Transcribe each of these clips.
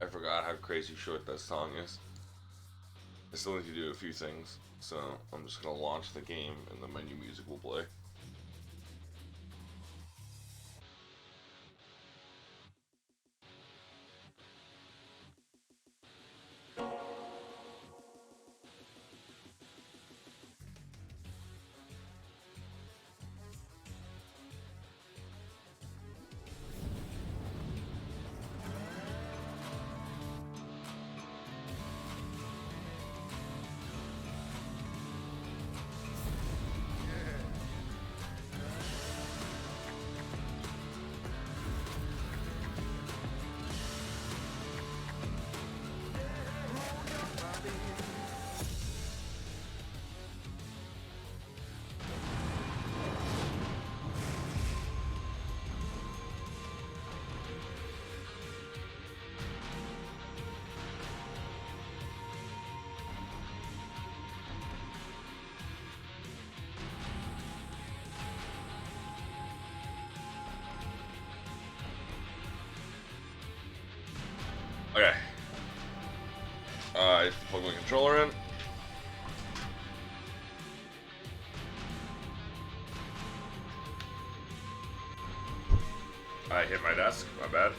I forgot how crazy short that song is. I still need to do a few things, so I'm just gonna launch the game and then my new music will play. Okay. I have to plug my controller in. I hit my desk, my bad.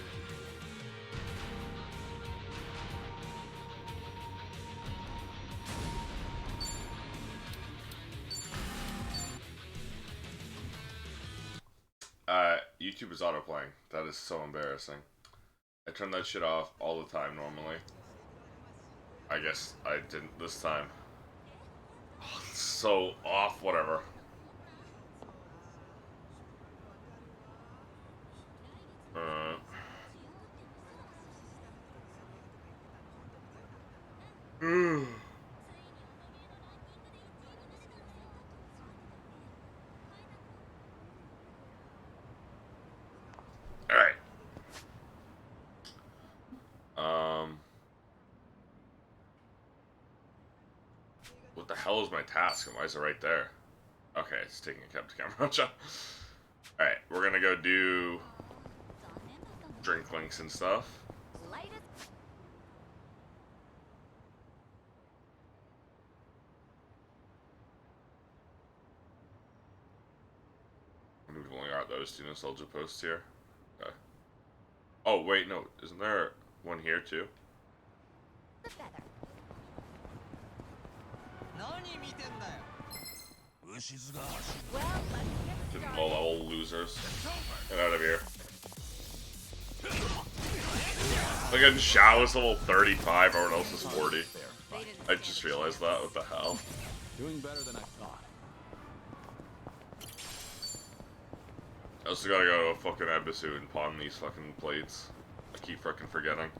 YouTube is autoplaying. That is so embarrassing. I turn that shit off all the time normally. I guess I didn't this time. Oh, it's so off, whatever. Uh, Alright. What the hell is my task and why is it right there? Okay, it's taking a kept camera shot. Alright, we're gonna go do drink links and stuff. We've only got those two nostalgia posts here. Okay. Oh, wait, no. Isn't there one here, too? Fucking low-level losers. Get out of here. Like, in Shao is level 35, everyone else is 40. I just realized that. What the hell? Doing better than I thought. I also gotta go to a fucking embassy and pawn these fucking plates. I keep fucking forgetting.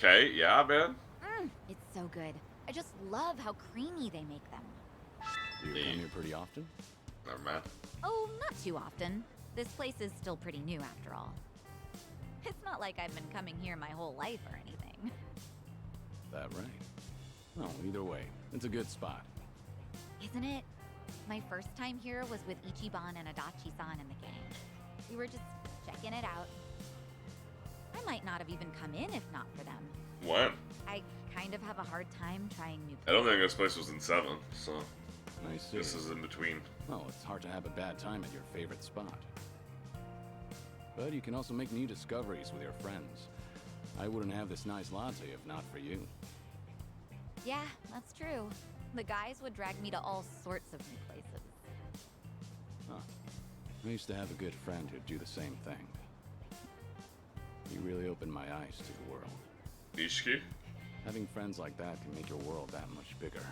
Okay, yeah, man. It's so good. I just love how creamy they make them. You come here pretty often? Never mind. Oh, not too often. This place is still pretty new after all. It's not like I've been coming here my whole life or anything. That right? No, either way, it's a good spot. Isn't it? My first time here was with Ichiban and Adachi-san and the gang. We were just checking it out. I might not have even come in if not for them. When? I kind of have a hard time trying new places. I don't think this place was in 7, so I see. this is in between. Well, it's hard to have a bad time at your favorite spot. But you can also make new discoveries with your friends. I wouldn't have this nice latte if not for you. Yeah, that's true. The guys would drag me to all sorts of new places. Huh. I used to have a good friend who'd do the same thing. He really opened my eyes to the world. Nishiki? Having friends like that can make your world that much bigger.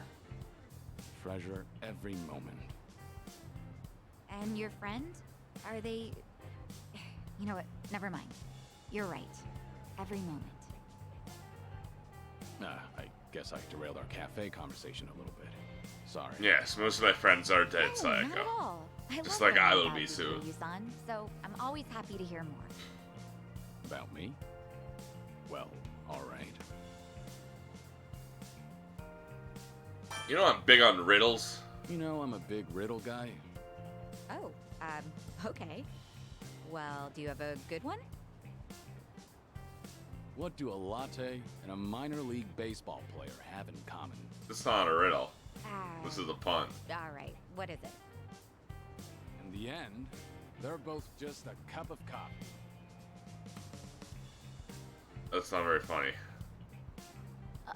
Treasure every moment. And your friend? Are they... You know what? Never mind. You're right. Every moment. I guess I derailed our cafe conversation a little bit. Sorry. Yes, most of my friends are dead, No, not at Sayaka. all. Just love like I learning will about be you, soon. Kiryu-san, so I'm always happy to hear more. About me? Well, alright. You know I'm big on riddles. You know I'm a big riddle guy. Oh, okay. Well, do you have a good one? What do a latte and a minor league baseball player have in common? It's not a riddle. This is a pun. Alright, what is it? In the end, they're both just a cup of coffee. That's not very funny.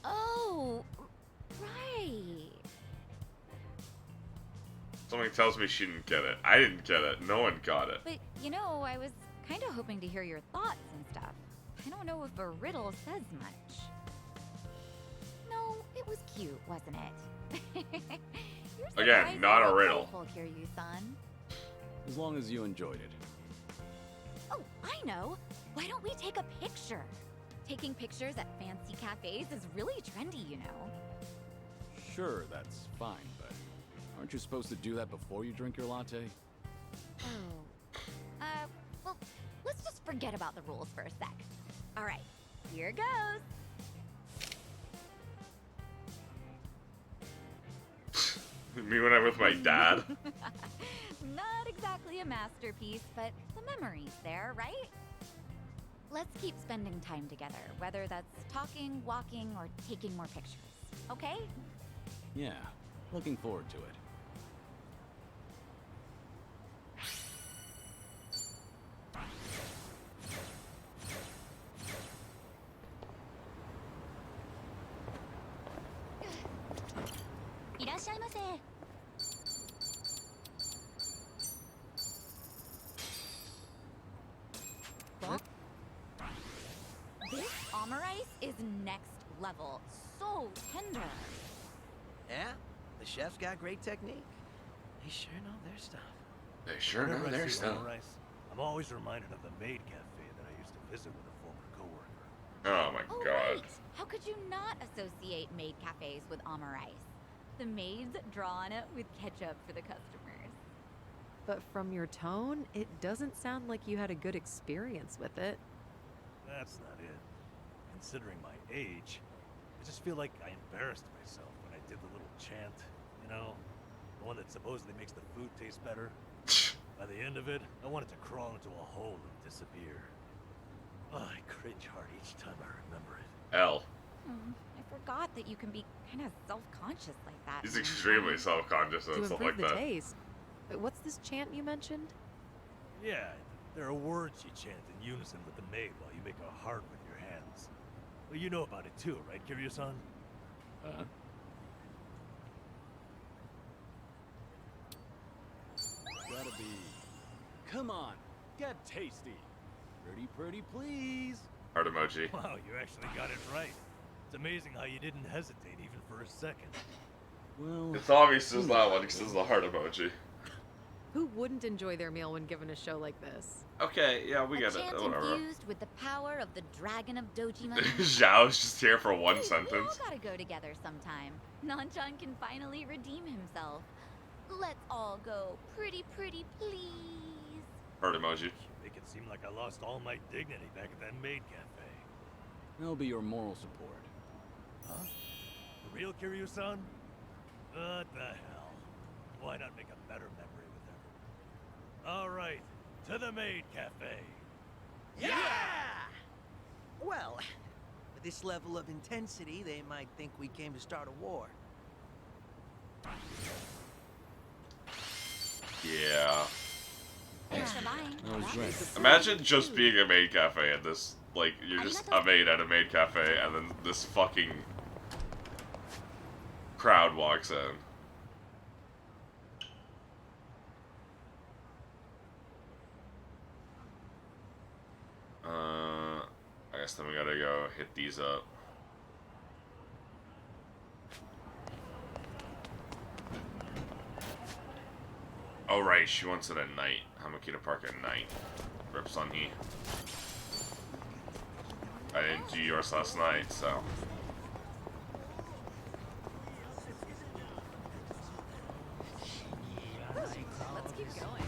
Oh, right. Something tells me she didn't get it. I didn't get it. No one got it. But, you know, I was kind of hoping to hear your thoughts and stuff. I don't know if a riddle says much. No, it was cute, wasn't it? You're Again, not a riddle. playful, Kiryu-san. As long as you enjoyed it. Oh, I know. Why don't we take a picture? Taking pictures at fancy cafes is really trendy, you know. Sure, that's fine, but aren't you supposed to do that before you drink your latte? Oh. Well, let's just forget about the rules for a sec. All right, here goes. Me when I'm with my dad. Not exactly a masterpiece, but the memory's there, right? Let's keep spending time together, whether that's talking, walking, or taking more pictures. Okay? Yeah, looking forward to it. This omurice is next level. So tender. Yeah? The chef's got great technique. They sure know their stuff. They sure know Whenever I their see stuff. omurice, I'm always reminded of the maid cafe that I used to visit with a former coworker. Oh my Oh, god. right. How could you not associate maid cafes with omurice? The maids draw on it with ketchup for the customers. But from your tone, it doesn't sound like you had a good experience with it. That's not it. Considering my age, I just feel like I embarrassed myself when I did the little chant, you know? The one that supposedly makes the food taste better. By the end of it, I wanted to crawl into a hole and disappear. Oh, I cringe hard each time I remember it. L. I forgot that you can be kind of self-conscious like that. He's man. extremely self-conscious To and stuff improve like the that. taste. But what's this chant you mentioned? Yeah, there are words you chant in unison with the maid while you make a heart with your hands. Well, you know about it too, right, Kiryu-san? Gotta be. Come on, get tasty. Pretty, please. Heart emoji. Wow, you actually got it right. It's amazing how you didn't hesitate even for a second. Well, It's obvious it's that one because it's the heart emoji. Who wouldn't enjoy their meal when given a show like this? Okay, yeah, we A get it. chant Whatever. infused with the power of the dragon of Dojima. Zhao's just here for one Hey, we sentence. all gotta go together sometime. Nanchan can finally redeem himself. Let's all go pretty, please. Heart emoji. You make it seem like I lost all my dignity back at that maid cafe. I'll be your moral support. Huh? For real, Kiryu-san? What the hell? Why not make a better memory with everyone? All right, to the maid cafe. Yeah! Well, with this level of intensity, they might think we came to start a war. Yeah. Thanks for buying. That was great. Imagine just being a maid cafe and this, like, you're just a maid at a maid cafe and then this fucking crowd walks in. I guess then we gotta go hit these up. Oh right, she wants it at night. Hamakita Park at night. Rips on he. I didn't do yours last night, so. Let's keep going.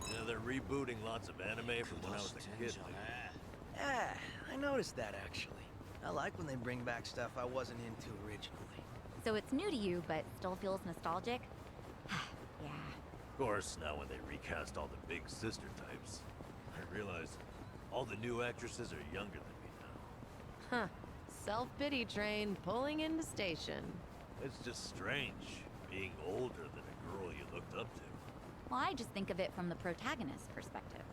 Yeah, they're rebooting lots of anime from when I was a kid. Yeah, I noticed that actually. I like when they bring back stuff I wasn't into originally. So it's new to you, but still feels nostalgic? Yeah. Of course, now when they recast all the big sister types, I realize all the new actresses are younger than me now. Huh. Self-pity train pulling into station. It's just strange, being older than a girl you looked up to. Well, I just think of it from the protagonist's perspective.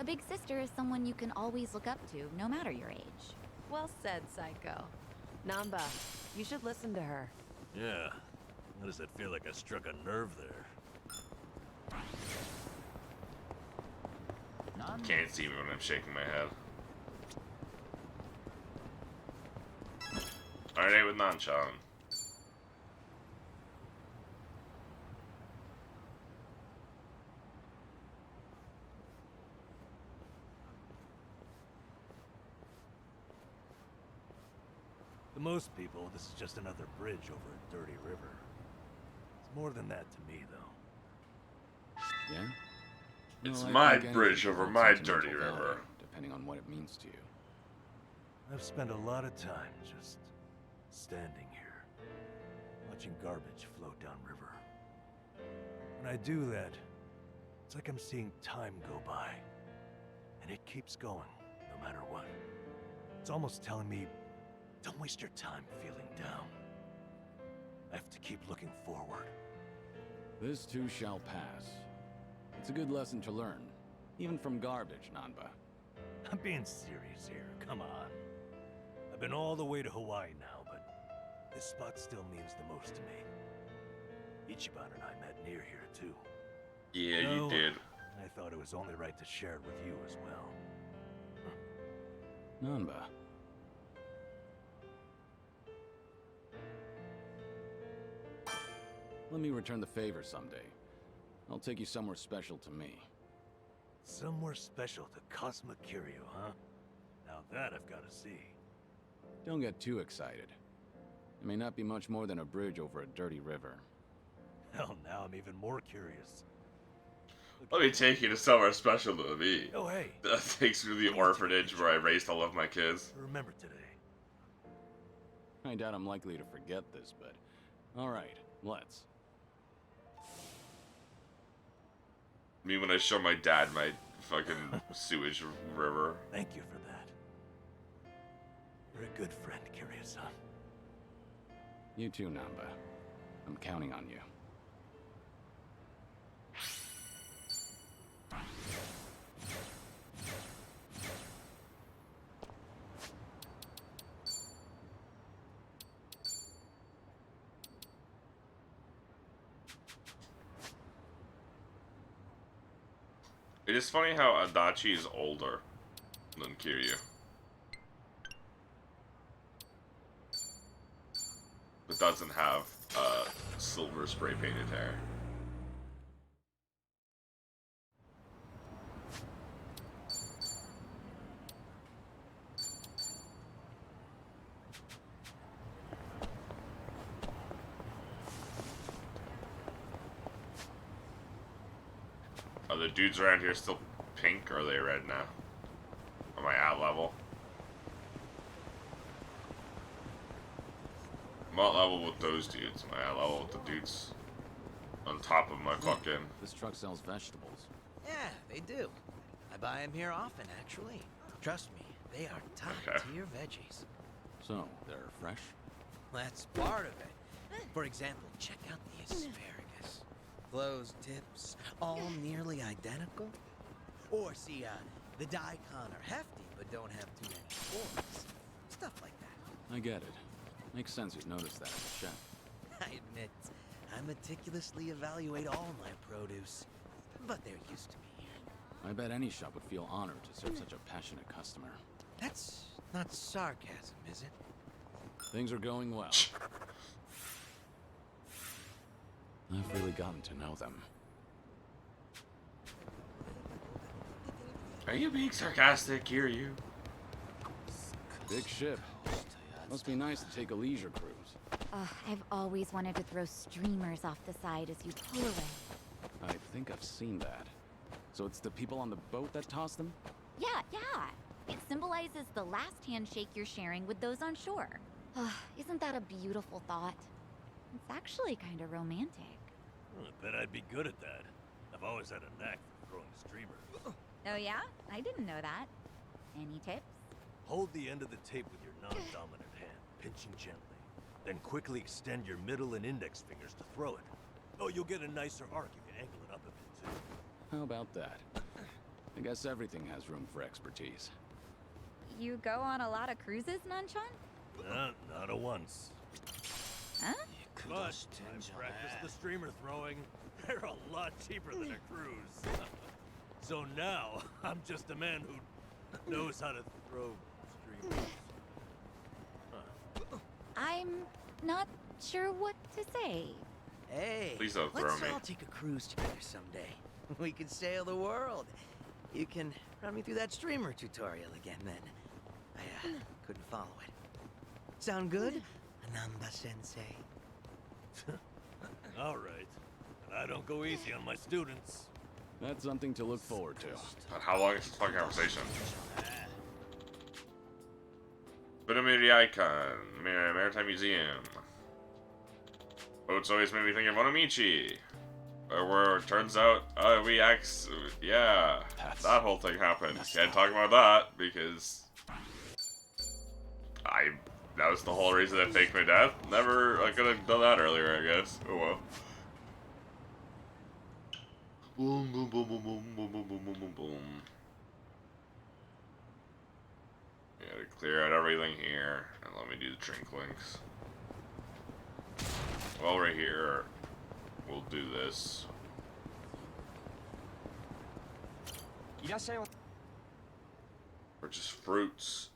A big sister is someone you can always look up to, no matter your age. Well said, Psycho. Namba, you should listen to her. Yeah. Why does it feel like I struck a nerve there? Can't see me when I'm shaking my head. Alright, with Nanchan. To most people, this is just another bridge over a dirty river. It's more than that to me, though. Yeah? It's Well, I my think bridge anything over has my sentimental dirty value, river. depending on what it means to you. I've spent a lot of time just standing here, watching garbage float downriver. When I do that, it's like I'm seeing time go by, and it keeps going, no matter what. It's almost telling me, don't waste your time feeling down. I have to keep looking forward. This too shall pass. It's a good lesson to learn, even from garbage, Nanba. I'm being serious here, come on. I've been all the way to Hawaii now, but this spot still means the most to me. Ichiban and I met near here, too. Yeah, No, you did. I thought it was only right to share it with you as well. Nanba. Let me return the favor someday. I'll take you somewhere special to me. Somewhere special to Cosma Curio, huh? Now that I've got to see. Don't get too excited. It may not be much more than a bridge over a dirty river. Hell, now I'm even more curious. Let me take you to somewhere special to me. Oh, hey. That takes me to the orphanage where I raised all of my kids. Remember today. I doubt I'm likely to forget this, but... Alright, let's. Me when I show my dad my fucking sewage river. Thank you for that. You're a good friend, Kiryu-san. You too, Namba. I'm counting on you. It is funny how Adachi is older than Kiryu. But doesn't have silver spray painted hair. Are the dudes around here still pink or are they red now? Am I at level? I'm at level with those dudes. Am I at level with the dudes on top of my fucking... This truck sells vegetables. Yeah, they do. I buy them here often, actually. Trust me, they are top-tier veggies. So, they're fresh? That's part of it. For example, check out the asparagus. Closed tips, all nearly identical. Or see, the daikon are hefty, but don't have too many spores. Stuff like that. I get it. Makes sense you'd notice that as a chef. I admit, I meticulously evaluate all my produce. But they're used to me here. I bet any shop would feel honored to serve such a passionate customer. That's not sarcasm, is it? Things are going well. I've really gotten to know them. Are you being sarcastic? Hear you? Big ship. Must be nice to take a leisure cruise. I've always wanted to throw streamers off the side as you pull away. I think I've seen that. So it's the people on the boat that toss them? Yeah. It symbolizes the last handshake you're sharing with those on shore. Isn't that a beautiful thought? It's actually kind of romantic. Well, I bet I'd be good at that. I've always had a knack for throwing streamers. Oh yeah? I didn't know that. Any tips? Hold the end of the tape with your non-dominant hand, pinching gently. Then quickly extend your middle and index fingers to throw it. Oh, you'll get a nicer arc if you angle it up a bit, too. How about that? I guess everything has room for expertise. You go on a lot of cruises, Nanchan? Not a once. Huh? But I've practiced the streamer throwing. They're a lot cheaper than a cruise. So now, I'm just a man who knows how to throw streamers. I'm not sure what to say. Hey, Please don't throw let's me. all take a cruise together someday. We can sail the world. You can run me through that streamer tutorial again then. I couldn't follow it. Sound good, Anamba-sensei? All right. But I don't go easy on my students. That's something to look forward to. But how long is this fucking conversation? Been a meaty icon. Maritime Museum. Boats always made me think of Onomichi. Where it turns out, yeah, that whole thing happened. Can't talk about that because that was the whole reason I faked my death. I could have done that earlier, I guess. Oh well. Boom, boom, boom, boom, boom, boom, boom, boom, boom, boom, boom. Gotta clear out everything here, and let me do the trinklings. Well, right here, we'll do this. Purchase fruits.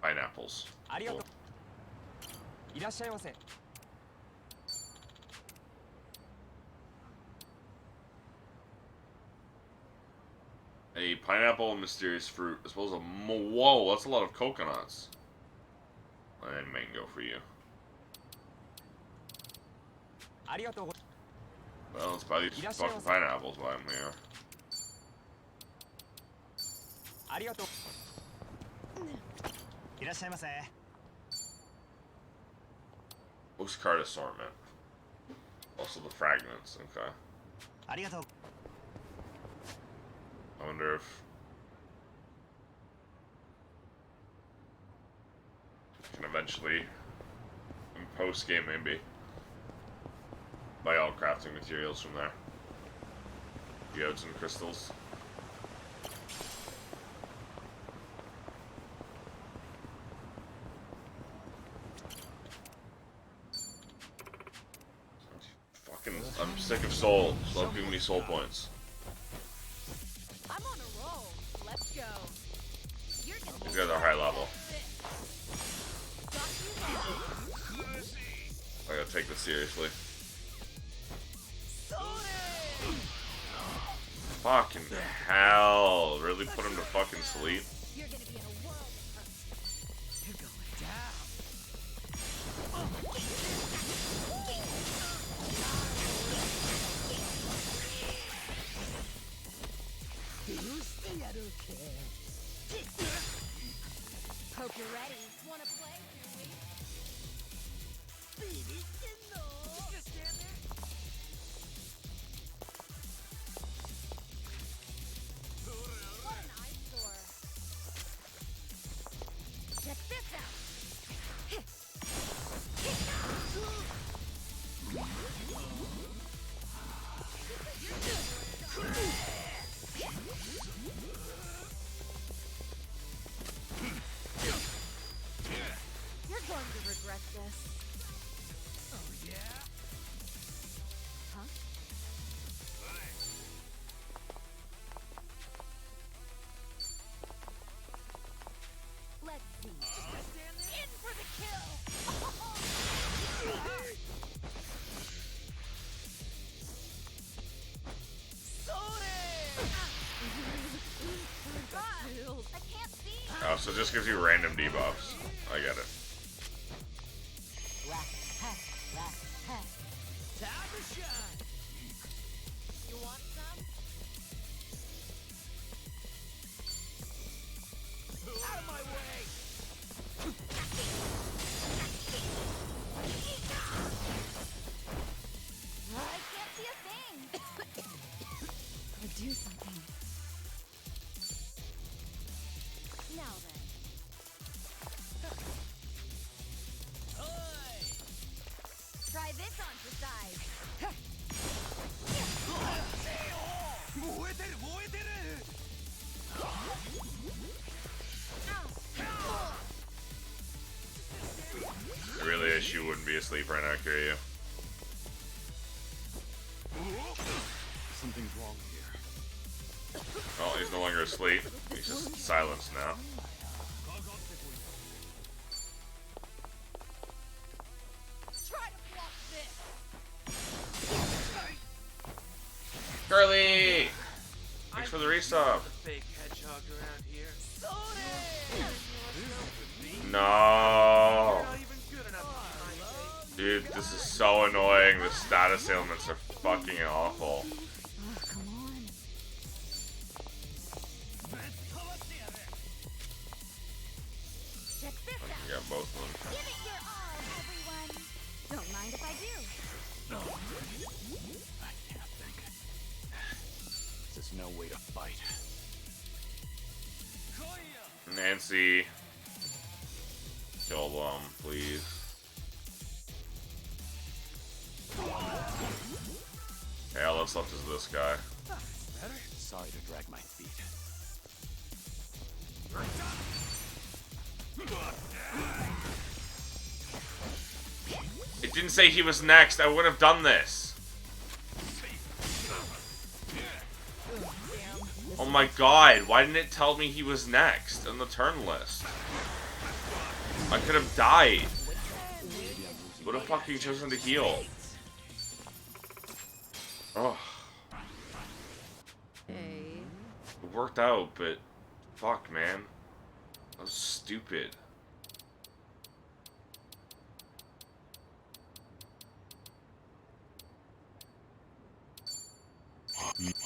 Pineapples. Cool. A pineapple and mysterious fruit, as well as whoa, that's a lot of coconuts. And mango for you. Well, let's buy these fucking pineapples while I'm here. Postcard assortment. Also the fragments, okay. I wonder if I can eventually, in post-game maybe, buy all crafting materials from there. Geodes and crystals. I'm sick of soul. Stop giving me soul points. I'm on a roll. Let's go. You're gonna These guys are high level. I gotta take this seriously. Fucking hell. Really put him to fucking sleep? You're gonna be in a world of hurt. You're going down. Hope you're ready. Wanna play, do we? Just stand there. What an eyesore. Oh, so it just gives you random debuffs. I get it. Time to shine. You want some? Out of my way. I can't see a thing. Gotta do something. Now then. Try this on for size. I really wish you wouldn't be asleep right now, Kiryu. Something's wrong here. Oh, he's no longer asleep. He's just silenced now. Try to block this. Curly! Thanks for the resub. Fake hedgehog around here. No. Not even good enough for my taste. Dude, this is so annoying. The status ailments are fucking awful. Oh, come on. Check this out. Yeah, both of them. Give it your all, everyone. Don't mind if I do. I can't think. This is no way to fight. Nancy. Kill them, please. Yeah, all that's left is this guy. Sorry to drag my feet. It didn't say he was next. I would have done this. Oh my god, why didn't it tell me he was next on the turn list? I could have died. Would have fucking chosen to heal. Oh, Hey. it worked out, but fuck, man. That was stupid.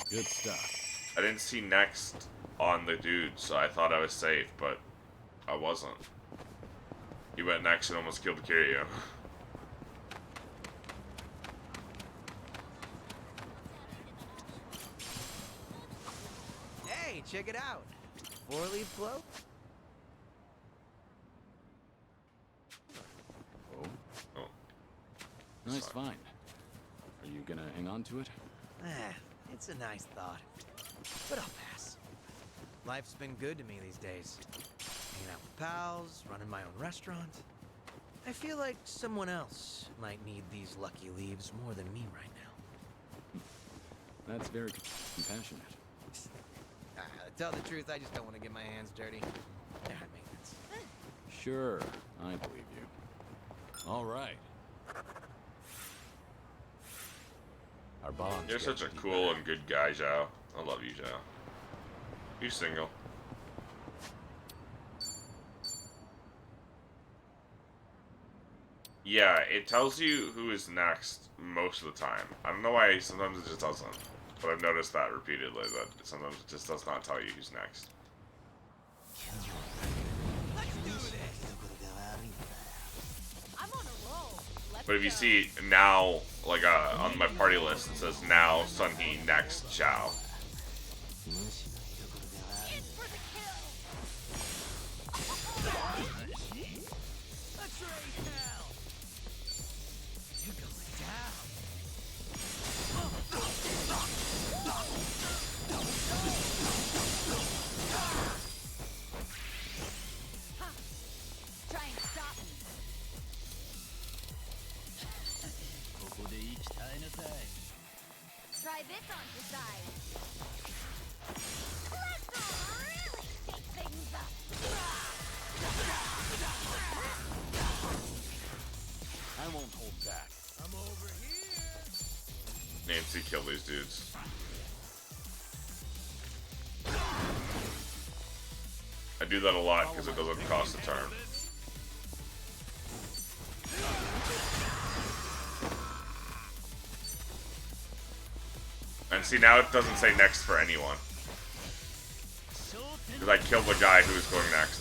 Good stuff. I didn't see next on the dude, so I thought I was safe, but I wasn't. He went next and almost killed Kiryu. Hey, check it out. Four-leaf cloak? Oh, Oh, nice find. Are you gonna hang on to it? It's a nice thought. But I'll pass. Life's been good to me these days. Hanging out with pals, running my own restaurant. I feel like someone else might need these lucky leaves more than me right now. That's very compassionate. Tell the truth, I just don't want to get my hands dirty. They're high maintenance. Sure, I believe you. All right. Our bonds. you're such a cool and good guy, Zhao. I love you, Zhao. You single. Yeah, it tells you who is next most of the time. I don't know why sometimes it just doesn't. But I've noticed that repeatedly, that sometimes it just does not tell you who's next. I'm on a roll. Let's But if you go. see now, like on my party list, it says now Sunhee, next Zhao. In for the kill. Let's raise hell! You're going down. Try and stop me. Try this on for size. Let's really shake things up. I won't hold back. I'm over here. Nancy, kill these dudes. I do that a lot because it doesn't cost a turn. And see, now it doesn't say next for anyone. Because I killed the guy who was going next.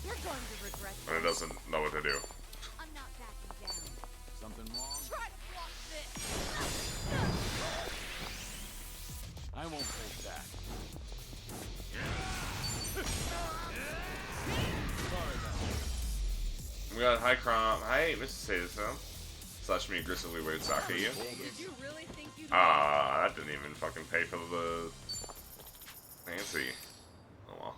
You're going to regret And it doesn't know what to do. I'm not backing down. Something wrong? Try to block this. I won't hold back. We got high crime. Hi, Mr. Citizen. Slash me aggressively weird sock at you. Did you really think you'd Ah, that didn't even fucking pay for the Nancy. Oh well.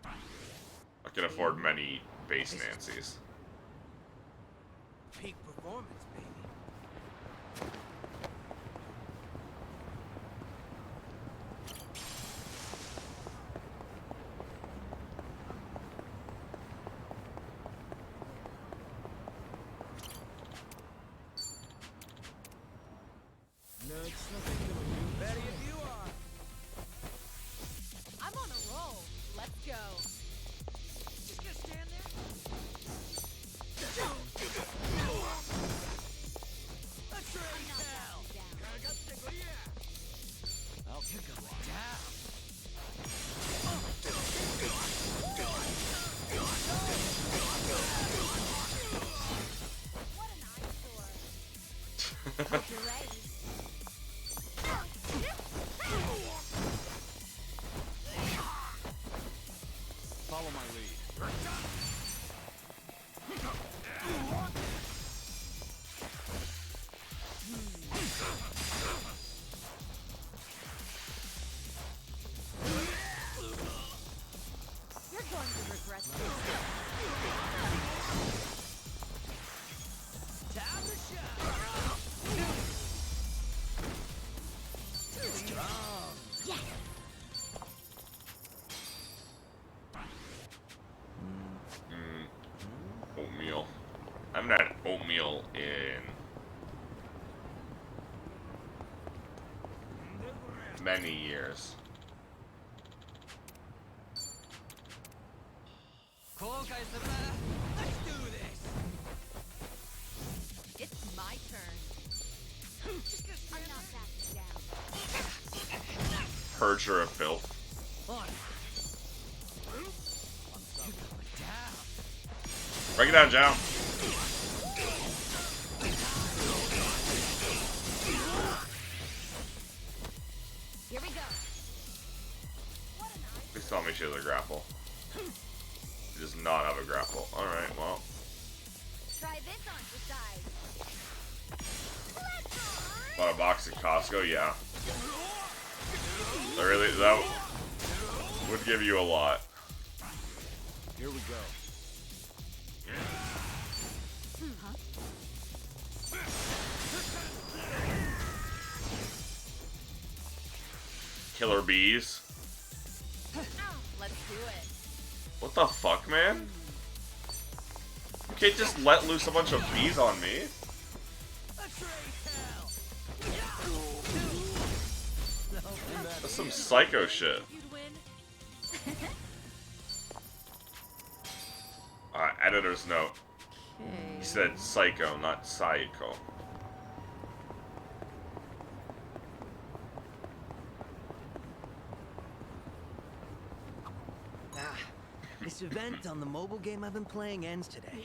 I can afford many base Nancys. Peak performance, baby. No, it's nothing to do. Better if you are. I'm on a roll. Let's go. Just gonna stand there? Let's raise hell. I'll You're going down. What an eyesore. Hope you're ready. follow my lead. You're going to regret this. Time to shine. Strong. Yes. Oatmeal. I haven't had oatmeal in many years. Let's do this. It's my turn. I'm not backing down. Purger of filth. On. You're going down. Break it down, Joe. Here we go. What an eye. Please tell me she has a grapple. She does not have a grapple. Alright, well. Try this on for size. Bought a box at Costco, yeah. That would give you a lot. Here we go. Huh? Killer bees. Let's do it. What the fuck, man? You can't just let loose a bunch of bees on me. Let's raise hell. That's some psycho shit. You'd win. Editor's note. Okay. He said psycho, not psycho. This event on the mobile game I've been playing ends today.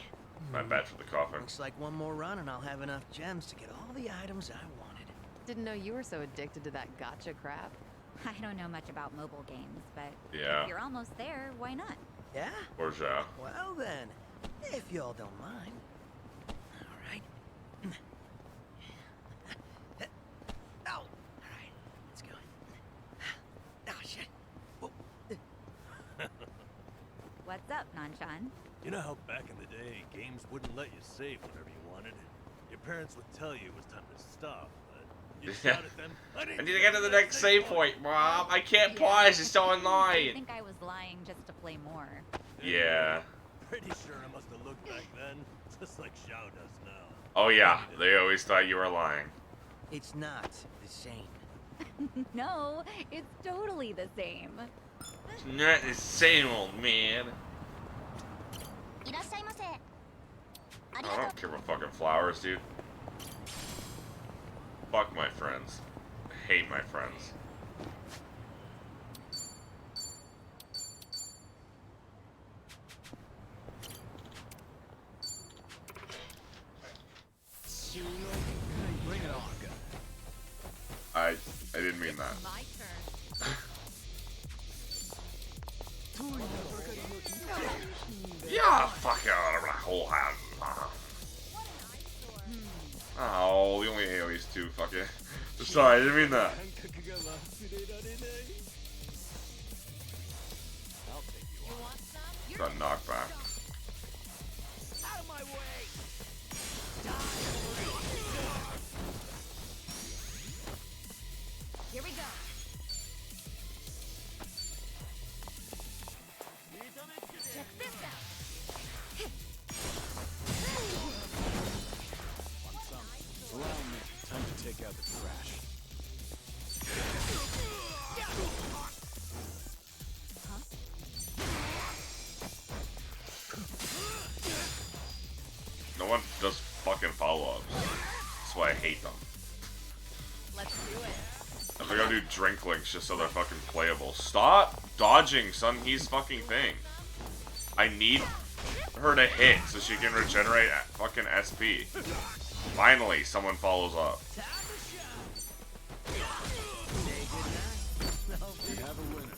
My bad for the coughing. Looks like one more run and I'll have enough gems to get all the items I wanted. Didn't know you were so addicted to that gotcha crap. I don't know much about mobile games, but Yeah. if you're almost there, why not? Yeah? Or ja. Well then, if y'all don't mind. All right. Oh, all right. Let's go. Oh shit. Whoa. What's up, Nanshan? You know how back in the day, games wouldn't let you save whatever you wanted? Your parents would tell you it was time to stop, but you shout at them, I need to get to the next save point, Mom. I can't pause. It's so I annoying. think I was lying just to play more. Yeah. Pretty sure I must have looked back then, just like Xiao does now. Oh yeah. They always thought you were lying. It's not the same. No, it's totally the same. It's not the same, old man. I don't care about fucking flowers, dude. Fuck my friends. I hate my friends. Bring it on. I didn't mean that. My turn. Yeah, fuck out of my whole hand. Oh, we only ate these two. Fuck it. Sorry, I didn't mean that. You want some? You're Got knocked back. Out of my way! Here we go. Check this out. Allow me. Time to take out the trash. No one does fucking follow-ups. That's why I hate them. Let's do it. If I gotta do drink links just so they're fucking playable. Stop dodging Sun Hee's fucking thing. I need her to hit so she can regenerate fucking SP. Finally, someone follows up. We have a winner.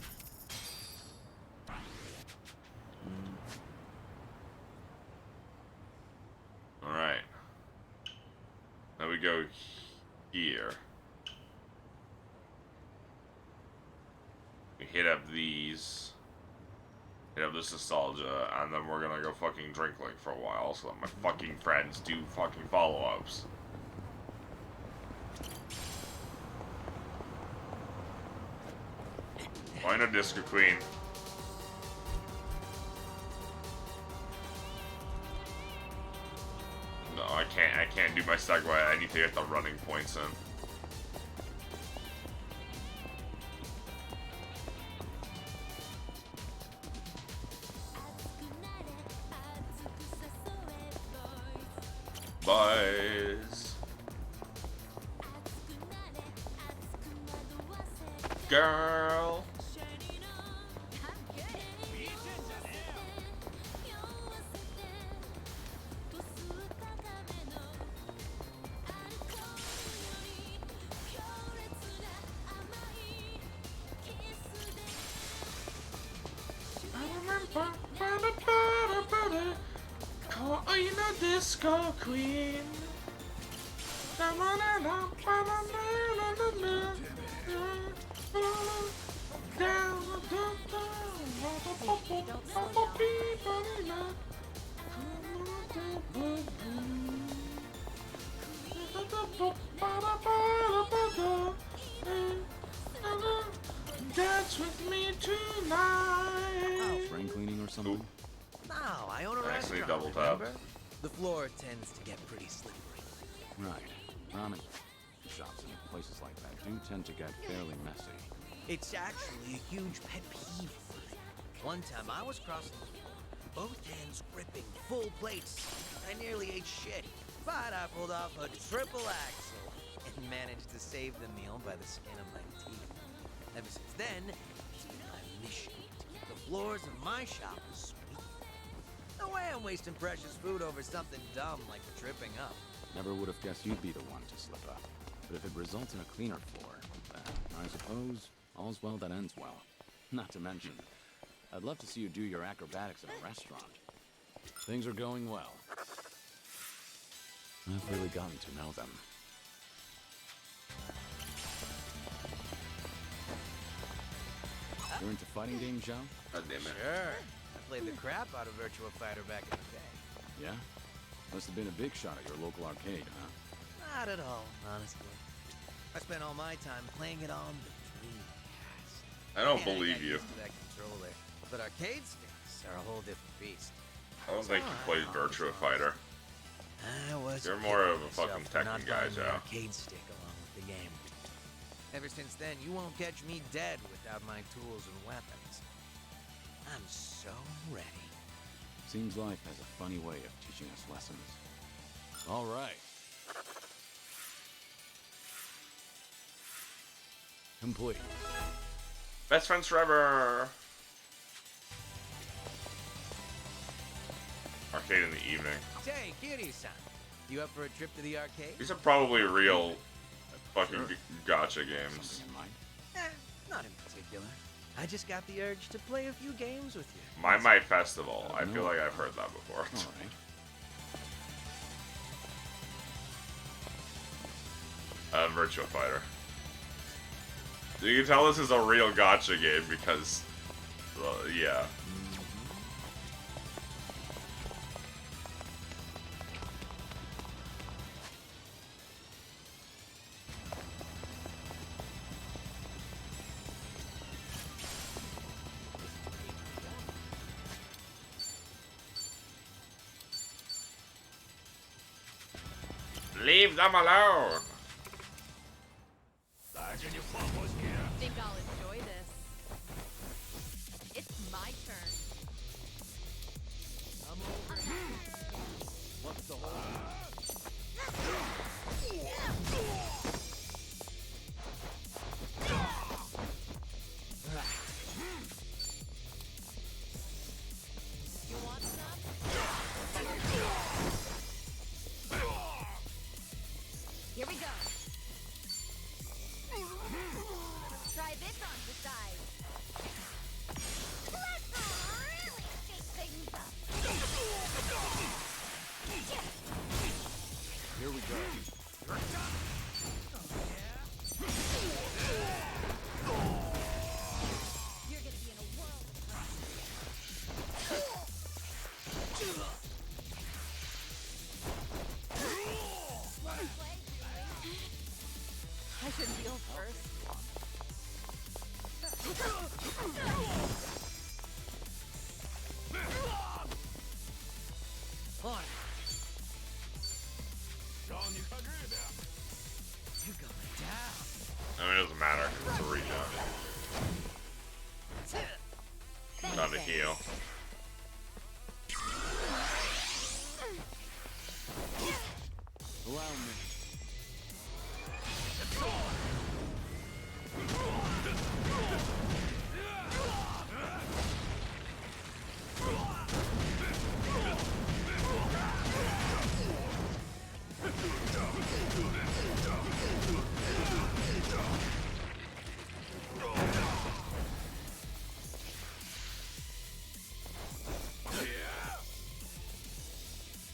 Alright. Now we go here. We hit up these. Hit up this nostalgia, and then we're gonna go fucking drink link for a while so that my fucking friends do fucking follow-ups. Why no Disco Queen? No, I can't do my segue. I need to get the running points in. Boys. Girl. I'm good. Disco Queen. Dance with me tonight. Spring cleaning or something? No, I own a I actually restaurant, double tap. remember? The floor tends to get pretty slippery. Right. Ramen shops and places like that do tend to get fairly messy. It's actually a huge pet peeve of mine. One time I was crossing the floor, both hands gripping full plates. I nearly ate shit, but I pulled off a triple axel and managed to save the meal by the skin of my teeth. Ever since then, it's been my mission to keep the floors of my shop sweet. No way I'm wasting precious food over something dumb like tripping up. Never would have guessed you'd be the one to slip up. But if it results in a cleaner floor, then I suppose all's well that ends well. Not to mention, I'd love to see you do your acrobatics in a restaurant. Things are going well. I've really gotten to know them. You're into fighting games, Zhao? God damn it. Sure. I played the crap out of Virtua Fighter back in the day. Yeah? Must have been a big shot at your local arcade, huh? Not at all, honestly. I spent all my time playing it on the Dreamcast. I don't Man, I believe got you. used to that controller, but arcade sticks are a whole different beast. I don't think you played Virtua Fighter. I was You're more of a kicking fucking myself for Tekken not guy, buying the Joe. arcade stick along with the game. Ever since then, you won't catch me dead without my tools and weapons. I'm so ready. Seems life has a funny way of teaching us lessons. All right. Complete. Best friends forever. Arcade in the evening. Say, Kiryu-san, you up for a trip to the arcade? These are probably real fucking gotcha games. Something in mind? Not in particular. I just got the urge to play a few games with you. My Might Festival. I feel like I've heard that before. All right. Virtua Fighter. You can tell this is a real gotcha game because, yeah. Leave them alone! Think I'll enjoy this. It's my turn. I'm over here. What's the hold? You want some? Here we go. Try this on the side. Let's really shake things up. Here we go. You're gonna be in a world of Wanna play, Julie? I shouldn't be first. Hold on. You're going down. I mean, it doesn't matter. It's a regen. Not a heal. Allow me.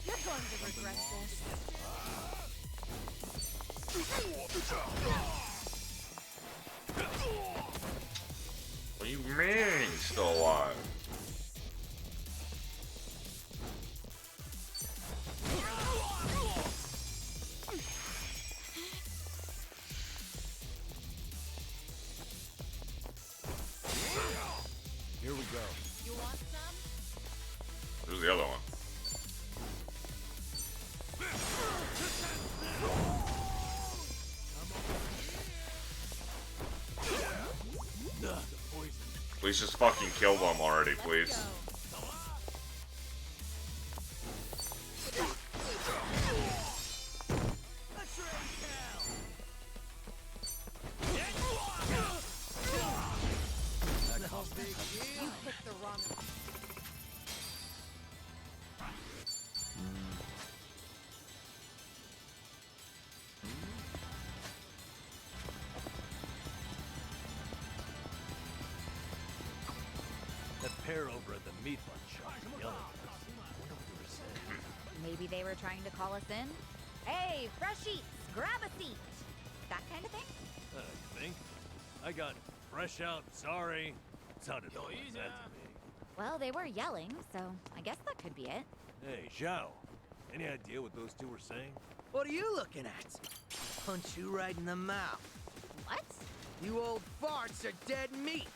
You're going to regret this. What do you mean he's still alive? Here we go. You want some? Who's the other one? Please just fucking kill them already, please. Let's You picked the wrong. That pair over at the meat bun shop yelling at us. I wonder what they were saying. Maybe they were trying to call us in? Hey, fresh eats, grab a seat. That kind of thing? I think. I got fresh out, sorry. Sounded like that to me. Well, they were yelling, so I guess that could be it. Hey, Zhao. Any idea what those two were saying? What are you looking at? Punch you right in the mouth. What? You old farts are dead meat.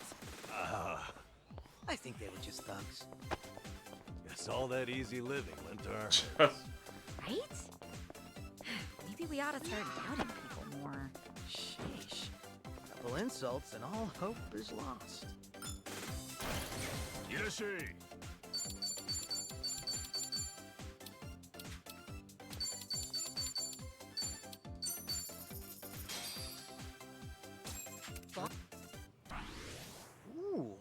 Ah, I think they were just thugs. guess all that easy living lent our... Right? Maybe we ought to start doubting people more. Sheesh. couple insults and all hope is lost. Yoshi! Ooh,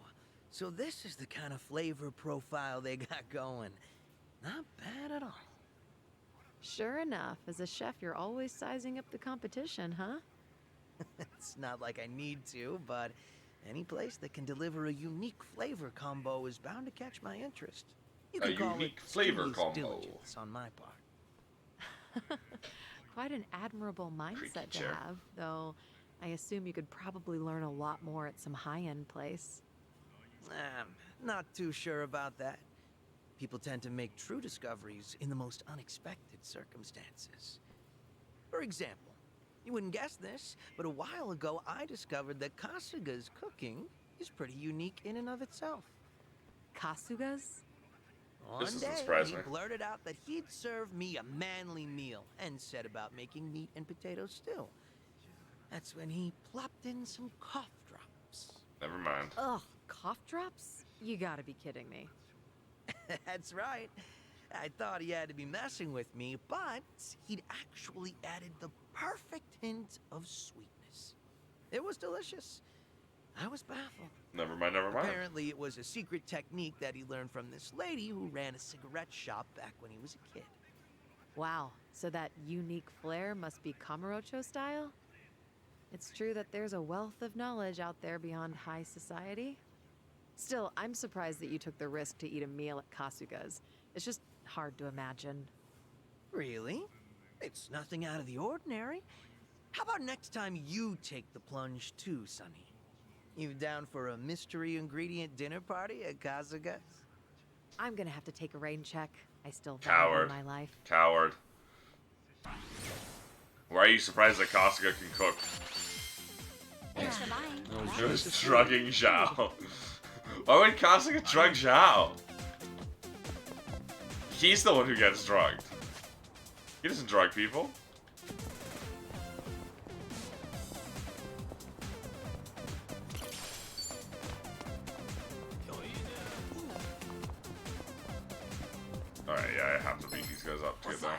so this is the kind of flavor profile they got going. Not bad at all. Sure enough, as a chef, you're always sizing up the competition, huh? It's not like I need to, but any place that can deliver a unique flavor combo is bound to catch my interest. You A can call unique it flavor studious combo. diligence on my part. Quite an admirable mindset to chair. have, though I assume you could probably learn a lot more at some high-end place. Not too sure about that. People tend to make true discoveries in the most unexpected circumstances. For example, you wouldn't guess this, but a while ago I discovered that Kasuga's cooking is pretty unique in and of itself. Kasugas? One doesn't day, surprise he me. blurted out that he'd serve me a manly meal and said about making meat and potato stew. That's when he plopped in some cough drops. Never mind. Ugh, cough drops? You gotta be kidding me. That's right. I thought he had to be messing with me, but he'd actually added the perfect hint of sweetness. It was delicious. I was baffled. Never mind, never mind. Apparently, it was a secret technique that he learned from this lady who ran a cigarette shop back when he was a kid. Wow, so that unique flair must be Kamurocho style? It's true that there's a wealth of knowledge out there beyond high society. Still, I'm surprised that you took the risk to eat a meal at Kasuga's. It's just hard to imagine. Really? It's nothing out of the ordinary. How about next time you take the plunge too, Sonny? You down for a mystery ingredient dinner party at Kasuga's? I'm gonna have to take a rain check. I still Coward. value my life. Coward. Why are you surprised that Kasuga can cook? Thanks for buying. He was drugging Zhao. Why would Kasuga drug Zhao? He's the one who gets drugged. He doesn't drug people. Alright, yeah, I have to beat these guys up to get there.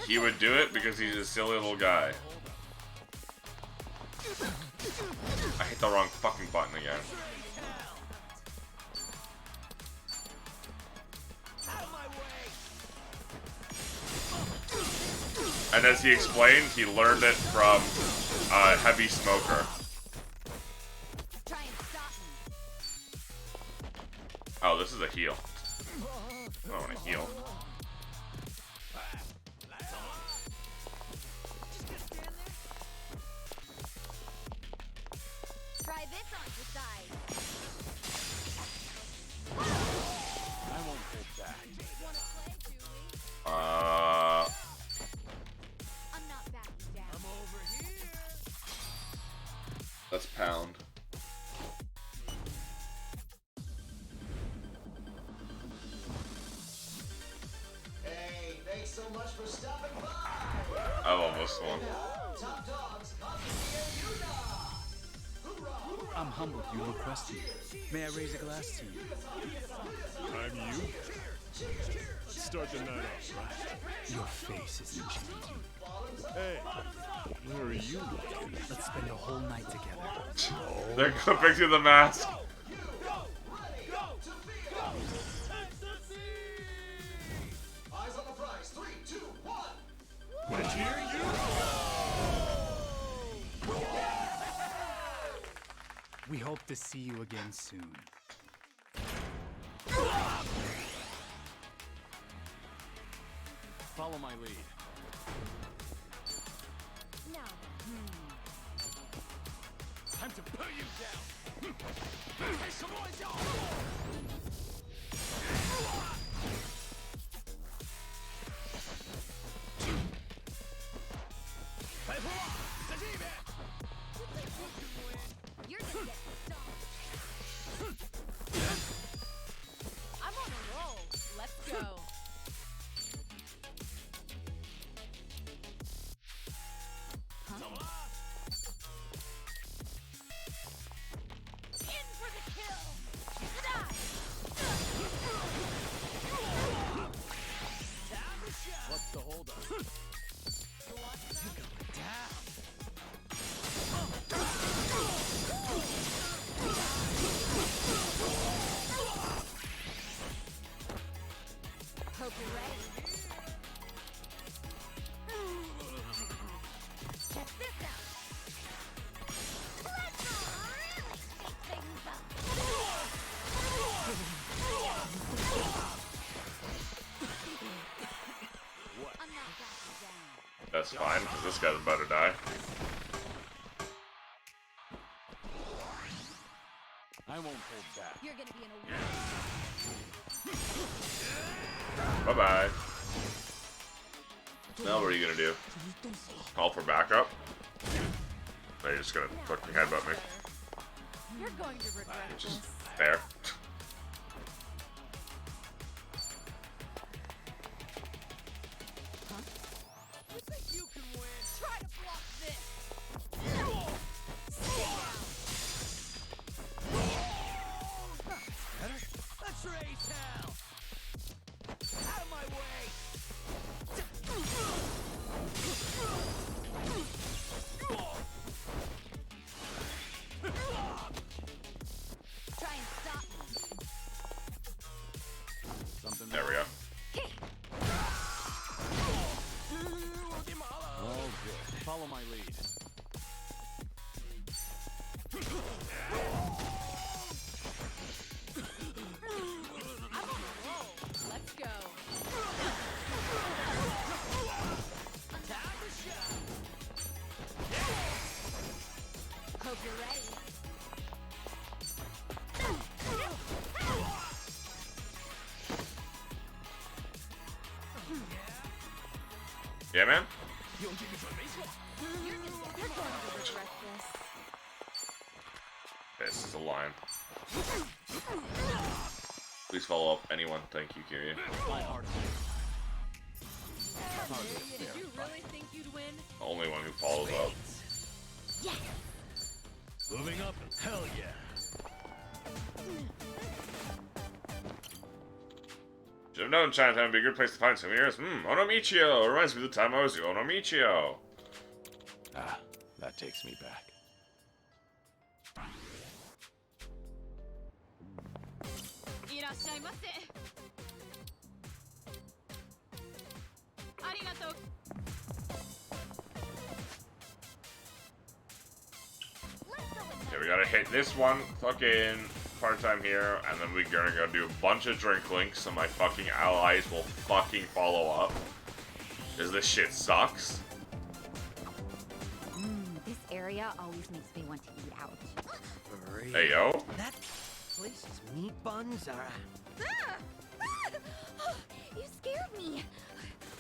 He would do it because he's a silly little guy. I hit the wrong fucking button again. And as he explained, he learned it from a heavy smoker. Try and stop me. Oh, this is a heal. I don't want to heal. Try this on your side. I won't hold back. Wanna play, Julie? I'm not backing down. I'm over here. Let's pound. Hey, thanks so much for stopping by. I love this one. Top dogs, Constantine and Yuda. Hoorah, hoorah. I'm humbled you requested it. May I raise a glass to you? I'm you? Let's start the night off, right? Your face is enchanting. Hey, where are you? Let's spend the whole night together. They're clipping through the mask. Eyes on the prize. 3, 2, 1. Let's hear you! We hope to see you again soon. Follow my lead. No. Time to put you down. You're gonna get stomped. That's fine, because this guy's about to die. I won't hold back. You're gonna be in a Bye-bye. Now what are you gonna do? Call for backup? No, you're just gonna fucking headbutt me. You're going to regret Which this. is fair. You think you can win? Try to block this. Better? Let's raise hell! Out of my way! Try and stop me. Something There we go. all good. Follow my lead. I'm on a roll. Let's go. Time to shine! Hope you're ready. Yeah, man? You're going to regret this. This is a line. Please follow up anyone. Thank you, Kiryu. My heart. Did you really think you'd win? The only one who follows up. Yes! Moving up, and hell yeah. Should have known Chinatown would be a good place to find souvenirs. Onomichio! Reminds me of the time I was the Onomichio. Ah, that takes me back. Irashaimase. Arigato. Okay, we gotta hit this one fucking part-time here, and then we're gonna go do a bunch of drink links so my fucking allies will fucking follow up. Because this shit sucks. This area always makes me want to eat out. For real. Hey, yo. That place's meat buns are... Ah! Ah! You scared me.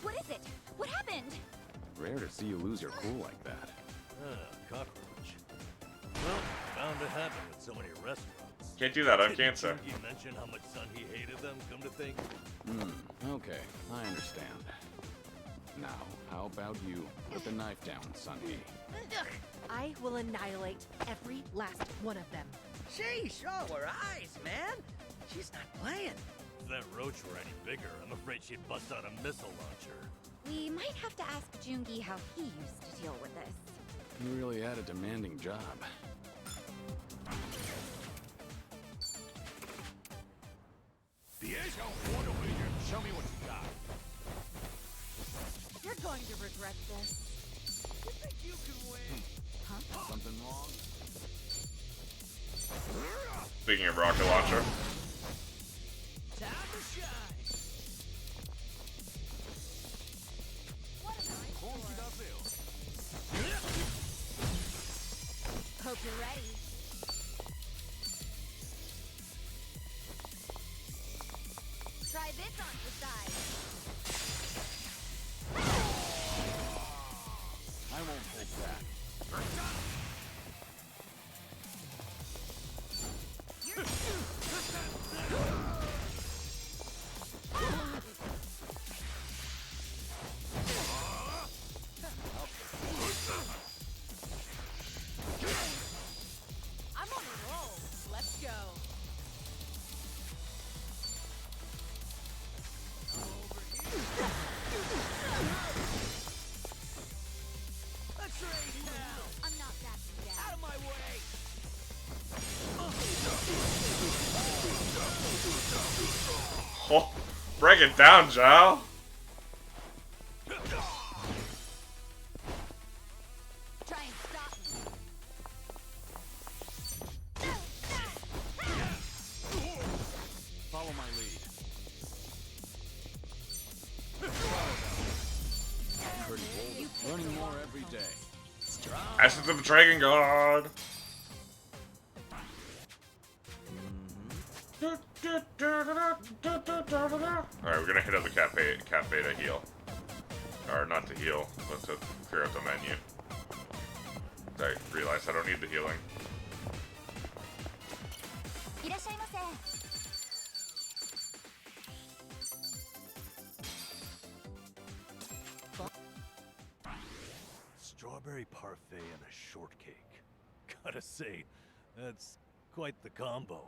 What is it? What happened? Rare to see you lose your cool like that. Cockroach. Well, bound to happen with so many restaurants. Can't do that, I'm Didn't cancer. You mentioned how much Sun he hated them, come to think? Okay, I understand. Now, how about you put the knife down, Sunny? Ugh. I will annihilate every last one of them. Sheesh, oh, her eyes, man! She's not playing. If that roach were any bigger, I'm afraid she'd bust out a missile launcher. We might have to ask Jungi how he used to deal with this. You really had a demanding job. Show me what you got. You're going to regret this. You think you can win? Something wrong? Speaking of rocket launcher. Time to shine! Hope you're ready. Try this on the side. I won't hold back. I'm on a roll. Let's go. Let's raise hell! I'm not backing down. Out of my way! Oh, break it down, Zhao. Try and stop me. Follow my lead. Pretty bold. strong. Essence of the Dragon God. Alright, we're gonna hit up the cafe to heal. Or not to heal, but to clear out the menu. I realized I don't need the healing. Strawberry parfait and a shortcake. Gotta say, that's quite the combo.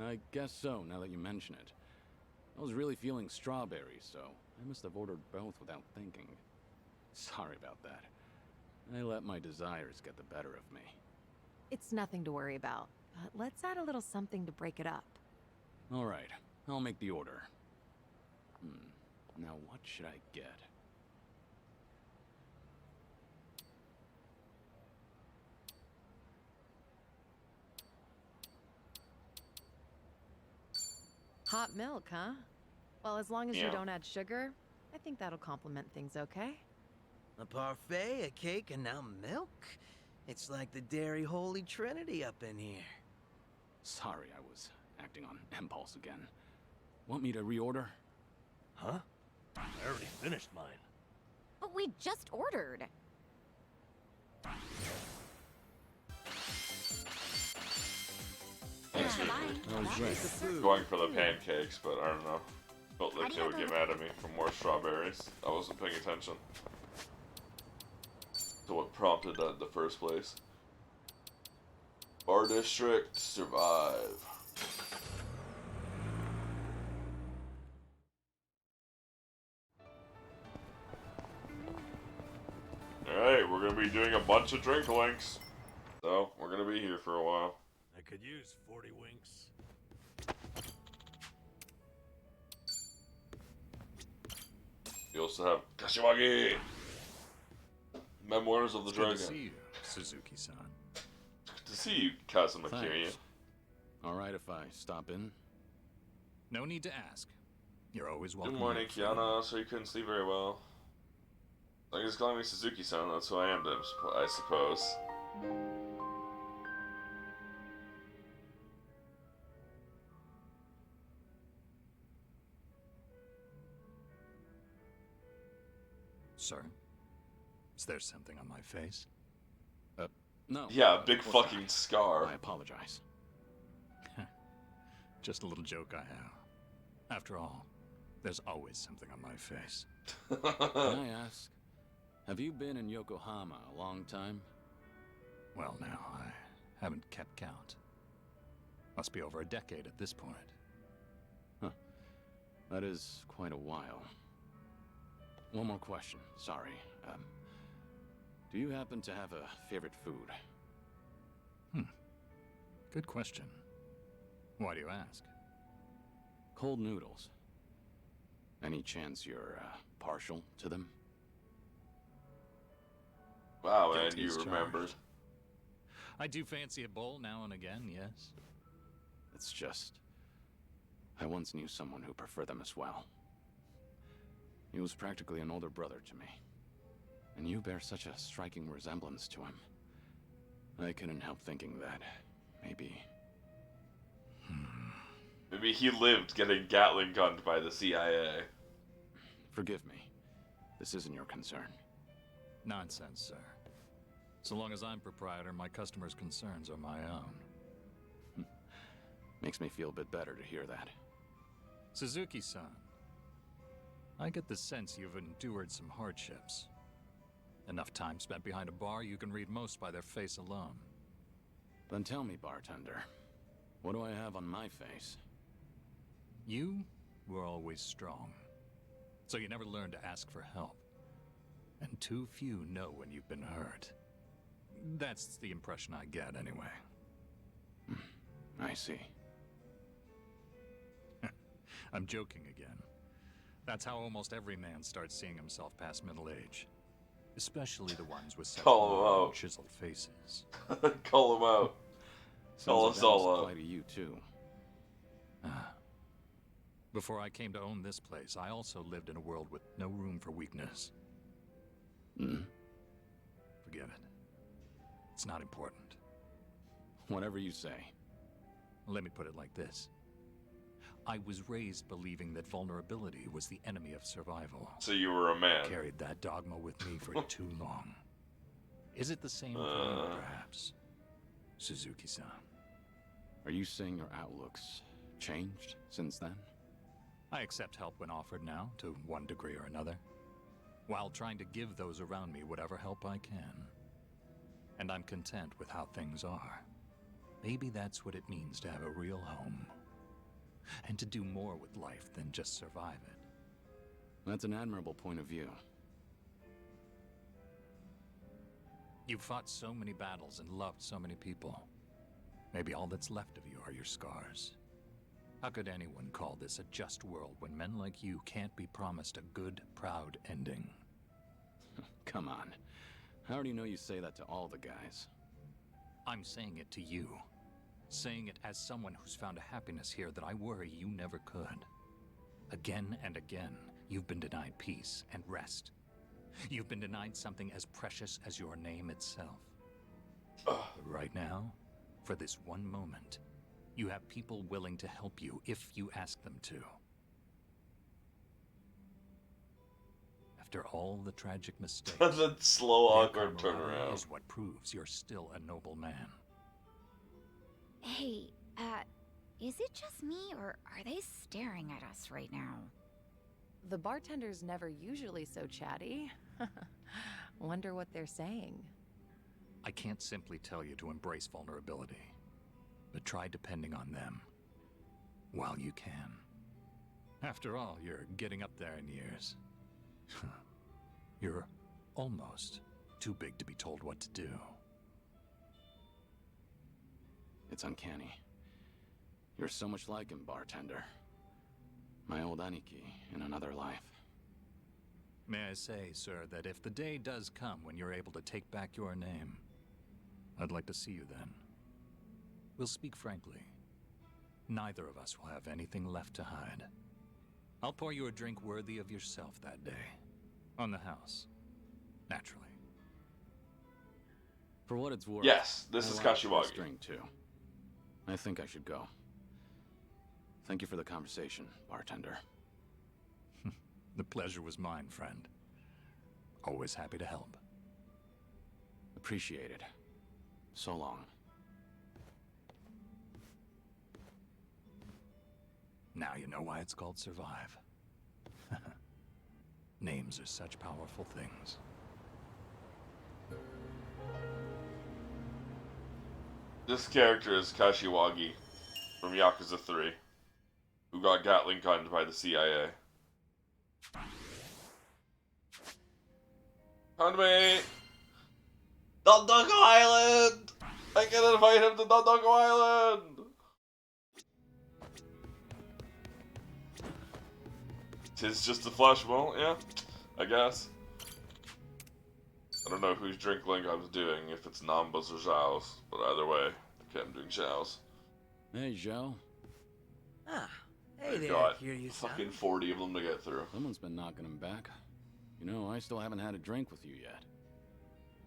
I guess so, now that you mention it. I was really feeling strawberry, so I must have ordered both without thinking. Sorry about that. I let my desires get the better of me. It's nothing to worry about, but let's add a little something to break it up. All right, I'll make the order. Now what should I get? Hot milk, huh? Well, as long as Yeah. you don't add sugar, I think that'll complement things, okay? A parfait, a cake, and now milk? It's like the dairy holy trinity up in here. Sorry, I was acting on impulse again. Want me to reorder? Huh? I already finished mine. But we just ordered. I was right. Going for the pancakes, but I don't know. Felt like they would get mad at me for more strawberries. I wasn't paying attention to what prompted that in the first place. Bar District, survive. Alright, we're gonna be doing a bunch of drink links. So, we're gonna be here for a while. I could use 40 winks. You also have Kashiwagi! Memoirs of the It's good Dragon. to see you, Suzuki-san. Good to see you, Kazuma Kiryu. Thanks. All right if I stop in? No need to ask. You're always welcome. Good morning, here, Fred. Kiana. So you couldn't sleep very well. I guess calling me Suzuki-san, that's who I am, I suppose. Sir, is there something on my face? No. Yeah, of big course fucking not. scar. I apologize. Just a little joke I have. After all, there's always something on my face. Can I ask, have you been in Yokohama a long time? Well, now, I haven't kept count. Must be over a decade at this point. That is quite a while. One more question, sorry. Do you happen to have a favorite food? Good question. Why do you ask? Cold noodles. Any chance you're partial to them? Wow, man, Guilty you as remembered. charged. I do fancy a bowl now and again, yes. It's just... I once knew someone who preferred them as well. He was practically an older brother to me. And you bear such a striking resemblance to him. I couldn't help thinking that maybe... Maybe he lived getting Gatling gunned by the CIA. Forgive me. This isn't your concern. Nonsense, sir. So long as I'm proprietor, my customers' concerns are my own. Makes me feel a bit better to hear that. Suzuki-san, I get the sense you've endured some hardships. Enough time spent behind a bar, you can read most by their face alone. Then tell me, bartender, what do I have on my face? You were always strong, so you never learned to ask for help. And too few know when you've been hurt. That's the impression I get, anyway. I see. I'm joking again. That's how almost every man starts seeing himself past middle age. Especially the ones with such Call 'em long, out. chiseled faces. Call him out. Call Seems us events all apply out. to you, too. Before I came to own this place, I also lived in a world with no room for weakness. Hmm? forget it. It's not important. Whatever you say. Let me put it like this. I was raised believing that vulnerability was the enemy of survival. So you were a man. Carried that dogma with me for too long. Is it the same for you, perhaps, Suzuki-san? Are you saying your outlook's changed since then? I accept help when offered now, to one degree or another, while trying to give those around me whatever help I can. And I'm content with how things are. Maybe that's what it means to have a real home. And to do more with life than just survive it. That's an admirable point of view. You've fought so many battles and loved so many people. Maybe all that's left of you are your scars. How could anyone call this a just world when men like you can't be promised a good, proud ending? Come on. How do you know you say that to all the guys? I'm saying it to you. Saying it as someone who's found a happiness here that I worry you never could. Again and again, you've been denied peace and rest. You've been denied something as precious as your name itself. But right now, for this one moment, you have people willing to help you if you ask them to. After all the tragic mistakes, The slow, their awkward camaraderie turnaround. is what proves you're still a noble man. Hey, is it just me, or are they staring at us right now? The bartender's never usually so chatty. Wonder what they're saying. I can't simply tell you to embrace vulnerability, but try depending on them while you can. After all, you're getting up there in years. You're almost too big to be told what to do. It's uncanny. You're so much like him, bartender. My old Aniki in another life. May I say, sir, that if the day does come when you're able to take back your name, I'd like to see you then. We'll speak frankly. Neither of us will have anything left to hide. I'll pour you a drink worthy of yourself that day. On the house. Naturally. For what it's worth. Yes, this I is like Kashiwagi. this drink too. I think I should go. Thank you for the conversation, bartender. The pleasure was mine, friend. Always happy to help. Appreciate it. So long. Now you know why it's called Survive. Names are such powerful things. This character is Kashiwagi from Yakuza 3, who got Gatling gunned by the CIA. Come to me! Dondoko Island! I can invite him to Dondoko Island! Tis just a flash moment, yeah, I guess. I don't know whose drink link I was doing, if it's Namba's or Zhao's, but either way, okay, I'm doing Zhao's. Hey, Joe. Ah, hey I've there, got Kiryu-san. fucking 40 of them to get through. Someone's been knocking him back. You know, I still haven't had a drink with you yet.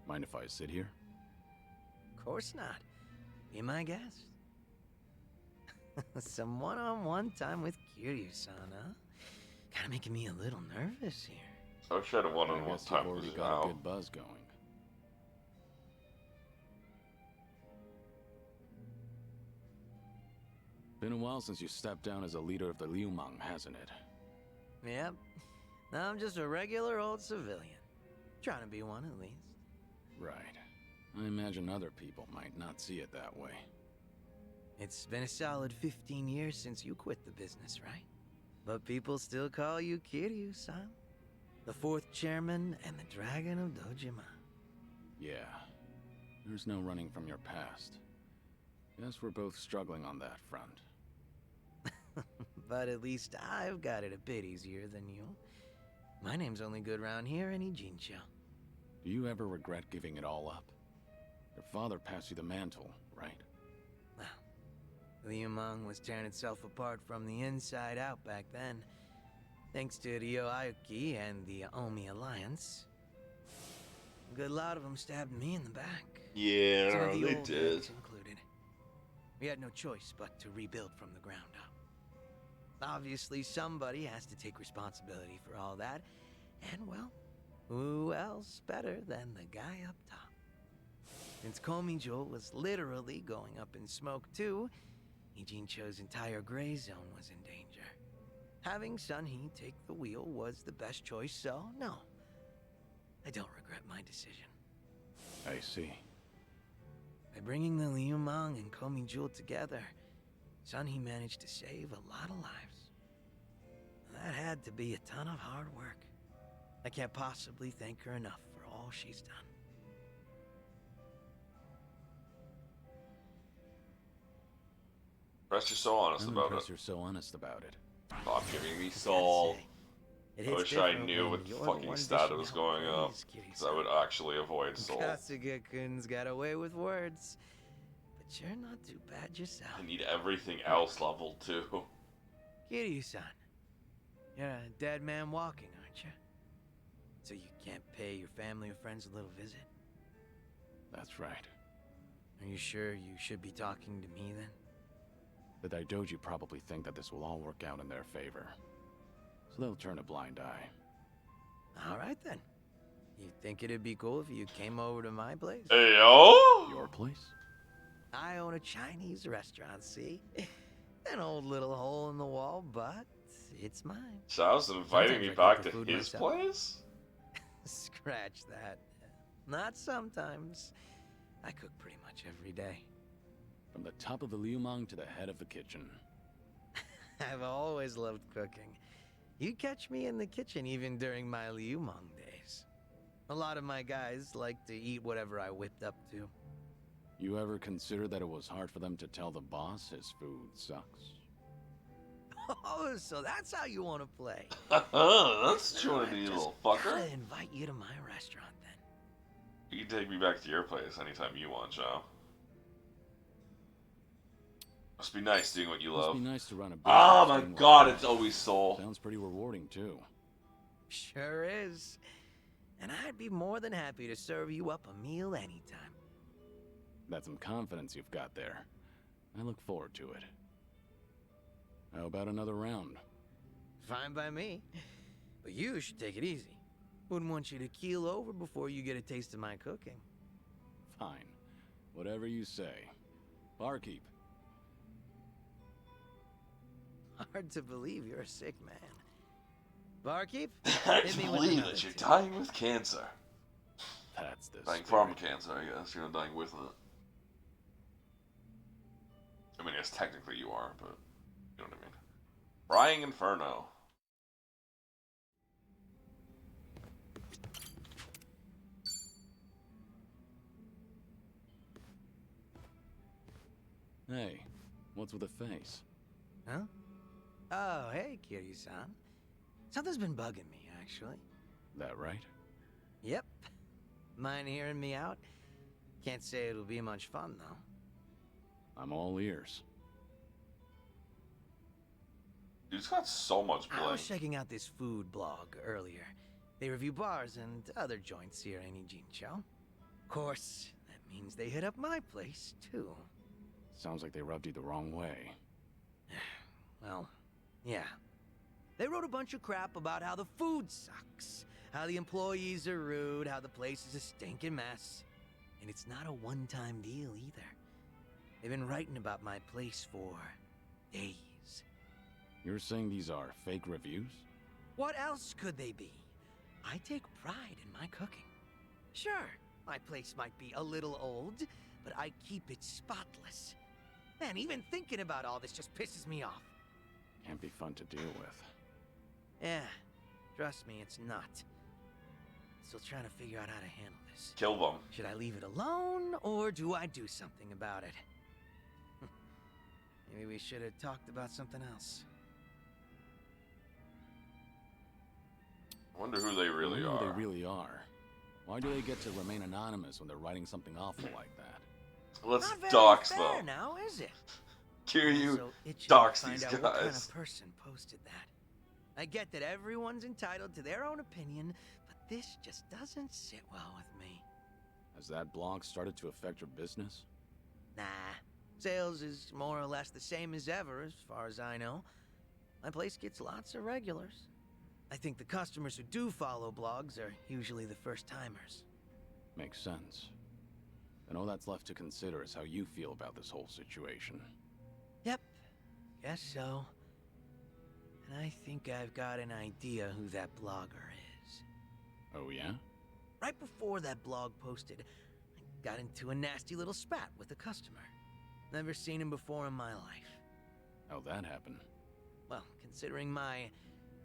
Mind if I sit here? Of course not. Be my guest. Some one-on-one time with Kiryu-san, huh? Kinda making me a little nervous here. I wish I had a I one-on-one guess time you've with already got a Zhao. good buzz going. Been a while since you stepped down as a leader of the Liumang, hasn't it? Yep. I'm just a regular old civilian. Trying to be one, at least. Right. I imagine other people might not see it that way. It's been a solid 15 years since you quit the business, right? But people still call you Kiryu-san. The fourth chairman and the Dragon of Dojima. Yeah. There's no running from your past. Guess we're both struggling on that front. But at least I've got it a bit easier than you. My name's only good round here in Ijincho. Do you ever regret giving it all up? Your father passed you the mantle, right? Well, Liumang was tearing itself apart from the inside out back then. Thanks to Ryo Aoki and the Omi Alliance. A good lot of them stabbed me in the back. Some Yeah, of the they old did. heads included. We had no choice but to rebuild from the ground up. Obviously, somebody has to take responsibility for all that. And, well, who else better than the guy up top? Since Komijo was literally going up in smoke, too, Ijincho's entire gray zone was in danger. Having Sunhee take the wheel was the best choice, so no. I don't regret my decision. I see. By bringing the Liumang and Komijo together, Sunhee managed to save a lot of lives. That had to be a ton of hard work. I can't possibly thank her enough for all she's done. Impressed you're so honest I'm about impressed it. you're so honest about it. Stop giving me soul. It I hits wish I different knew when what you're the fucking one stat it dishing was out going up. praise, Kitty Because I would actually avoid soul. Kasuga-kun's got away with words. But you're not too bad yourself. I need everything else leveled too. Kiryu-san, you're a dead man walking, aren't you? So you can't pay your family or friends a little visit? That's right. Are you sure you should be talking to me then? The Daidoji probably think that this will all work out in their favor. So they'll turn a blind eye. Alright then. You think it'd be cool if you came over to my place? Ayo! Your place? I own a Chinese restaurant, see? An old little hole in the wall, but it's mine. Shaw's inviting Sometimes me I cook back the to food his myself. place? Scratch that. Not sometimes. I cook pretty much every day. From the top of the Liumang to the head of the kitchen. I've always loved cooking. You catch me in the kitchen even during my Liumang days. A lot of my guys like to eat whatever I whipped up to. You ever consider that it was hard for them to tell the boss his food sucks? Oh, so that's how you want to play. That's what you want to do, you little fucker. Gotta invite you to my restaurant then. You can take me back to your place anytime you want, Shaw. Must be nice doing what you Must love. be nice to run a business. Oh my doing what god, you it's love. always Soul. Sounds pretty rewarding too. Sure is. And I'd be more than happy to serve you up a meal anytime. That's some confidence you've got there. I look forward to it. How about another round? Fine by me. But you should take it easy. Wouldn't want you to keel over before you get a taste of my cooking. Fine. Whatever you say. Barkeep. Hard to believe you're a sick man. Barkeep? I hit me can't with believe another that you're two. dying with cancer. That's the Dying spirit. from cancer, I guess. You're not dying with it. I mean, yes, technically you are, but you know what I mean. Frying Inferno. Hey, what's with the face? Huh? Oh, hey, Kiryu-san. Something's been bugging me, actually. That right? Yep. Mind hearing me out? Can't say it'll be much fun, though. I'm all ears. Dude's got so much I bling. was checking out this food blog earlier. They review bars and other joints here in Ijincho. Of course, that means they hit up my place, too. Sounds like they rubbed you the wrong way. Well, yeah. They wrote a bunch of crap about how the food sucks, how the employees are rude, how the place is a stinking mess. And it's not a one-time deal either. They've been writing about my place for days. You're saying these are fake reviews? What else could they be? I take pride in my cooking. Sure, my place might be a little old, but I keep it spotless. Man, even thinking about all this just pisses me off. Can't be fun to deal with. Yeah, trust me, it's not. Still trying to figure out how to handle this. Kill them. Should I leave it alone, or do I do something about it? Maybe we should have talked about something else. I wonder who they really Who are. they really are. Why do they get to remain anonymous when they're writing something awful like that? Let's Not very dox fair them. now, is it? Kiryu, Also itching to dox find these out what kind guys. of person posted that. I get that everyone's entitled to their own opinion, but this just doesn't sit well with me. Has that blog started to affect your business? Nah, sales is more or less the same as ever, as far as I know. My place gets lots of regulars. I think the customers who do follow blogs are usually the first-timers. Makes sense. And all that's left to consider is how you feel about this whole situation. Yep, guess so. And I think I've got an idea who that blogger is. Oh yeah? Right before that blog posted, I got into a nasty little spat with a customer. Never seen him before in my life. How'd that happen? Well, considering my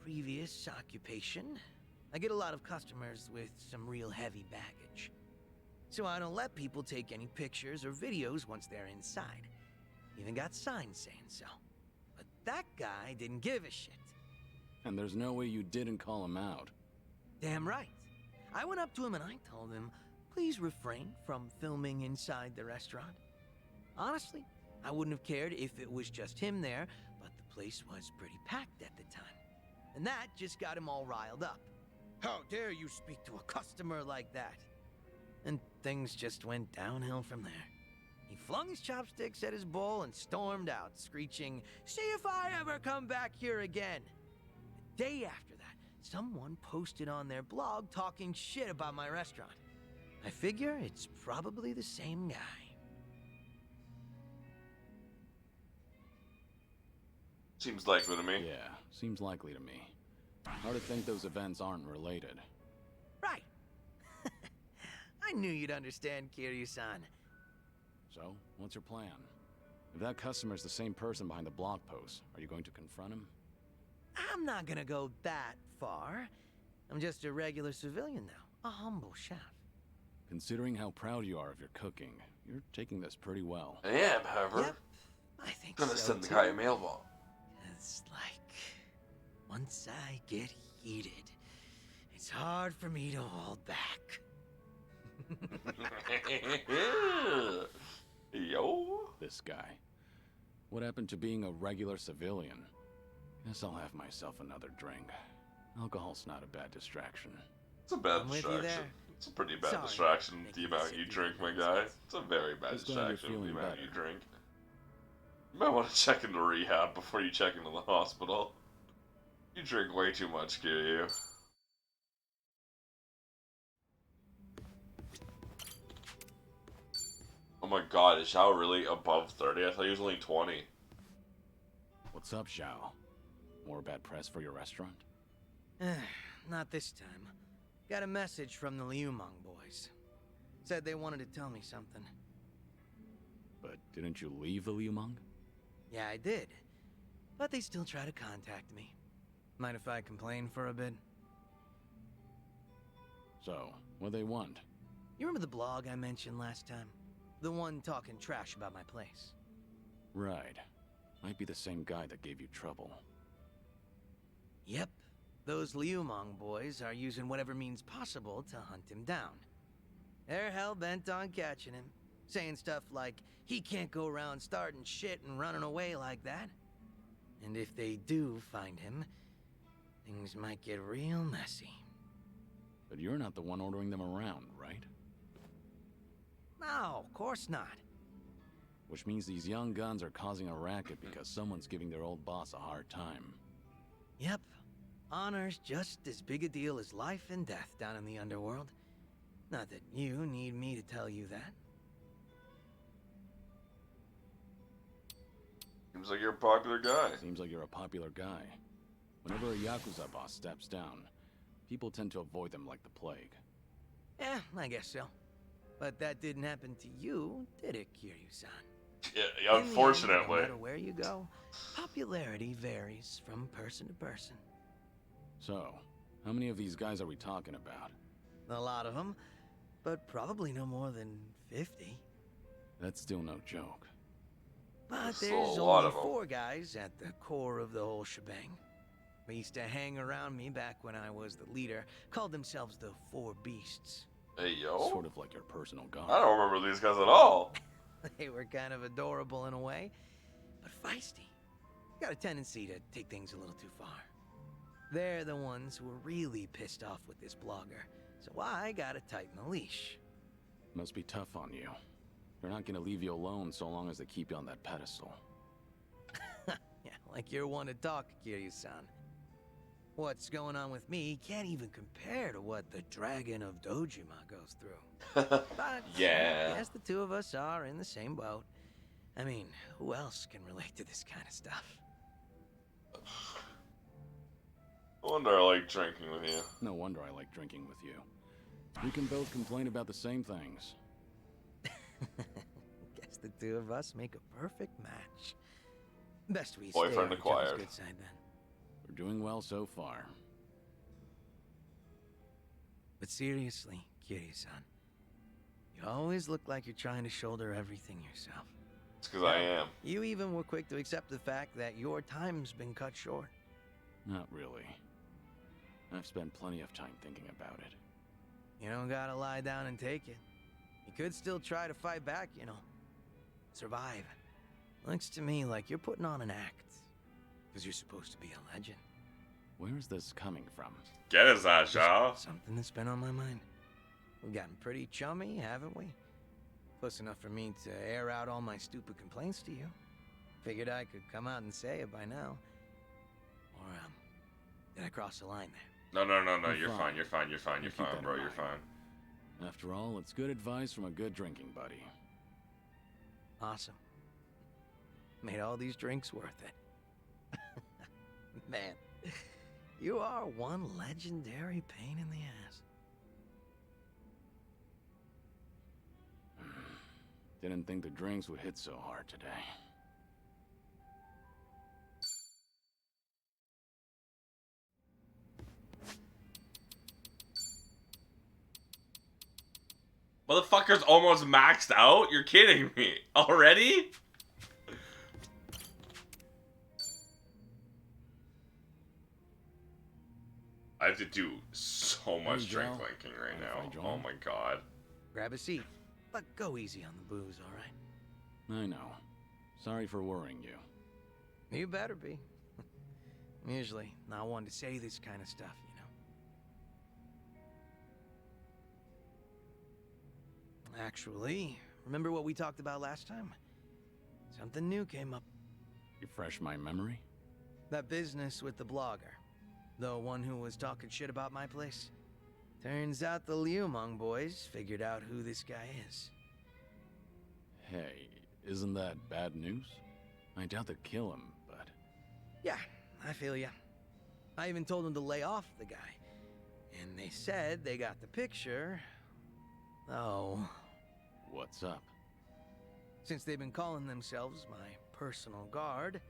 previous occupation, I get a lot of customers with some real heavy baggage. So I don't let people take any pictures or videos once they're inside. Even got signs saying so. But that guy didn't give a shit. And there's no way you didn't call him out. Damn right. I went up to him and I told him, please refrain from filming inside the restaurant. Honestly, I wouldn't have cared if it was just him there, but the place was pretty packed at the time. And that just got him all riled up. How dare you speak to a customer like that? And things just went downhill from there. He flung his chopsticks at his bowl and stormed out, screeching, "See if I ever come back here again!" The day after that, someone posted on their blog talking shit about my restaurant. I figure it's probably the same guy. Seems likely to me. Yeah, seems likely to me. Hard to think those events aren't related. Right. I knew you'd understand, Kiryu-san. So, what's your plan? If that customer's the same person behind the blog post, are you going to confront him? I'm not gonna go that far. I'm just a regular civilian now, a humble chef. Considering how proud you are of your cooking, you're taking this pretty well. I am, however. Yep, I think Gonna so send the too. guy a mailbox. It's like, once I get heated, it's hard for me to hold back. Yo. This guy. What happened to being a regular civilian? Guess I'll have myself another drink. Alcohol's not a bad distraction. It's a bad I'm with you distraction. there. It's a pretty bad Sorry, distraction, making the you amount sit you through drink, my those guy. things. It's a very bad Just glad you're distraction, the feeling amount better. you drink. You might want to check into rehab before you check into the hospital. You drink way too much, Kiryu. Oh my god, is Xiao really above 30? I thought he was only 20. What's up, Xiao? More bad press for your restaurant? Not this time. Got a message from the Liumang boys. Said they wanted to tell me something. But didn't you leave the Liumang? Yeah, I did. But they still try to contact me. Mind if I complain for a bit? So, what they want? You remember the blog I mentioned last time? The one talking trash about my place. Right. Might be the same guy that gave you trouble. Yep. Those Liumang boys are using whatever means possible to hunt him down. They're hell-bent on catching him. Saying stuff like, he can't go around starting shit and running away like that. And if they do find him, things might get real messy. But you're not the one ordering them around, right? No, of course not. Which means these young guns are causing a racket because someone's giving their old boss a hard time. Yep. Honor's just as big a deal as life and death down in the underworld. Not that you need me to tell you that. Seems like you're a popular guy. Seems like you're a popular guy. Whenever a Yakuza boss steps down, people tend to avoid them like the plague. Eh, I guess so. But that didn't happen to you, did it, Kiryu-san? Yeah, In the end, unfortunately. no matter where you go, popularity varies from person to person. So, how many of these guys are we talking about? A lot of them, but probably no more than 50. That's still no joke. But That's there's a lot only of 'em. 4 guys at the core of the whole shebang. They used to hang around me back when I was the leader, called themselves the 4 Beasts. Hey, yo. Sort of like your personal guard. I don't remember these guys at all. They were kind of adorable in a way, but feisty. Got a tendency to take things a little too far. They're the ones who are really pissed off with this blogger, so I gotta tighten the leash. Must be tough on you. They're not gonna leave you alone so long as they keep you on that pedestal. Yeah, like you're one to talk, Kiryu-san. What's going on with me can't even compare to what the Dragon of Dojima goes through. But Yeah. I guess the two of us are in the same boat. I mean, who else can relate to this kind of stuff? No wonder I like drinking with you. No wonder I like drinking with you. We can both complain about the same things. Guess the two of us make a perfect match. Best we Boyfriend stay on each other's acquired. good side then. We're doing well so far. But seriously, Kiryu-san, you always look like you're trying to shoulder everything yourself. It's because I am. You even were quick to accept the fact that your time's been cut short. Not really. I've spent plenty of time thinking about it. You don't gotta lie down and take it. You could still try to fight back, you know. Survive. Looks to me like you're putting on an act. Because you're supposed to be a legend. Where is this coming from? Get his ass, y'all. Something that's been on my mind. We've gotten pretty chummy, haven't we? Close enough for me to air out all my stupid complaints to you. Figured I could come out and say it by now. Or, did I cross the line there? No, You're you're fine. fine, you're fine, you're fine, You you're keep that fine, in bro, you're mind. fine. After all, it's good advice from a good drinking buddy. Awesome. Made all these drinks worth it. Man, you are one legendary pain in the ass. Didn't think the drinks would hit so hard today. Motherfucker's almost maxed out? You're kidding me. Already? I have to do so much Hey, drink Joe. linking right Mind if I now. join? Oh my god. Grab a seat, but go easy on the booze, all right? I know. Sorry for worrying you. You better be. I'm usually not one to say this kind of stuff, you know. Actually, remember what we talked about last time? Something new came up. Refresh my memory? That business with the blogger. The one who was talking shit about my place. Turns out the Liumang boys figured out who this guy is. Hey, isn't that bad news? I doubt they'd kill him, but... Yeah, I feel ya. I even told them to lay off the guy. And they said they got the picture. Oh. What's up? Since they've been calling themselves my personal guard,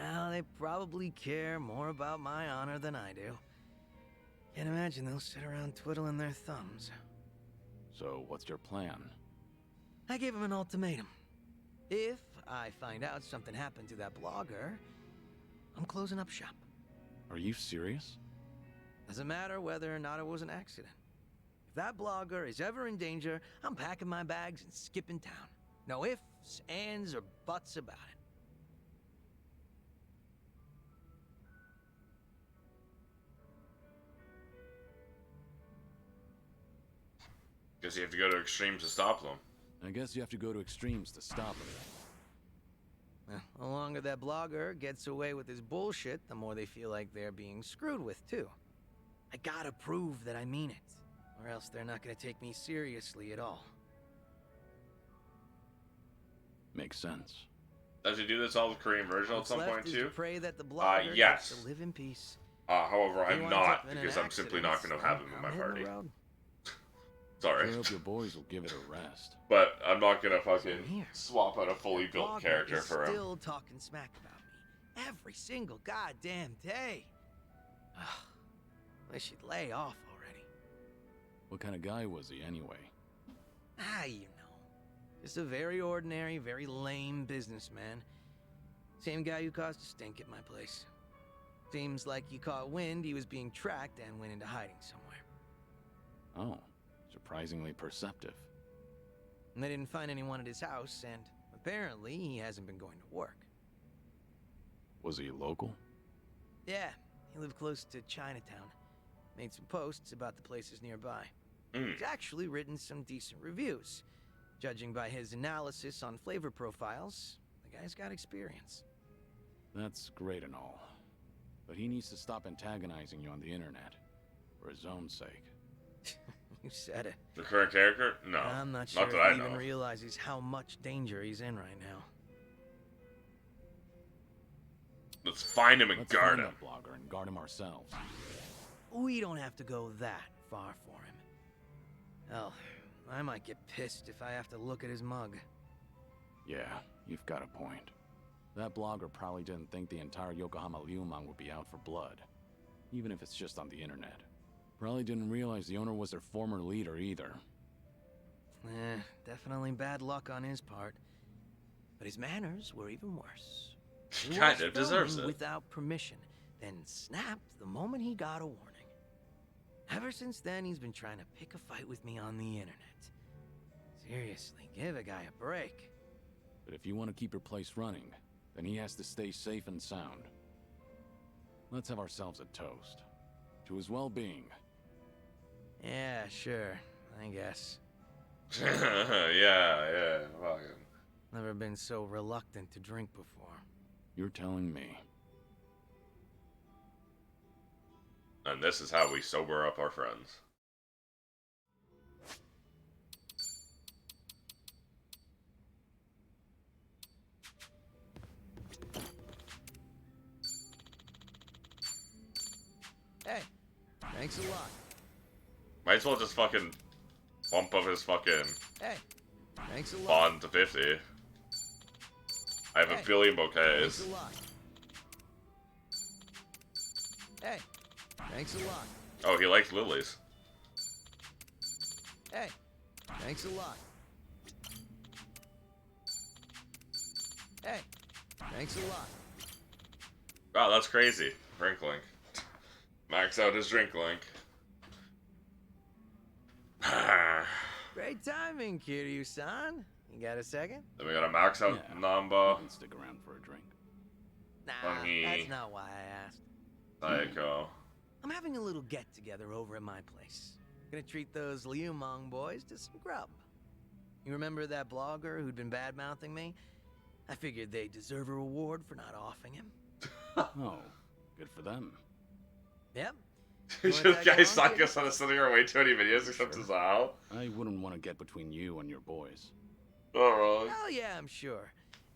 well, they probably care more about my honor than I do. Can't imagine they'll sit around twiddling their thumbs. So, what's your plan? I gave them an ultimatum. If I find out something happened to that blogger, I'm closing up shop. Are you serious? Doesn't matter whether or not it was an accident. If that blogger is ever in danger, I'm packing my bags and skipping town. No ifs, ands, or buts about it. Guess you have to go to extremes to stop them. I guess you have to go to extremes to stop him. The longer that blogger gets away with his bullshit, the more they feel like they're being screwed with, too. I gotta prove that I mean it, or else they're not gonna take me seriously at all. Makes sense. Does he do this all the Korean version at What's some left point is too? to pray that the blogger yes. gets to live in peace. However, If he I'm winds not, up in an because I'm simply not going accident, to have him in I'm my hitting party. the road. Sorry. I hope your boys will give it a rest. But I'm not going to fucking Here. swap out a fully built Blogger character is for him. still talking smack about me every single goddamn day. Ugh, wish he'd lay off already. What kind of guy was he, anyway? You know. Just a very ordinary, very lame businessman. Same guy who caused a stink at my place. Seems like he caught wind he was being tracked and went into hiding somewhere. Oh, surprisingly perceptive. And they didn't find anyone at his house, and apparently he hasn't been going to work. Was he local? Yeah, He lived close to Chinatown. Made some posts about the places nearby. Mm. He's actually written some decent reviews. Judging by his analysis on flavor profiles, the guy's got experience. That's great and all. But he needs to stop antagonizing you on the internet. For his own sake. You said it. The current character? No. I'm not sure Not that if I he even know. realizes how much danger he's in right now. Let's find him and Let's guard find him. that blogger and guard him ourselves. We don't have to go that far for him. Hell, I might get pissed if I have to look at his mug. Yeah, you've got a point. That blogger probably didn't think the entire Yokohama Ryuman would be out for blood. Even if it's just on the internet. Probably didn't realize the owner was their former leader either. Definitely bad luck on his part. But his manners were even worse. He Kind was of deserves filming it. Without permission, then snapped the moment he got a warning. Ever since then, he's been trying to pick a fight with me on the internet. Seriously, give a guy a break. But if you want to keep your place running, then he has to stay safe and sound. Let's have ourselves a toast. To his well-being. Yeah, sure, I guess. yeah. Fucking. Never been so reluctant to drink before. You're telling me. And this is how we sober up our friends. Hey, thanks a lot. Might as well just fucking bump up his fucking Hey, thanks a lot. bond to 50. I have Hey, a billion Thanks bouquets. a lot. Hey, thanks a lot. Oh, he likes lilies. Hey, thanks a lot. Hey, thanks a lot. Wow, that's crazy. Drink link. Max out his drink link. Then Great timing, Kiryu-san. You got a second? we got a max out Yeah. Namba, You can stick around for a drink. Nah, Funny. that's not why I asked. Sayako. I'm having a little get-together over at my place. Gonna treat those Liumang boys to some grub. You remember that blogger who'd been bad-mouthing me? I figured they deserve a reward for not offing him. Oh, good for them. Yep. This wanna tag guy along, suck kid? us on sitting here way too many videos except Sure. his owl. I wouldn't want to get between you and your boys. Alright. Hell yeah, I'm sure.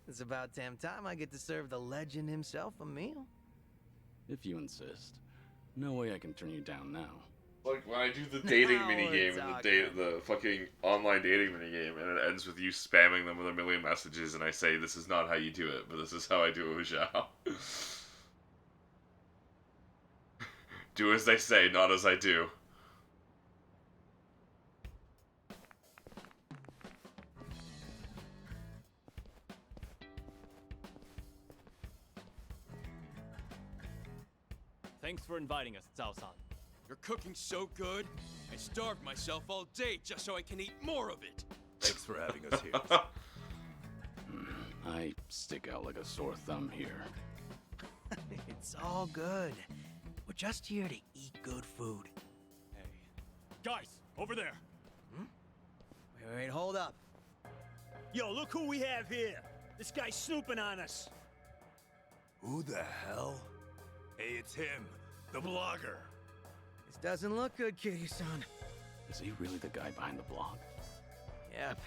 It's about damn time I get to serve the legend himself a meal. If you insist. No way I can turn you down now. Like when I do the dating Now minigame we're and the fucking online dating minigame, and it ends with you spamming them with a million messages, and I say, this is not how you do it, but this is how I do it with Zhao. Do as they say, not as I do. Thanks for inviting us, Zhao-san. You're cooking so good, I starved myself all day just so I can eat more of it. Thanks for having us here. I stick out like a sore thumb here. It's all good. We're just here to eat good food. Hey. Guys, over there. Wait, hold up. Yo, look who we have here. This guy's snooping on us. Who the hell? Hey, it's him, the blogger. This doesn't look good, Kiryu-san. Is he really the guy behind the blog? Yep,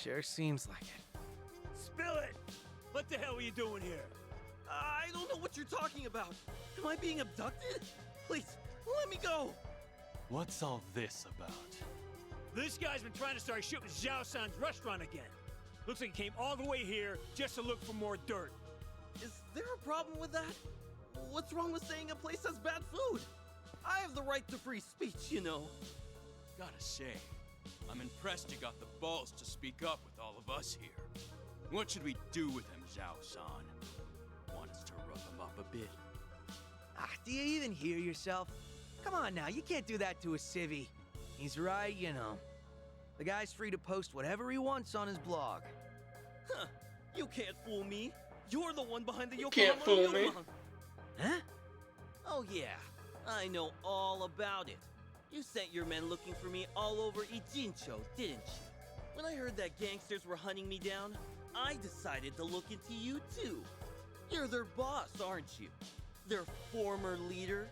sure seems like it. Spill it! What the hell are you doing here? I don't know what you're talking about. Am I being abducted? Please, let me go. What's all this about? This guy's been trying to start shit with Zhao-san's restaurant again. Looks like he came all the way here just to look for more dirt. Is there a problem with that? What's wrong with saying a place has bad food? I have the right to free speech, you know. Gotta say, I'm impressed you got the balls to speak up with all of us here. What should we do with him, Zhao-san? Want us to rough him up a bit? Do you even hear yourself? Come on now, you can't do that to a civvy. He's right, you know. The guy's free to post whatever he wants on his blog. Huh, you can't fool me. You're the one behind the You Yokohama can't fool me. Ryuman. Huh? Oh Oh yeah, I know all about it. You sent your men looking for me all over Ijincho, didn't you? When I heard that gangsters were hunting me down, I decided to look into you too. You're their boss, aren't you? Their former leader?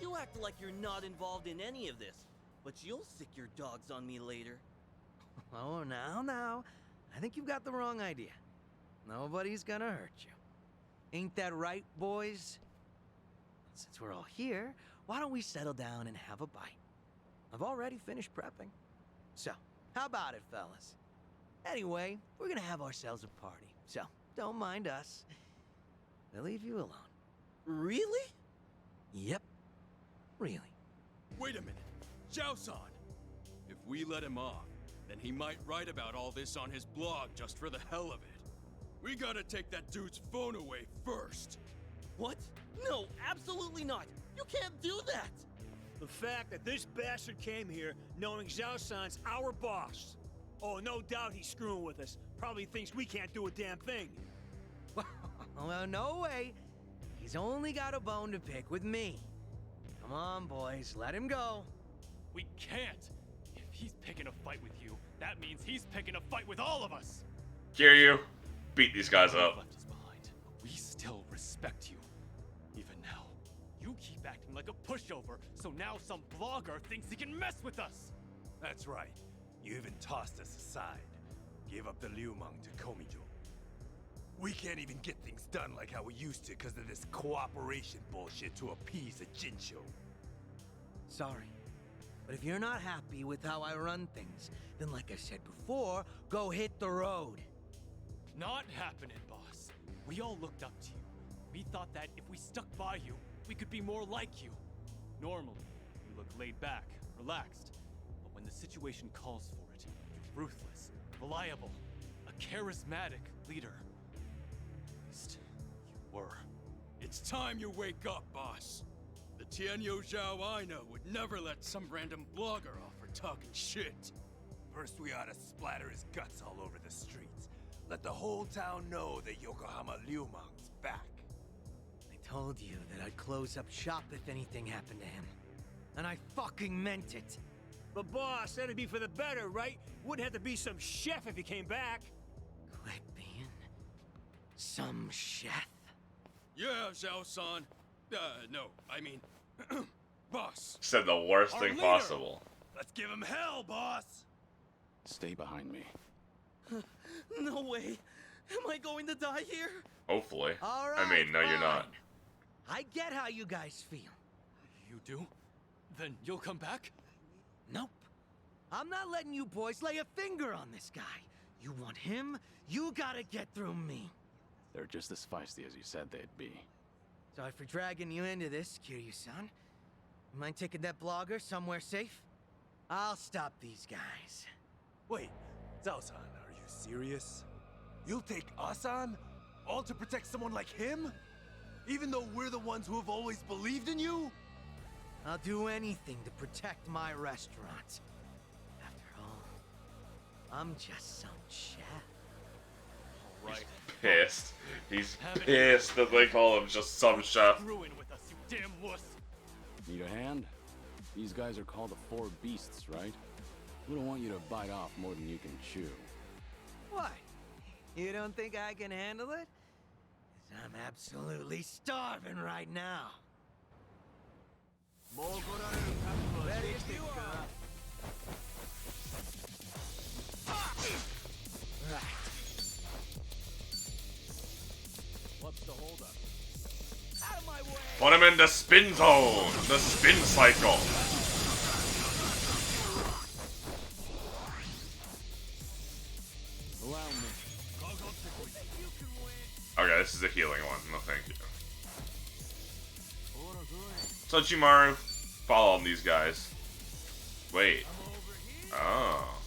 You act like you're not involved in any of this, but you'll sick your dogs on me later. Oh, now. I think you've got the wrong idea. Nobody's gonna hurt you. Ain't that right, boys? Since we're all here, why don't we settle down and have a bite? I've already finished prepping. So, how about it, fellas? Anyway, we're gonna have ourselves a party, so don't mind us. We'll leave you alone. Really? Yep. Really. Wait a minute. Zhao-san! If we let him off, then he might write about all this on his blog just for the hell of it. We gotta take that dude's phone away first. What? No, absolutely not. You can't do that. The fact that this bastard came here knowing Zhao-san's our boss. Oh, no doubt he's screwing with us. Probably thinks we can't do a damn thing. Well, no way. He's only got a bone to pick with me. Come on, boys, let him go. We can't. If he's picking a fight with you, that means he's picking a fight with all of us. Kiryu, beat these guys up. Left us behind. We still respect you. Even now, you keep acting like a pushover, so now some blogger thinks he can mess with us. That's right. You even tossed us aside. Gave up the Liumang to Komijo. We can't even get things done like how we used to because of this cooperation bullshit to appease a Jincho. Sorry. But if you're not happy with how I run things, then like I said before, go hit the road. Not happening, boss. We all looked up to you. We thought that if we stuck by you, we could be more like you. Normally, you look laid back, relaxed. But when the situation calls for it, you're ruthless, reliable, a charismatic leader. At least, you were. It's time you wake up, boss. The Tianyo Zhao I know would never let some random blogger off for talking shit. First, we ought to splatter his guts all over the streets. Let the whole town know that Yokohama Liumang's back. I told you that I'd close up shop if anything happened to him. And I fucking meant it. But boss, that'd be for the better, right? Wouldn't have to be some chef if he came back. Quit being some chef. Yeah, Zhao-san. No, I mean, boss. Said the worst Our thing leader. possible. Let's give him hell, boss! Stay behind me. No way. Am I going to die here? Hopefully. All right, I mean, no, you're not. fine. I get how you guys feel. You do? Then you'll come back? Nope. I'm not letting you boys lay a finger on this guy. You want him, you gotta get through me. They're just as feisty as you said they'd be. Sorry for dragging you into this, Kiryu-san. Mind taking that blogger somewhere safe? I'll stop these guys. Wait, Zhao-san, are you serious? You'll take us on? All to protect someone like him? Even though we're the ones who have always believed in you? I'll do anything to protect my restaurant. After all, I'm just some chef. Right. Pissed. He's pissed that they call him just some chef. Ruin with us, you damn wuss. Need a hand? These guys are called the Four Beasts, right? We don't want you to bite off more than you can chew. What? You don't think I can handle it? 'Cause I'm absolutely starving right now. Ready if you are. Right. What's the holdup? Out of my way! Put him in the spin zone. The spin cycle. Allow me. Okay, this is a healing one. No, thank you. Sochimaru, follow on these guys. Wait. Oh.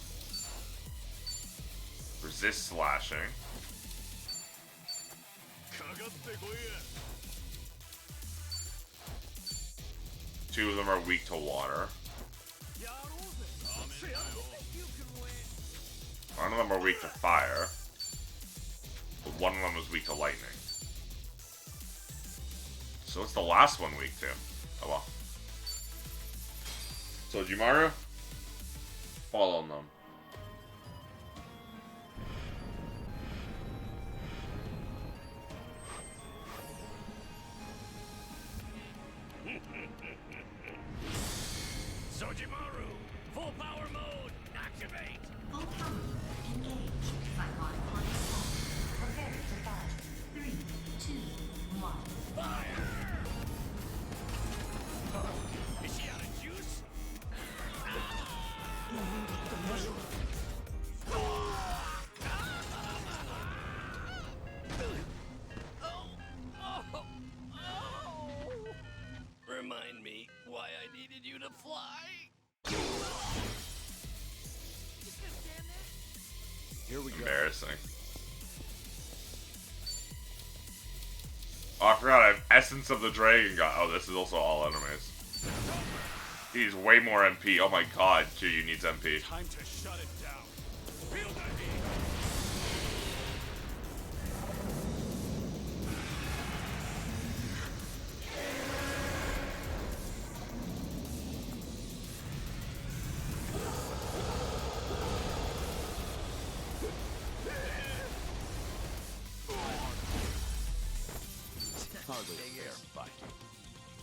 Resist slashing. Two of them are weak to water. One of them are weak to fire. But one of them is weak to lightning. So what's the last one weak to? Oh well. So Jimaru, follow them. Sojimaru, full power mode, activate. Full power, engage. Cyclone point. Prepare to fight. 3, 2, 1. Fire! Is she out of juice? Remind me why I needed you to fly. Here we go. Embarrassing. Oh, I forgot I have Essence of the Dragon God. Oh, this is also all enemies. He's way more MP. Oh my god, Kiryu needs MP. Time to shut it down. Feel the heat. Hardly a fair fight.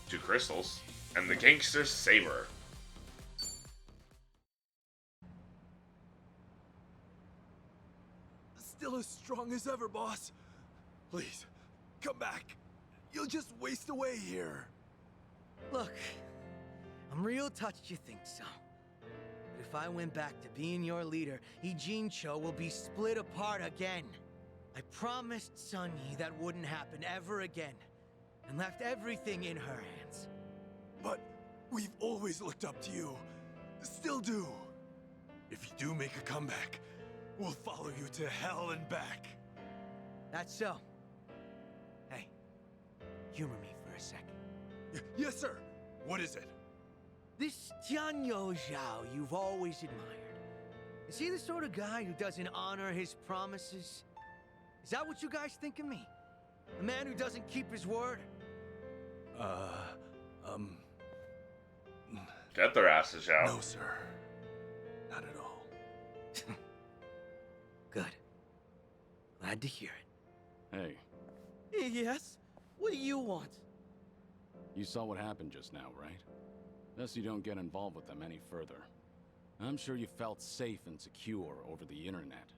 2 crystals. And the Gangster's Saber. Still as strong as ever, boss. Please, come back. You'll just waste away here. Look, I'm real touched you think so. But if I went back to being your leader, Ijincho will be split apart again. I promised Sunny that wouldn't happen ever again, and left everything in her hands. But we've always looked up to you. Still do. If you do make a comeback, we'll follow you to hell and back. That's so. Hey, humor me for a second. Yes, sir. What is it? This Tianyo Zhao you've always admired. Is he the sort of guy who doesn't honor his promises? Is that what you guys think of me? A man who doesn't keep his word? Get their asses out. No, sir. Not at all. Good. Glad to hear it. Hey, Yes? What do you want? you saw what happened just now, right? Thus you don't get involved with them any further. I'm sure you felt safe and secure over the internet.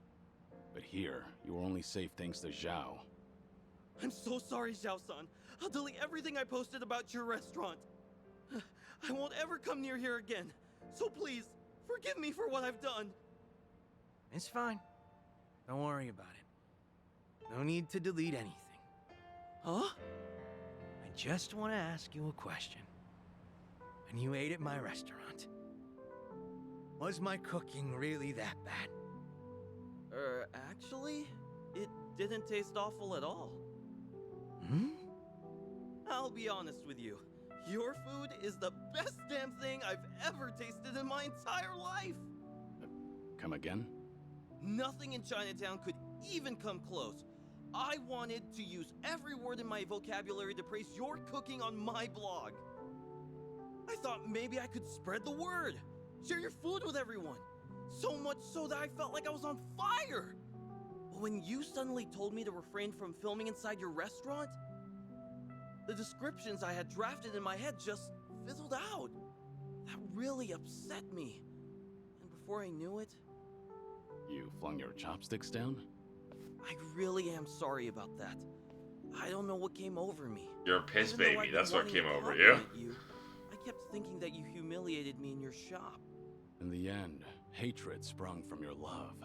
But here, you are only safe thanks to Zhao. I'm so sorry, Zhao-san. I'll delete everything I posted about your restaurant. I won't ever come near here again. So please, forgive me for what I've done. It's fine. Don't worry about it. No need to delete anything. Huh? I just want to ask you a question. When you ate at my restaurant, was my cooking really that bad? Actually, it didn't taste awful at all. Hmm? I'll be honest with you. Your food is the best damn thing I've ever tasted in my entire life. Come again? Nothing in Chinatown could even come close. I wanted to use every word in my vocabulary to praise your cooking on my blog. I thought maybe I could spread the word, share your food with everyone. So much so that I felt like I was on fire. But when you suddenly told me to refrain from filming inside your restaurant, the descriptions I had drafted in my head just fizzled out. That really upset me. And before I knew it, You flung your chopsticks down? I really am sorry about that. I don't know what came over me. You're a piss Even though baby. I'd been That's what wanting came to over you. compliment I kept thinking that you humiliated me in your shop. In the end, hatred sprung from your love.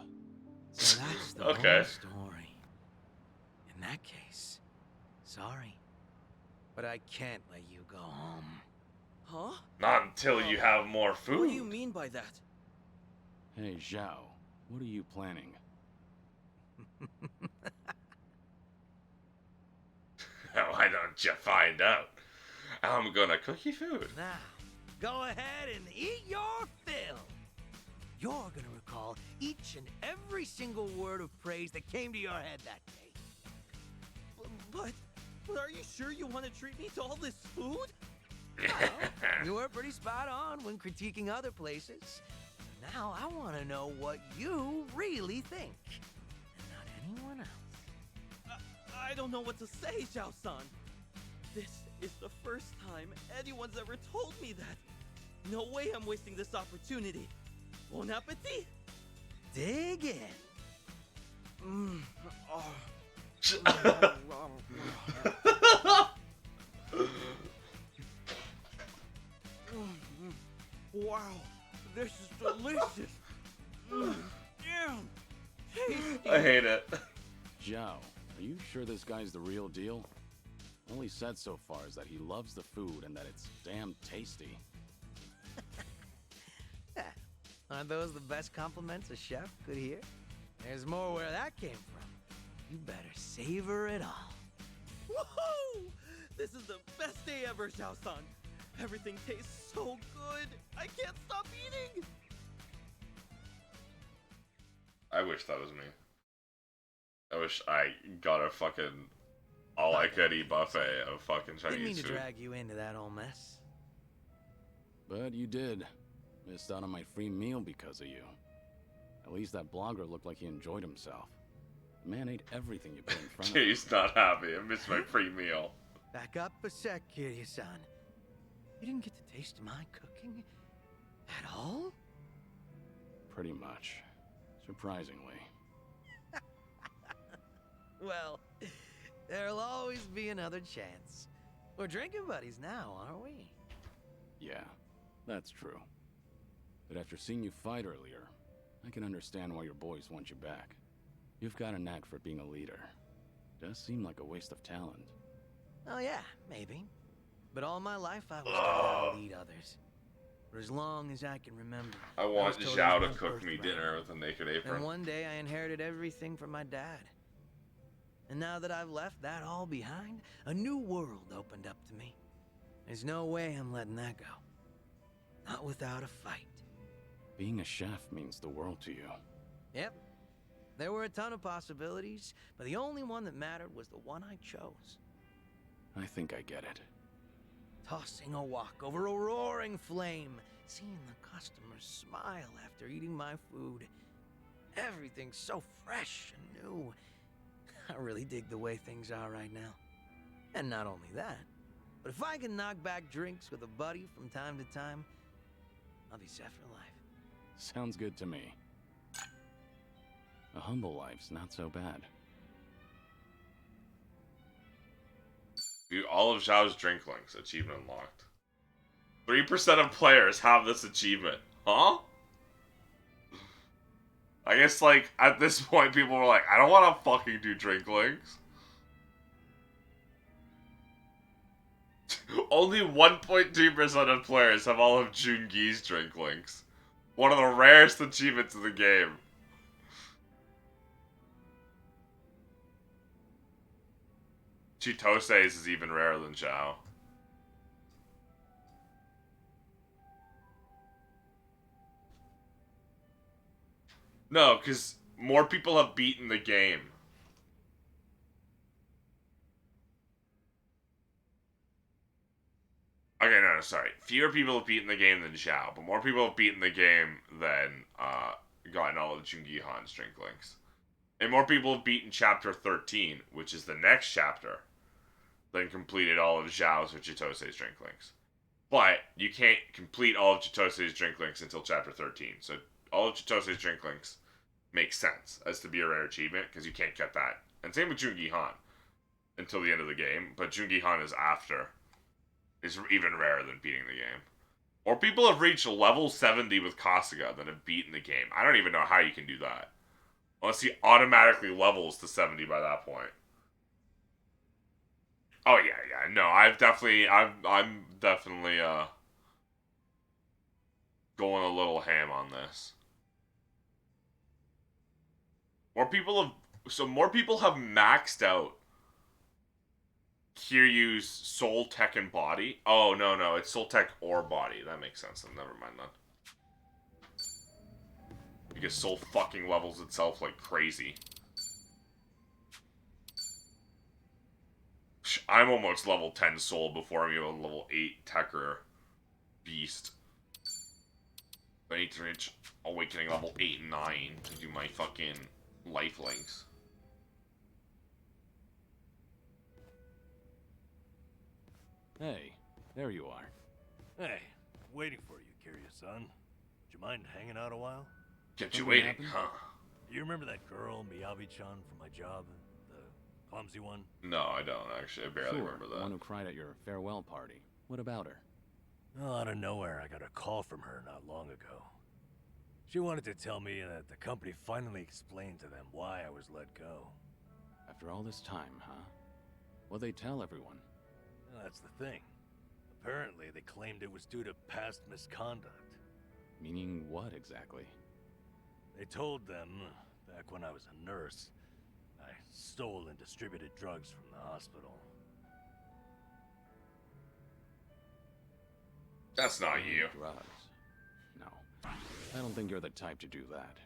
So that's the Okay. whole story. In that case, sorry. But I can't let you go home. Huh? Not until you have more food. What do you mean by that? Hey, Zhao, what are you planning? Why don't you find out? I'm gonna cook you food. Now, go ahead and eat your fill. You're gonna recall each and every single word of praise that came to your head that day. But are you sure you want to treat me to all this food? Well, you were pretty spot on when critiquing other places. Now I want to know what you really think, and not anyone else. I don't know what to say, Zhao-san. This is the first time anyone's ever told me that. No way I'm wasting this opportunity. Bon appetit! Dig in. Wow, this is delicious. Damn, tasty. I hate it. Zhao, are you sure this guy's the real deal? All he said so far is that he loves the food and that it's damn tasty. Aren't those the best compliments a chef could hear? There's more where that came from. You better savor it all. Woohoo! This is the best day ever, Zhao-san. Everything tastes so good. I can't stop eating. I wish that was me. I wish I got a fucking all-I-could-eat buffet of fucking Didn't mean Chinese to food. drag you into that whole mess. But you did. Missed out on my free meal because of you. At least that blogger looked like he enjoyed himself. The man ate everything you put in front of him. He's not happy. I missed my free meal. Back up a sec, Kiryu-san. You didn't get to taste my cooking at all? Pretty much. Surprisingly. Well, there'll always be another chance. We're drinking buddies now, aren't we? Yeah, that's true. But after seeing you fight earlier, I can understand why your boys want you back. You've got a knack for being a leader. Does seem like a waste of talent. Oh yeah, maybe. But all my life I was taught to lead others. For as long as I can remember. I want was told Zhao it to was my cook me birthright. dinner with a naked apron. And one day I inherited everything from my dad. And now that I've left that all behind, a new world opened up to me. There's no way I'm letting that go. Not without a fight. Being a chef means the world to you. Yep. There were a ton of possibilities, but the only one that mattered was the one I chose. I think I get it. Tossing a wok over a roaring flame, seeing the customers smile after eating my food. Everything's so fresh and new. I really dig the way things are right now. And not only that, but if I can knock back drinks with a buddy from time to time, I'll be set for life. Sounds good to me. A humble life's not so bad. View all of Zhao's drinklings. Achievement unlocked. 3% of players have this achievement. Huh? I guess, like, at this point, people were like, I don't want to fucking do drinklings. Only 1.2% of players have all of Jungi's drinklings. One of the rarest achievements in the game. Chitose's is even rarer than Zhao. No, because more people have beaten the game. Okay, no, sorry. Fewer people have beaten the game than Zhao, but more people have beaten the game than gotten all of Jungi Han's drinklings. And more people have beaten Chapter 13, which is the next chapter, than completed all of Zhao's or Chitose's drinklings. But you can't complete all of Chitose's drinklings until Chapter 13. So all of Chitose's drinklings makes sense as to be a rare achievement, because you can't get that. And same with Jungi Han until the end of the game, but Jungi Han is after. Is even rarer than beating the game. Or people have reached level 70 with Kasuga that have beaten the game. I don't even know how you can do that. Unless he automatically levels to 70 by that point. Oh yeah. No, I'm definitely going a little ham on this. More people have maxed out Kiryu's soul, tech, and body. Oh, no, it's soul, tech, or body. That makes sense, then never mind then. Because soul fucking levels itself like crazy. I'm almost level 10 soul before I'm even level 8 Tekker beast. I need to reach awakening level 8 and 9 to do my fucking life links. Hey, there you are. Hey, waiting for you, Kiryu-san. Would you mind hanging out a while? Kept you Something waiting, happened? huh? You remember that girl, Miyabi-chan, from my job? The clumsy one? No, I don't, actually. I barely Sure, remember the that. one who cried at your farewell party. What about her? Well, out of nowhere, I got a call from her not long ago. She wanted to tell me that the company finally explained to them why I was let go. After all this time, huh? What'd they tell everyone? Well, that's the thing. Apparently, they claimed it was due to past misconduct. Meaning what exactly? They told them, back when I was a nurse, I stole and distributed drugs from the hospital. That's not you. Drugs. No. I don't think you're the type to do that.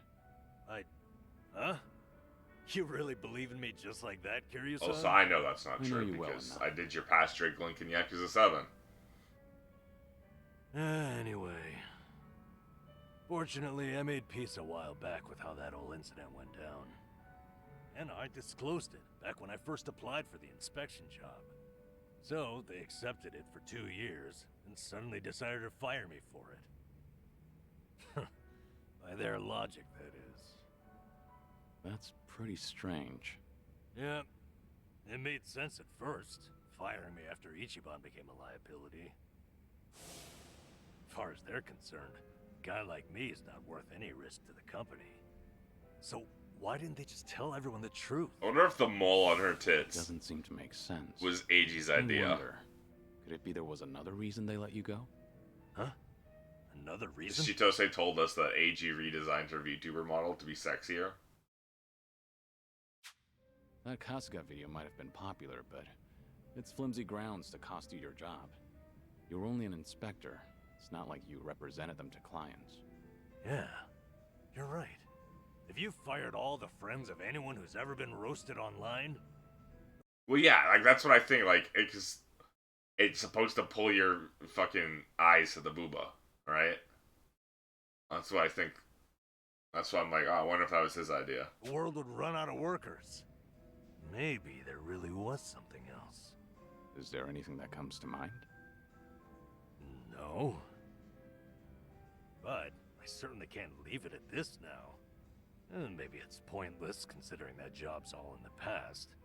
Huh? You really believe in me just like that, Kiryu-san? Also, I know that's not I know true you well because enough. I did your past Drake Link in Yakuza 7. Anyway. Fortunately, I made peace a while back with how that whole incident went down. And I disclosed it back when I first applied for the inspection job. So, they accepted it for 2 years, and suddenly decided to fire me for it. By their logic, that is. That's pretty strange. Yeah, it made sense at first, firing me after Ichiban became a liability. As far as they're concerned, a guy like me is not worth any risk to the company. So, why didn't they just tell everyone the truth? I wonder if the mole on her tits Doesn't seem to make sense. was Eiji's I idea. wonder, could it be there was another reason they let you go? Huh? Another reason? Shitose told us that Eiji redesigned her VTuber model to be sexier. That Kasuga video might have been popular, but it's flimsy grounds to cost you your job. You were only an inspector. It's not like you represented them to clients. Yeah, you're right. Have you fired all the friends of anyone who's ever been roasted online? Well, yeah, like, that's what I think, like, it's supposed to pull your fucking eyes to the booba, right? That's what I think. That's why I'm like, oh, I wonder if that was his idea. The world would run out of workers. Maybe there really was something else. Is there anything that comes to mind? No. But I certainly can't leave it at this now. And maybe it's pointless considering that job's all in the past.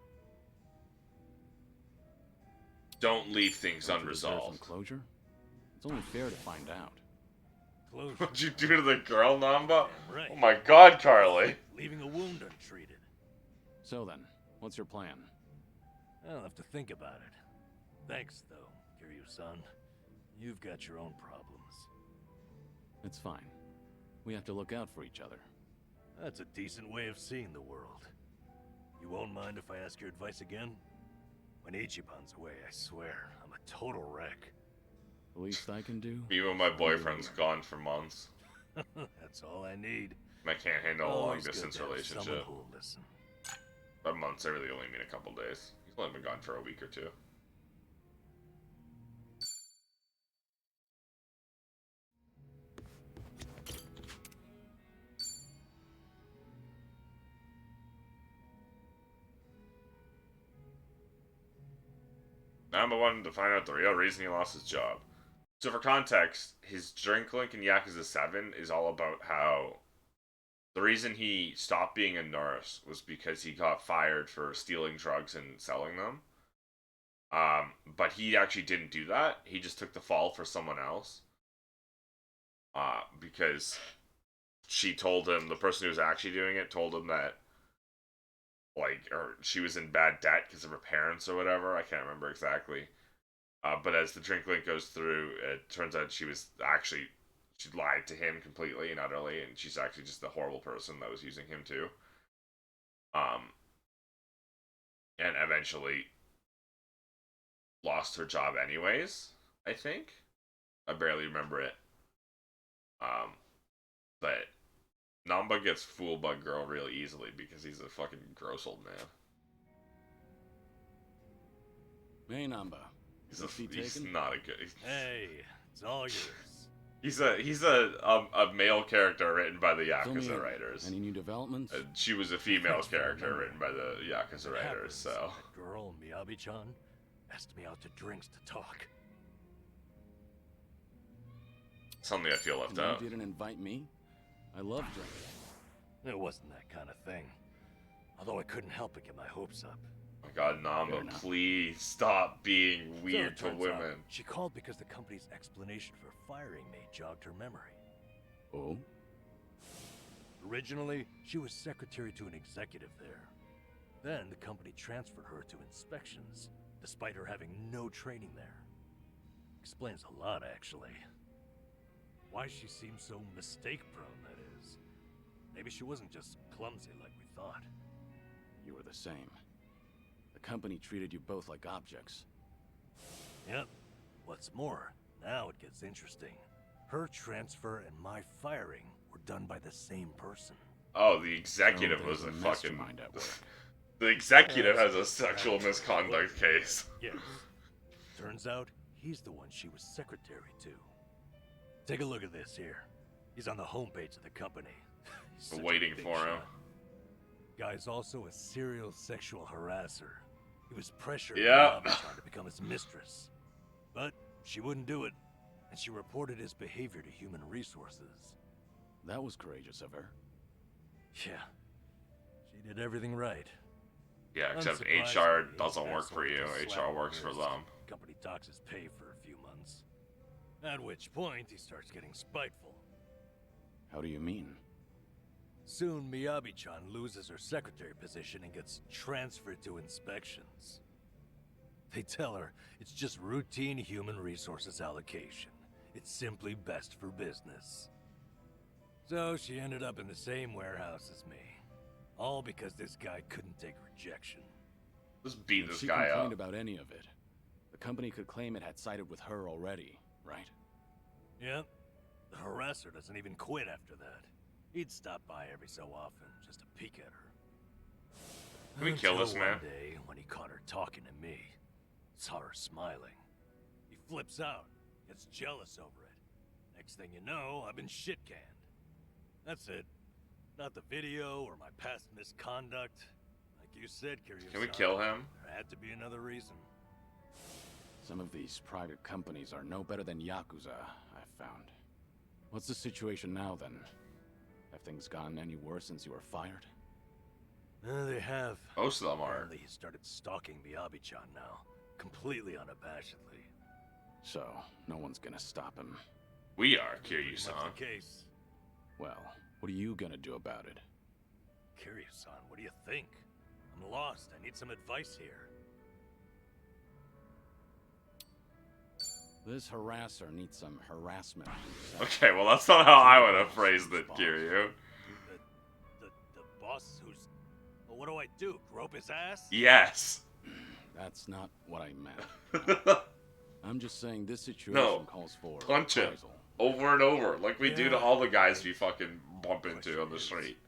Don't leave things Don't you deserve some unresolved. closure? It's only fair to find out. Closure. What'd you do to the girl, Namba? Damn right. Oh my god, Carly. Leaving a wound untreated. So then, what's your plan? I'll have to think about it. Thanks, though, Kiryu-san. You've got your own problems. It's fine. We have to look out for each other. That's a decent way of seeing the world. You won't mind if I ask your advice again? When Ichiban's away, I swear, I'm a total wreck. The least I can do? Even my boyfriend's gone for months. That's all I need. I can't handle a Always good long-distance to have relationship. someone who'll listen. By months, I really only mean a couple days. He's only been gone for a week or two. Now I wanted to find out the real reason he lost his job. So for context, his drink link in Yakuza 7 is all about how the reason he stopped being a nurse was because he got fired for stealing drugs and selling them. But he actually didn't do that. He just took the fall for someone else. Because she told him, the person who was actually doing it told him that, like, or she was in bad debt because of her parents or whatever. I can't remember exactly. But as the drink link goes through, it turns out she lied to him completely and utterly, and she's actually just a horrible person that was using him too. And eventually lost her job anyways, I think. I barely remember it. But Namba gets fooled by girl real easily because he's a fucking gross old man. Hey, Namba. He's not a good. Hey, it's all yours. He's a male character written by the Yakuza writers. Any new developments? And she was a female Thanks for character remembering. written by the Yakuza It writers. happens. So That girl, Miyabi-chan, asked me out to drinks to talk. something I feel left out. You didn't invite me? I love drinking. It wasn't that kind of thing. Although I couldn't help but get my hopes up. Oh my God, Namba, please stop being weird So it to turns out, women. she called because the company's explanation for firing me jogged her memory. Oh? Originally, she was secretary to an executive there. Then the company transferred her to inspections, despite her having no training there. Explains a lot, actually. Why she seemed so mistake-prone, that is. Maybe she wasn't just clumsy like we thought. You were the same. The company treated you both like objects. Yep. What's more, now it gets interesting. Her transfer and my firing were done by the same person. Oh, the executive So was there's a a fucking. mastermind at work. The executive has a sexual misconduct case. Yes. Turns out, he's the one she was secretary to. Take a look at this here. He's on the homepage of the company. He's such a Waiting big for him. shot. Guy's also a serial sexual harasser. He was pressured Yep. trying to become his mistress. But she wouldn't do it, and she reported his behavior to human resources. That was courageous of her. Yeah. She did everything right. Yeah, except Unsurprisingly, HR doesn't work for you. asshole just HR slapped works his for wrist. them. Company docks his pay for a few months. At which point, he starts getting spiteful. How do you mean? Soon, Miyabi-chan loses her secretary position and gets transferred to inspections. They tell her it's just routine human resources allocation. It's simply best for business. So she ended up in the same warehouse as me. All because this guy couldn't take rejection. Just beat If this she guy complained up. about any of it, the company could claim it had sided with her already, right? Yep. The harasser doesn't even quit after that. He'd stop by every so often just to peek at her. Can we kill this Until man? One day, when he caught her talking to me, saw her smiling. He flips out, gets jealous over it. Next thing you know, I've been shit-canned. That's it. Not the video or my past misconduct. Like you said, Kiryu. Can we kill him? There had to be another reason. Some of these private companies are no better than Yakuza, I've found. What's the situation now, then? Have things gotten any worse since you were fired? They have. Most of them are. Apparently he started stalking Miyabi-chan now, completely unabashedly. So, no one's gonna stop him. We are, Pretty much Kiryu-san. the case. Well, what are you gonna do about it? Kiryu-san, what do you think? I'm lost. I need some advice here. This harasser needs some harassment. Okay, well that's not how I would have phrased it, Kiryu. The boss who's... Well, what do I do? Grope his ass? Yes. That's not what I meant. I'm just saying this situation No. calls for Punch him. reprisal. Over and over, like we do to Yeah. all the guys we fucking bump into on the street.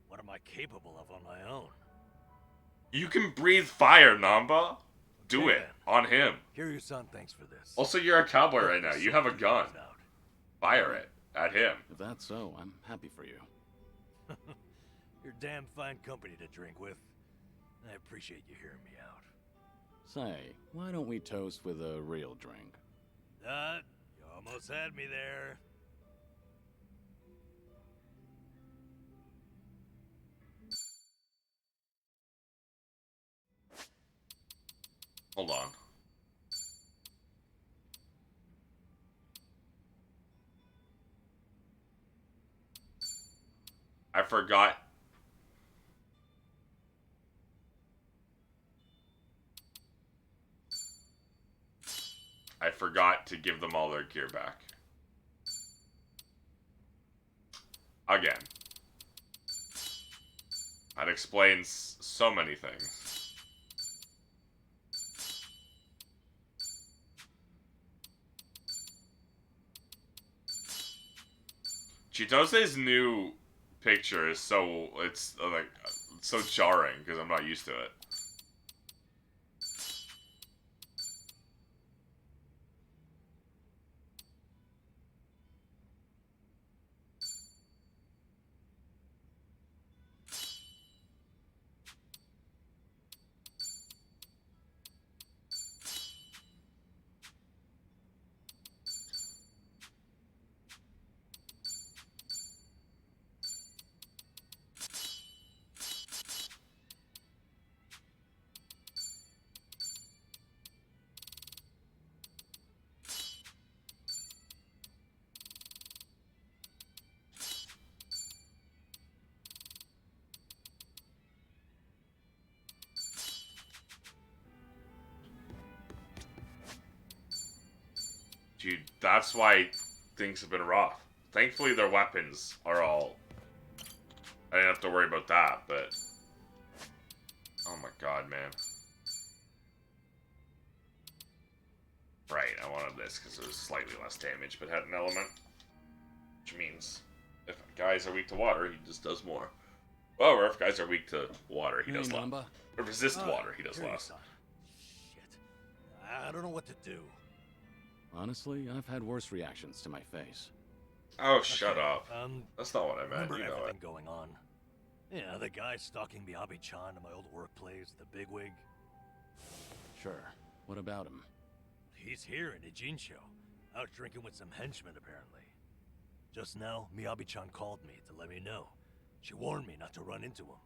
What am I capable of on my own? You can breathe fire, Namba. Do Okay, it. then. On him. Kiryu-san, thanks for this. Also, you're a cowboy right now. You have a gun. Fire it. At him. If that's so, I'm happy for you. You're damn fine company to drink with. I appreciate you hearing me out. Say, why don't we toast with a real drink? You almost had me there. Hold on. I forgot. I forgot to give them all their gear back. Again. That explains so many things. Chitose's new picture is so it's so jarring because I'm not used to it. Dude, that's why things have been rough. Thankfully, their weapons are all... I didn't have to worry about that, but... Oh my god, man. Right, I wanted this because it was slightly less damage, but had an element. Which means, if guys are weak to water, he just does more. However, if guys are weak to water, he does less. Or resist water, he does less. Shit. I don't know what to do. Honestly, I've had worse reactions to my face. Oh, shut up. Um, That's not what I meant, remember you know everything it. going on? Yeah, the guy stalking Miyabi-chan in my old workplace, the bigwig. Sure. What about him? He's here in Ijincho, out drinking with some henchmen apparently. Just now, Miyabi-chan called me to let me know. She warned me not to run into him.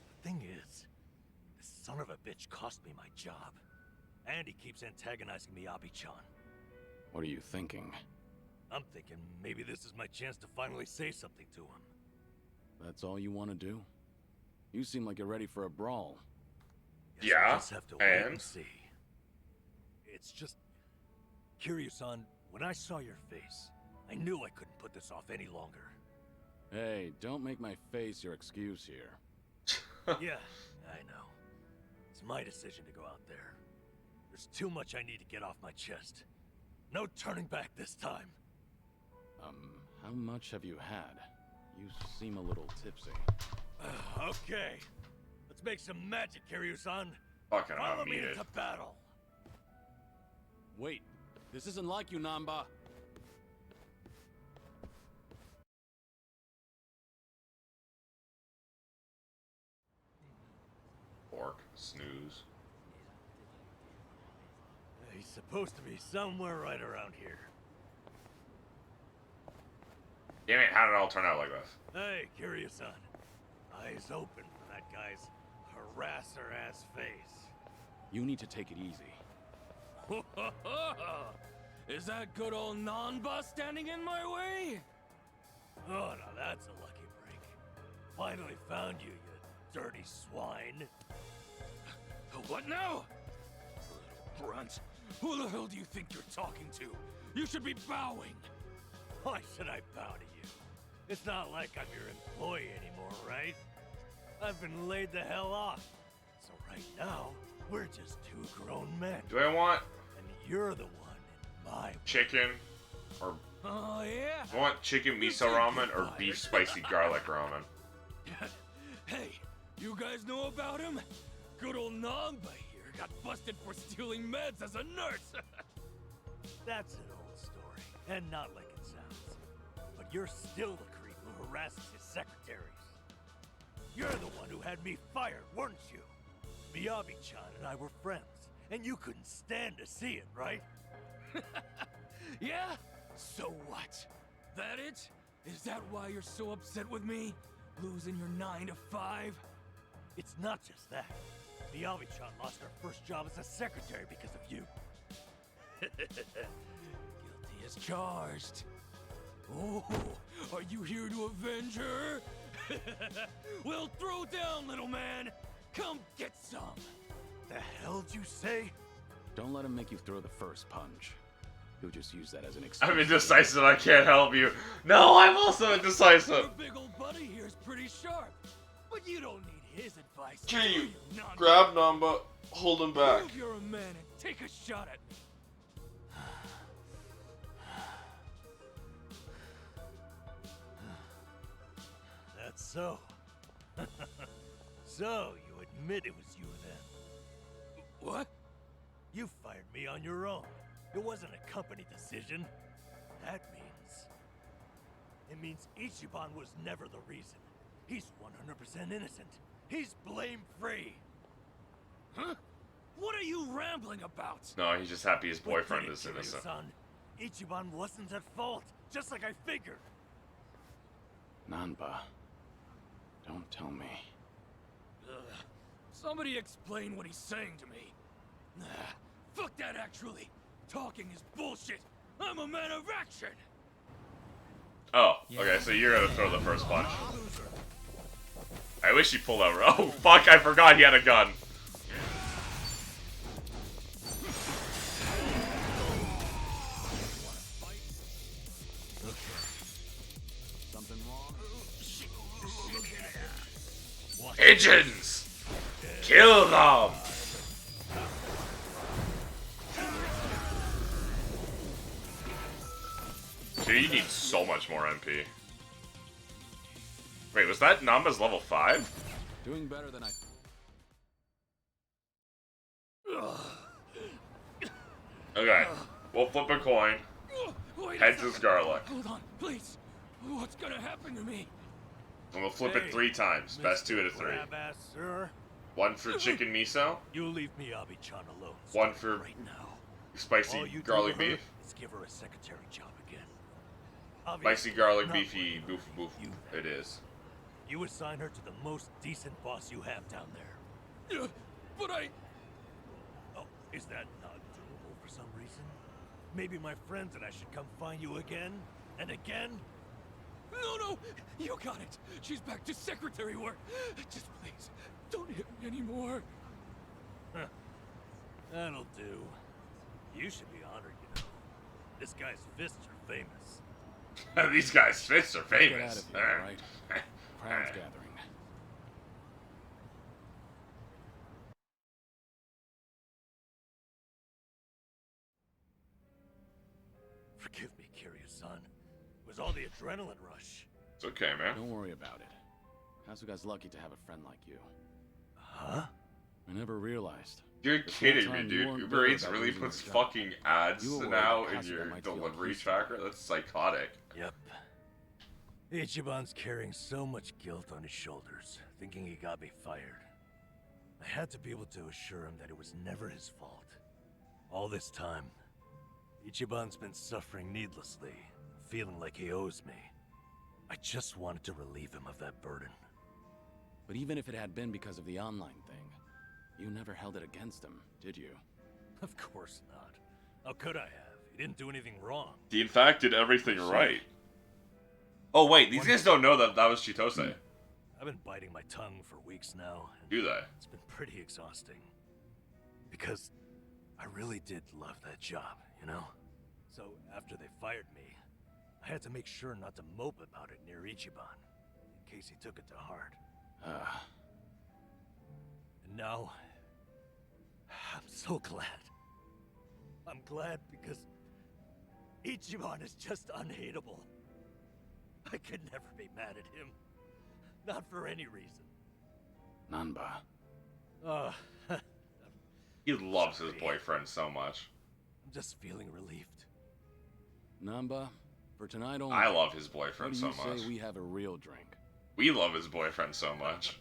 The thing is, this son of a bitch cost me my job. And he keeps antagonizing Miyabi-chan. What are you thinking? I'm thinking maybe this is my chance to finally say something to him. That's all you want to do? You seem like you're ready for a brawl. Guess we'll just have to wait and see. It's just... Kiryu-san, when I saw your face, I knew I couldn't put this off any longer. Hey, don't make my face your excuse here. Yeah, I know. It's my decision to go out there. There's too much I need to get off my chest. No turning back this time. How much have you had? You seem a little tipsy. Okay. Let's make some magic, Kiryu-san. Fucking Follow me unmuted. into battle. Wait, this isn't like you, Namba. Fork, snooze. He's supposed to be somewhere right around here. Damn it, how did it all turn out like this? Hey, Kiryu-san. Eyes open for that guy's harasser-ass face. You need to take it easy. Is that good old Nanba standing in my way? Oh, now that's a lucky break. Finally found you, you dirty swine. What now? Little brunt. Who the hell do you think you're talking to? You should be bowing. Why should I bow to you? It's not like I'm your employee anymore, right? I've been laid the hell off. So right now, we're just two grown men. Do I want And you're the one in my... chicken or... Oh, yeah? Do I want chicken miso ramen or beef spicy garlic ramen? Hey, you guys know about him? Good old Namba here got busted for stealing meds as a nurse. That's an old story, and not like it sounds. But you're still the creep who harasses his secretaries. You're the one who had me fired, weren't you? Miyabi-chan and I were friends, and you couldn't stand to see it, right? Yeah? So what? That it? Is that why you're so upset with me? Losing your 9 to 5? It's not just that. Miyabi-chan lost her first job as a secretary because of you. Guilty as charged. Oh, are you here to avenge her? Well, throw down, little man. Come get some. The hell'd you say? Don't let him make you throw the first punch. He'll just use that as an excuse. I'm indecisive, I can't help you. No, I'm also indecisive. Your big old buddy here is pretty sharp, but you don't need his advice. Can you Namba? grab Namba, hold him back? Prove you're a man and take a shot at me. That's so. So, you admit it was you then? What? You fired me on your own. It wasn't a company decision. That means... It means Ichiban was never the reason. He's 100% innocent. He's blame-free. Huh? What are you rambling about? No, he's just happy his boyfriend But is get it, innocent. Son. Ichiban wasn't at fault, just like I figured. Nanba, don't tell me. Somebody explain what he's saying to me. Fuck that, actually. Talking is bullshit. I'm a man of action. Oh, okay, so you're gonna throw the first punch. I wish he pulled out. Oh, fuck, I forgot he had a gun. pigeons! Kill them! Dude, you need so much more MP. Wait, was that Namba's level 5? Doing better than I... Okay, we'll flip a coin. Heads is garlic. Hold on, please. What's gonna happen to me? And we'll flip it 3 times. Best 2 out of 3. Crab-ass, sir. 1 for chicken miso. You leave me Abi-chan alone. 1 for right now. spicy All you do garlic to her beef. is give her a secretary job again. Spicy garlic not beefy working boof for boof. you. It is. You assign her to the most decent boss you have down there. But I... Oh, is that not doable for some reason? Maybe my friends and I should come find you again and again? No, you got it. She's back to secretary work. Just please, don't hit me anymore. Huh. That'll do. You should be honored, you know. This guy's fists are famous. These guys' fists are Get out famous. of here, right? Crowd's gathering. Forgive me, Kiryu-san. It was all the adrenaline rush. It's okay, man. Don't worry about it. Kasuga's lucky to have a friend like you. Huh? I never realized. You're This whole kidding me, time you dude. weren't Uber bitter Eats about really losing puts your job. fucking ads You were worried now that in Kasuga your might feel delivery appreciated. tracker? That's psychotic. Yep. Ichiban's carrying so much guilt on his shoulders, thinking he got me fired. I had to be able to assure him that it was never his fault. All this time, Ichiban's been suffering needlessly, feeling like he owes me. I just wanted to relieve him of that burden. But even if it had been because of the online thing, you never held it against him, did you? Of course not. How could I have? He didn't do anything wrong. He in fact did everything right. Oh wait, these guys don't know that that was Chitose. I've been biting my tongue for weeks now. And Do they? it's been pretty exhausting. Because I really did love that job, you know? So after they fired me, I had to make sure not to mope about it near Ichiban, in case he took it to heart. And now, I'm so glad. I'm glad because Ichiban is just unhateable. I could never be mad at him. Not for any reason. Nanba. He loves his boyfriend so much. I'm just feeling relieved. Namba, for tonight only. I love his What boyfriend do so you much. say we have a real drink? We love his boyfriend so much.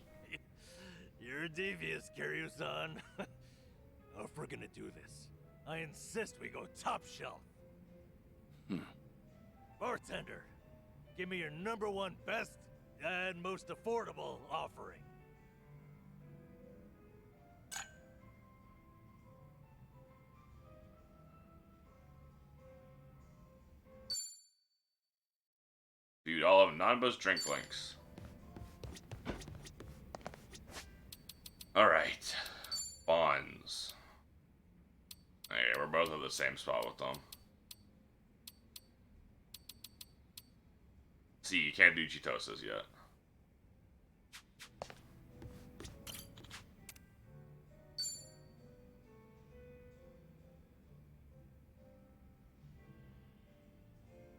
You're devious, Kiryu-san. If we're gonna do this, I insist we go top shelf. Bartender, give me your #1 best and most affordable offering. Dude, all of Nanba's drink links. Alright. Bonds. Hey, we're both at the same spot with them. See, you can't do Chitoses yet.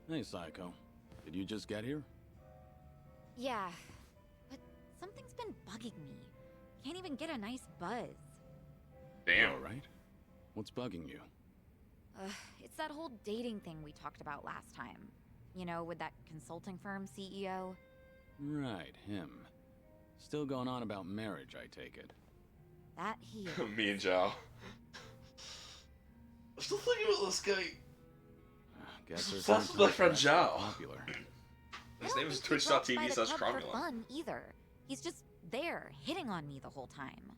Hey, Psycho. Did you just get here? Yeah, but something's been bugging me. Can't even get a nice buzz. Damn. All right. What's bugging you? It's that whole dating thing we talked about last time. You know, with that consulting firm CEO. Right, him. Still going on about marriage, I take it. That he is. Me and Zhao. I'm still thinking about this guy. Guess there's That's some my kind of friend threat Zhao. popular. His I name don't is think he drops by the twitch.tv/cromulon. club for fun either. He's just there, hitting on me the whole time.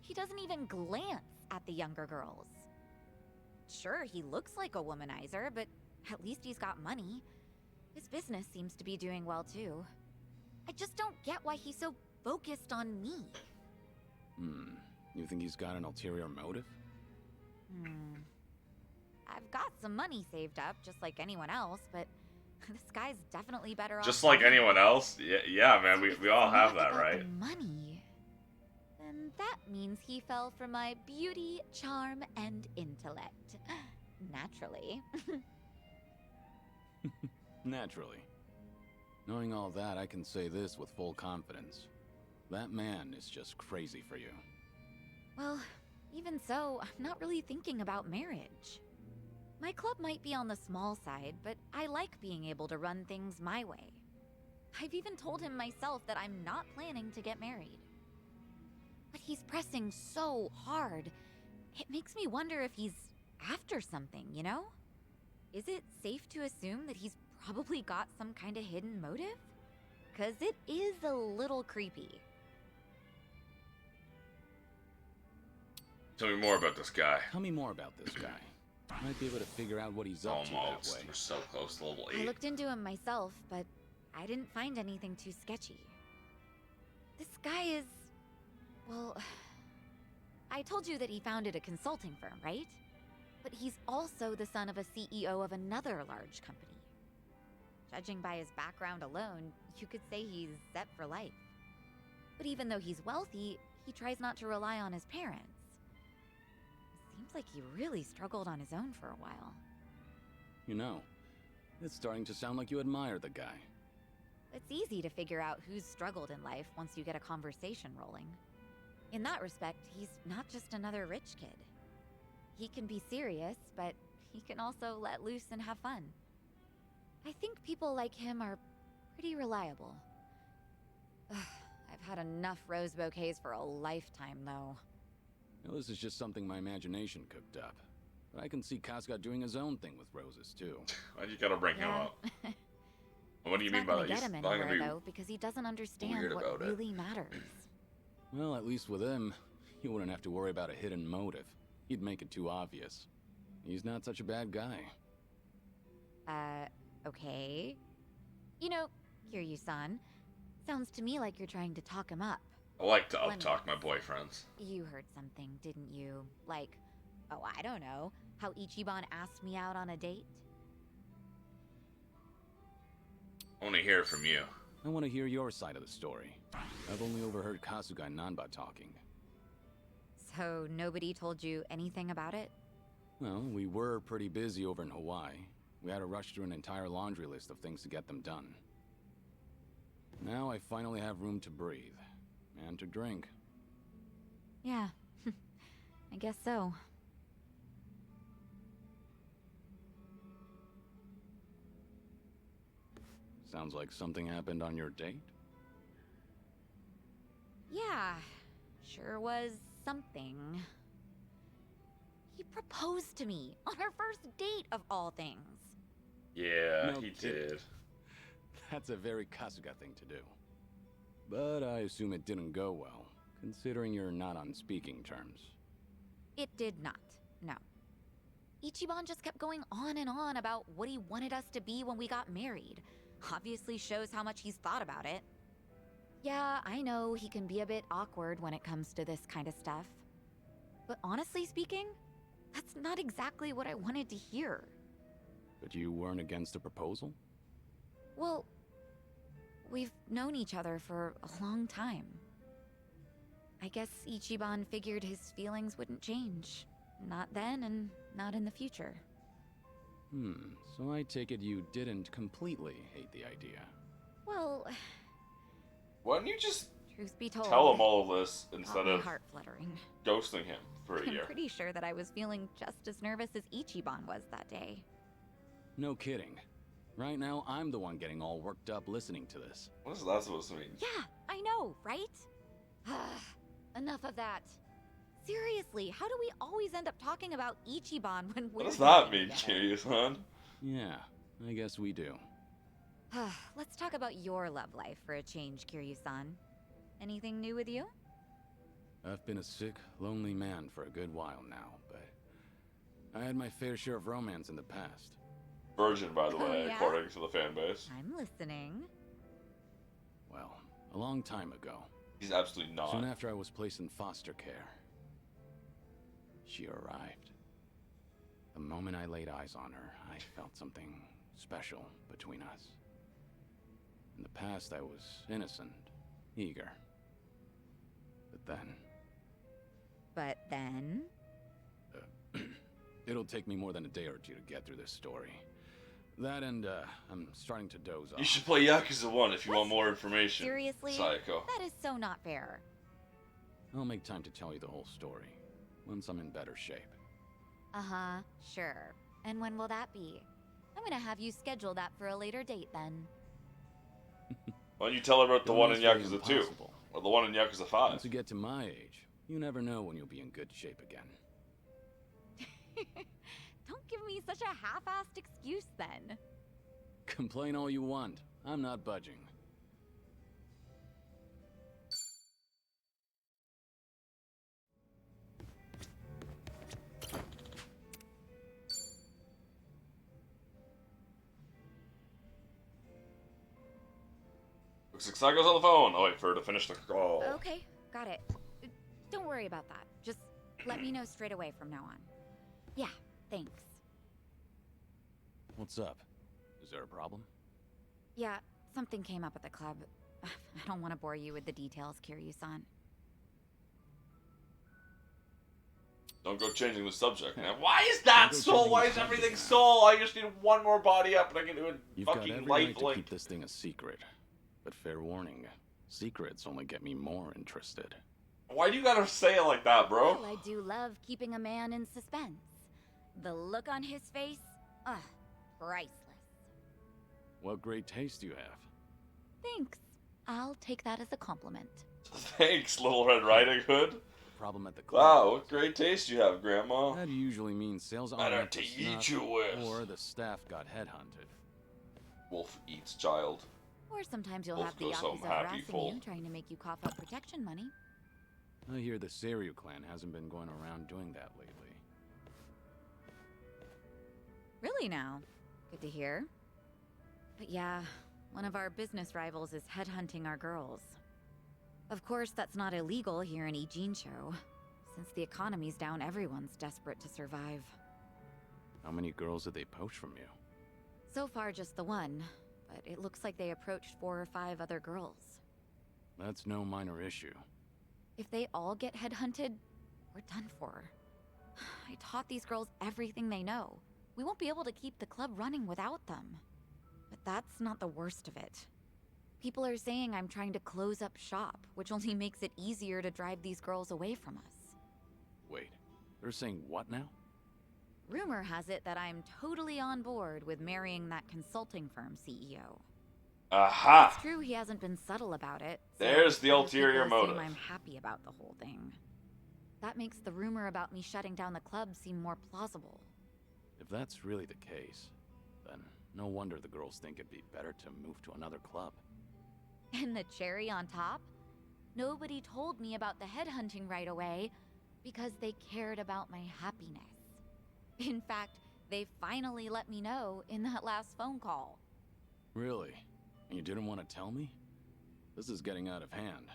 He doesn't even glance at the younger girls. Sure, he looks like a womanizer, but at least he's got money. His business seems to be doing well too. I just don't get why he's so focused on me. You think he's got an ulterior motive? I've got some money saved up, just like anyone else, but this guy's definitely better off. Just like than me. anyone else? Yeah, man, we all have Not that, about right? the money. That means he fell for my beauty, charm, and intellect. Naturally. Naturally. Knowing all that, I can say this with full confidence. That man is just crazy for you. Well, even so, I'm not really thinking about marriage. My club might be on the small side, but I like being able to run things my way. I've even told him myself that I'm not planning to get married. But he's pressing so hard. It makes me wonder if he's after something, you know? Is it safe to assume that he's probably got some kind of hidden motive? 'Cause it is a little creepy. Tell me more about this guy. Tell me more about this guy. I might be able to figure out what he's up to that Almost. way. We're so close to level 8. I looked into him myself, but I didn't find anything too sketchy. This guy is... well... I told you that he founded a consulting firm, right? But he's also the son of a CEO of another large company. Judging by his background alone, you could say he's set for life. But even though he's wealthy, he tries not to rely on his parents. Seems like he really struggled on his own for a while. You know, it's starting to sound like you admire the guy. It's easy to figure out who's struggled in life once you get a conversation rolling. In that respect, he's not just another rich kid. He can be serious, but he can also let loose and have fun. I think people like him are pretty reliable. Ugh, I've had enough rose bouquets for a lifetime, though. Now, this is just something my imagination cooked up. But I can see Kasuga doing his own thing with roses, too. Why you gotta bring him up? What do you mean by that? He's He's not not gonna get him gonna anywhere, be though, because he doesn't understand weird what about it. really matters. Well, at least with him, you wouldn't have to worry about a hidden motive. He'd make it too obvious. He's not such a bad guy. Okay. You know, Kiryu-san, sounds to me like you're trying to talk him up. I like to Let me uptalk my guess. boyfriends. You heard something, didn't you? Like, oh, I don't know, how Ichiban asked me out on a date? I want to hear it from you. I want to hear your side of the story. I've only overheard Kasuga and Nanba talking. So nobody told you anything about it? Well, we were pretty busy over in Hawaii. We had to rush through an entire laundry list of things to get them done. Now I finally have room to breathe. And to drink. Yeah, I guess so. Sounds like something happened on your date? Yeah, sure was something. He proposed to me on our first date of all things. Yeah, No he kidding. did. That's a very Kasuga thing to do. But I assume it didn't go well, considering you're not on speaking terms. It did not, no. Ichiban just kept going on and on about what he wanted us to be when we got married. Obviously shows how much he's thought about it. Yeah, I know he can be a bit awkward when it comes to this kind of stuff. But honestly speaking, that's not exactly what I wanted to hear. But you weren't against a proposal? Well, we've known each other for a long time. I guess Ichiban figured his feelings wouldn't change. Not then and not in the future. So I take it you didn't completely hate the idea. Well, Why don't you just truth be told, tell him all of this instead awfully of heart-fluttering. ghosting him for a I'm year? pretty sure that I was feeling just as nervous as Ichiban was that day. No kidding. Right now, I'm the one getting all worked up listening to this. What is that supposed to mean? Yeah, I know, right? Enough of that. Seriously, how do we always end up talking about Ichiban when we're What does that together? mean, Kiryu-san? Yeah, I guess we do. Let's talk about your love life for a change, Kiryu-san. Anything new with you? I've been a sick, lonely man for a good while now, but I had my fair share of romance in the past. Virgin, by the way, Yeah? according to the fan base. I'm listening. Well, a long time ago. He's absolutely not. Soon after I was placed in foster care, she arrived. The moment I laid eyes on her, I felt something special between us. In the past, I was innocent, eager. But then, But then... It'll take me more than a day or two to get through this story. That and, I'm starting to doze off. You should play Yakuza 1 if you want more information. Seriously? Psycho. That is so not fair. I'll make time to tell you the whole story, once I'm in better shape. Uh-huh, sure. And when will that be? I'm gonna have you schedule that for a later date then. Why don't you tell her about the Don't one in ask for the Yakuza 2? impossible. Or the one in Yakuza 5? Once you get to my age, you never know when you'll be in good shape again. Don't give me such a half-assed excuse then. Complain all you want. I'm not budging. Looks like Saigo's on the phone. Oh, wait for her to finish the call. Okay, got it. Don't worry about that. Just let me know straight away from now on. Yeah, thanks. What's up? Is there a problem? Yeah, something came up at the club. I don't want to bore you with the details, Kiryu-san. Don't go changing the subject, man. Why is that soul? Why is everything soul? I just need one more body up and I can do it You've got fucking every life right to link. keep this thing a secret. But fair warning, secrets only get me more interested. Why do you gotta say it like that, bro? Well, I do love keeping a man in suspense. The look on his face, priceless. What great taste you have. Thanks. I'll take that as a compliment. Thanks, Little Red Riding Hood. Problem at the club. Wow, what great taste you have, Grandma. That usually means sales Better aren't up to to eat snuff, you with. or the staff got headhunted. Wolf eats child. Or sometimes you'll Wolf have the goes home Yakuza happy, harassing full. you, trying to make you cough up protection money. I hear the Seiryu clan hasn't been going around doing that lately. Really now? Good to hear. But yeah, one of our business rivals is headhunting our girls. Of course, that's not illegal here in Ijincho. Since the economy's down, everyone's desperate to survive. How many girls did they poach from you? So far, just the one. But it looks like they approached 4 or 5 other girls. That's no minor issue. If they all get headhunted, we're done for. I taught these girls everything they know. We won't be able to keep the club running without them. But that's not the worst of it. People are saying I'm trying to close up shop, which only makes it easier to drive these girls away from us. Wait, they're saying what now? Rumor has it that I'm totally on board with marrying that consulting firm CEO. Aha! It's true he hasn't been subtle about it. So There's the other ulterior people assume motive. I'm happy about the whole thing. That makes the rumor about me shutting down the club seem more plausible. If that's really the case, then no wonder the girls think it'd be better to move to another club. And the cherry on top? Nobody told me about the headhunting right away because they cared about my happiness. In fact, they finally let me know in that last phone call. Really? And you didn't want to tell me? This is getting out of hand.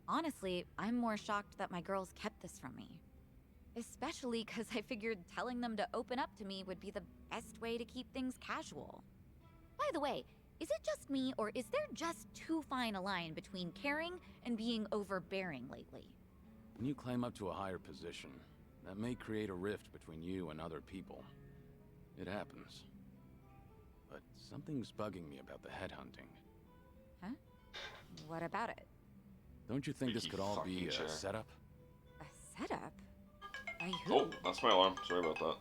Honestly, I'm more shocked that my girls kept this from me. Especially because I figured telling them to open up to me would be the best way to keep things casual. By the way, is it just me, or is there just too fine a line between caring and being overbearing lately? When you climb up to a higher position, that may create a rift between you and other people. It happens. But something's bugging me about the headhunting. Huh? What about it? Don't you think this could all be fucking chair. a setup? A setup? By who? Oh, that's my alarm. Sorry about that.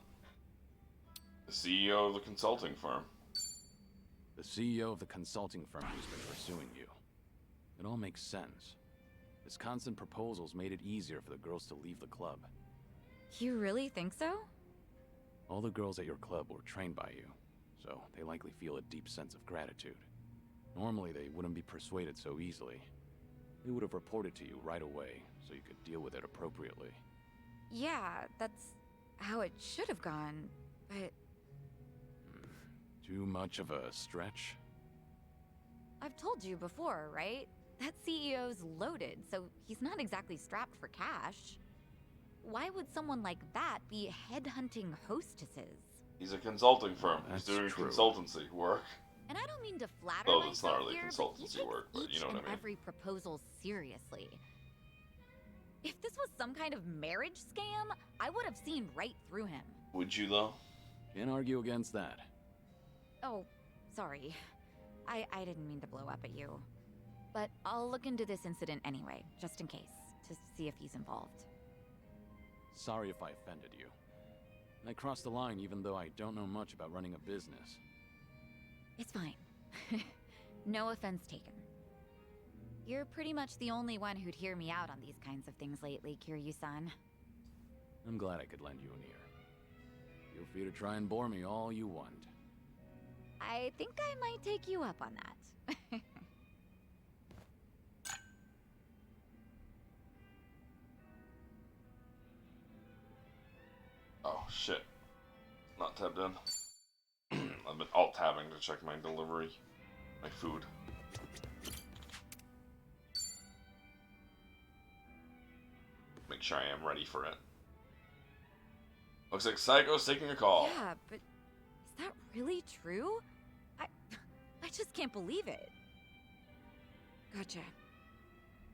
The CEO of the consulting firm. The CEO of the consulting firm who's been pursuing you. It all makes sense. His constant proposals made it easier for the girls to leave the club. You really think so? All the girls at your club were trained by you, so they likely feel a deep sense of gratitude. Normally, they wouldn't be persuaded so easily. They would have reported to you right away, so you could deal with it appropriately. Yeah, that's how it should have gone, but Too much of a stretch? I've told you before, right? That CEO's loaded, so he's not exactly strapped for cash. Why would someone like that be headhunting hostesses? He's a consulting firm. That's He's doing true. consultancy work. And I don't mean to flatter Though it's not myself really here, consultancy but he takes work, but you each know what and I mean. every proposal seriously. If this was some kind of marriage scam, I would have seen right through him. Would you, though? Can't argue against that. Oh, sorry. I didn't mean to blow up at you. But I'll look into this incident anyway, just in case, to see if he's involved. Sorry if I offended you. I crossed the line even though I don't know much about running a business. It's fine. No offense taken. You're pretty much the only one who'd hear me out on these kinds of things lately, Kiryu-san. I'm glad I could lend you an ear. Feel free to try and bore me all you want. I think I might take you up on that. Oh, shit. Not tabbed in. I've been alt-tabbing to check my delivery. My food. Make sure I am ready for it. Looks like Psycho's taking a call. Yeah, but is that really true? I just can't believe it. Gotcha.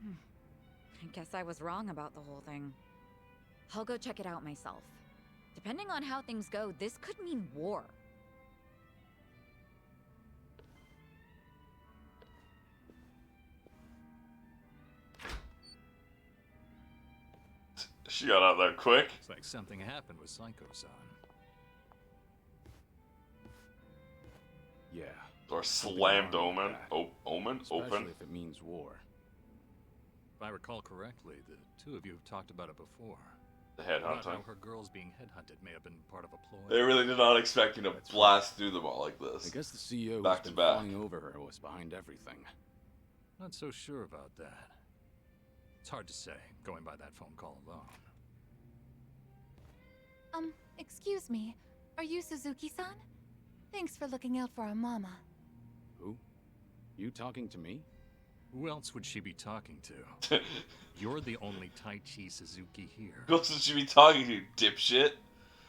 I guess I was wrong about the whole thing. I'll go check it out myself. Depending on how things go, this could mean war. She got out there quick. It's like something happened with Psycho-san. Yeah. Door slammed Omen. Omen? Especially Open? if it means war. If I recall correctly, the two of you have talked about it before. The About headhunting. how her girls being headhunted may have been part of a ploy. They really did not expect you to blast through them all like this. I guess the CEO Back who's to been back. fawning over her was behind everything. Not so sure about that. It's hard to say, going by that phone call alone. Excuse me. Are you Suzuki-san? Thanks for looking out for our mama. Who? You talking to me? Who else would she be talking to? You're the only Taichi Suzuki here. Who else should she be talking to, dipshit?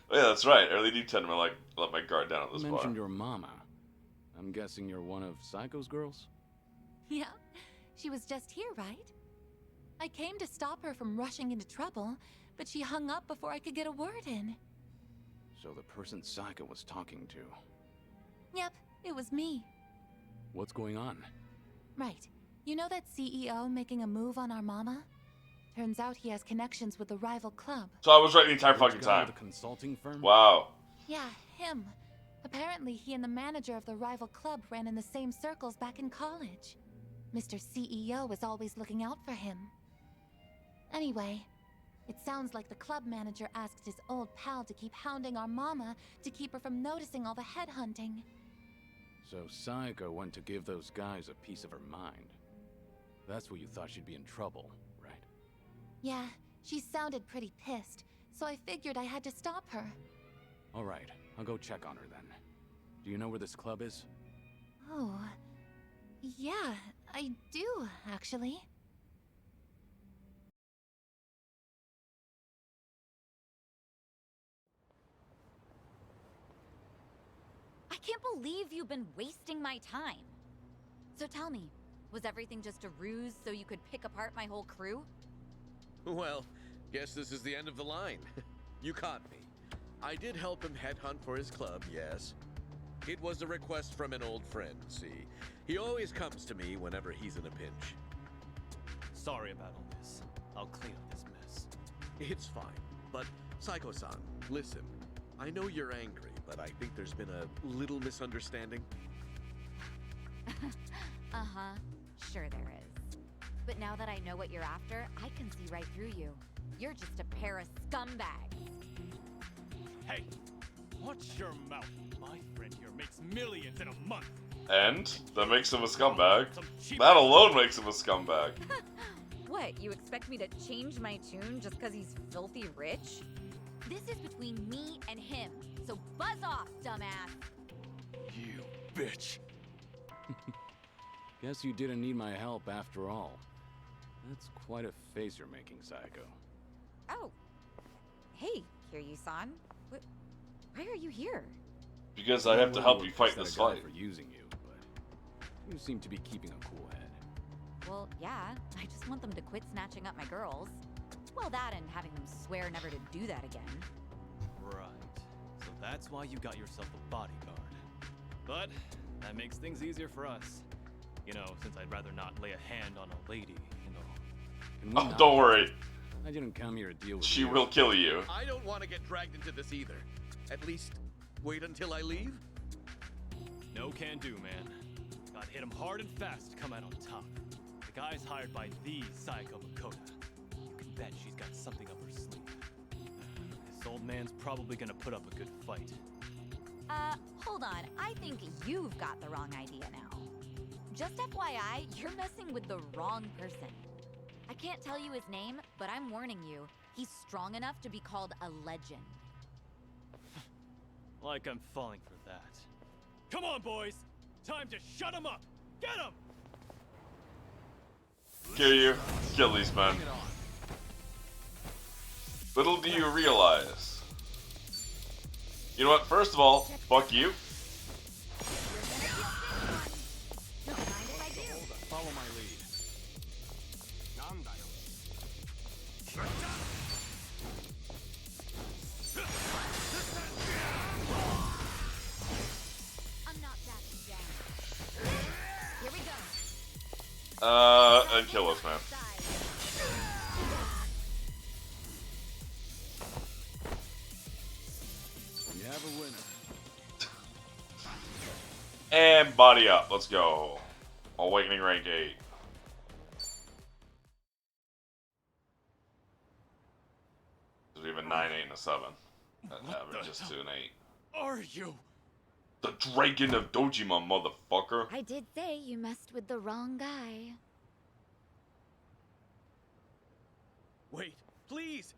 Oh yeah, that's right. Early do tend to let my guard down at You this mentioned point. your mama. I'm guessing you're one of Psycho's girls? Yeah, she was just here, right? I came to stop her from rushing into trouble, but she hung up before I could get a word in. So the person Psycho was talking to. Yep, it was me. What's going on? Right. You know that CEO making a move on our mama? Turns out he has connections with the rival club. So I was right the entire fucking The guy time. with the consulting firm? Wow. Yeah, him. Apparently he and the manager of the rival club ran in the same circles back in college. Mr. CEO was always looking out for him. Anyway, it sounds like the club manager asked his old pal to keep hounding our mama to keep her from noticing all the headhunting. So Psycho went to give those guys a piece of her mind. That's what you thought she'd be in trouble, right? Yeah, she sounded pretty pissed, so I figured I had to stop her. Alright, I'll go check on her then. Do you know where this club is? Oh, yeah, I do, actually. I can't believe you've been wasting my time. So tell me, was everything just a ruse so you could pick apart my whole crew? Well, guess this is the end of the line. You caught me. I did help him headhunt for his club, yes. It was a request from an old friend, see. He always comes to me whenever he's in a pinch. Sorry about all this. I'll clean up this mess. It's fine. But, Psycho-san, listen. I know you're angry, but I think there's been a little misunderstanding. Uh-huh. Sure there is. But now that I know what you're after, I can see right through you. You're just a pair of scumbags. Hey, watch your mouth. My friend here makes millions in a month. And that makes him a scumbag. That alone makes him a scumbag. What, you expect me to change my tune just because he's filthy rich? This is between me and him, so buzz off, dumbass! You bitch. Guess you didn't need my help after all. That's quite a face you're making, Psycho. Oh. Hey, Kiryu-san. Why are you here? Because I have to help you fight Instead this of guy fight. for using you, but you seem to be keeping a cool head. Well, yeah. I just want them to quit snatching up my girls. Well, that and having them swear never to do that again. Right. So that's why you got yourself a bodyguard. But that makes things easier for us. You know, since I'd rather not lay a hand on a lady, you know. Can we Oh, not- don't worry. I didn't come here to deal with She you. will kill you. I don't want to get dragged into this either. At least, wait until I leave. No can do, man. Gotta hit him hard and fast to come out on top. The guy's hired by the Psycho Makoto. You can bet she's got something up her sleeve. This old man's probably gonna put up a good fight. Hold on. I think you've got the wrong idea now. Just FYI, you're messing with the wrong person. I can't tell you his name, but I'm warning you. He's strong enough to be called a legend. Like I'm falling for that. Come on, boys! Time to shut him up! Get him! Kill you. Kill these men. Little do you realize. You know what? First of all, fuck you. Follow my lead. I'm not backing down. Here we go. And kill us, man. You have a winner. And body up. Let's go. Awakening rank 8. We have a 9, 8, and a 7. That average is 2 and 8. Are you? The Dragon of Dojima, motherfucker. I did say you messed with the wrong guy. Wait, please!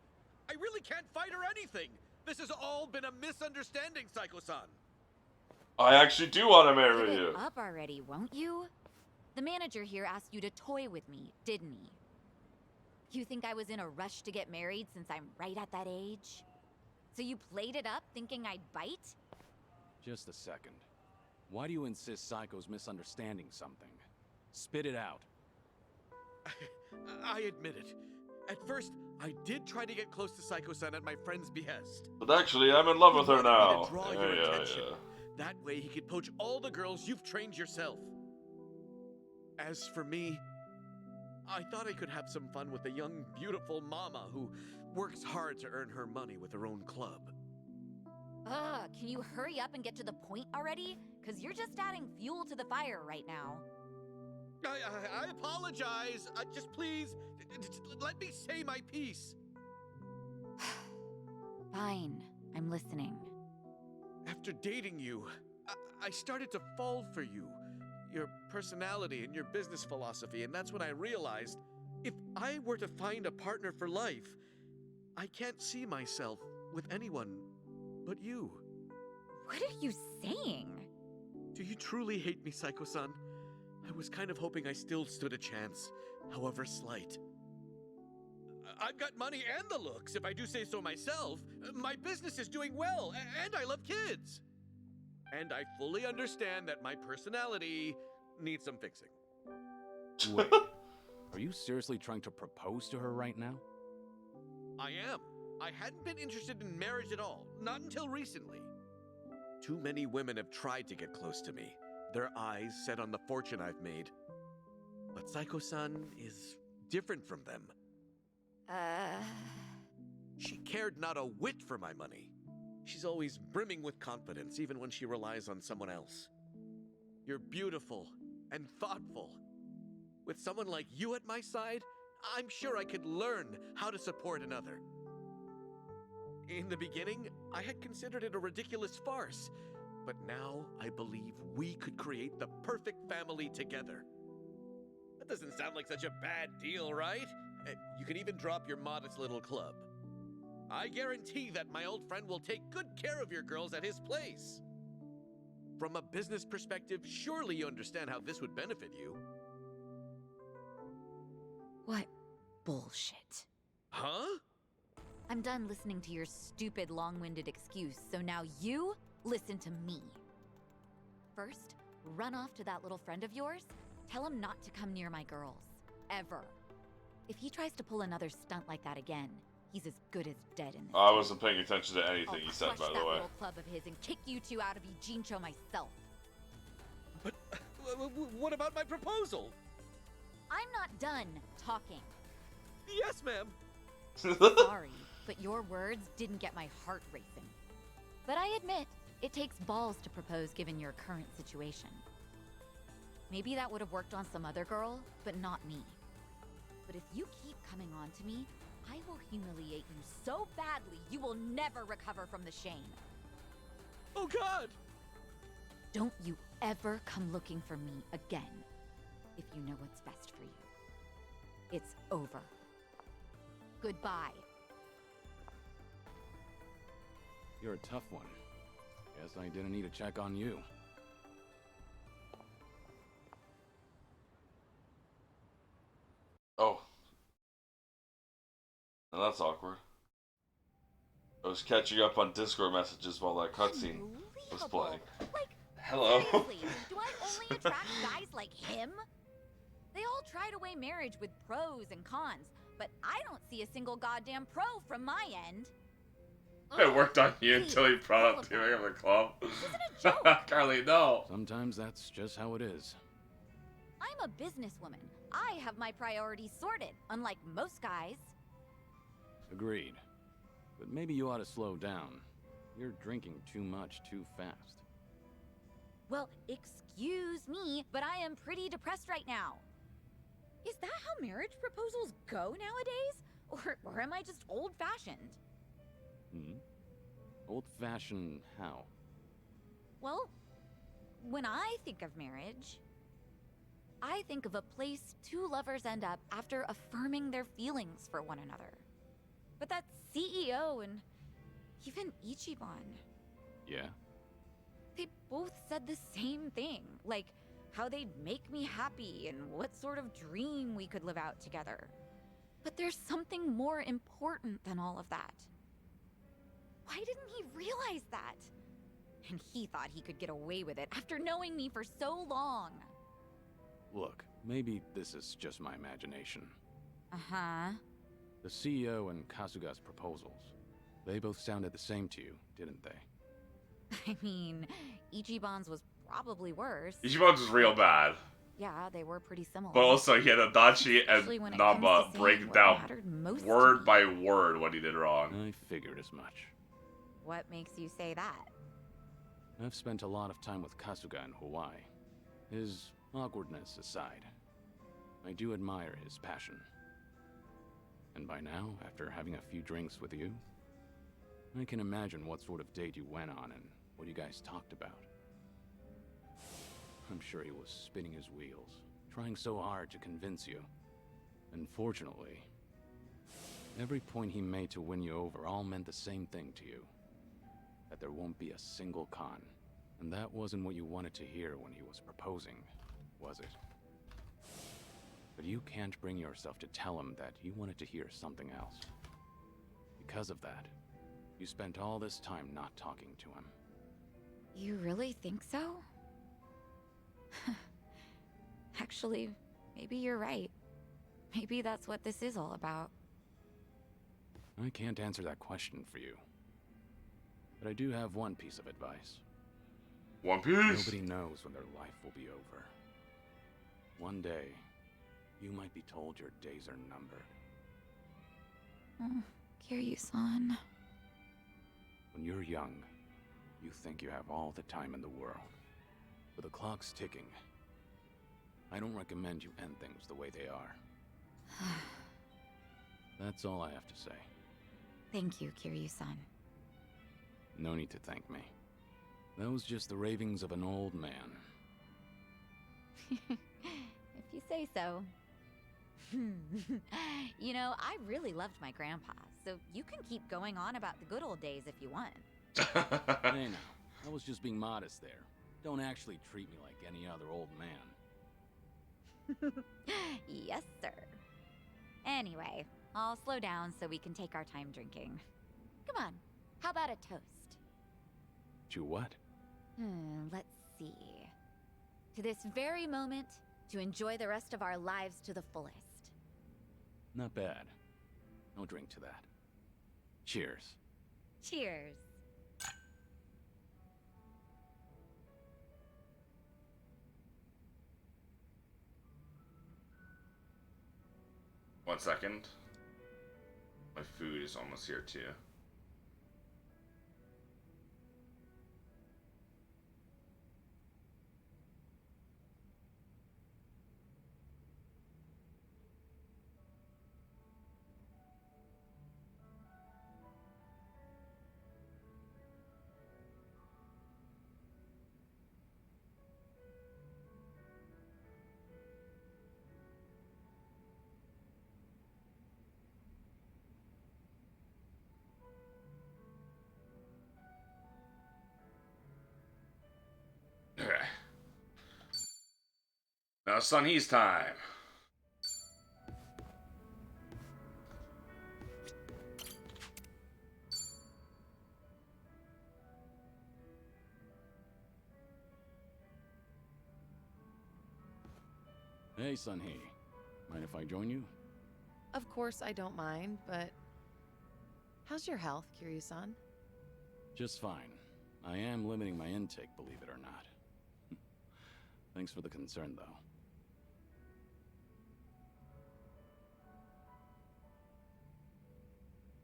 I really can't fight or anything! This has all been a misunderstanding, Psycho-san! I actually do want to Give marry it you. up already, won't you? The manager here asked you to toy with me, didn't he? You think I was in a rush to get married since I'm right at that age? So you played it up thinking I'd bite? Just a second. Why do you insist Psycho's misunderstanding something? Spit it out. I admit it. At first, I did try to get close to Psycho-san at my friend's behest. But actually, I'm in love with her He wanted me now. to draw Yeah, your yeah, attention. yeah. That way he could poach all the girls you've trained yourself. As for me, I thought I could have some fun with a young, beautiful mama who works hard to earn her money with her own club. Ugh, can you hurry up and get to the point already? Cause you're just adding fuel to the fire right now. I apologize. Just please, let me say my piece. Fine, I'm listening. After dating you, I started to fall for you. Your personality and your business philosophy, and that's when I realized if I were to find a partner for life, I can't see myself with anyone but you. What are you saying? Do you truly hate me, Psycho-san? I was kind of hoping I still stood a chance, however slight. I've got money and the looks, if I do say so myself. My business is doing well, and I love kids. And I fully understand that my personality needs some fixing. Wait, are you seriously trying to propose to her right now? I am. I hadn't been interested in marriage at all, not until recently. Too many women have tried to get close to me, their eyes set on the fortune I've made. But Psycho-san is different from them. She cared not a whit for my money. She's always brimming with confidence, even when she relies on someone else. You're beautiful and thoughtful. With someone like you at my side, I'm sure I could learn how to support another. In the beginning, I had considered it a ridiculous farce, but now I believe we could create the perfect family together. That doesn't sound like such a bad deal, right? You can even drop your modest little club. I guarantee that my old friend will take good care of your girls at his place. From a business perspective, surely you understand how this would benefit you. What bullshit. Huh? I'm done listening to your stupid, long-winded excuse, so now you listen to me. First, run off to that little friend of yours. Tell him not to come near my girls. Ever. If he tries to pull another stunt like that again, he's as good as dead in this. I wasn't paying attention to anything I'll he said, crush by the that way. little club of his and kick you two out of Ijincho myself. But what about my proposal? I'm not done talking. Yes, ma'am. Sorry, but your words didn't get my heart racing. But I admit, it takes balls to propose given your current situation. Maybe that would have worked on some other girl, but not me. But if you keep coming on to me, I will humiliate you so badly you will never recover from the shame. Oh, God! Don't you ever come looking for me again, if you know what's best for you. It's over. Goodbye. You're a tough one. Guess I didn't need to check on you. Oh. Now that's awkward. I was catching up on Discord messages while that cutscene was playing. Like, hello. Seriously, do I only attract guys like him? They all try to weigh marriage with pros and cons, but I don't see a single goddamn pro from my end. It worked on you until he brought up teaming up the club. This isn't a joke. Carly, no. Sometimes that's just how it is. I'm a businesswoman. I have my priorities sorted, unlike most guys. Agreed. But maybe you ought to slow down. You're drinking too much too fast. Well, excuse me, but I am pretty depressed right now. Is that how marriage proposals go nowadays? Or am I just old-fashioned? Hmm? Old-fashioned how? Well, when I think of marriage, I think of a place two lovers end up after affirming their feelings for one another. But that CEO and even Ichiban, Yeah? they both said the same thing. Like, how they'd make me happy and what sort of dream we could live out together. But there's something more important than all of that. Why didn't he realize that? And he thought he could get away with it after knowing me for so long. Look, maybe this is just my imagination. Uh-huh. The CEO and Kasuga's proposals, they both sounded the same to you, didn't they? I mean, Ichiban's was probably worse. Ichiban's was real bad. Yeah, they were pretty similar. But also, he had Adachi Especially when and it comes to Namba saying break what down mattered most to word me. by word what he did wrong. I figured as much. What makes you say that? I've spent a lot of time with Kasuga in Hawaii. His awkwardness aside, I do admire his passion. And by now, after having a few drinks with you, I can imagine what sort of date you went on and what you guys talked about. I'm sure he was spinning his wheels, trying so hard to convince you. Unfortunately, every point he made to win you over all meant the same thing to you. That there won't be a single con. And that wasn't what you wanted to hear when he was proposing, was it? But you can't bring yourself to tell him that you wanted to hear something else. Because of that, you spent all this time not talking to him. You really think so? Actually, maybe you're right. Maybe that's what this is all about. I can't answer that question for you. But I do have one piece of advice. One Piece? Nobody knows when their life will be over. One day, you might be told your days are numbered. Kiryu-san. When you're young, you think you have all the time in the world. But the clock's ticking. I don't recommend you end things the way they are. That's all I have to say. Thank you, Kiryu-san. No need to thank me. That was just the ravings of an old man. If you say so. You know, I really loved my grandpa, so you can keep going on about the good old days if you want. Hey now, I was just being modest there. Don't actually treat me like any other old man. Yes, sir. Anyway, I'll slow down so we can take our time drinking. Come on, how about a toast? To what? Let's see. To this very moment, to enjoy the rest of our lives to the fullest. Not bad. I'll drink to that. Cheers. Cheers. 1 second. My food is almost here too. Okay. Now Sunny's time. Hey, Sunhee. Mind if I join you? Of course I don't mind, but... How's your health, Kiryu-san? Just fine. I am limiting my intake, believe it or not. Thanks for the concern, though.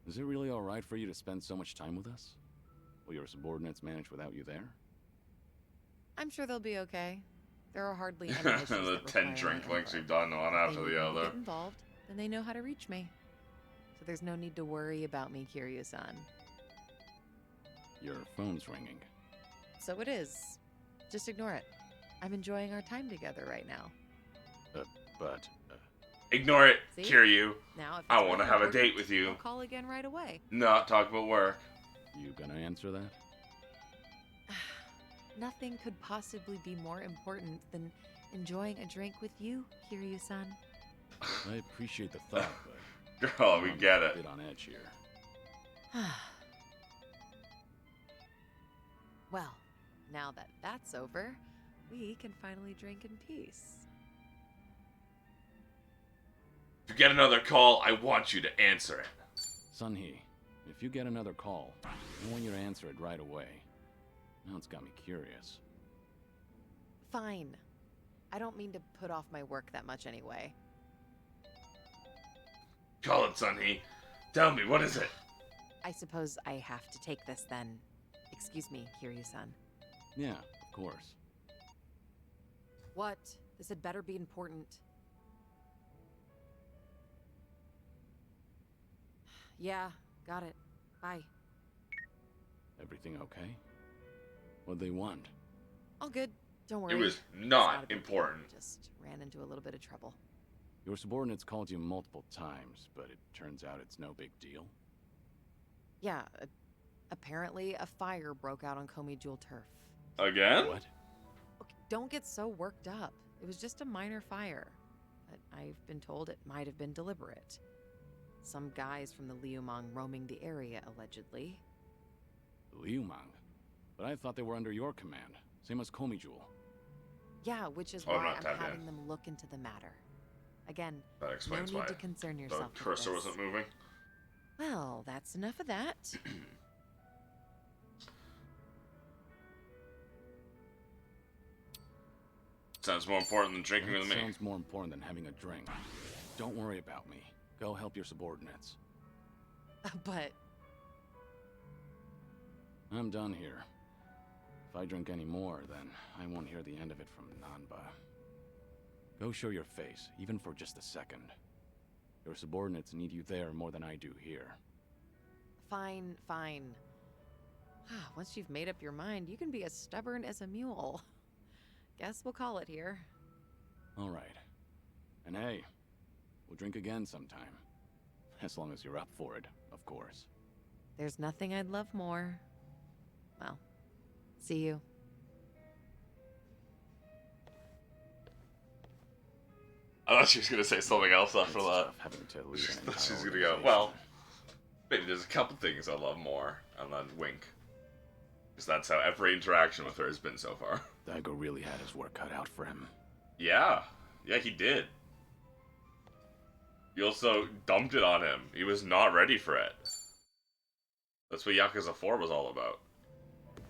Is it really alright for you to spend so much time with us? Will your subordinates manage without you there? I'm sure they'll be okay. There are hardly any issues The that 10 require drink my links input. we've done one If after they need the me to other. get involved, then they know how to reach me. So there's no need to worry about me, Kiryu-san. Your phone's ringing. So it is. Just ignore it. I'm enjoying our time together right now. But... Ignore it, See? Kiryu. Now, if I it's want to really have a important, date with you. I'll call again right away. Not talk about work. You gonna answer that? Nothing could possibly be more important than enjoying a drink with you, Kiryu-san. I appreciate the thought, but... Girl, we I'm get a it. bit on edge here. Well, now that that's over, we can finally drink in peace. If you get another call, I want you to answer it. Sunhee, if you get another call, I want you to answer it right away. Now it's got me curious. Fine. I don't mean to put off my work that much anyway. Call it, Sunhee. Tell me, what is it? I suppose I have to take this then. Excuse me, Kiryu-san. Yeah, of course. What? This had better be important. Yeah, got it. Bye. Everything okay? What'd they want? All good. Don't worry. It was It's not a big important. deal. Just ran into a little bit of trouble. Your subordinates called you multiple times, but it turns out it's no big deal. Yeah, apparently a fire broke out on Komi Jewel turf. Again? What? Okay, don't get so worked up. It was just a minor fire. But I've been told it might have been deliberate. Some guys from the Liumang roaming the area, allegedly. Liumang? But I thought they were under your command. Same as Komi Jewel. Yeah, which is Oh, why not I'm that having bad. them look into the matter. Again, That no explains need why to concern the yourself with cursor this. wasn't moving. Well, that's enough of that. Sounds more important than drinking That with me. sounds more important than having a drink. Don't worry about me. Go help your subordinates. But I'm done here. If I drink any more, then I won't hear the end of it from Nanba. Go show your face, even for just a second. Your subordinates need you there more than I do here. fine, fine. Once you've made up your mind, you can be as stubborn as a mule. Guess we'll call it here. All right. And hey, we'll drink again sometime. As long as you're up for it, of course. There's nothing I'd love more. Well, see you. I thought she was gonna say something else after It's that. tough having to lead I an thought she was entire gonna go, organization. well, maybe there's a couple things I love more, and then wink. Because that's how every interaction with her has been so far. Daigo really had his work cut out for him. Yeah. Yeah, he did. You also dumped it on him. He was not ready for it. That's what Yakuza 4 was all about.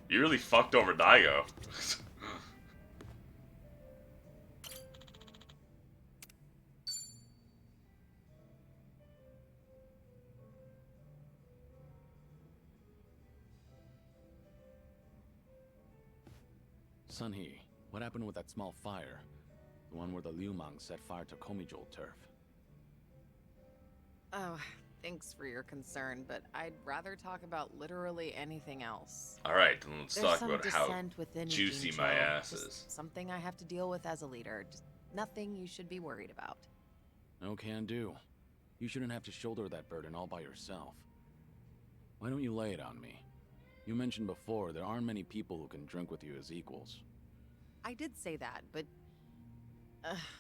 You really fucked over Daigo. Sunhee, what happened with that small fire? The one where the Liumang set fire to Komijul turf. Oh, thanks for your concern, but I'd rather talk about literally anything else. Alright, then let's There's talk some about how dissent within juicy Jincho, my ass just is. something I have to deal with as a leader. Just nothing you should be worried about. No can do. You shouldn't have to shoulder that burden all by yourself. Why don't you lay it on me? You mentioned before there aren't many people who can drink with you as equals. I did say that, but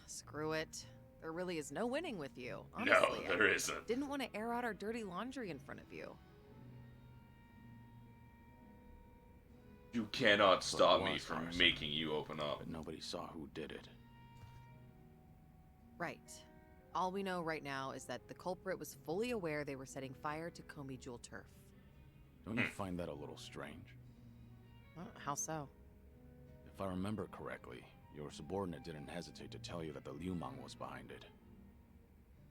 screw it. There really is no winning with you. Honestly, No, there I isn't. didn't want to air out our dirty laundry in front of you. You cannot stop Well, it me was from arson, making you open up. But nobody saw who did it. Right. All we know right now is that the culprit was fully aware they were setting fire to Komijul turf. Don't you find that a little strange? How so? If I remember correctly, your subordinate didn't hesitate to tell you that the Liumang was behind it.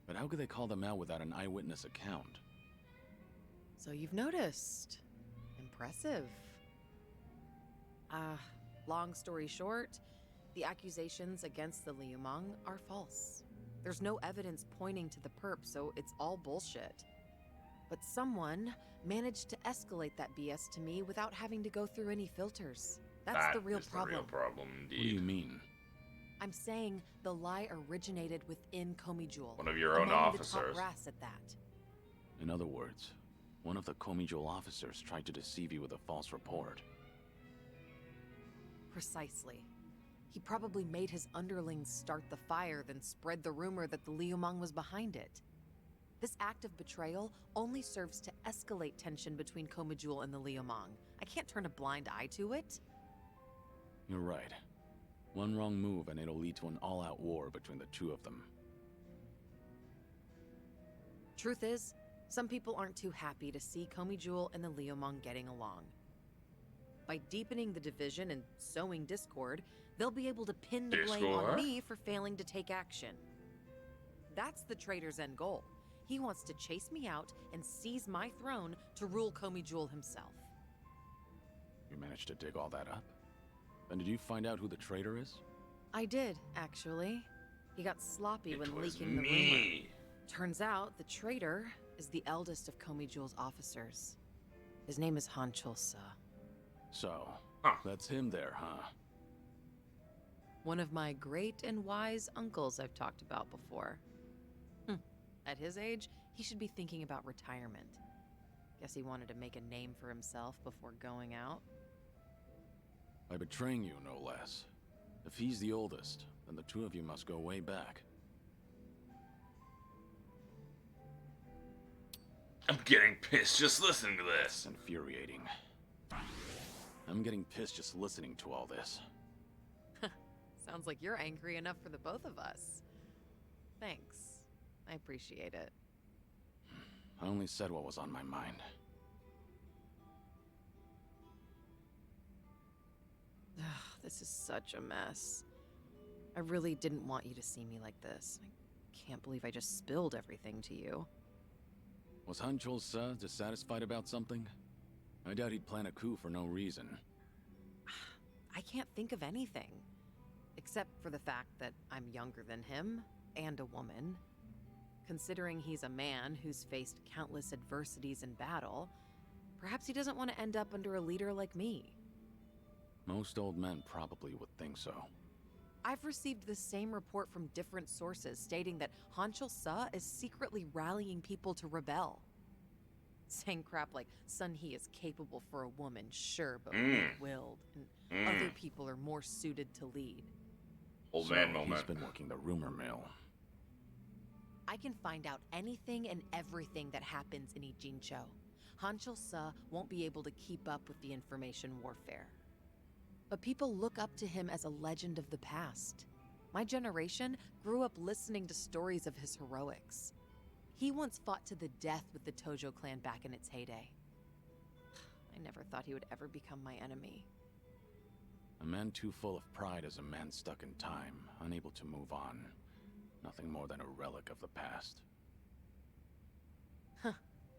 But how could they call them out without an eyewitness account? So you've noticed. Impressive. Long story short, the accusations against the Liumang are false. There's no evidence pointing to the perp, so it's all bullshit. But someone managed to escalate that BS to me without having to go through any filters. That's the real problem. The real problem, indeed. What do you mean? I'm saying the lie originated within Komijul. One of your own among the top officers. brass at that. In other words, one of the Komijul officers tried to deceive you with a false report. Precisely. He probably made his underlings start the fire, then spread the rumor that the Liumang was behind it. This act of betrayal only serves to escalate tension between Komijul and the Liumang. I can't turn a blind eye to it. You're right. One wrong move and it'll lead to an all-out war between the two of them. Truth is, some people aren't too happy to see Komijul and the Liumang getting along. By deepening the division and sowing discord, they'll be able to pin the blame on me for failing to take action. That's the traitor's end goal. He wants to chase me out and seize my throne to rule Komijul himself. You managed to dig all that up? And did you find out who the traitor is? I did, actually. He got sloppy when was leaking the rumor. me. Turns out the traitor is the eldest of Komijul's officers. His name is Hanchul-sa. So, that's him there, huh? One of my great and wise uncles I've talked about before. At his age, he should be thinking about retirement. Guess he wanted to make a name for himself before going out. By betraying you, no less. If he's the oldest, then the two of you must go way back. I'm getting pissed just listening to this. It's infuriating. I'm getting pissed just listening to all this. Sounds like you're angry enough for the both of us. Thanks. I appreciate it. I only said what was on my mind. This is such a mess. I really didn't want you to see me like this. I can't believe I just spilled everything to you. Was Hanchul-sa dissatisfied about something? I doubt he'd plan a coup for no reason. I can't think of anything. Except for the fact that I'm younger than him, and a woman. Considering he's a man who's faced countless adversities in battle, perhaps he doesn't want to end up under a leader like me. Most old men probably would think so. I've received the same report from different sources stating that Hanchul-sa is secretly rallying people to rebel. Saying crap like, Sunhee is capable for a woman, sure, but weak-willed, and other people are more suited to lead. Old man moment. He's been working the rumor mill. I can find out anything and everything that happens in Ijincho. Hanchul-sa won't be able to keep up with the information warfare. But people look up to him as a legend of the past. My generation grew up listening to stories of his heroics. He once fought to the death with the Tojo clan back in its heyday. I never thought he would ever become my enemy. A man too full of pride is a man stuck in time, unable to move on. Nothing more than a relic of the past. Huh.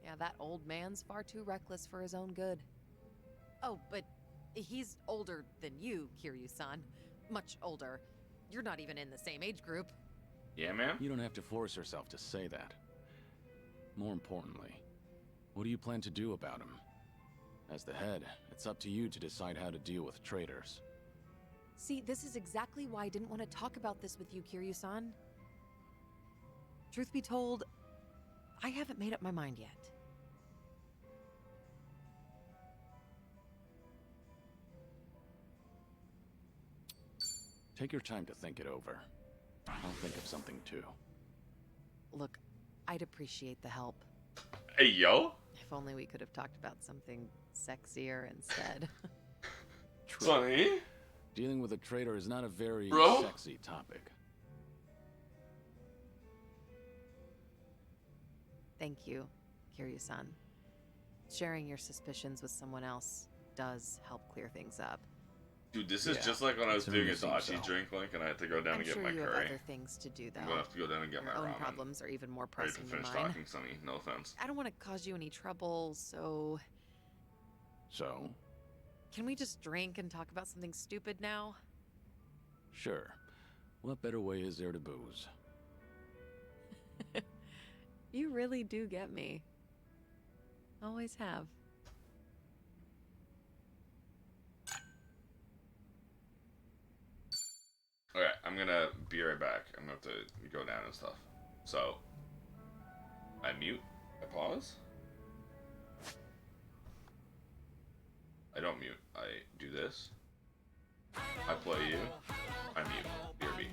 Yeah, that old man's far too reckless for his own good. Oh, but he's older than you, Kiryu-san. Much older. You're not even in the same age group. Yeah, man? You don't have to force yourself to say that. More importantly, what do you plan to do about him? As the head, it's up to you to decide how to deal with traitors. See, this is exactly why I didn't want to talk about this with you, Kiryu-san. Truth be told, I haven't made up my mind yet. Take your time to think it over. I'll think of something too. Look, I'd appreciate the help. Hey, yo! If only we could have talked about something sexier instead. Sonny? Dealing with a traitor is not a very sexy topic. Thank you, Kiryu-san. Sharing your suspicions with someone else does help clear things up. Dude, this is just like when I was doing a Dachi so. drink link and I had to go down and get I'm my sure you have curry. other things to do, though. I'm gonna have to go down and get Your my own ramen. problems are even more Ready to pressing than finish mine. talking, Sonny. No offense. I don't want to cause you any trouble, so... So? Can we just drink and talk about something stupid now? Sure. What better way is there to booze? You really do get me. Always have. Okay, I'm gonna be right back. I'm gonna have to go down and stuff. So, I mute. I pause. I don't mute. I do this. I play you. I mute. BRB.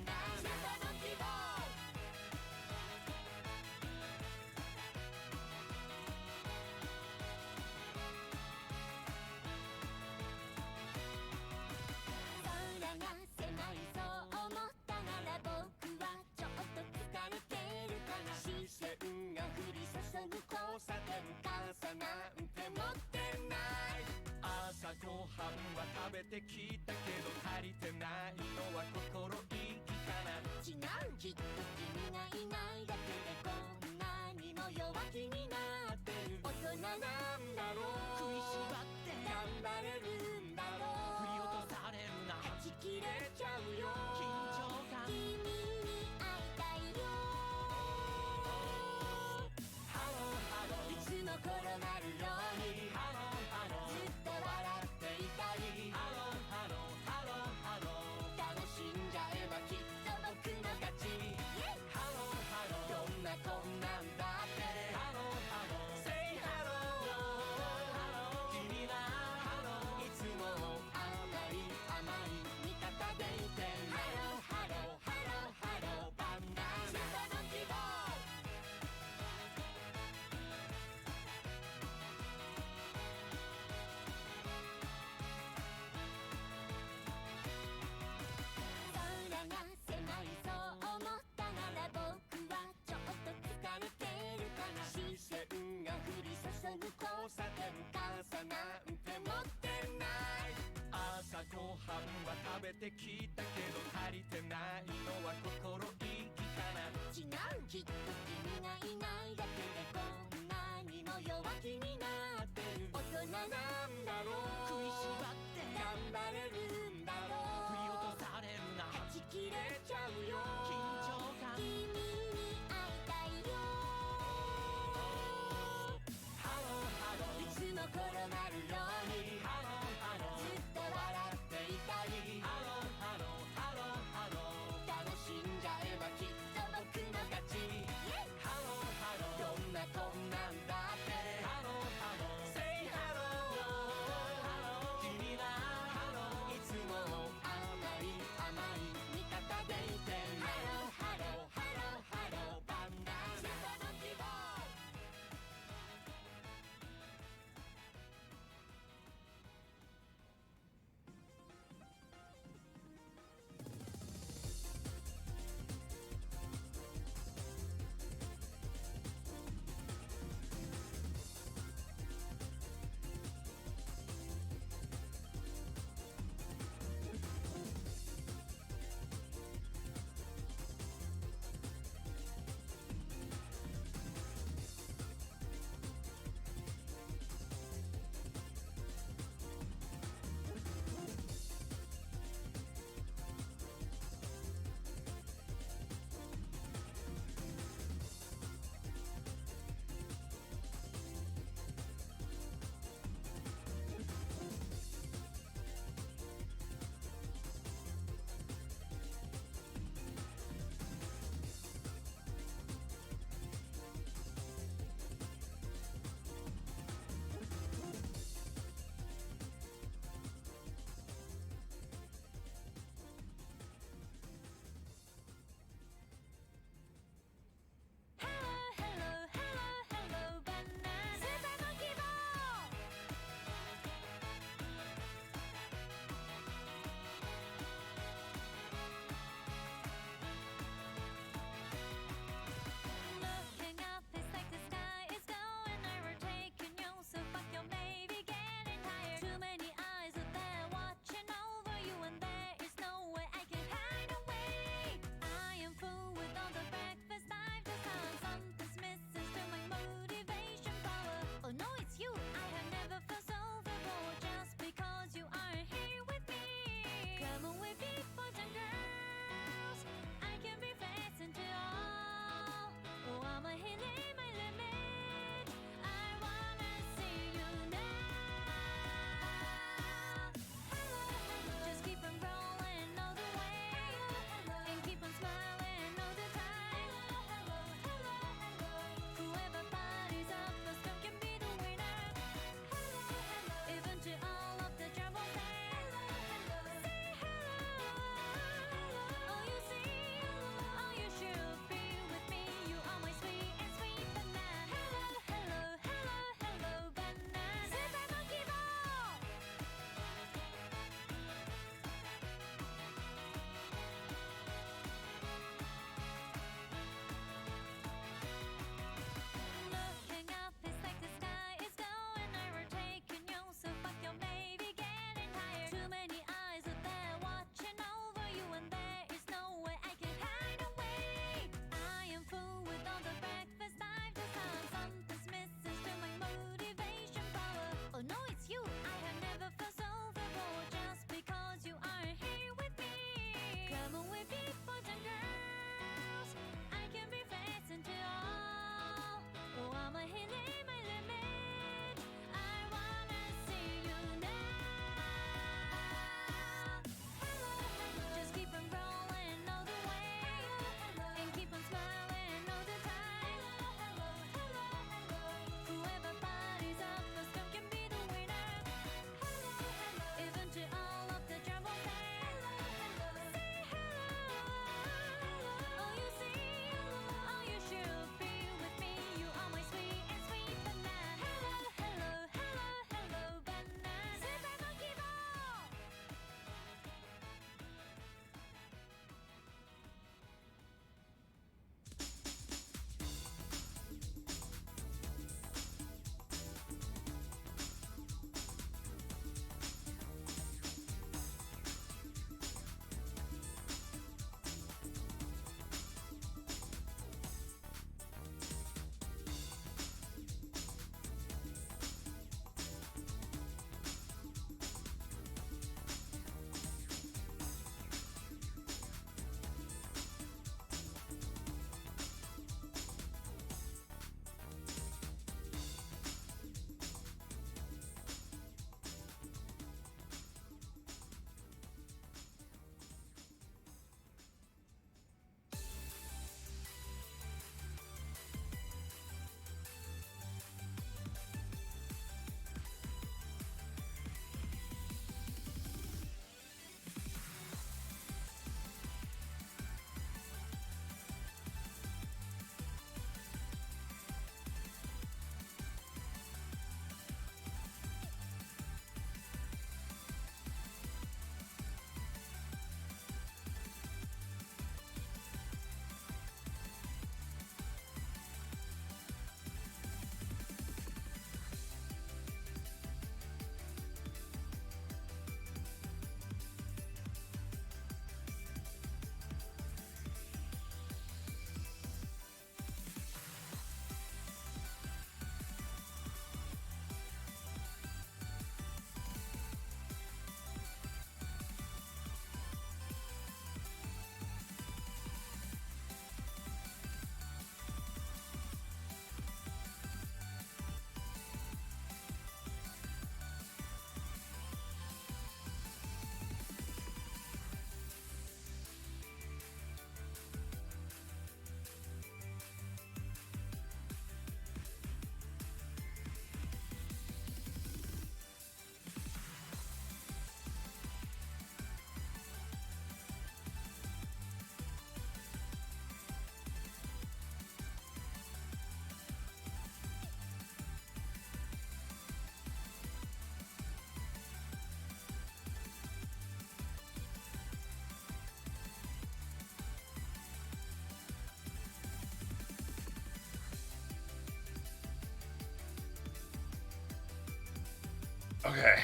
Okay,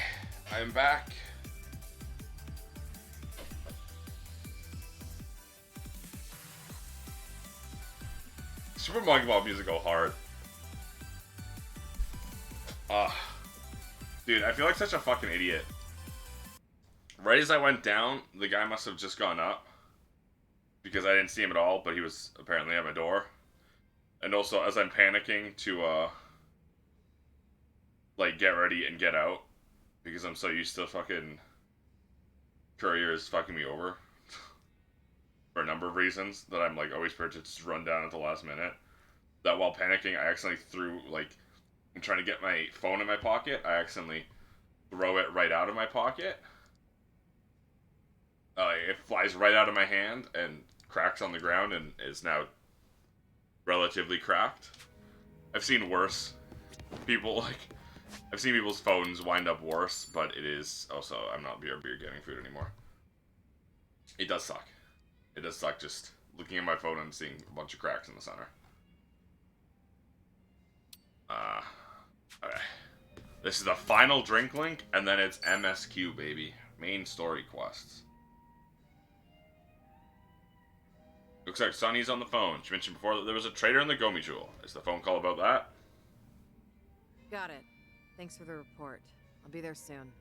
I'm back. Super Monkey Ball music go hard. Dude, I feel like such a fucking idiot. Right as I went down, the guy must have just gone up. Because I didn't see him at all, but he was apparently at my door. And also, as I'm panicking to, like, get ready and get out. Because I'm so used to fucking couriers fucking me over. For a number of reasons. That I'm, like, always prepared to just run down at the last minute. That while panicking, I accidentally threw, like... I'm trying to get my phone in my pocket. I accidentally throw it right out of my pocket. It flies right out of my hand and cracks on the ground and is now relatively cracked. I've seen worse. I've seen people's phones wind up worse, but it is also, I'm not beer getting food anymore. It does suck. It does suck just looking at my phone and seeing a bunch of cracks in the center. Okay. This is the final drink link, and then it's MSQ, baby. Main story quests. Looks like Sunny's on the phone. She mentioned before that there was a traitor in the Gomi Jewel. Is the phone call about that? Got it. Thanks for the report. I'll be there soon.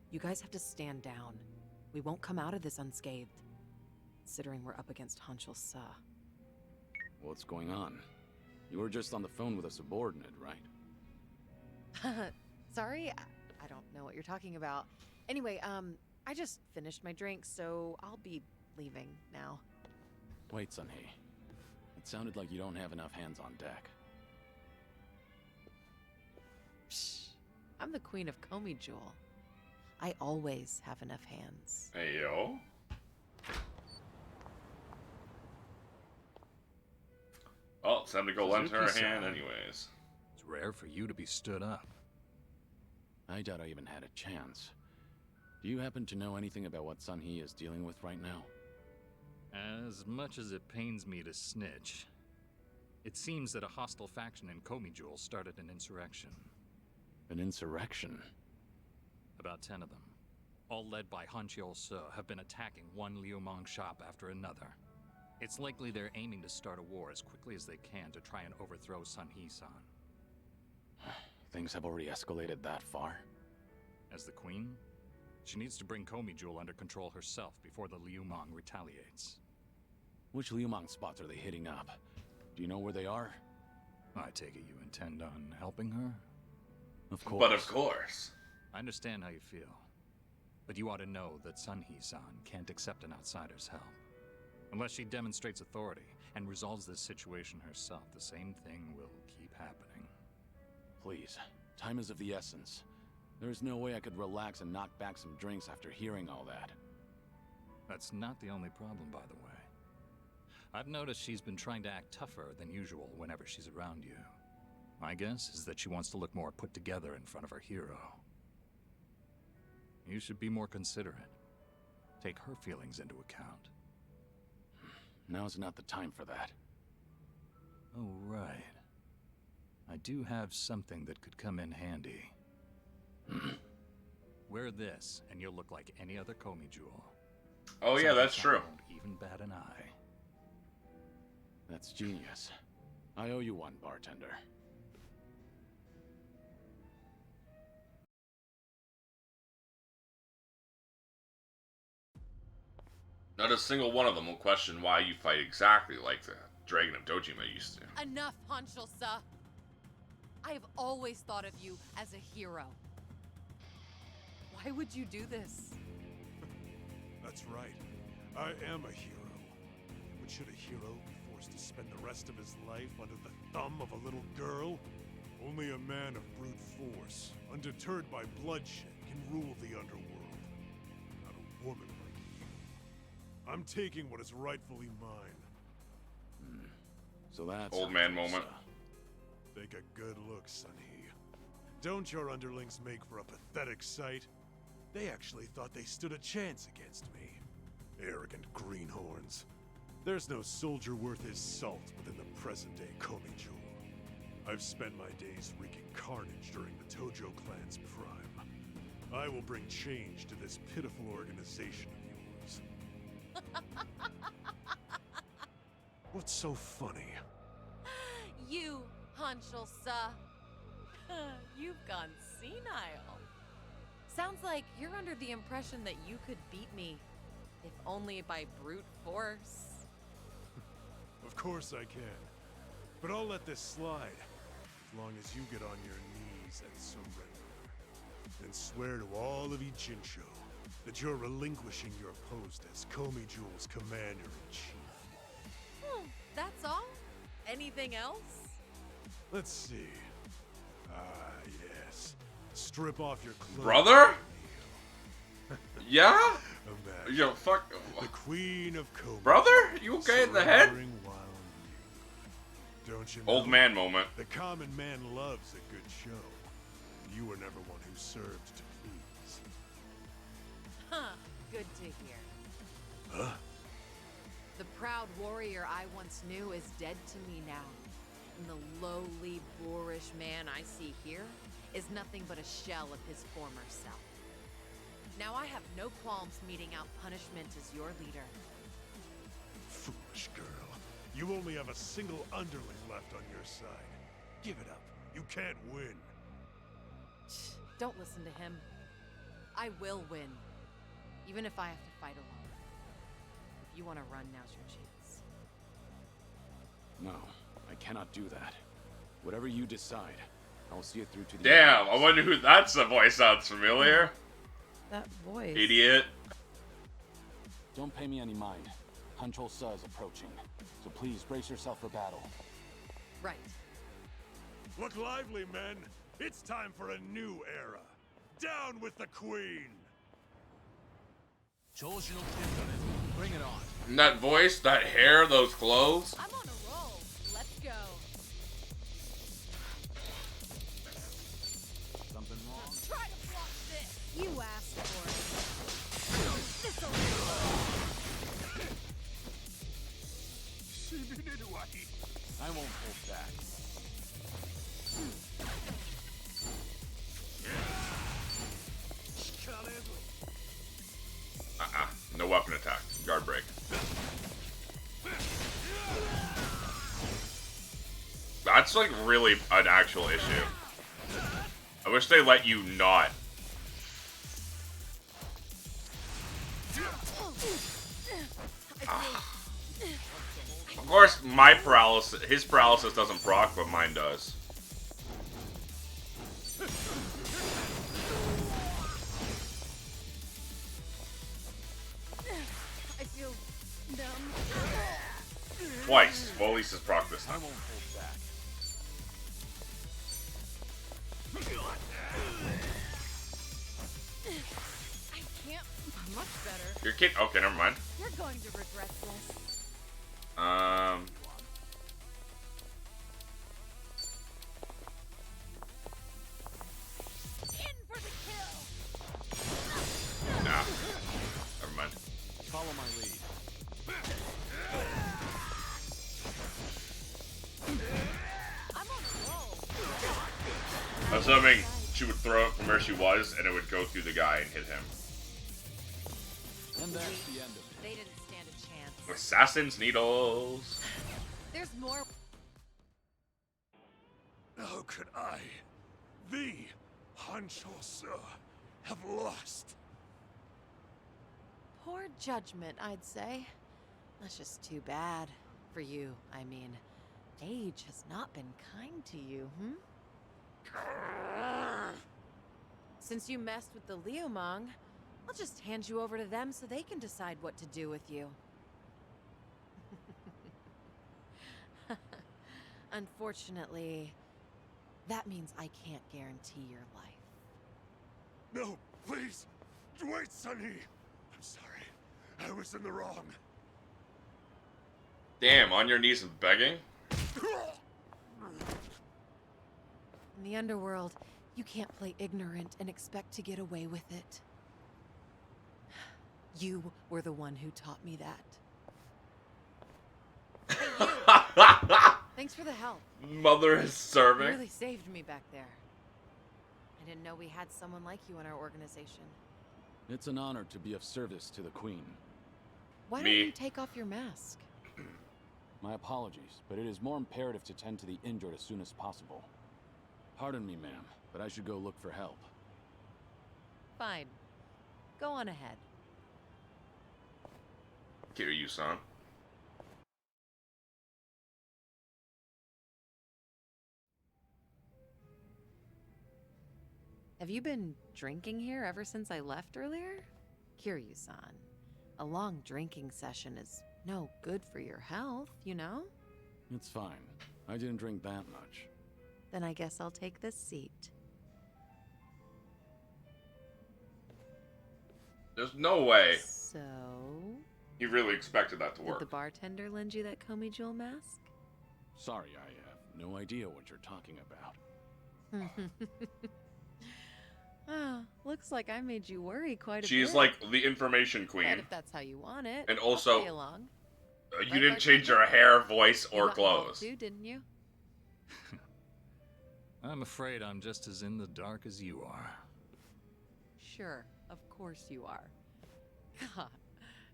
You guys have to stand down. We won't come out of this unscathed. Considering we're up against Hanshul Sa. What's going on? You were just on the phone with a subordinate, right? Sorry? I don't know what you're talking about. Anyway, I just finished my drink, so I'll be leaving now. Wait, Sunhee. It sounded like you don't have enough hands on deck. Psh, I'm the queen of Komi Jewel. I always have enough hands. Hey, yo. Oh, it's time to go lend her a hand anyways. It's rare for you to be stood up. I doubt I even had a chance. Do you happen to know anything about what Sunhee is dealing with right now? As much as it pains me to snitch, it seems that a hostile faction in Komi Jewel started an insurrection. An insurrection? About 10 of them, all led by Hanshul Sa, have been attacking one Liumang shop after another. It's likely they're aiming to start a war as quickly as they can to try and overthrow Sunhee-san. Things have already escalated that far? As the queen, she needs to bring Komi Jewel under control herself before the Liumang retaliates. Which Liumang spots are they hitting up? Do you know where they are? I take it you intend on helping her? Of course. But of course. I understand how you feel. But you ought to know that Sunhee-san can't accept an outsider's help. Unless she demonstrates authority and resolves this situation herself, the same thing will keep happening. Please, time is of the essence. There's no way I could relax and knock back some drinks after hearing all that. That's not the only problem, by the way. I've noticed she's been trying to act tougher than usual whenever she's around you. My guess is that she wants to look more put together in front of her hero. You should be more considerate. Take her feelings into account. Now's not the time for that. Oh, right. I do have something that could come in handy. Wear this, and you'll look like any other Komi Jewel. Oh yeah, that's true. Won't even bat an eye. That's genius. I owe you one, bartender. Not a single one of them will question why you fight exactly like the Dragon of Dojima used to. Enough, Hanshul Sa. I have always thought of you as a hero. Why would you do this? That's right. I am a hero. But should a hero be forced to spend the rest of his life under the thumb of a little girl? Only a man of brute force, undeterred by bloodshed, can rule the underworld. Not a woman like you. I'm taking what is rightfully mine. So that's... Old man moment. Take a good look, Sunhee. Don't your underlings make for a pathetic sight? They actually thought they stood a chance against me. Arrogant greenhorns. There's no soldier worth his salt within the present-day Komi Jewel. I've spent my days wreaking carnage during the Tojo clan's prime. I will bring change to this pitiful organization of yours. What's so funny? You, Hanshul Suh. You've gone senile. Sounds like you're under the impression that you could beat me, if only by brute force. Of course I can. But I'll let this slide, as long as you get on your knees and surrender. And swear to all of Ichincho that you're relinquishing your post as Komi Jewel's commander-in-chief. That's all? Anything else? Let's see. Ah, yes. Strip off your clothes. Brother? Yeah? Imagine Yo, fuck. the Queen of Komi. Brother? You okay in the head? surrendering while you. Don't you know? Old man moment. The common man loves a good show. You were never one who served to please. Huh. Good to hear. Huh? The proud warrior I once knew is dead to me now. And the lowly, boorish man I see here is nothing but a shell of his former self. Now I have no qualms meting out punishment as your leader. Foolish girl. You only have a single underling left on your side. Give it up. You can't win. Don't listen to him. I will win. Even if I have to fight alone. If you want to run, now's your chance. No, I cannot do that. Whatever you decide, I'll see it through to the Damn, end. I wonder who that's. The voice sounds familiar. That voice. Idiot. Don't pay me any mind. Hanshul Suh is approaching, so please brace yourself for battle. Right. Look lively, men. It's time for a new era. Down with the Queen! Bring it on. And that voice, that hair, those clothes. I'm on a roll. Let's go. Something wrong? Try to block this. You asked for it. This'll I won't hold back. No weapon attack. Guard break. That's like really an actual issue. I wish they let you not. Of course, my paralysis, his paralysis doesn't proc, but mine does. I feel numb. Twice. Well, at least his proc this I time. won't hold back. I can't. Much better. Your kid. Okay, never mind. You're going to regret this. In for the kill. Nah. Never mind. Follow my lead. I'm on a roll. Assuming she would throw it from where she was, and it would go through the guy and hit him. And that's the end of it. They didn't stand a chance. Assassin's needles. There's more. How could I, the Hanshul Suh, have lost? Poor judgment, I'd say. That's just too bad. For you, I mean. Age has not been kind to you, Since you messed with the Liumang, I'll just hand you over to them so they can decide what to do with you. Unfortunately, that means I can't guarantee your life. No, please! Wait, Sonny! I'm sorry. I was in the wrong. Damn, on your knees and begging? In the underworld, you can't play ignorant and expect to get away with it. You were the one who taught me that. Hey, you! Thanks for the help. Mother is You serving. really saved me back there. I didn't know we had someone like you in our organization. It's an honor to be of service to the Queen. Why don't you take off your mask? My apologies, but it is more imperative to tend to the injured as soon as possible. Pardon me, ma'am, but I should go look for help. Fine. Go on ahead. Kiryu-san. Have you been drinking here ever since I left earlier? Kiryu-san, a long drinking session is no good for your health, you know? It's fine. I didn't drink that much. Then I guess I'll take this seat. There's no way So... he really expected that to Did work. the bartender lend you that Komi Jewel mask? Sorry, I have no idea what you're talking about. Ah, looks like I made you worry quite a bit. She's like the information queen. But if that's how you want it, And I'll also, play along. you didn't change your hair, voice, You or got involved clothes. too, didn't you? I'm afraid I'm just as in the dark as you are. Sure, of course you are. God,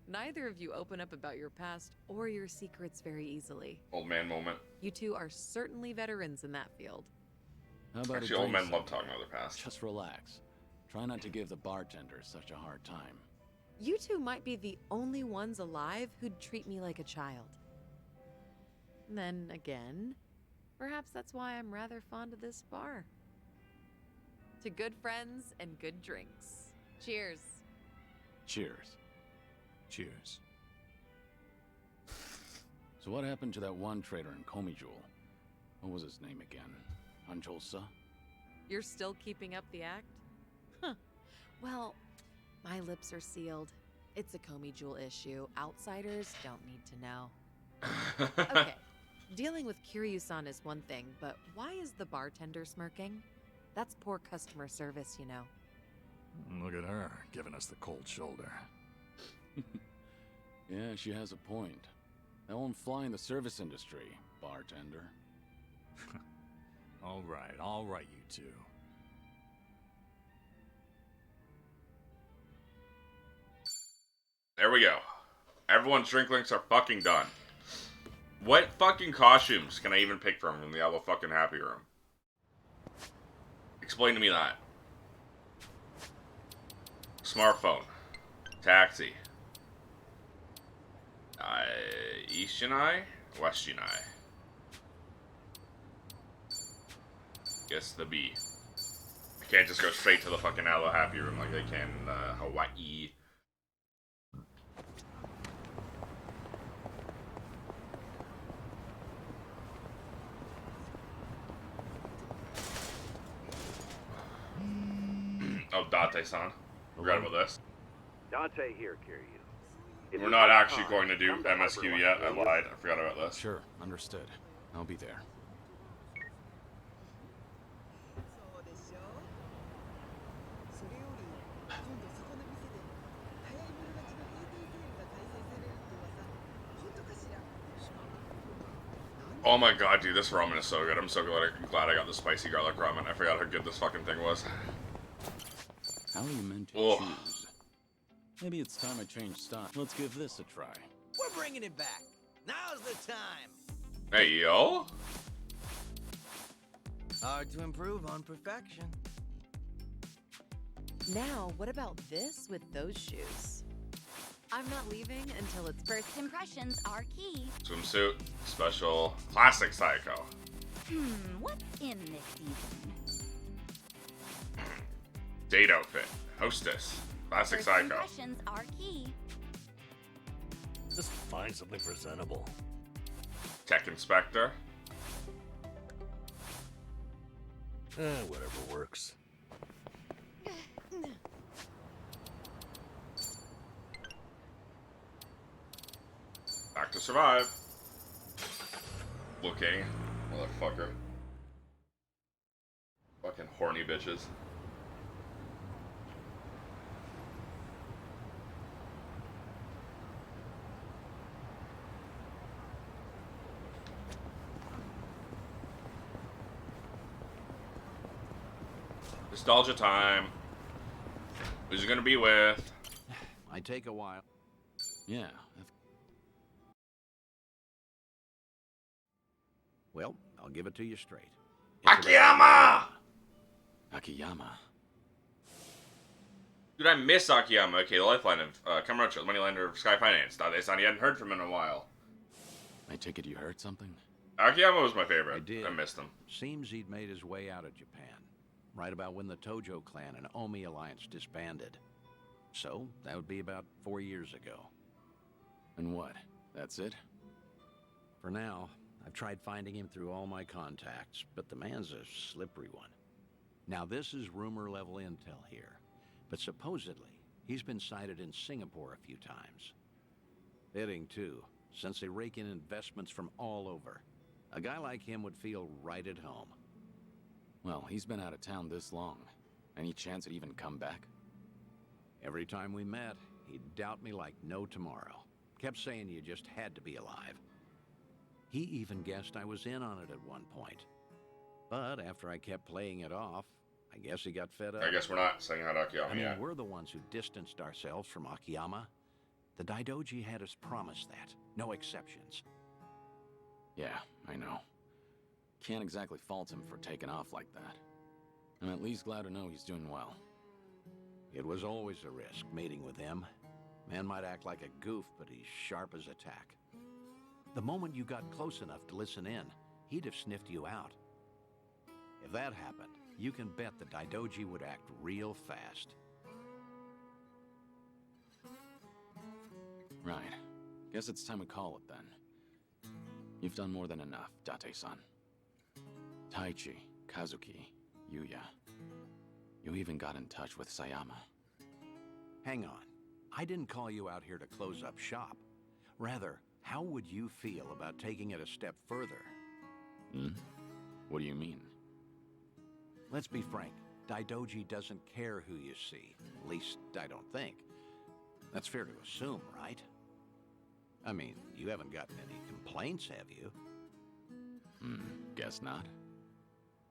neither of you open up about your past or your secrets very easily. Old man moment. You two are certainly veterans in that field. How about Actually, a old drink men love sometime? talking about their past. Just relax. Try not to give the bartender such a hard time. You two might be the only ones alive who'd treat me like a child. Then again, perhaps that's why I'm rather fond of this bar. To good friends and good drinks. Cheers. Cheers. Cheers. So what happened to that one trader in Komi Jewel? What was his name again? Anjolsa? You're still keeping up the act? Huh. Well, my lips are sealed. It's a Komi Jewel issue. Outsiders don't need to know. Okay, dealing with Kiryu-san is one thing, but why is the bartender smirking? That's poor customer service, you know. Look at her, giving us the cold shoulder. Yeah, she has a point. That won't fly in the service industry, bartender. All right, you two. There we go. Everyone's drink links are fucking done. What fucking costumes can I even pick from the Yellow fucking Happy Room? Explain to me that. Smartphone. Taxi. East Chennai? West Chennai. Guess the B. I can't just go straight to the fucking Yellow Happy Room like they can in Hawaii. Oh, Date-san. Forgot about this. Dante here, Kiryu. We're not actually going to do MSQ yet. I lied. I forgot about this. Sure, understood. I'll be there. Oh my god, dude, this ramen is so good. I'm so glad I got the spicy garlic ramen. I forgot how good this fucking thing was. How are you meant to Ugh. choose? Maybe it's time I change style. Let's give this a try. We're bringing it back. Now's the time. Hey, yo. Hard to improve on perfection. Now, what about this with those shoes? I'm not leaving until it's First impressions are key. Swimsuit, special, classic psycho. What's in this season? Date outfit, hostess, classic First psycho. impressions are key. Just find something presentable. Tech inspector. Whatever works. Back to survive. Looking, motherfucker. Fucking horny bitches. Nostalgia time. Who's it gonna be with? Might take a while. Yeah. Well, I'll give it to you straight. Akiyama! Akiyama. Dude, I miss Akiyama. Okay, the lifeline of Kamurocho, the moneylender of Sky Finance. Date-san, you hadn't heard from him in a while. I take it you heard something? Akiyama was my favorite. I did. I missed him. Seems he'd made his way out of Japan, right about when the Tojo clan and Omi alliance disbanded. So, that would be about 4 years ago. And what? That's it? For now, I've tried finding him through all my contacts, but the man's a slippery one. Now, this is rumor-level intel here, but supposedly, he's been sighted in Singapore a few times. Fitting, too, since they rake in investments from all over. A guy like him would feel right at home. Well, he's been out of town this long. Any chance he'd even come back? Every time we met, he'd doubt me like no tomorrow. Kept saying you just had to be alive. He even guessed I was in on it at one point. But after I kept playing it off, I guess he got fed up. I guess we're not saying hi to Akiyama I mean, yet. we're the ones who distanced ourselves from Akiyama. The Daidoji had us promise that. No exceptions. Yeah, I know. Can't exactly fault him for taking off like that. I'm at least glad to know he's doing well. It was always a risk, meeting with him. Man might act like a goof, but he's sharp as a tack. The moment you got close enough to listen in, he'd have sniffed you out. If that happened, you can bet the Daidoji would act real fast. Right. Guess it's time we call it then. You've done more than enough, Date-san. Taichi, Kazuki, Yuya. You even got in touch with Sayama. Hang on. I didn't call you out here to close up shop. Rather, how would you feel about taking it a step further? What do you mean? Let's be frank. Daidoji doesn't care who you see. At least, I don't think. That's fair to assume, right? I mean, you haven't gotten any complaints, have you? Guess not.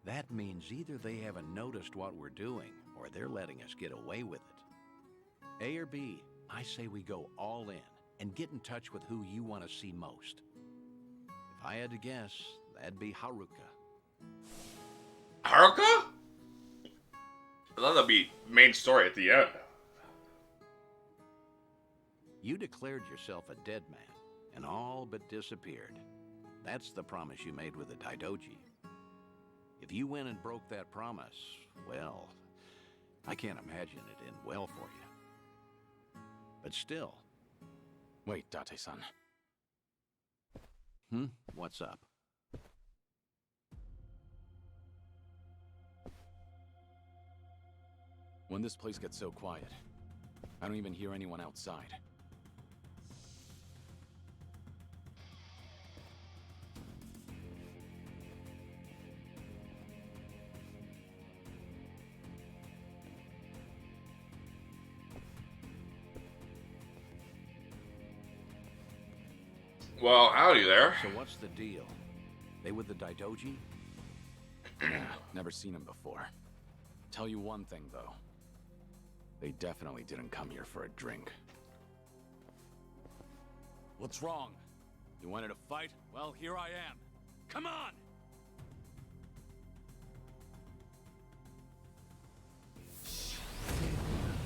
That means either they haven't noticed what we're doing, or they're letting us get away with it. A or B, I say we go all in, and get in touch with who you want to see most. If I had to guess, that'd be Haruka. Haruka? I thought that'd be main story at the end. You declared yourself a dead man, and all but disappeared. That's the promise you made with the Daidoji. If you went and broke that promise, well, I can't imagine it end well for you. But still. Wait, Date-san. What's up? When this place gets so quiet, I don't even hear anyone outside. Well, howdy there. So what's the deal? They with the Daidoji? Nah, never seen him before. Tell you one thing, though. They definitely didn't come here for a drink. What's wrong? You wanted to fight? Well, here I am. Come on!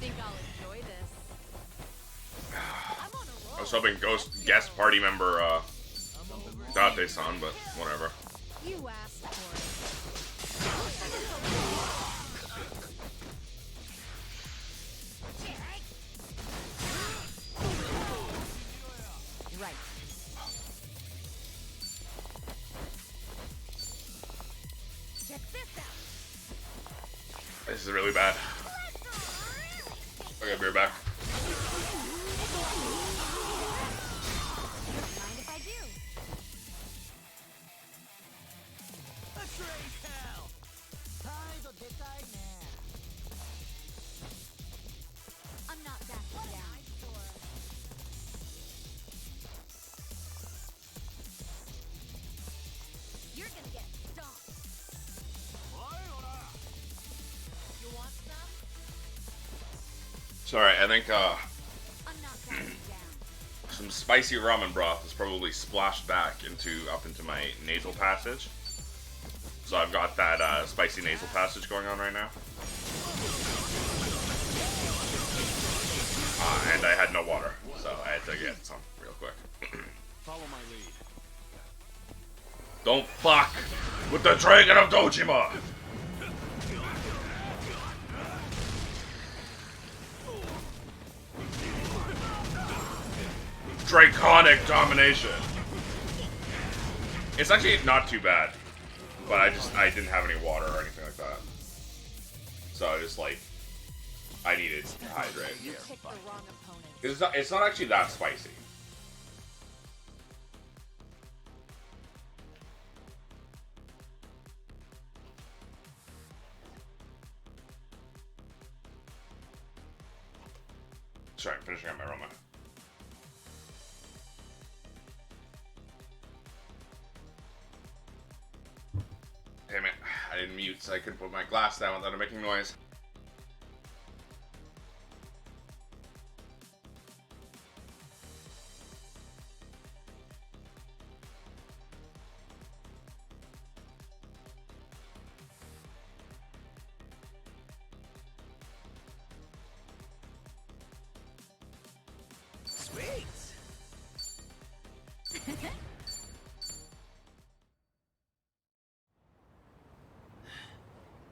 Think I'll enjoy this. I was hoping ghost guest party member, Date-san, but whatever. You asked for it. Right. Check this out. This is really bad. Okay, be right back. Mind if I do? I'm not backing down. You're gonna get stomped. Sorry, I think some spicy ramen broth is probably splashed back up into my nasal passage. So I've got that spicy nasal passage going on right now. And I had no water, so I had to get some real quick. Follow my lead. Don't fuck with the Dragon of Dojima! Draconic domination. It's actually not too bad, but I didn't have any water or anything like that, so I needed to hydrate. It's not actually that spicy. Sorry, I'm finishing up my ramen. Damn it, I didn't mute so I couldn't put my glass down without it making noise. Sweet.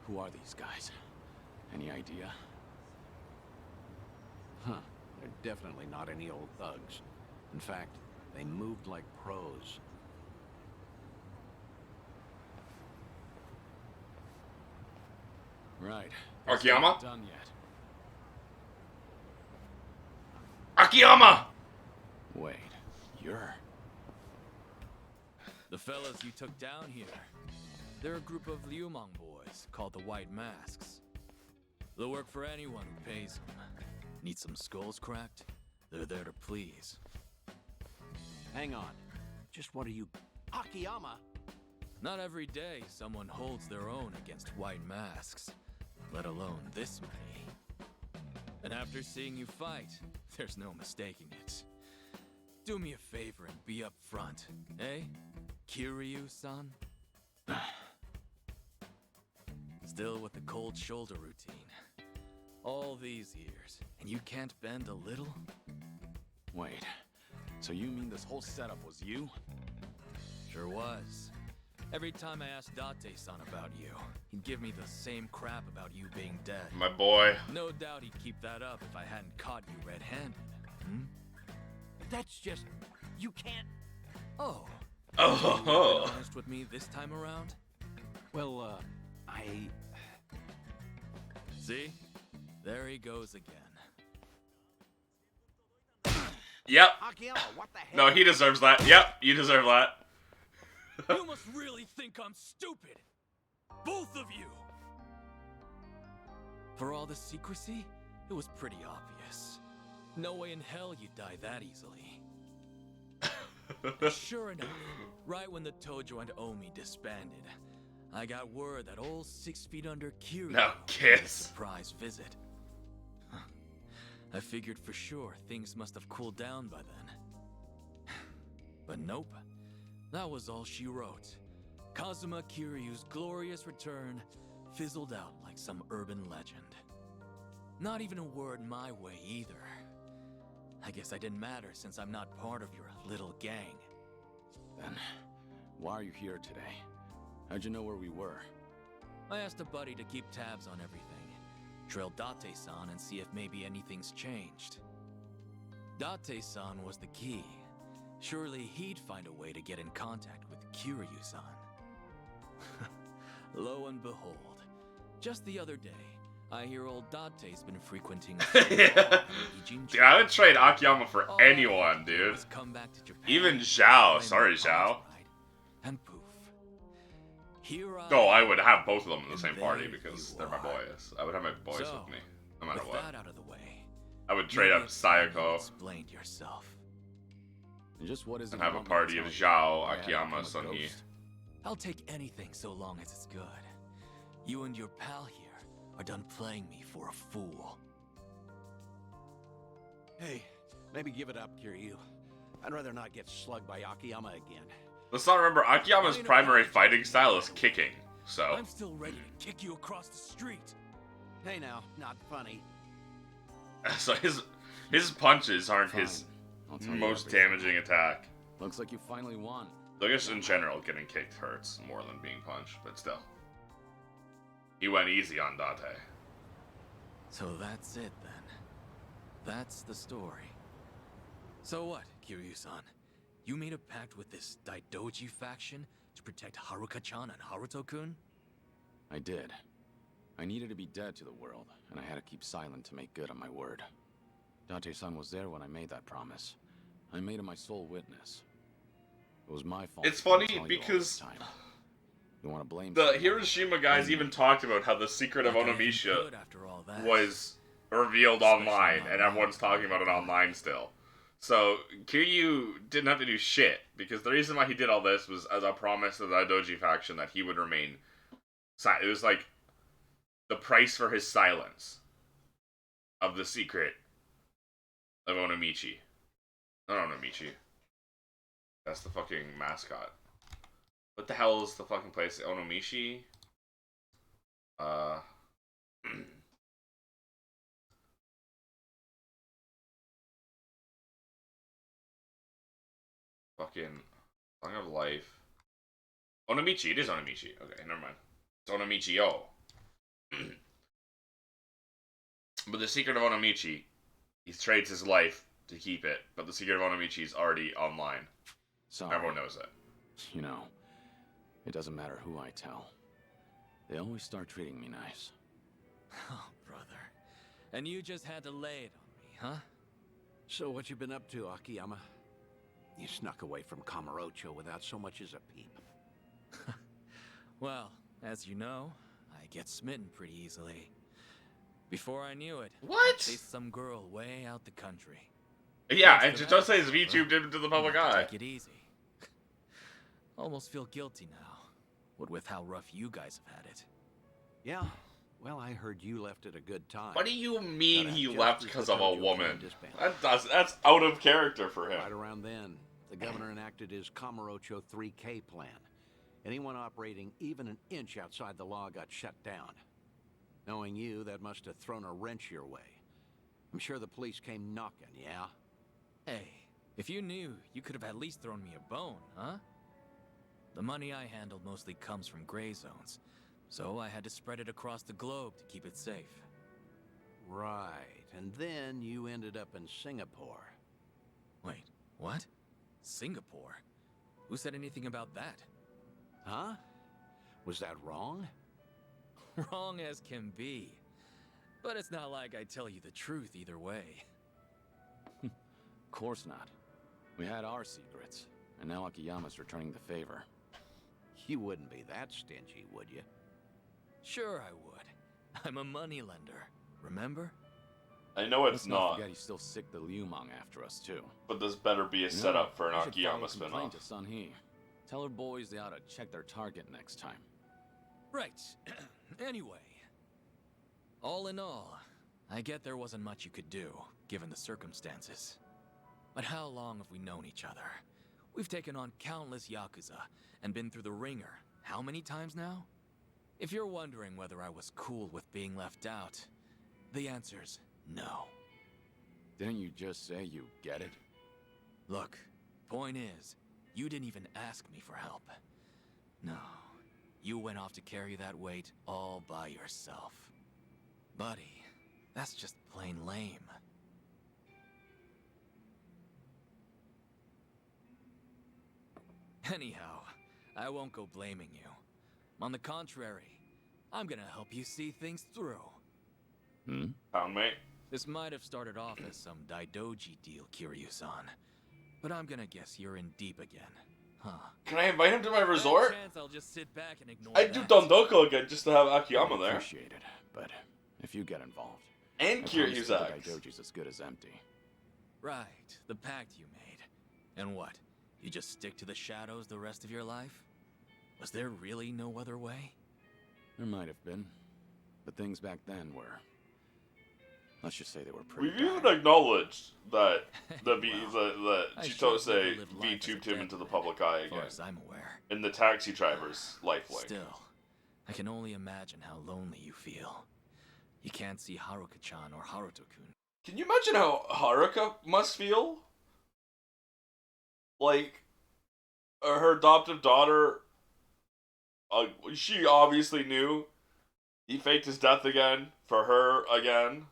Who are these guys? Any idea? Huh. They're definitely not any old thugs. In fact, they moved like pros. Right. Akiyama? Not done yet. Akiyama! Wait, you're... The fellas you took down here. They're a group of Liumang boys called the White Masks. They'll work for anyone who pays them. Need some skulls cracked? They're there to please. Hang on. Just what are you... Akiyama? Not every day someone holds their own against White Masks, let alone this many. And after seeing you fight, there's no mistaking it. Do me a favor and be up front, eh? Kiryu-san? Still with the cold shoulder routine. All these years, and you can't bend a little? Wait, so you mean this whole setup was you? Sure was. Every time I asked Date-san about you, he'd give me the same crap about you being dead. My boy. No doubt he'd keep that up if I hadn't caught you red-handed. Hmm? That's just... You can't... Oh. Oh. You been honest with me this time around? Well, I... See? There he goes again. Yep. Akiyama, what the hell? No, he deserves that. Yep, you deserve that. You must really think I'm stupid. Both of you. For all the secrecy, it was pretty obvious. No way in hell you'd die that easily. And sure enough, right when the Tojo and Omi disbanded, I got word that old 6 feet under Kiryu No, made a kiss. surprise visit. I figured for sure things must have cooled down by then. But nope. That was all she wrote. Kazuma Kiryu's glorious return fizzled out like some urban legend. Not even a word my way either. I guess I didn't matter since I'm not part of your little gang. Then, why are you here today? How'd you know where we were? I asked a buddy to keep tabs on everything. Trail Date-san and see if maybe anything's changed. Date-san was the key. Surely he'd find a way to get in contact with Kiryu-san. Lo and behold, just the other day, I hear old Date's been frequenting Yeah. Dude, I would trade Akiyama for anyone, dude. Come back to Japan, Even Zhao. Sorry, Zhao. and poof. Here Oh, I would have both of them in the same party because they're my boys. I would have my boys So, with me, no matter with what. that out of the way, I would trade up Sayako explained yourself. And just what is it and have you a want me to party of tell you? Zhao, I had Akiyama, become a Sunhee. ghost? I'll take anything so long as it's good. You and your pal here are done playing me for a fool. Hey, maybe give it up, Kiryu. I'd rather not get slugged by Akiyama again. Let's not remember, Akiyama's primary fighting style is kicking, so... I'm still ready to kick you across the street. Hey now, not funny. So his punches aren't his most damaging attack. Looks like you finally won. I guess in general, getting kicked hurts more than being punched, but still. He went easy on Dante. So that's it then. That's the story. So what, Kiryu-san? You made a pact with this Daidoji faction to protect Haruka-chan and Haruto-kun? I did. I needed to be dead to the world, and I had to keep silent to make good on my word. Dante-san was there when I made that promise. I made him my sole witness. It was my fault. It's funny because you want to blame the Hiroshima guys even talked about how the secret of Onomichi was revealed online, and everyone's talking about it online still. So Kiryu didn't have to do shit, because the reason why he did all this was as a promise to the Daidoji faction that he would remain silent. It was like the price for his silence of the secret of Onomichi. Not Onomichi. That's the fucking mascot. What the hell is the fucking place? Onomichi? Fucking Song of Life. Onomichi. It is Onomichi. Okay, never mind. It's Onomichi-o. But the secret of Onomichi, he trades his life to keep it, but the secret of Onomichi is already online. Sorry. Everyone knows it. You know, it doesn't matter who I tell. They always start treating me nice. Oh, brother. And you just had to lay it on me, huh? So what you been up to, Akiyama? You snuck away from Kamurocho without so much as a peep. Well, as you know, I get smitten pretty easily. Before I knew it, what? I chased some girl way out the country. Yeah, and just say his VTube did it to the public eye. Take it easy. Almost feel guilty now, what with how rough you guys have had it. Yeah, well, I heard you left at a good time. What do you mean he left because of a woman? That's out of character for him. Right around then, the governor enacted his Kamurocho 3K plan. Anyone operating even an inch outside the law got shut down. Knowing you, that must have thrown a wrench your way. I'm sure the police came knocking, yeah? Hey, if you knew, you could have at least thrown me a bone, huh? The money I handled mostly comes from gray zones, so I had to spread it across the globe to keep it safe. Right, and then you ended up in Singapore. Wait, what? Singapore? Who said anything about that? Huh? Was that wrong? Wrong as can be. But it's not like I tell you the truth either way. Of course not. We had our secrets, and now Akiyama's returning the favor. You wouldn't be that stingy, would you? Sure I would. I'm a moneylender, remember? I know it's Let's not not. forget he's still sick the Liumang after us, too. But this better be a setup for an Akiyama spin-off. To Sunhee. Tell her boys they ought to check their target next time. Right. Anyway. All in all, I get there wasn't much you could do, given the circumstances. But how long have we known each other? We've taken on countless Yakuza, and been through the ringer. How many times now? If you're wondering whether I was cool with being left out, the answer's no. Didn't you just say you get it? Look, point is, you didn't even ask me for help. No, you went off to carry that weight all by yourself. Buddy, that's just plain lame. Anyhow, I won't go blaming you. On the contrary, I'm gonna help you see things through. Found mate. This might have started off as some Daidoji deal, Kiryu-san. But I'm gonna guess you're in deep again, huh? Can I invite him to my resort? Chance I'll just sit back and ignore I'd do Dondoko again just to have Akiyama there. Appreciate it, but if you get involved... And Kiryu's the axe. Daidoji's as good as empty. Right, the pact you made. And what? You just stick to the shadows the rest of your life? Was there really no other way? There might have been, but things back then were... Let's just say they were pretty. We've even acknowledged that the I sure Chitose would live life as a VTubed him into the dead public eye as far again. as I'm aware. In the taxi driver's lifelink. Still, I can only imagine how lonely you feel. You can't see Haruka-chan or Haruto-kun. Can you imagine how Haruka must feel? Like, her adoptive daughter, she obviously knew he faked his death again for her again.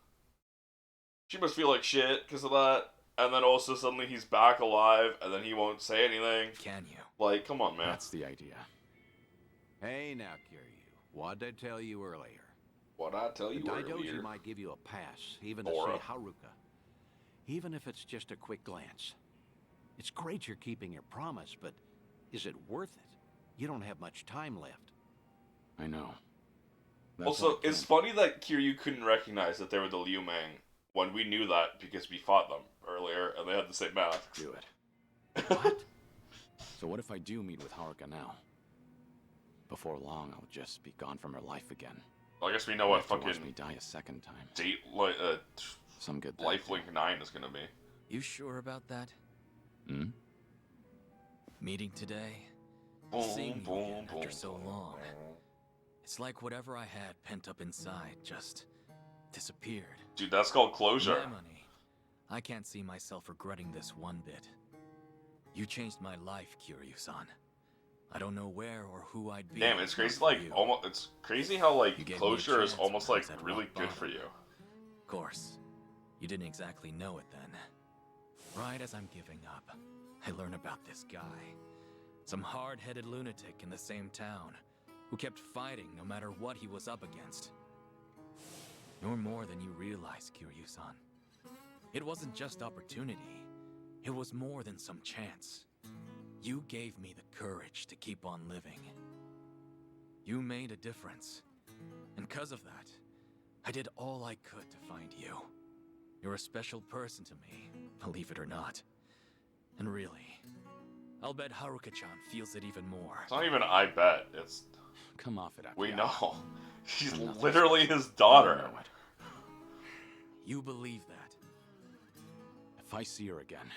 She must feel like shit because of that. And then also suddenly he's back alive and then he won't say anything. Can you? Like, come on, man. That's the idea. Hey now, Kiryu. What'd I tell you earlier? What'd I tell you the earlier? Daidoji might give you a pass, even Bora. to say Haruka. Even if it's just a quick glance. It's great you're keeping your promise, but is it worth it? You don't have much time left. I know. Also, it's funny that Kiryu couldn't recognize that they were the Liu Mang when we knew that because we fought them earlier and they had the same masks. Do it. What? So what if I do meet with Haruka now? Before long, I'll just be gone from her life again. I guess we know what After fucking watch me die a second time. Some good Lifelink 9 is gonna be. You sure about that? Hmm? Meeting today? Boom, Seeing you boom, again boom, after so long. It's like whatever I had pent up inside just disappeared. Dude, that's called closure. Money. I can't see myself regretting this one bit. You changed my life, Kiryu-san. I don't know where or who I'd be. Damn, it's crazy. Like almost, it's crazy how like closure is almost like really good for you. Of course, you didn't exactly know it then. Right as I'm giving up, I learn about this guy, some hard-headed lunatic in the same town, who kept fighting no matter what he was up against. You're more than you realize, Kiryu-san. It wasn't just opportunity. It was more than some chance. You gave me the courage to keep on living. You made a difference. And because of that, I did all I could to find you. You're a special person to me, believe it or not. And really, I'll bet Haruka-chan feels it even more. It's not even I bet. It's come off it. We know. She's literally his daughter. You believe that? If I see her again,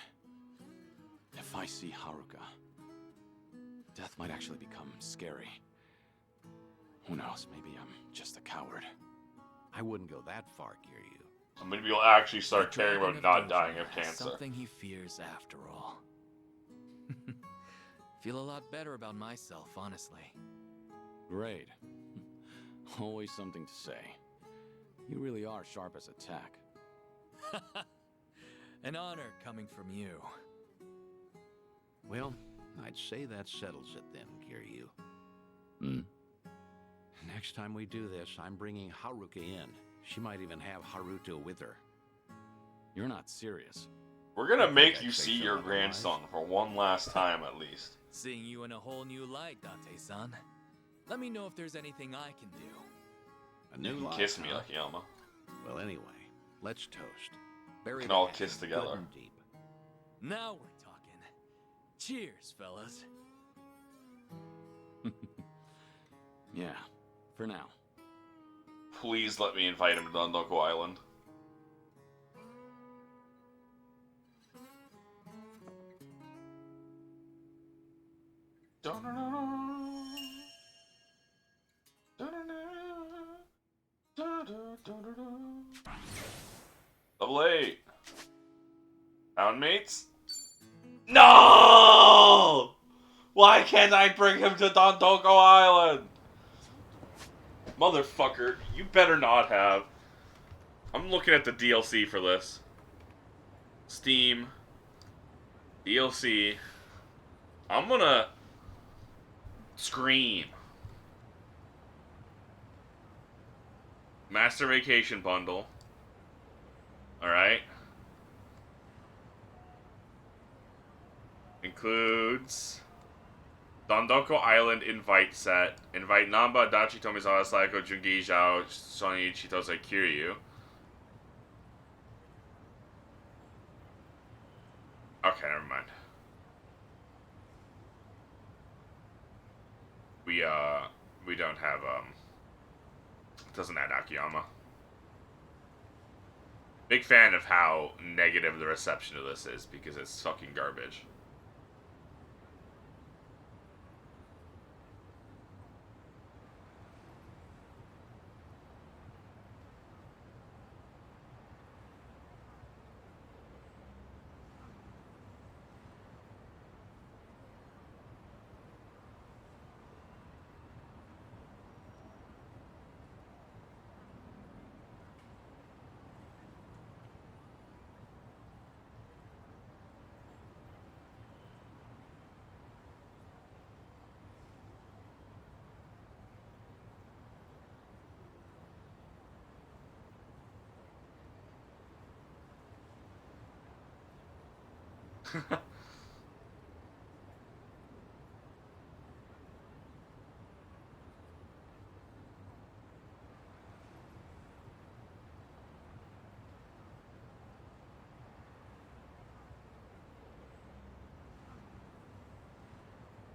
if I see Haruka, death might actually become scary. Who knows? Maybe I'm just a coward. I wouldn't go that far, Kiryu. Maybe you'll actually start caring about not dying of cancer. Something he fears after all. Feel a lot better about myself, honestly. Great. Always something to say. You really are sharp as a tack. An honor coming from you. Well, I'd say that settles it then, Kiryu. Hmm? Next time we do this, I'm bringing Haruka in. She might even have Haruto with her. You're not serious. We're gonna make you see your grandson for one last time at least. Seeing you in a whole new light, Date-san. Let me know if there's anything I can do. A new light, Kiss me, huh? Akiyama. Well, anyway, let's toast. We can all kiss together. Deep. Now we're talking. Cheers, fellas. Yeah, for now. Please let me invite him to Dondoko Island. Level 8. Houndmates? No! Why can't I bring him to Dondoko Island? Motherfucker, you better not have. I'm looking at the DLC for this. Steam. DLC. I'm gonna scream. Master Vacation Bundle. Alright. Includes Dondoko Island invite set. Invite Namba, Dachi, Tomizawa, Saiko, Jungi, Zhao, Sonny, Chitose, Kiryu. Okay, never mind. We don't have, it doesn't add Akiyama. Big fan of how negative the reception of this is, because it's fucking garbage.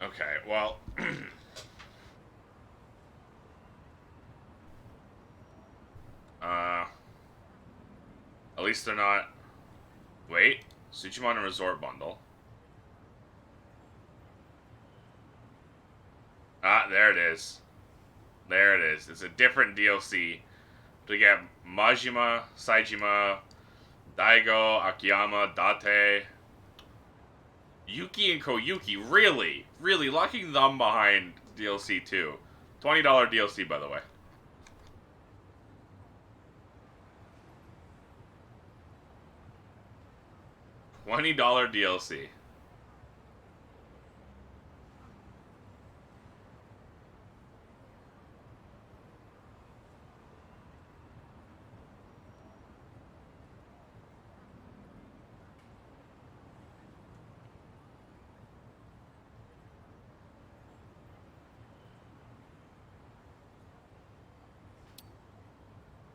Okay, well... at least they're not... Wait, Tsuchimon Resort Bundle. Ah, there it is. There it is. It's a different DLC. To get Majima, Saijima, Daigo, Akiyama, Date, Yuki, and Koyuki. Really? Really? Locking them behind DLC 2. $20 DLC, by the way. $20 DLC.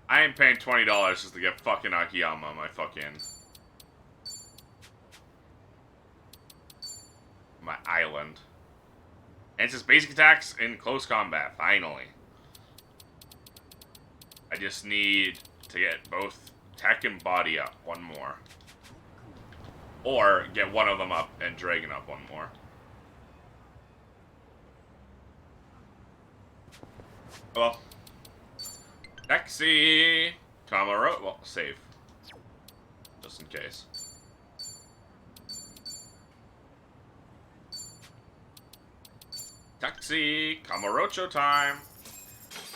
I ain't paying $20 just to get fucking Akiyama on my fucking... my island. And it's just basic attacks in close combat, finally. I just need to get both tech and body up one more. Or get one of them up and Dragon up one more. Well... Taxi! Kamaro... Well, save. Just in case. Taxi! Kamarocho time!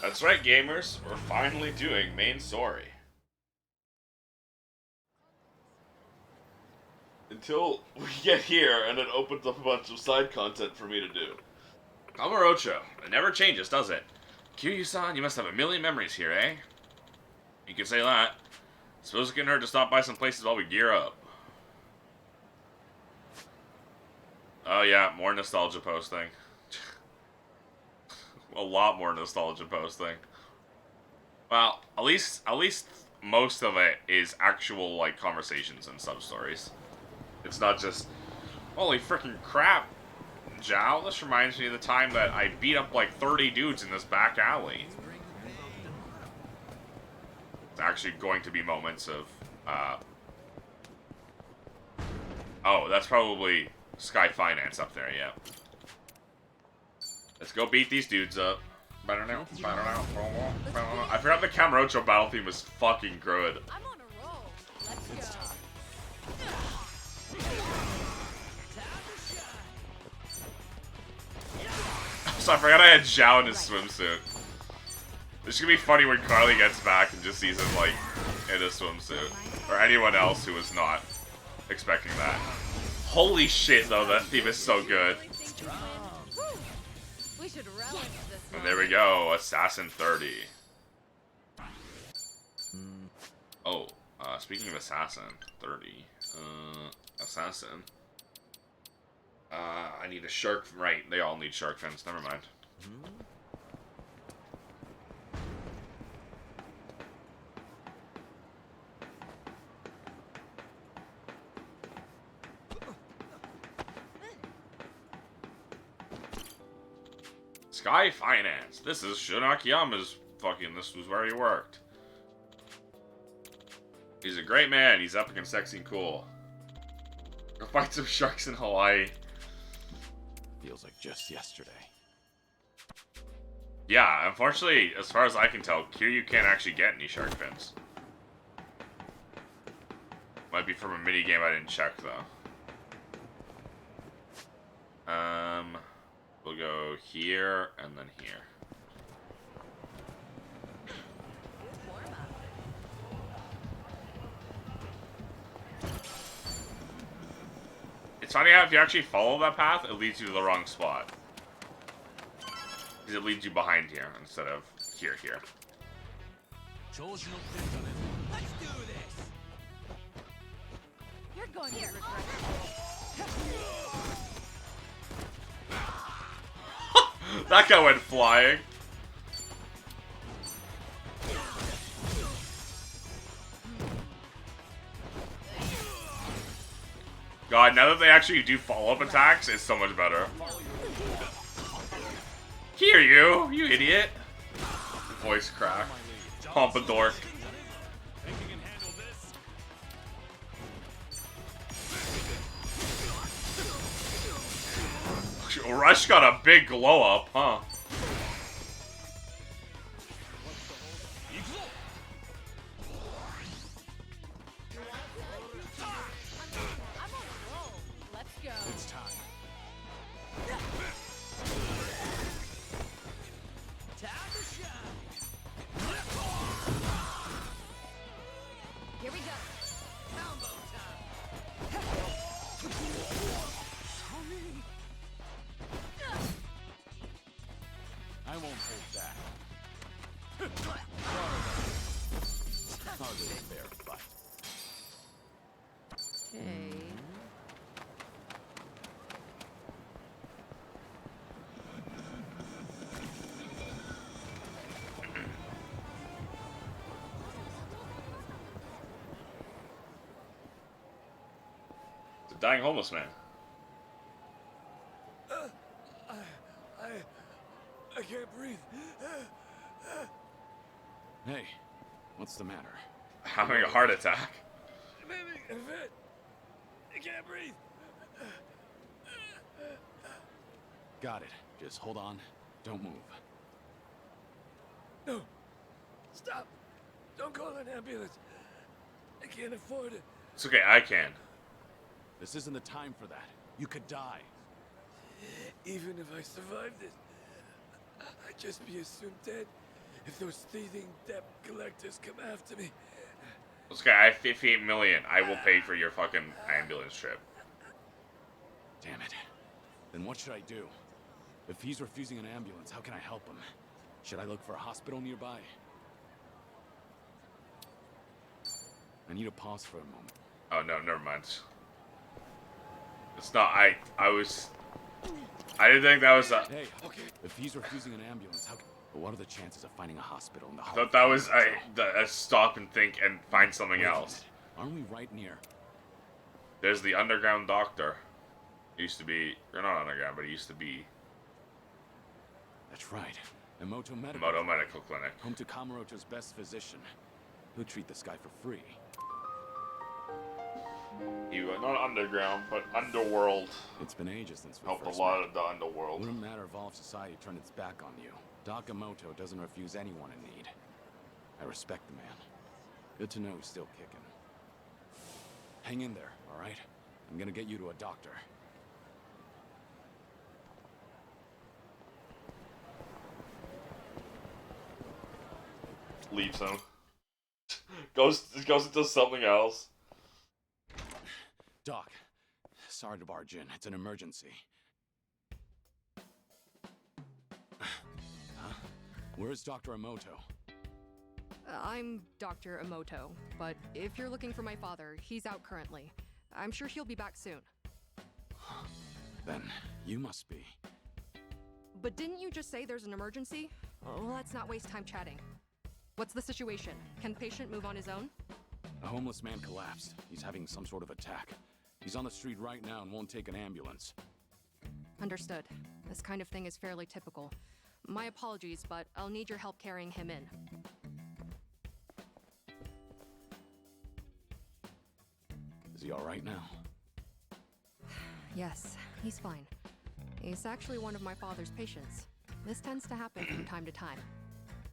That's right, gamers. We're finally doing main story. Until we get here, and it opens up a bunch of side content for me to do. Kamarocho. It never changes, does it? Kiryu-san, you must have a million memories here, eh? You can say that. Suppose it can hurt to stop by some places while we gear up. Oh yeah, more nostalgia posting. A lot more nostalgia posting. Well, at least most of it is actual, like, conversations and sub-stories. It's not just, holy freaking crap, Zhao, this reminds me of the time that I beat up like 30 dudes in this back alley. It's actually going to be moments of, oh, that's probably Sky Finance up there, yeah. Let's go beat these dudes up. I forgot the Kamurocho battle theme was fucking good. I'm on a roll. Let's go. So I forgot I had Zhao in his swimsuit. This is gonna be funny when Carly gets back and just sees him, like, in a swimsuit. Or anyone else who was not expecting that. Holy shit, though, that theme is so good. We should relish this. And there we go, Assassin 30. Oh, speaking of Assassin 30, Assassin. I need a shark. Right, they all need shark fins. Never mind. Sky Finance. This is Shun Akiyama's fucking. This was where he worked. He's a great man. He's epic and sexy and cool. Go fight some sharks in Hawaii. Feels like just yesterday. Yeah, unfortunately, as far as I can tell, Kiryu can't actually get any shark fins. Might be from a mini game I didn't check though. We'll go here and then here. It's funny how if you actually follow that path, it leads you to the wrong spot. Because it leads you behind here instead of here. Let's do this. You're going to regret That guy went flying. God, now that they actually do follow-up attacks, it's so much better. Here, you idiot. Voice crack. Pompadour. Rush got a big glow up, huh? Let's go. It's time. Here we go. Combo time. I won't hold back. Hardly a fair fight. Okay. It's a dying homeless man. I can't breathe. Hey, what's the matter? Having a heart attack. I'm having a fit. I can't breathe. Got it. Just hold on. Don't move. No. Stop. Don't call an ambulance. I can't afford it. It's okay, I can. This isn't the time for that. You could die. Even if I survived it, I'd just be assumed dead if those thieving debt collectors come after me. It's okay, I have 58 million. I will pay for your fucking ambulance trip. Damn it. Then what should I do? If he's refusing an ambulance, how can I help him? Should I look for a hospital nearby? I need to pause for a moment. Oh no, never mind. It's not. I didn't think that was a. Hey, okay. If he's refusing an ambulance, how? But what are the chances of finding a hospital in the? I thought that was a stop and think and find something else. Aren't we right near? There's the underground doctor. It used to be. You're not underground, but it used to be. That's right. Emoto Medical. Emoto Medical Clinic. Home to Kamurocho's best physician. He'll treat this guy for free. You are not underground, but underworld. It's been ages since we helped first a lot met. of the underworld. Wouldn't matter if all of society turned its back on you. Doc Emoto doesn't refuse anyone in need. I respect the man. Good to know he's still kicking. Hang in there, all right? I'm gonna get you to a doctor. Leaves him. goes into something else. Doc, sorry to barge in. It's an emergency. Huh? Where's Dr. Emoto? I'm Dr. Emoto, but if you're looking for my father, he's out currently. I'm sure he'll be back soon. Then you must be. But didn't you just say there's an emergency? Let's not waste time chatting. What's the situation? Can patient move on his own? A homeless man collapsed. He's having some sort of attack. He's on the street right now and won't take an ambulance. Understood. This kind of thing is fairly typical. My apologies, but I'll need your help carrying him in. he all right now? Yes, he's fine. He's actually one of my father's patients. This tends to happen from time to time.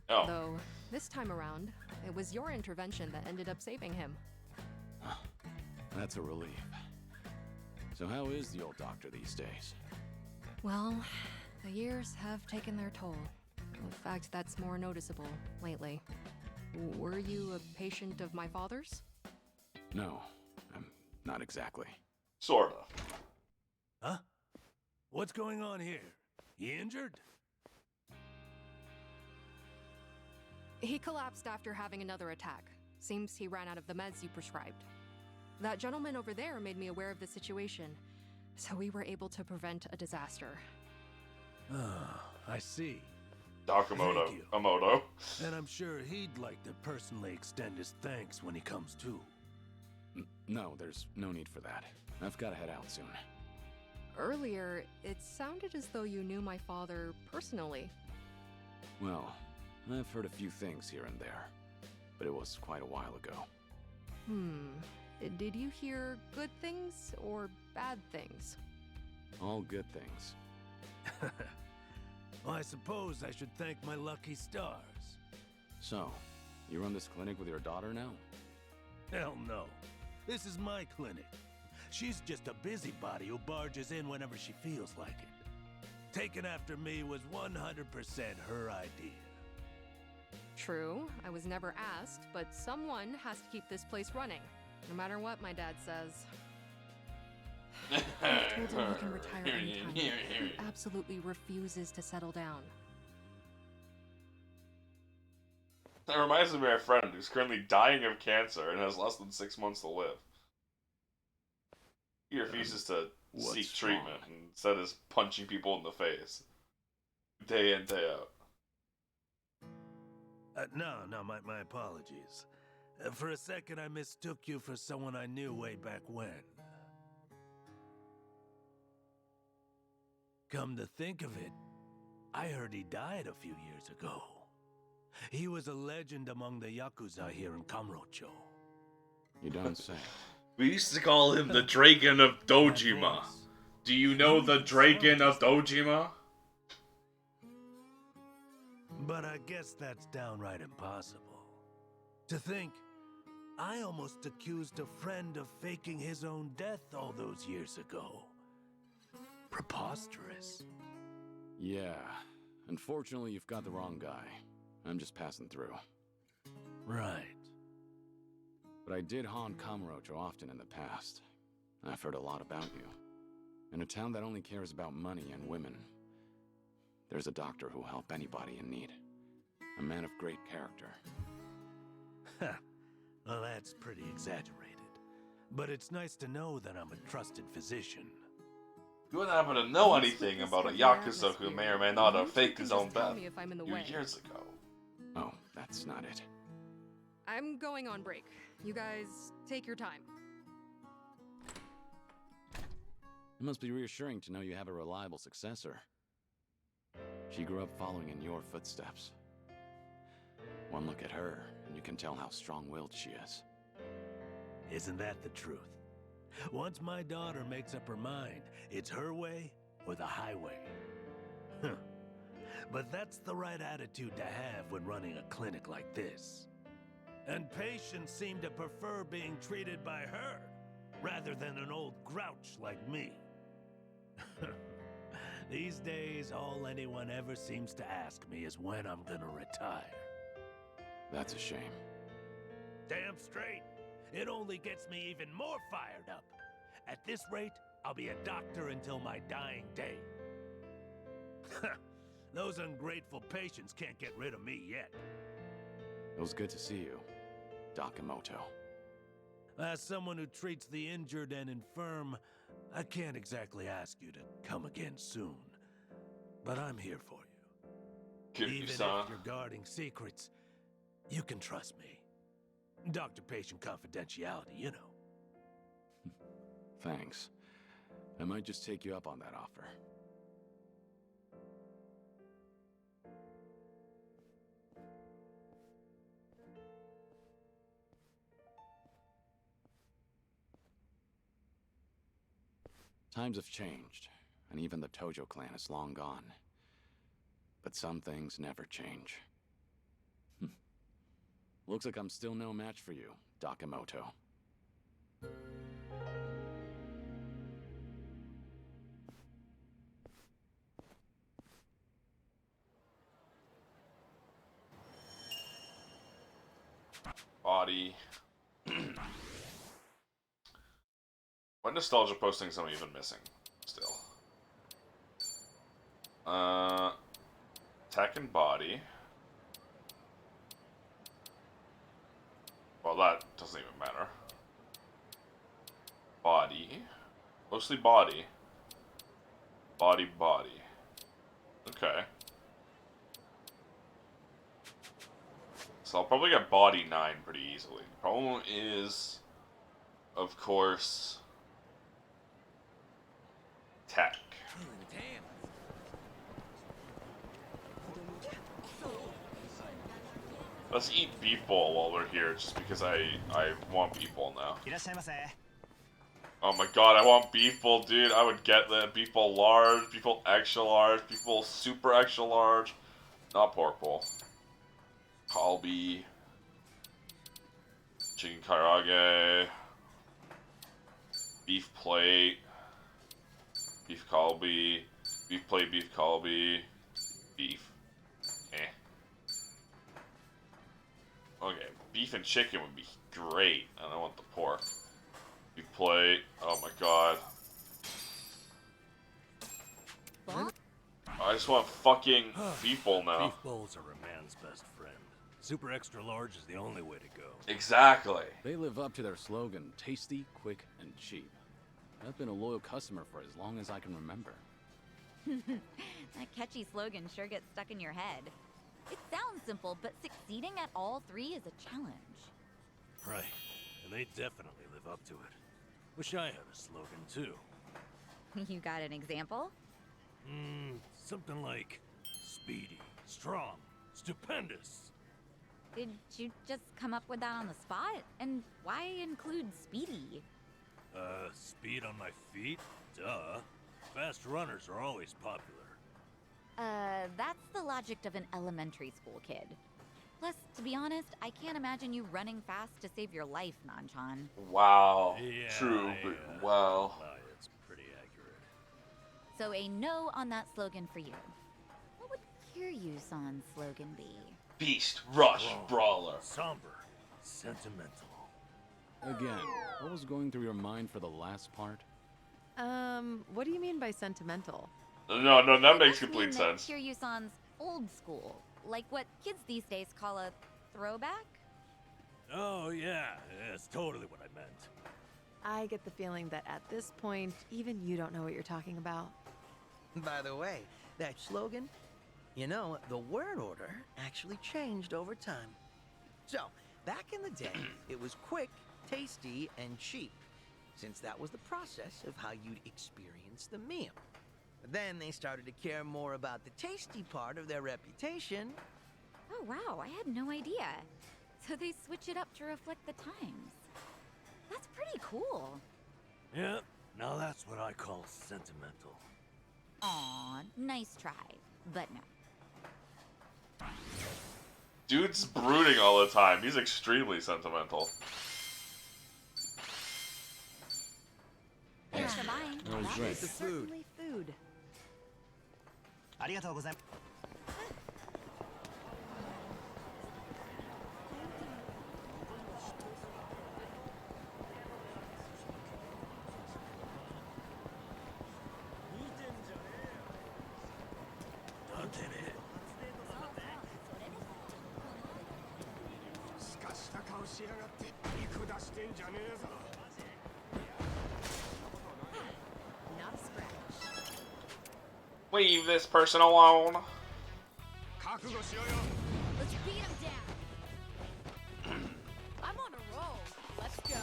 Oh. Though, this time around, it was your intervention that ended up saving him. That's a relief. So how is the old doctor these days? Well, the years have taken their toll. In fact, that's more noticeable lately. Were you a patient of my father's? No, not exactly. Sorta. Huh? What's going on here? He injured? He collapsed after having another attack. Seems he ran out of the meds you prescribed. That gentleman over there made me aware of the situation, so we were able to prevent a disaster. Ah, I see. Dakamoto. Thank you. Amoto. And I'm sure he'd like to personally extend his thanks when he comes to. No, there's no need for that. I've got to head out soon. Earlier, it sounded as though you knew my father personally. Well, I've heard a few things here and there, but it was quite a while ago. Did you hear good things or bad things? All good things. Well, I suppose I should thank my lucky stars. So, you run this clinic with your daughter now? Hell no. This is my clinic. She's just a busybody who barges in whenever she feels like it. Taking after me was 100% her idea. True, I was never asked, but someone has to keep this place running. No matter what my dad says. I've told him he can retire anytime. He absolutely refuses to settle down. That reminds me of my friend who's currently dying of cancer and has less than 6 months to live. He refuses to seek treatment and instead is punching people in the face. Day in, day out. No, my apologies. For a second, I mistook you for someone I knew way back when. Come to think of it, I heard he died a few years ago. He was a legend among the Yakuza here in Kamurocho. You don't say. We used to call him the Dragon of Dojima. Do you know the Dragon of Dojima? But I guess that's downright impossible. To think, I almost accused a friend of faking his own death all those years ago. Preposterous. Yeah. Unfortunately, you've got the wrong guy. I'm just passing through. Right. But I did haunt Kamurocho often in the past. I've heard a lot about you. In a town that only cares about money and women, there's a doctor who'll help anybody in need. A man of great character. Well, that's pretty exaggerated. But it's nice to know that I'm a trusted physician. You wouldn't happen to know anything about a Yakuza who may or may not have faked his own death a few years ago. Oh, that's not it. I'm going on break. You guys take your time. It must be reassuring to know you have a reliable successor. She grew up following in your footsteps. One look at her, and you can tell how strong-willed she is. Isn't that the truth? Once my daughter makes up her mind, it's her way or the highway. But that's the right attitude to have when running a clinic like this. And patients seem to prefer being treated by her, rather than an old grouch like me. These days, all anyone ever seems to ask me is when I'm gonna retire. That's a shame. Damn straight. It only gets me even more fired up. At this rate, I'll be a doctor until my dying day. Those ungrateful patients can't get rid of me yet. It was good to see you, Dakamoto. As someone who treats the injured and infirm, I can't exactly ask you to come again soon. But I'm here for you. Even if you're guarding secrets, you can trust me. Doctor-patient confidentiality, you know. Thanks. I might just take you up on that offer. Times have changed, and even the Tojo clan is long gone. But some things never change. Looks like I'm still no match for you, Dakamoto. Body. What nostalgia postings am I even missing? Still. Tech and body. Well, that doesn't even matter. Body. Mostly body. Body. Okay. So I'll probably get body 9 pretty easily. Problem is, of course, tech. Let's eat beef bowl while we're here, just because I want beef bowl now. Oh my god, I want beef bowl, dude. I would get the beef bowl large, beef bowl extra large, beef bowl super extra large. Not pork bowl. Kalbi. Chicken kairage. Beef plate. Beef kalbi. Beef plate, beef kalbi. Beef. Okay, beef and chicken would be great. I don't want the pork. Beef plate. Oh my god. I just want fucking beef bowl now. Beef bowls are a man's best friend. Super extra large is the only way to go. Exactly. They live up to their slogan, tasty, quick, and cheap. I've been a loyal customer for as long as I can remember. That catchy slogan sure gets stuck in your head. It sounds simple, but succeeding at all three is a challenge. Right. And they definitely live up to it. Wish I had a slogan too. You got an example? Something like speedy, strong, stupendous. Did you just come up with that on the spot? And why include speedy? Speed on my feet? Duh. Fast runners are always popular. That's the logic of an elementary school kid. Plus, to be honest, I can't imagine you running fast to save your life, Nanchan. Wow. Yeah, True, but wow. It's pretty accurate. So a no on that slogan for you. What would Kiryu-san's slogan be? Beast, rush, Strong, brawler. Somber, sentimental. Again, what was going through your mind for the last part? What do you mean by sentimental? No, that makes I complete mean sense. That Kiryu-san's old school, like what kids these days call a throwback? Oh, yeah, it's totally what I meant. I get the feeling that at this point, even you don't know what you're talking about. By the way, that slogan, you know, the word order actually changed over time. So, back in the day, it was quick, tasty, and cheap, since that was the process of how you'd experience the meal. But then they started to care more about the tasty part of their reputation. Oh wow, I had no idea. So they switch it up to reflect the times. That's pretty cool. Yeah, now that's what I call sentimental. Aw, nice try, but no. Dude's brooding all the time. He's extremely sentimental. Thanks for buying. That was That's certainly food. Not a scratch. Leave this person alone. Let's beat him down. I'm on a roll. Let's go.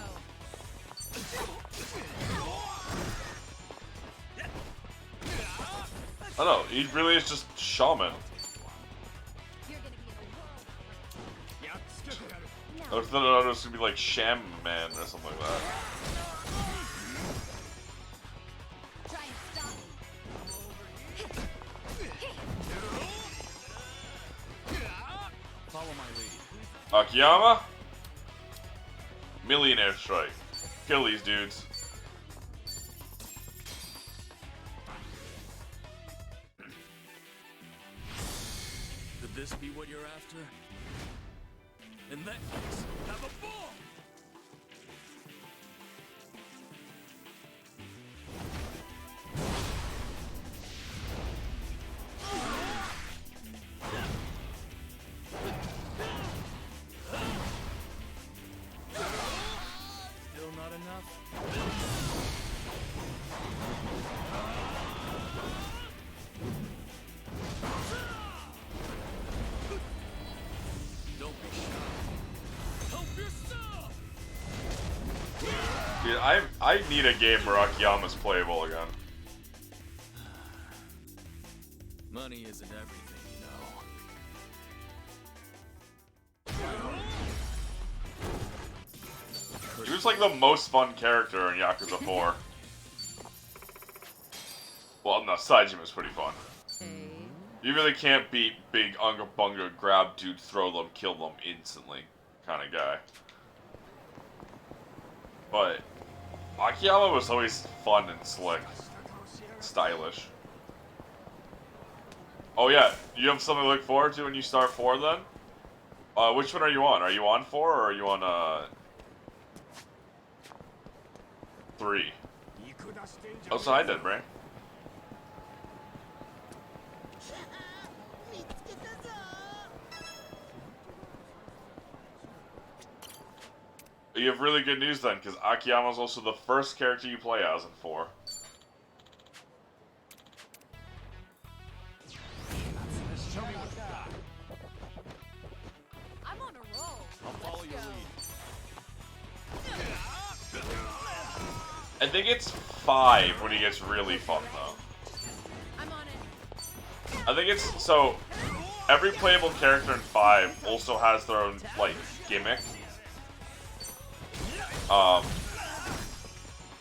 I don't know, he really is just shaman. You're gonna be in a I thought it was gonna be like Sham Man or something like that. Akiyama? Millionaire strike. Kill these dudes. Could this be what you're after? In that case, have a ball! Still not enough? Don't be shy. Help yourself! Dude, I need a game where Akiyama's playable again. Money isn't everything, you know. He was like the most fun character in Yakuza 4. Well, no, Saijima's pretty fun. You really can't beat big Unga Bunga, grab dude, throw them, kill them instantly kind of guy. But Akiyama was always fun and slick. Stylish. Oh yeah, you have something to look forward to when you start 4 then? Which one are you on? Are you on 4 or are you on 3? Oh, so I did, Brain. You have really good news then, because Akiyama's also the first character you play as in 4. Show me what you got. I'm on a roll. I'll follow your lead. I think it's 5 when he gets really fun though. I'm on it. I think it's so every playable character in 5 also has their own like gimmick.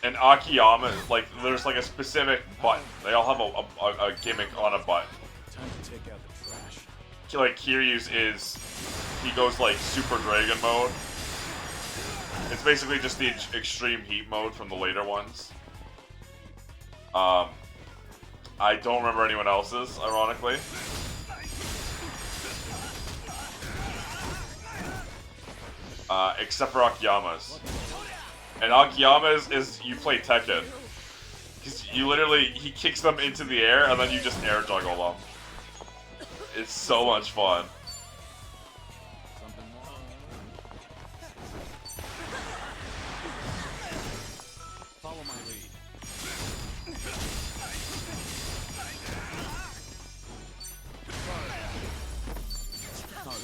And Akiyama, like, there's like a specific button. They all have a gimmick on a button. Time to take out the trash. Like Kiryu's is, he goes like Super Dragon mode. It's basically just the extreme heat mode from the later ones. I don't remember anyone else's, ironically. Except for Akiyama's. And Akiyama's is you play Tekken. Because you literally, he kicks them into the air and then you just air juggle them. It's so much fun. Follow my lead.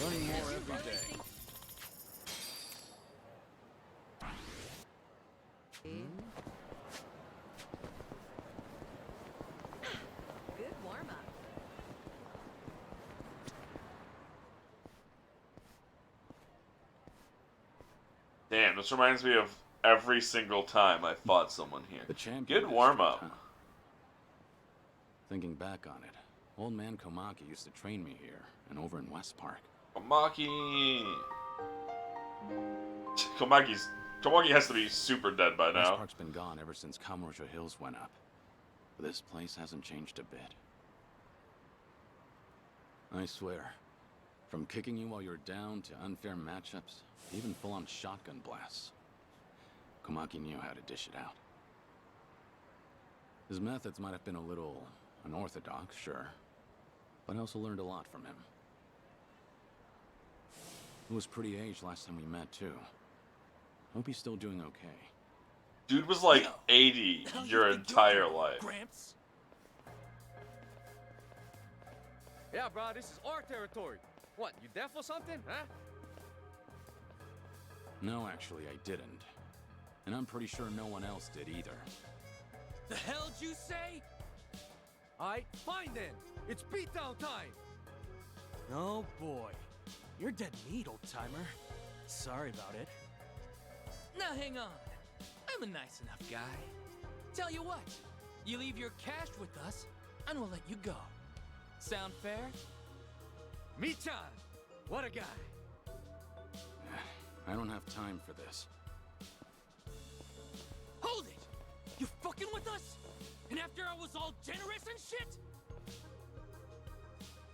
Learning more every day. Good warm up. Damn, this reminds me of every single time I fought someone here. The champion. Good warm up. Huh? Thinking back on it, old man Komaki used to train me here and over in West Park. Komaki has to be super dead by West now. Park's been gone ever since Kamurocho Hills went up. But this place hasn't changed a bit. I swear, from kicking you while you're down to unfair matchups, even full-on shotgun blasts, Komaki knew how to dish it out. His methods might have been a little unorthodox, sure, but I also learned a lot from him. He was pretty aged last time we met, too. Hope he's still doing okay. Dude was like 80 your entire life. Gramps? Yeah, bro, this is our territory. What, you deaf or something, huh? No, actually, I didn't. And I'm pretty sure no one else did either. The hell'd you say? Alright, fine then. It's beatdown time. Oh boy. You're dead meat, old-timer. Sorry about it. Now hang on. I'm a nice enough guy. Tell you what, you leave your cash with us, and we'll let you go. Sound fair? Me-chan! What a guy! I don't have time for this. Hold it! You fucking with us? And after I was all generous and shit?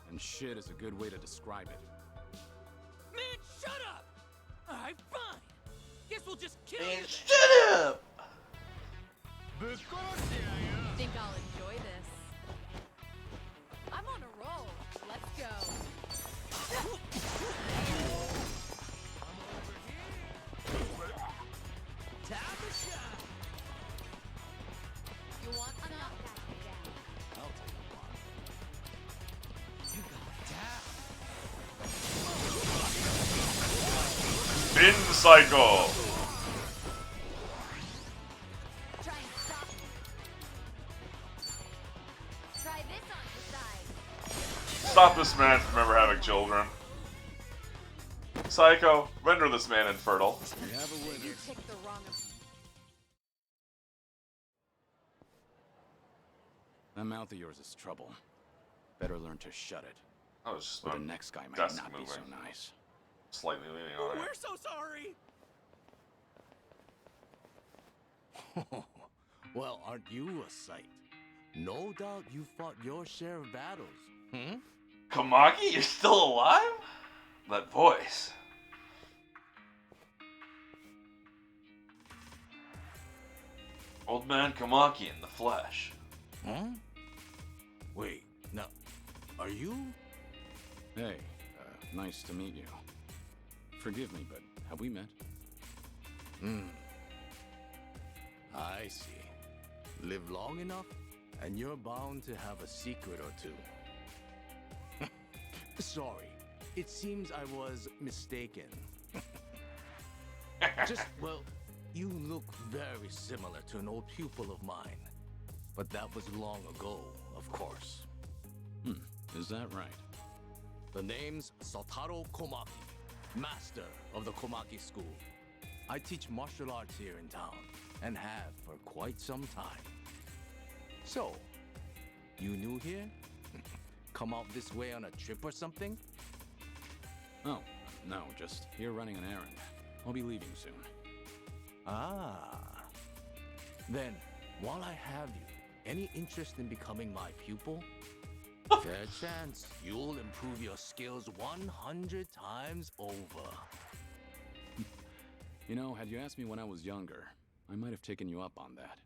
And shit is a good way to describe it. Man, shut up! Alright, fine. Guess we'll just kill Man, you. shut up! Think I'll enjoy this. I'm on a roll. Let's go. You want a knock? I'll take one. Bin cycle! Try and stop me. Try this on the side. Stop this man from ever having children. Psycho, render this man infertile. We have a winner. You picked the wrong. That mouth of yours is trouble. Better learn to shut it. I was just Or the my next guy might desk not be moving. so nice. Slightly leaning on it. We're so sorry! Well, aren't you a sight? No doubt you fought your share of battles. Hmm? Kamaki, you're still alive? That voice. Old man Kamaki in the flesh. Huh? Wait, now, are you? Hey, nice to meet you. Forgive me, but have we met? I see. Live long enough, and you're bound to have a secret or two. Sorry, it seems I was mistaken. Well, you look very similar to an old pupil of mine. But that was long ago, of course. Is that right? The name's Sotaro Komaki, master of the Komaki School. I teach martial arts here in town, and have for quite some time. So, you new here? Come out this way on a trip or something? Oh, no, just here running an errand. I'll be leaving soon. Ah. Then, while I have you, any interest in becoming my pupil? Fair chance you'll improve your skills 100 times over. You know, had you asked me when I was younger, I might have taken you up on that.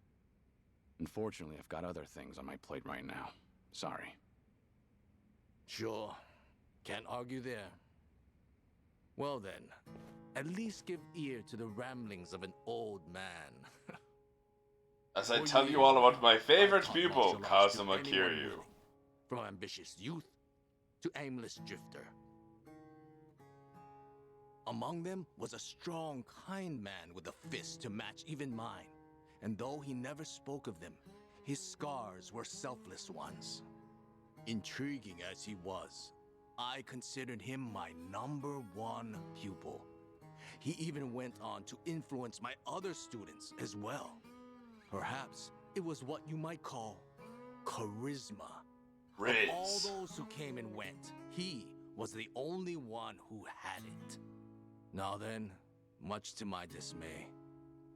Unfortunately, I've got other things on my plate right now. Sorry. Sure. Can't argue there. Well then, at least give ear to the ramblings of an old man. As I For tell you years all about now, my favorite I've taught pupil, martial arts to Kazuma anyone Kiryu. willing, from ambitious youth to aimless drifter. Among them was a strong, kind man with a fist to match even mine. And though he never spoke of them, his scars were selfless ones. Intriguing as he was, I considered him my #1 pupil. He even went on to influence my other students as well. Perhaps it was what you might call charisma. Of all those who came and went, he was the only one who had it. Now then, much to my dismay,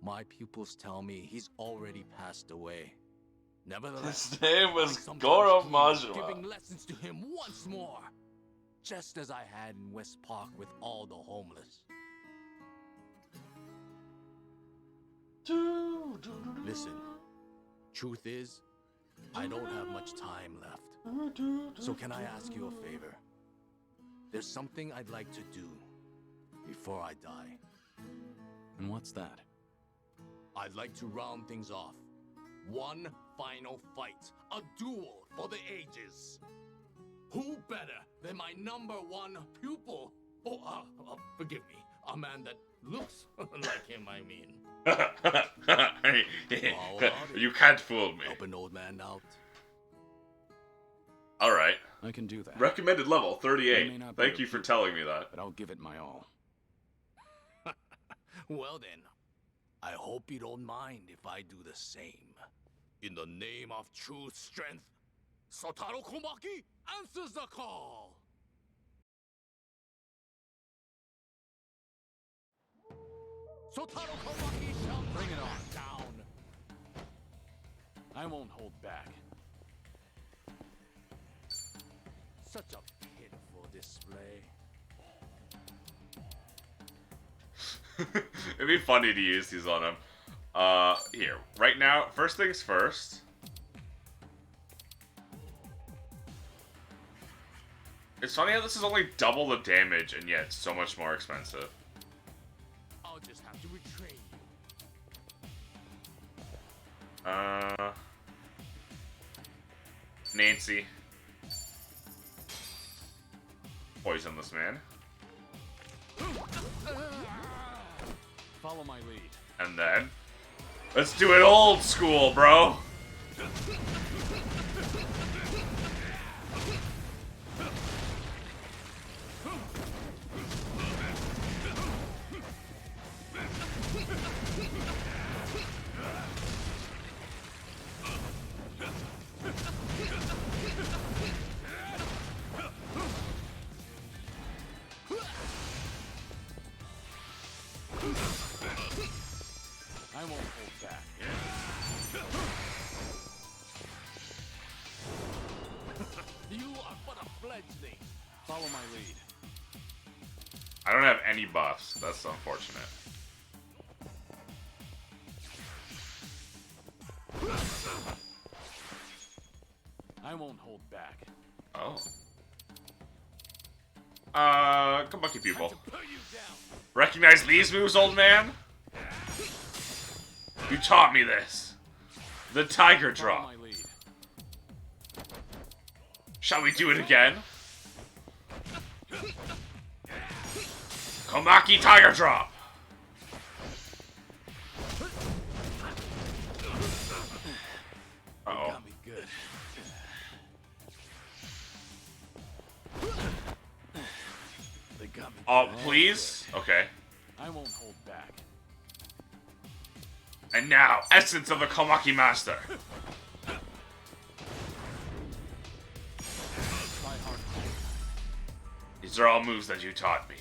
my pupils tell me he's already passed away. Nevertheless, His name was I sometimes Goro dream of Majima. giving lessons to him once more, just as I had in West Park with all the homeless. Listen, truth is, I don't have much time left. So can I ask you a favor? There's something I'd like to do before I die. And what's that? I'd like to round things off. One final fight. A duel for the ages. Who better than my #1 pupil? Oh, forgive me. A man that looks like him, I mean. You can't fool me. Help an old man out. Alright. I can do that. Recommended level I 38. may not be Thank your you for pupil, telling me that. But I'll give it my all. Well then, I hope you don't mind if I do the same. In the name of true strength, Sotaro Komaki answers the call! Bring it on. Down. I won't hold back. Such a pitiful display. It'd be funny to use these on him. Here. Right now, first things first. It's funny how this is only double the damage, and yet it's so much more expensive. I'll just have to retrain you. Nancy. Poison this man. Follow my lead. And then, let's do it old school, bro. I won't hold back. You are but a fledgling. Follow my lead. I don't have any buffs. That's unfortunate. I won't hold back. Oh. Kabuki people. Recognize these moves, old man? You taught me this. The tiger drop. Shall we do it again? Komaki tiger drop. Uh-oh. Got me good. They got me. Oh, please? Okay. I won't hold back. And now, essence of the Komaki master. These are all moves that you taught me.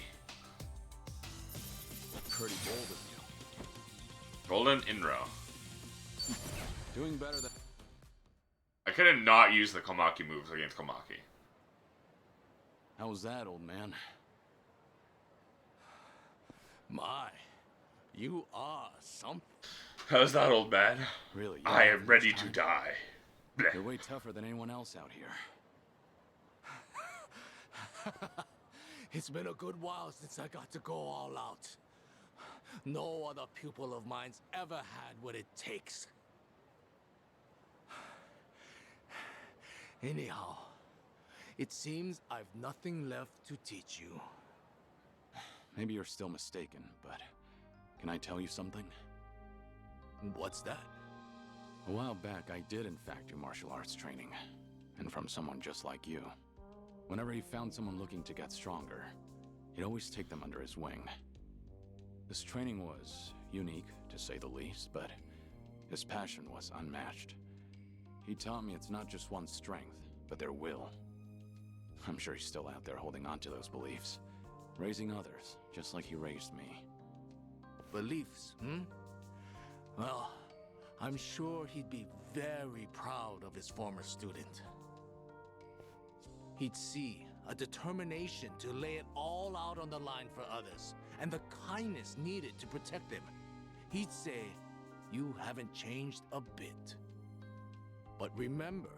Pretty bold of you. Golden Inro. Doing better than. I could have not used the Komaki moves against Komaki. How was that, old man? My, you are something. How's that, old man? Really? I am ready to die. Blech. You're way tougher than anyone else out here. It's been a good while since I got to go all out. No other pupil of mine's ever had what it takes. Anyhow, it seems I've nothing left to teach you. Maybe you're still mistaken, but can I tell you something? What's that? A while back, I did in fact do martial arts training, and from someone just like you. Whenever he found someone looking to get stronger, he'd always take them under his wing. This training was unique, to say the least, but his passion was unmatched. He taught me it's not just one's strength, but their will. I'm sure he's still out there holding on to those beliefs, raising others, just like he raised me. Beliefs, hmm? Well, I'm sure he'd be very proud of his former student. He'd see a determination to lay it all out on the line for others, and the kindness needed to protect them. He'd say, you haven't changed a bit. But remember,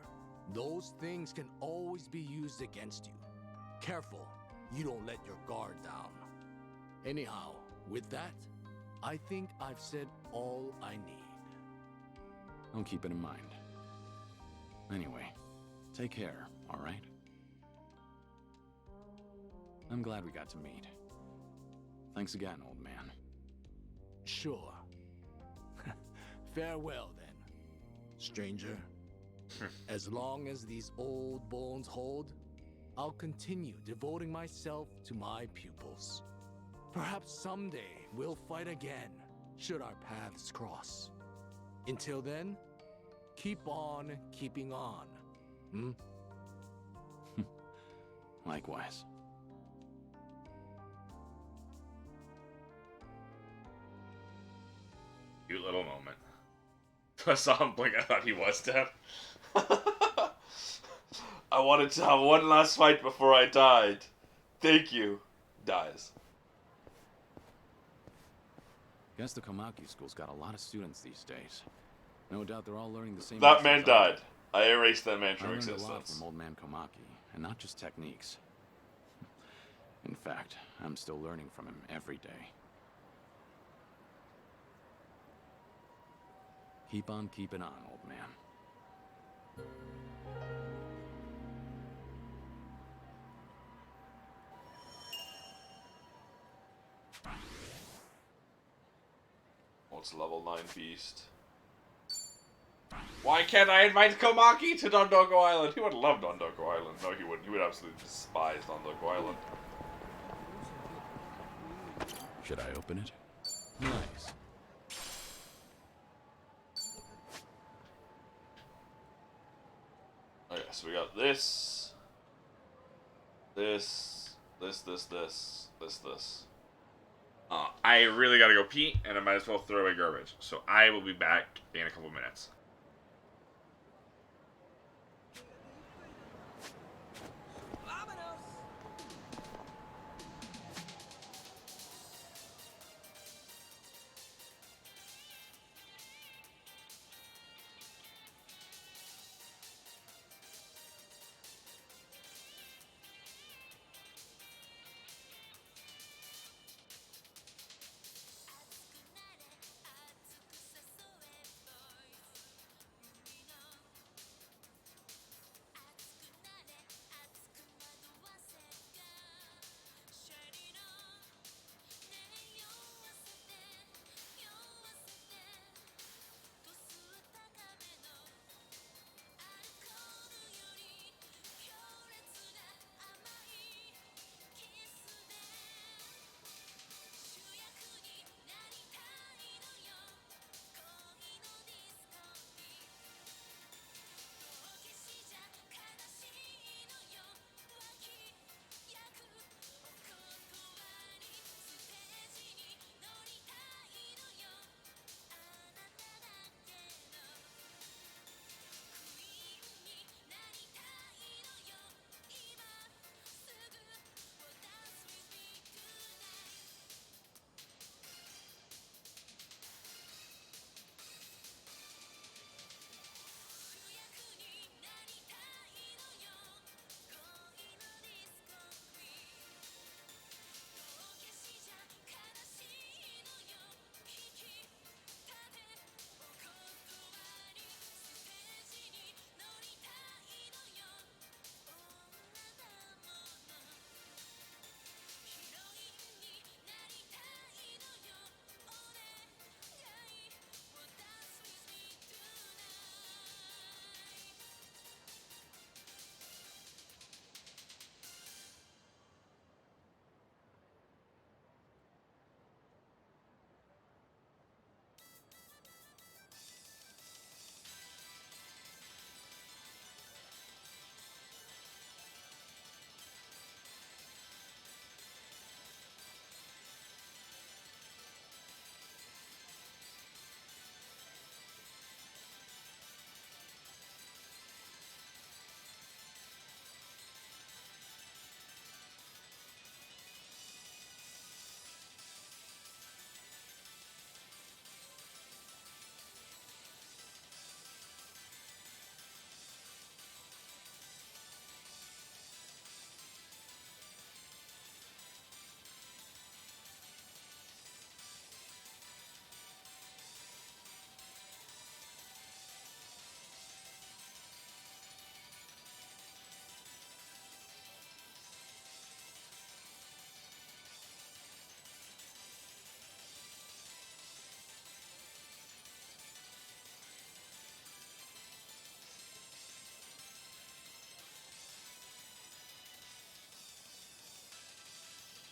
those things can always be used against you. Careful, you don't let your guard down. Anyhow, with that, I think I've said all I need. I'll keep it in mind. Anyway, take care, all right? I'm glad we got to meet. Thanks again, old man. Sure. Farewell, then, stranger. As long as these old bones hold, I'll continue devoting myself to my pupils. Perhaps someday we'll fight again, should our paths cross. Until then, keep on keeping on, hmm? Likewise. little moment. I saw him blink, I thought he was dead. I wanted to have one last fight before I died. Thank you. Dies. Guess the Komaki school's got a lot of students these days. No doubt they're all learning the same. That man lessons I died. did. I erased that man I from learned a lot existence. from old man Komaki, and not just techniques. In fact, I'm still learning from him every day. Keep on keeping on, old man. What's level 9 beast? Why can't I invite Komaki to Dondoko Island? He would love Dondoko Island. No, he wouldn't. He would absolutely despise Dondoko Island. Should I open it? Nice. Okay, so we got this. This. I really gotta go pee, and I might as well throw away garbage. So I will be back in a couple minutes.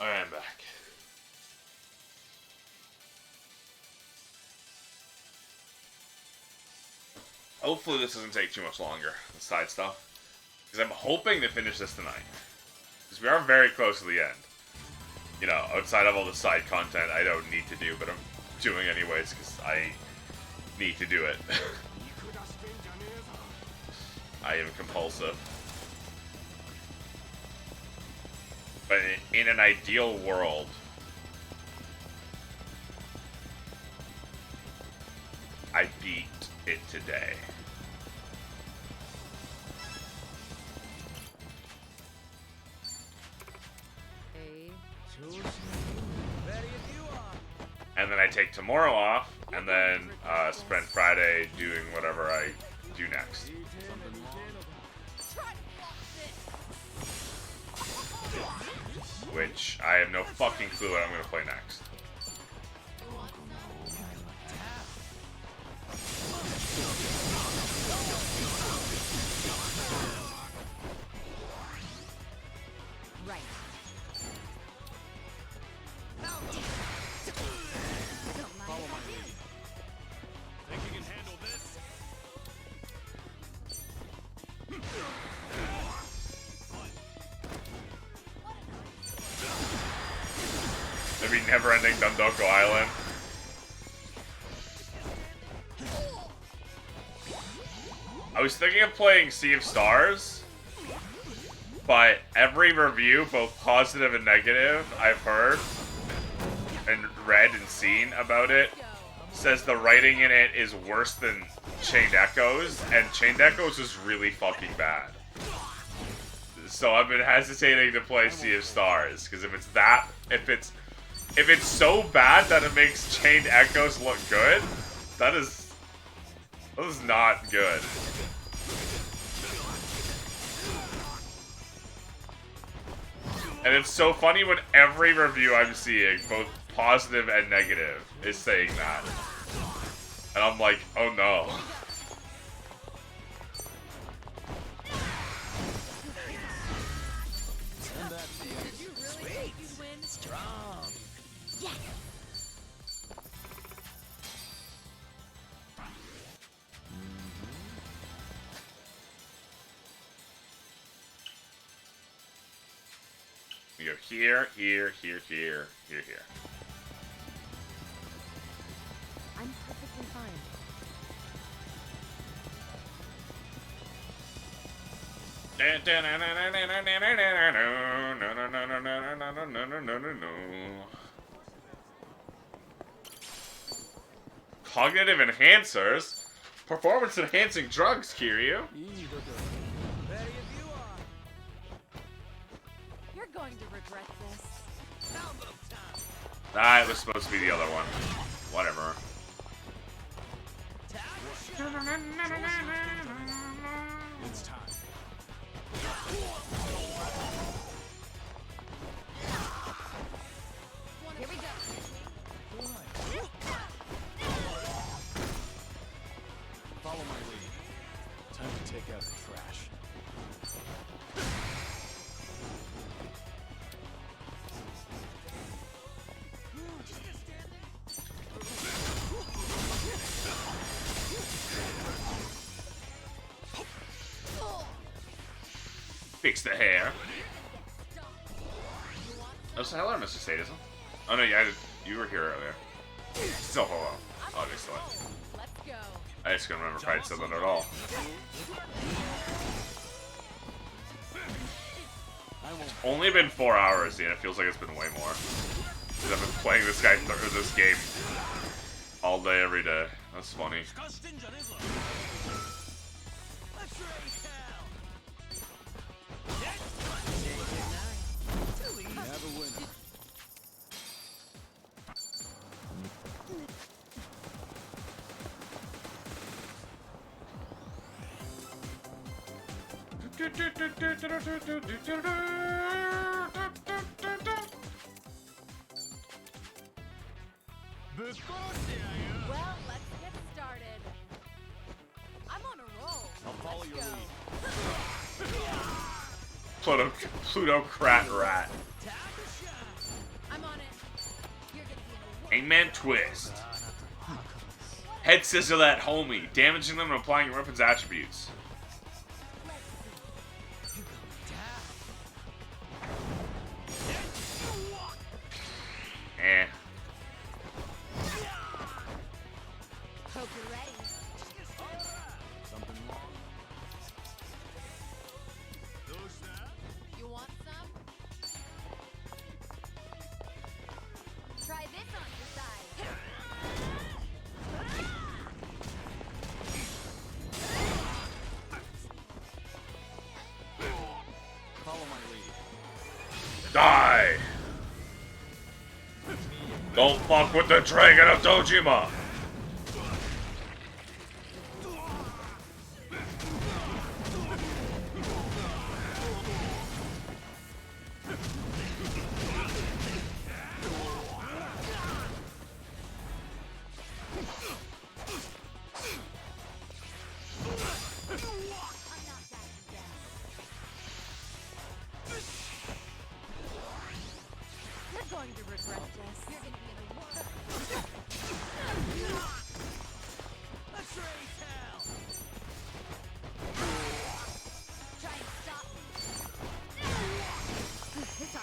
I am back. Hopefully this doesn't take too much longer, the side stuff. Because I'm hoping to finish this tonight. Because we are very close to the end. You know, outside of all the side content I don't need to do, but I'm doing anyways because I need to do it. I am compulsive. But in an ideal world, I beat it today. And then I take tomorrow off, and then spend Friday doing whatever I do next. Which I have no fucking clue what I'm gonna play next. Right. Follow my lead. Think you can handle this? Maybe never-ending Dundoko Island. I was thinking of playing Sea of Stars, but every review, both positive and negative, I've heard and read and seen about it, says the writing in it is worse than Chained Echoes, and Chained Echoes is really fucking bad. So I've been hesitating to play Sea of Stars, because if it's so bad that it makes Chained Echoes look good, that is not good. And it's so funny when every review I'm seeing, both positive and negative, is saying that. And I'm like, oh no. Sweet. Strong. Yes. We go here, here, here, here, here, here. I'm perfectly fine. Cognitive enhancers? Performance enhancing drugs, Kiryu. You're going to regret this. Ah, it was supposed to be the other one. Whatever. It's time. Here we go. Follow my lead. Time to take out the trash. Fix the hair. Oh, so hello, Mr. Sadism. Oh no, yeah, you were here earlier. Still hello, obviously. Let's go. I just couldn't remember if I had said that at all. It's only been 4 hours, and it feels like it's been way more. Because I've been playing this this game all day, every day. That's funny. Have a winner. Well, let's get started. I'm on a roll. I'll follow your lead. Plutocrat rat. I'm on it. You're gonna be in a Hangman twist. Head scissor that homie, damaging them and applying your weapon's attributes. Hope you're ready. Want some? Try this on your side. Follow my lead. Die! Don't fuck with the Dragon of Dojima! You're going to regret this. You're going to be in a war. Let's raise hell! Try and stop me. It's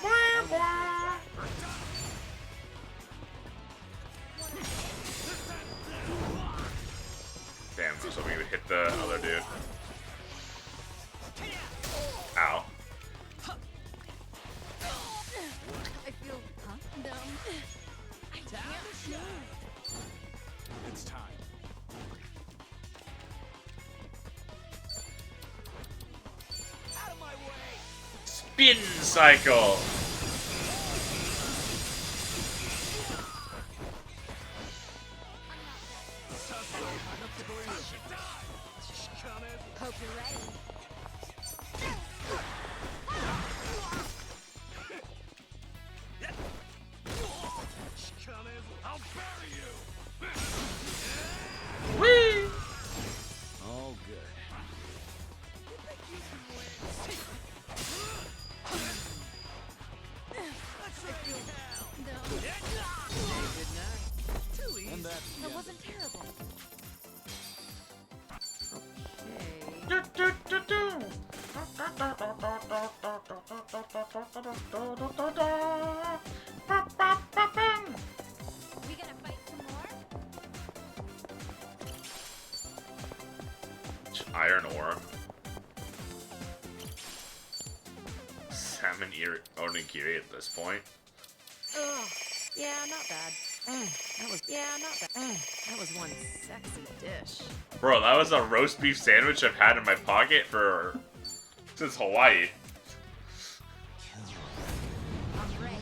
Damn, I was hoping he would hit the other dude. Ow. I feel dumb. I can't move. It's time. Out of my way! Spin cycle! Hope you're ready. I'll bury you! Whee! All good. And that That wasn't terrible. We gonna fight some more? Iron ore. Salmon ear onigiri at this point. Ugh. Yeah, not bad. That was one sexy dish. Bro, that was a roast beef sandwich I've had in my pocket for since Hawaii. I'm ready.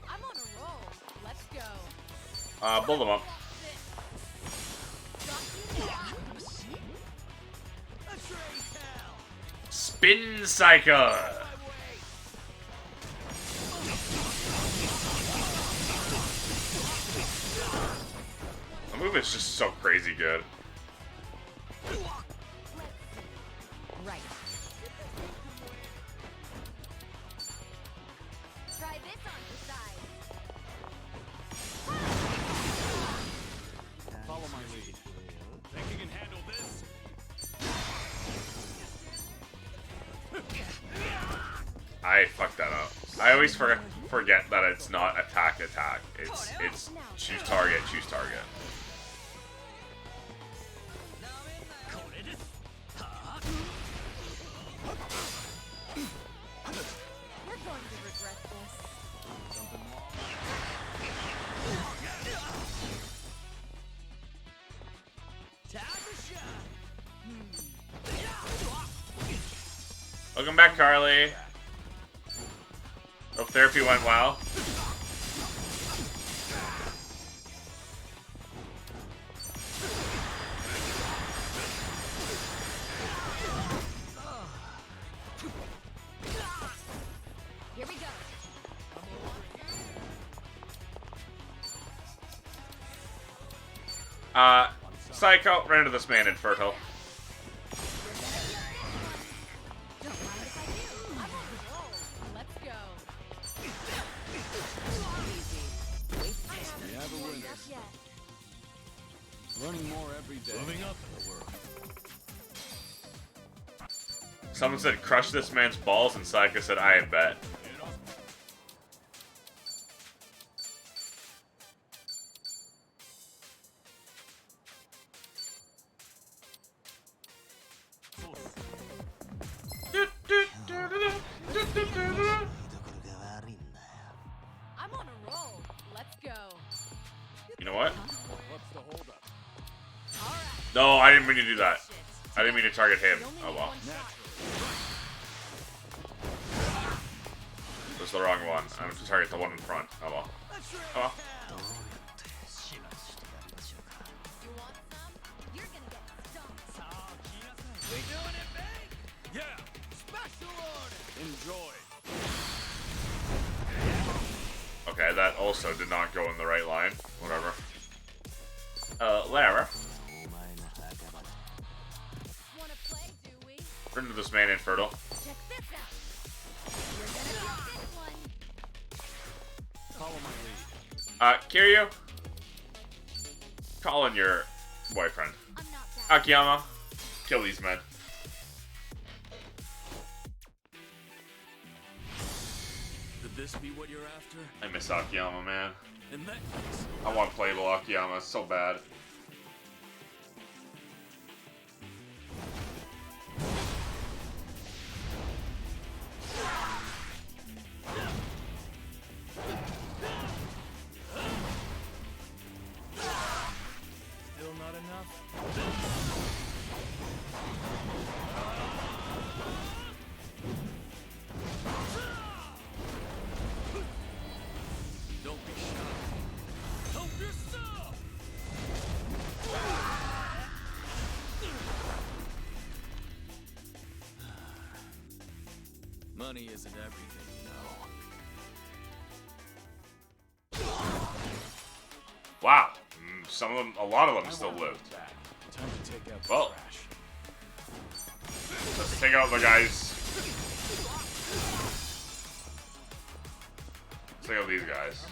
I'm on a roll. Let's go. Build them up. Spin cycle. The move is just so crazy good. Right. Try this on your side. follow my lead. Think you can handle this? I fucked that up. I always forget that it's not attack. It's choose target. We're going to regret this. Something wrong? Welcome back, Carly. Hope therapy went well. Here we go. Psycho, render this man infertile. Don't mind if I do. I'm on a roll. Let's go. We have a winner. Not yet. Learning more every day. Moving up in the world. Someone said crush this man's balls, and Psycho said I bet. No, I didn't mean to do that. I didn't mean to target him. Oh well. It was the wrong one. I meant to target the one in front. Oh well. Oh well. We doing it big? Yeah. Special order. Enjoy. Okay, that also did not go in the right line. Whatever. Lara. Wanna play, do we? Turn to this man infertile. Check this out. You're gonna get this one. Follow my lead. Kiryu. Call in your boyfriend. Akiyama. Kill these men. Could this be what you're after? I miss Akiyama, man. In that case, I want playable Akiyama so bad. Still not enough? don't be shy. Help yourself! Money isn't everything, you know. Wow. Some of them, a lot of them still lived. Time to take out the Well, trash. let's take out the guys. Let's take out these guys.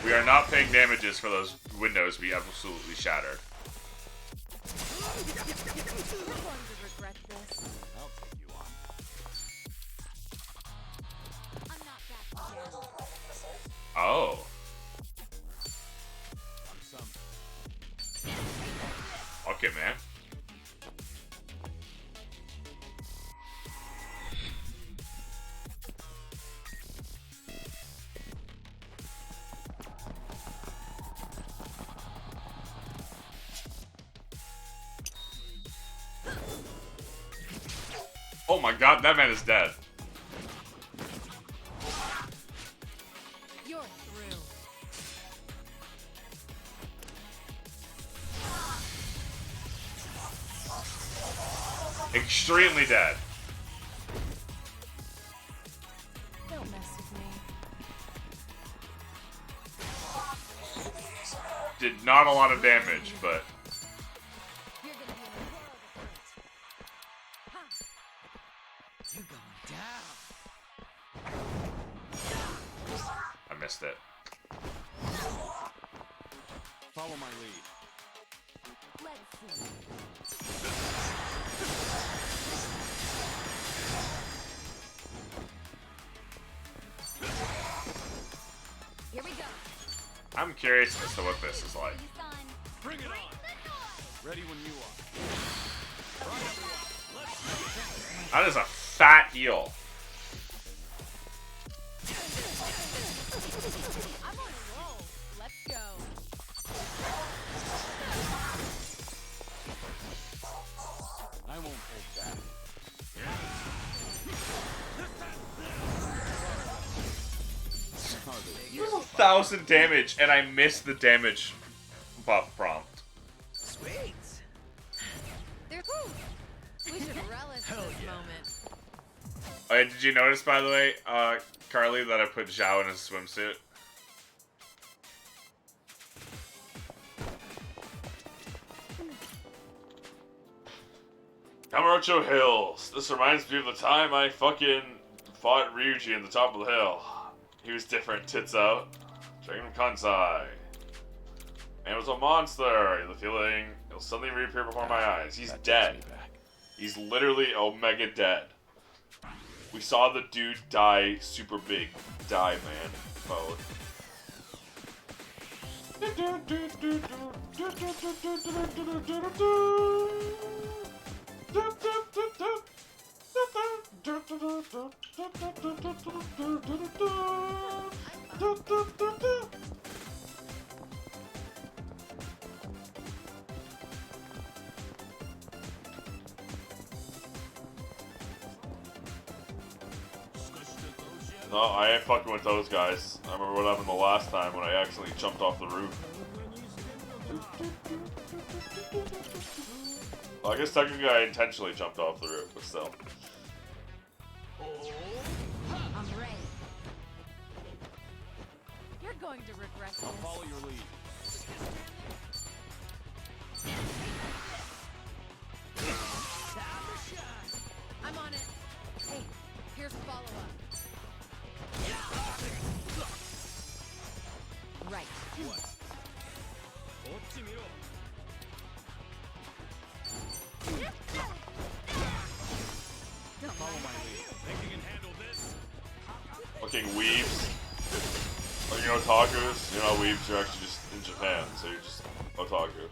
We are not paying damages for those windows we absolutely shattered. You're going to regret this. I'll take you on. I'm not that scared. Oh. Okay, man. Oh my god, that man is dead. You're through. Extremely dead. Don't mess with me. Did not a lot of damage, but You're gonna be in a world of hurt. You going down. I missed it. Follow my lead. Let's see. Here we go. I'm curious as to what this is like. Bring it on! Ready when you are. That is a fat heal. I'm on a roll. Let's go. I won't hold back. 1,000 damage, and I missed the damage buff prompt. Sweet. There's we should relish this moment. Did you notice, by the way, Carly, that I put Zhao in his swimsuit? Kamurocho Hills. This reminds me of the time I fucking fought Ryuji in the top of the hill. He was different, tits out. Dragon Kansai. Man was a monster. The feeling he'll suddenly reappear before my eyes. He's dead. He's literally omega dead. We saw the dude die super big. Die, man. Mode. No, I ain't fucking with those guys. I remember what happened the last time when I accidentally jumped off the roof. Well, I guess technically I intentionally jumped off the roof, but still. I'm ready. You're going to regret this. I'll follow your lead. I'm on it. Hey, here's follow-up. Right. Follow my lead. Think you can handle this? Fucking weebs. Like, you know, otakus? You know, weebs are actually just in Japan, so you're just otaku.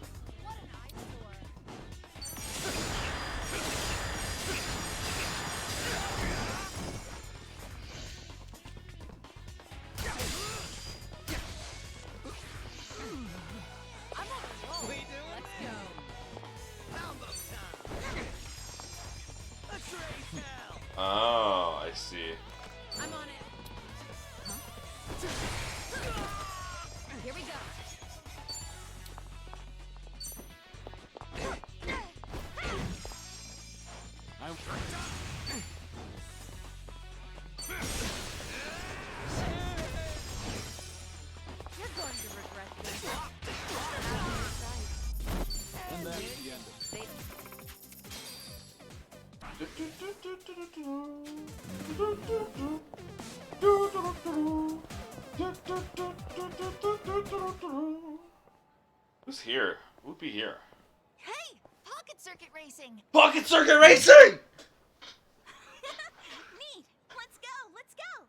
Oh, I see. I'm on it. Here we go. You're going to regret this. And that's the end of it. Who's here? Who'd be here? Hey, pocket circuit racing. Pocket circuit racing! Neat. Let's go. Let's go.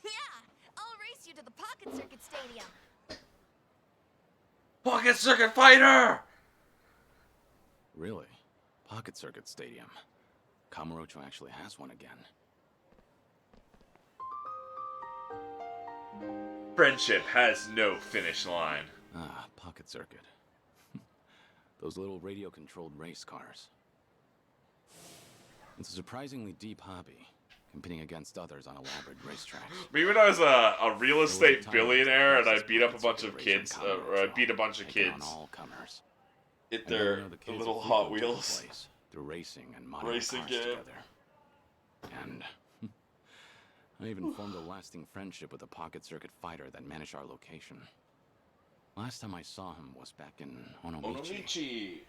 Yeah, I'll race you to the pocket circuit stadium. Pocket circuit fighter! Really? Pocket Circuit Stadium. Kamurocho actually has one again. Friendship has no finish line. Ah, Pocket Circuit. Those little radio-controlled race cars. It's a surprisingly deep hobby, competing against others on elaborate racetracks. Maybe when I was a real estate billionaire and I beat up a bunch of kids, or I beat a bunch of kids. All comers. Hit their the little Hot Wheels. Through racing and modding Racing cars game. together. And I even formed a lasting friendship with a Pocket Circuit fighter that managed our location. Last time I saw him was back in Onomichi.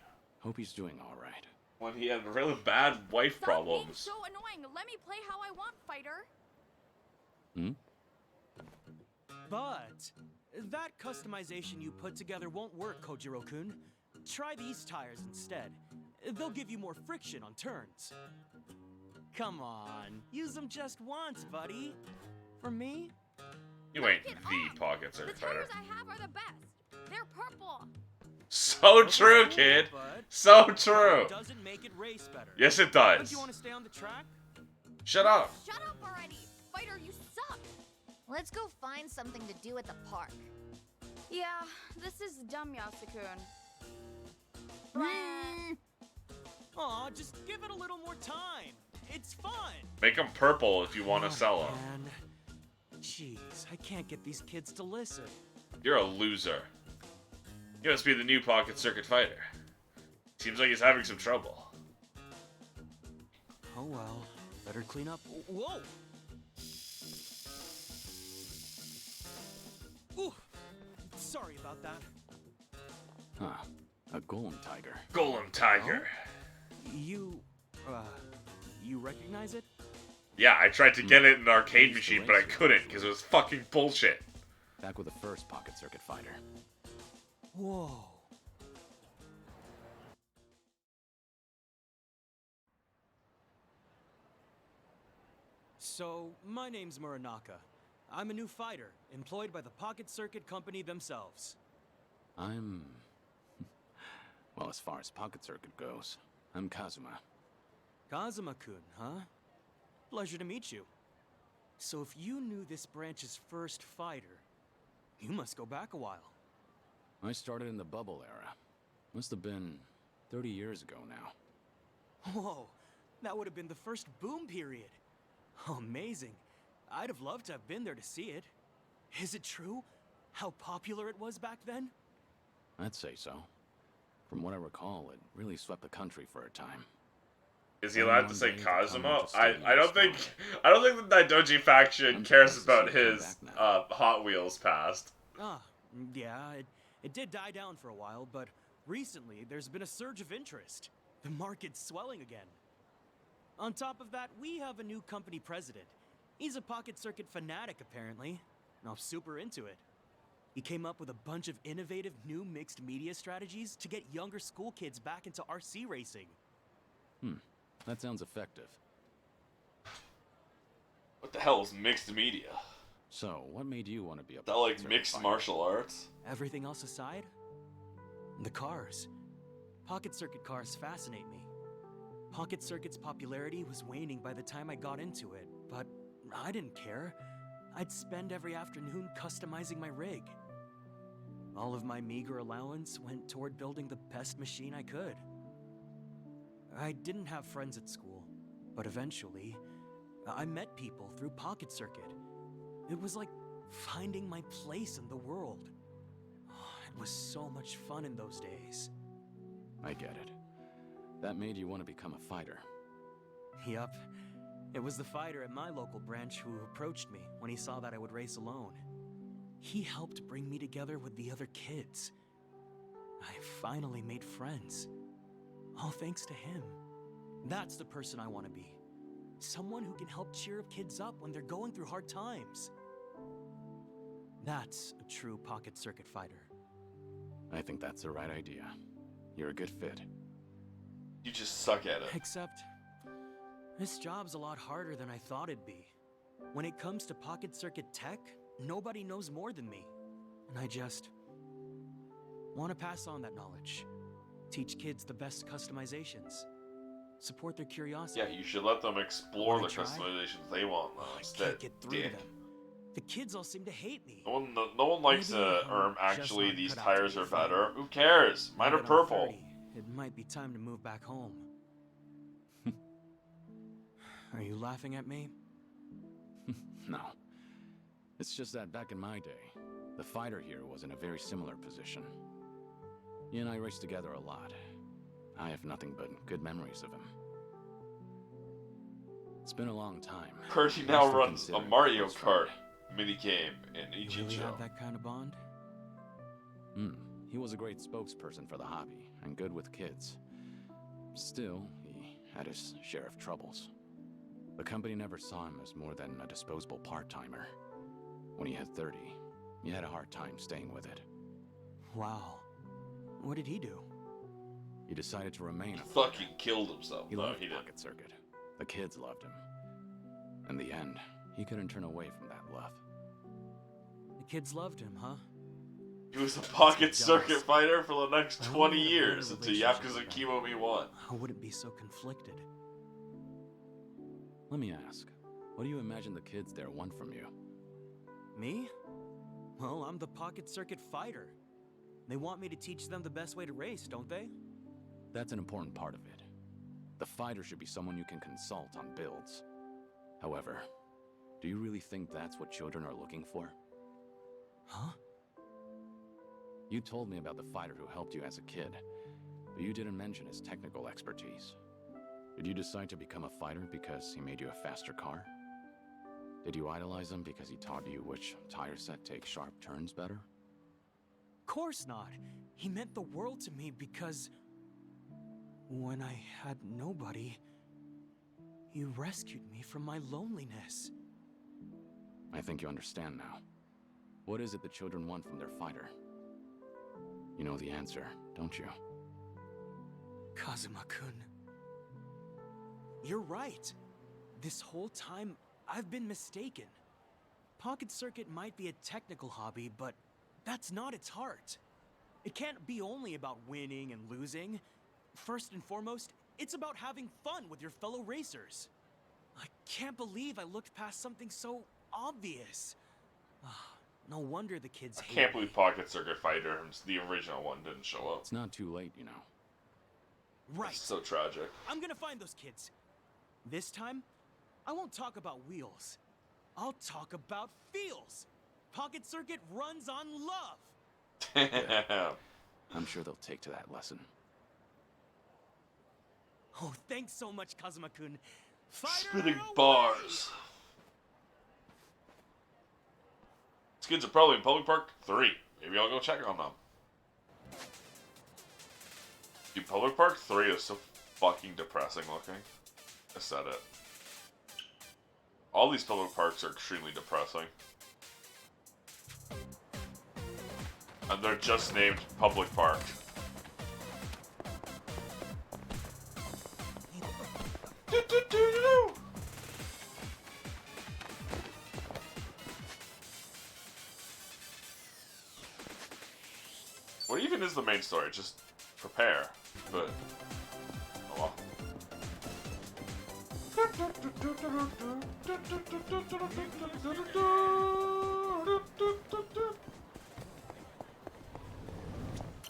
Hope he's doing all right. When he had really bad wife problems. So annoying. Let me play how I want, fighter. But that customization you put together won't work, Kojiro-kun. Try these tires instead. They'll give you more friction on turns. Come on, use them just once, buddy. For me? You ain't the Pocket Circuit fighter. I have are the best. They're purple. So true, kid. So true. Doesn't make it race better. Yes, it Don't does. you want to stay on the track? Shut up. Shut up already. Fighter, you suck. Let's go find something to do at the park. Yeah, this is dumb, Yasukun. Aw, just give it a little more time. It's fun. Make them purple if you want to sell them. Man. Jeez, I can't get these kids to listen. You're a loser. You must be the new Pocket Circuit fighter. Seems like he's having some trouble. Oh well, better clean up. Whoa! Ooh, sorry about that. Huh. A golem tiger. Golem tiger. You recognize it? Yeah, I tried to get it in an arcade machine, but I couldn't because it was fucking bullshit. Back with the first Pocket Circuit fighter. Whoa. So, my name's Muranaka. I'm a new fighter, employed by the Pocket Circuit Company themselves. I'm... Well, as far as Pocket Circuit goes, I'm Kazuma. Kazuma-kun, huh? Pleasure to meet you. So if you knew this branch's first fighter, you must go back a while. I started in the bubble era. Must have been 30 years ago now. Whoa, that would have been the first boom period. Amazing. I'd have loved to have been there to see it. Is it true how popular it was back then? I'd say so. From what I recall, it really swept the country for a time. Is he allowed to say One day, the Cosmo? Kamurocho I Stadium don't think responded. I don't think the Daidoji faction I'm cares surprised to about see it come his back now. Hot Wheels past. Ah, yeah, it did die down for a while, but recently there's been a surge of interest. The market's swelling again. On top of that, we have a new company president. He's a pocket circuit fanatic, apparently. And I'm super into it. He came up with a bunch of innovative new mixed media strategies to get younger school kids back into RC racing. That sounds effective. What the hell is mixed media? So, what made you want to be a Is that like pocket mixed circuit martial arts? Everything else aside, the cars. Pocket circuit cars fascinate me. Pocket circuit's popularity was waning by the time I got into it, but I didn't care. I'd spend every afternoon customizing my rig. All of my meager allowance went toward building the best machine I could. I didn't have friends at school, but eventually, I met people through Pocket Circuit. It was like finding my place in the world. It was so much fun in those days. I get it. That made you want to become a fighter. Yup. It was the fighter at my local branch who approached me when he saw that I would race alone. He helped bring me together with the other kids. I finally made friends. All thanks to him. That's the person I want to be. Someone who can help cheer kids up when they're going through hard times. That's a true pocket circuit fighter. I think that's the right idea. You're a good fit. You just suck at it. Except, this job's a lot harder than I thought it'd be. When it comes to pocket circuit tech, nobody knows more than me. And I just want to pass on that knowledge. Teach kids the best customizations. Support their curiosity. Yeah, you should let them explore the Wanna try? customizations they want. I Instead, can't get through to them. The kids all seem to hate me. No one likes Maybe I'm actually just these not cut out to tires be are a fighter. better. Who cares? Mine Now are that I'm purple. 30, it might be time to move back home. Are you laughing at me? No. It's just that back in my day, the fighter here was in a very similar position. He and I raced together a lot. I have nothing but good memories of him. It's been a long time. Percy I now still runs a consider him Mario close friend. Kart minigame in You really Ichincho. have that kind of bond? He was a great spokesperson for the hobby, and good with kids. Still, he had his share of troubles. The company never saw him as more than a disposable part-timer. When he had 30, he had a hard time staying with it. Wow. What did he do? He decided to remain He a fucking fighter. killed himself. He No, loved he didn't. Pocket Circuit. The kids loved him. In the end, he couldn't turn away from that love. The kids loved him, huh? He was a pocket That's circuit jealous. fighter for the next I 20 wanted a better years until relationship Yakuza with them. Kiwami 1. I wouldn't be so conflicted. Let me ask, what do you imagine the kids there want from you? Me? Well, I'm the pocket circuit fighter. They want me to teach them the best way to race, don't they? That's an important part of it. The fighter should be someone you can consult on builds. However, do you really think that's what children are looking for? Huh? You told me about the fighter who helped you as a kid, but you didn't mention his technical expertise. Did you decide to become a fighter because he made you a faster car? Did you idolize him because he taught you which tire set takes sharp turns better? Course not. He meant the world to me because when I had nobody, he rescued me from my loneliness. I think you understand now. What is it the children want from their fighter? You know the answer, don't you? Kazuma-kun. You're right. This whole time, I've been mistaken. Pocket Circuit might be a technical hobby, but that's not its heart. It can't be only about winning and losing. First and foremost, it's about having fun with your fellow racers. I can't believe I looked past something so obvious. No wonder the kids I hate can't me. believe Pocket Circuit Fighter, the original one, didn't show up. It's not too late, you know. Right. It's so tragic. I'm gonna find those kids. This time, I won't talk about wheels. I'll talk about feels. Pocket Circuit runs on love. Damn. I'm sure they'll take to that lesson. Oh, thanks so much, Kazuma-kun. Spitting bars. These kids are probably in Public Park 3. Maybe I'll go check on them. Dude, Public Park 3 is so fucking depressing looking. I said it. All these public parks are extremely depressing. And they're just named Public Park. What even is the main story? Just prepare. But, oh well.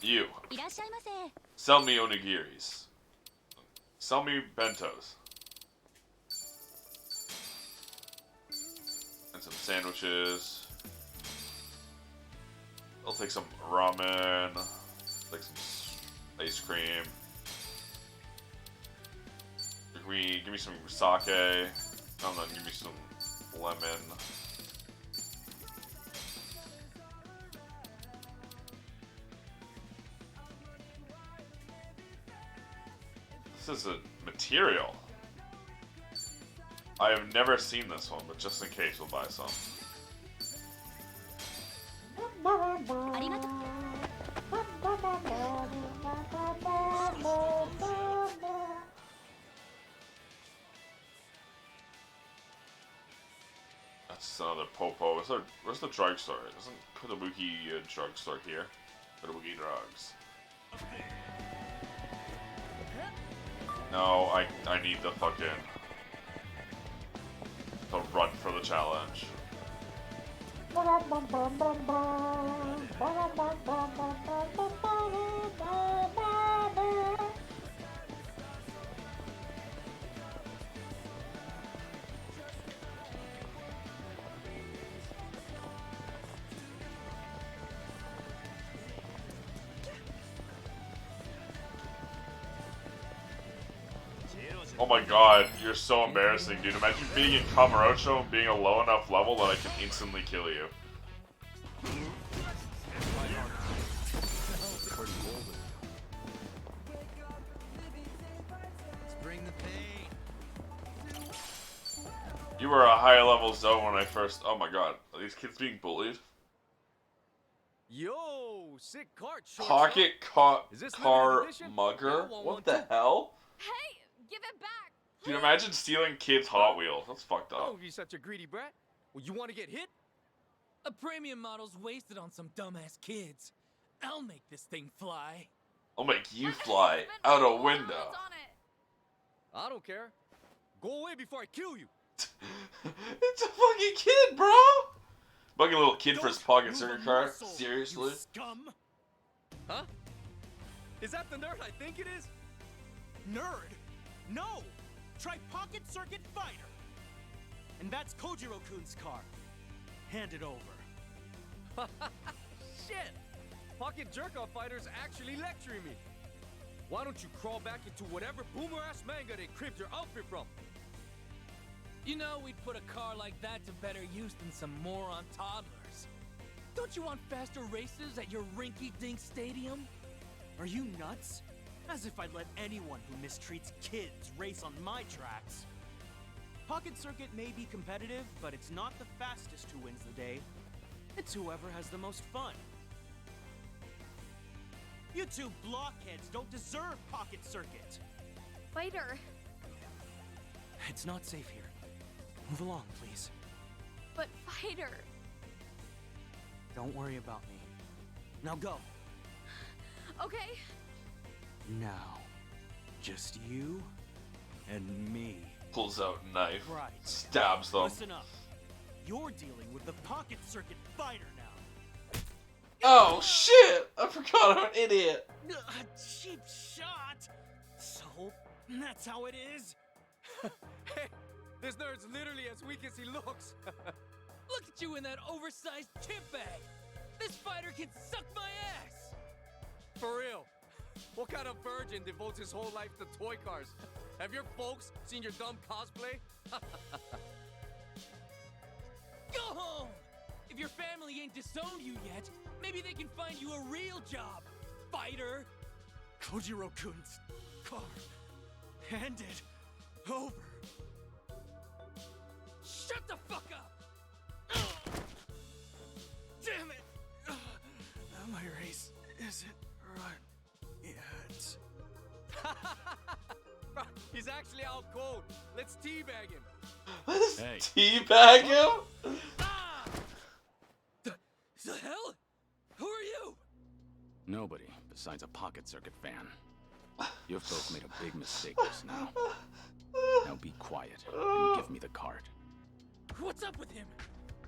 You. Sell me onigiris. Sell me bentos. And some sandwiches. I'll take some ramen. Take some ice cream. Give me some sake. And then give me some lemon. This is a material. I have never seen this one, but just in case, we'll buy some. That's another popo. Where's the drugstore? Isn't Kotobuki a drugstore here? Kotobuki drugs. No, I need the fucking... to run for the challenge. Oh my god, you're so embarrassing, dude. Imagine being in Kamurocho and being a low enough level that I can instantly kill you. You were a high level zone when I first... Oh my god, are these kids being bullied? Yo, sick cart, Pocket car mugger? What the hell? Hey, give it back. Dude, imagine stealing kids' Hot Wheels. That's fucked up. Oh, you such a greedy brat. Well, you want to get hit? A premium model's wasted on some dumbass kids. I'll make this thing fly. I'll make you fly out a window. I don't care. Go away before I kill you. It's a fucking kid, bro. Fucking little kid for his pocket circuit car. Seriously? Scum. Huh? Is that the nerd I think it is? Nerd? No! Try Pocket Circuit Fighter! And that's Kojiro-kun's car. Hand it over. Shit! Pocket Jerk-Off Fighter's actually lecturing me. Why don't you crawl back into whatever boomer-ass manga they cribbed your outfit from? You know, we'd put a car like that to better use than some moron toddlers. Don't you want faster races at your rinky-dink stadium? Are you nuts? As if I'd let anyone who mistreats kids race on my tracks. Pocket Circuit may be competitive, but it's not the fastest who wins the day. It's whoever has the most fun. You two blockheads don't deserve Pocket Circuit. Fighter. It's not safe here. Move along, please. But Fighter. Don't worry about me. Now go. Okay. Now, just you and me. Pulls out a knife. Right. Stabs them. Listen up. You're dealing with the Pocket Circuit Fighter now. Oh shit! I forgot I'm an idiot. A cheap shot. So, that's how it is. Hey, This nerd's literally as weak as he looks. Look at you in that oversized chip bag. This fighter can suck my ass. For real. What kind of virgin devotes his whole life to toy cars? Have your folks seen your dumb cosplay? Go home! If your family ain't disowned you yet, maybe they can find you a real job, fighter! Kojiro-kun's car. Hand it over. Shut the fuck up! Damn it! My race isn't right yet. He's actually out cold. Let's teabag him. Hey. Teabag him? The hell? Who are you? Nobody besides a pocket circuit fan. You've both made a big mistake just now. Now be quiet and give me the card. What's up with him?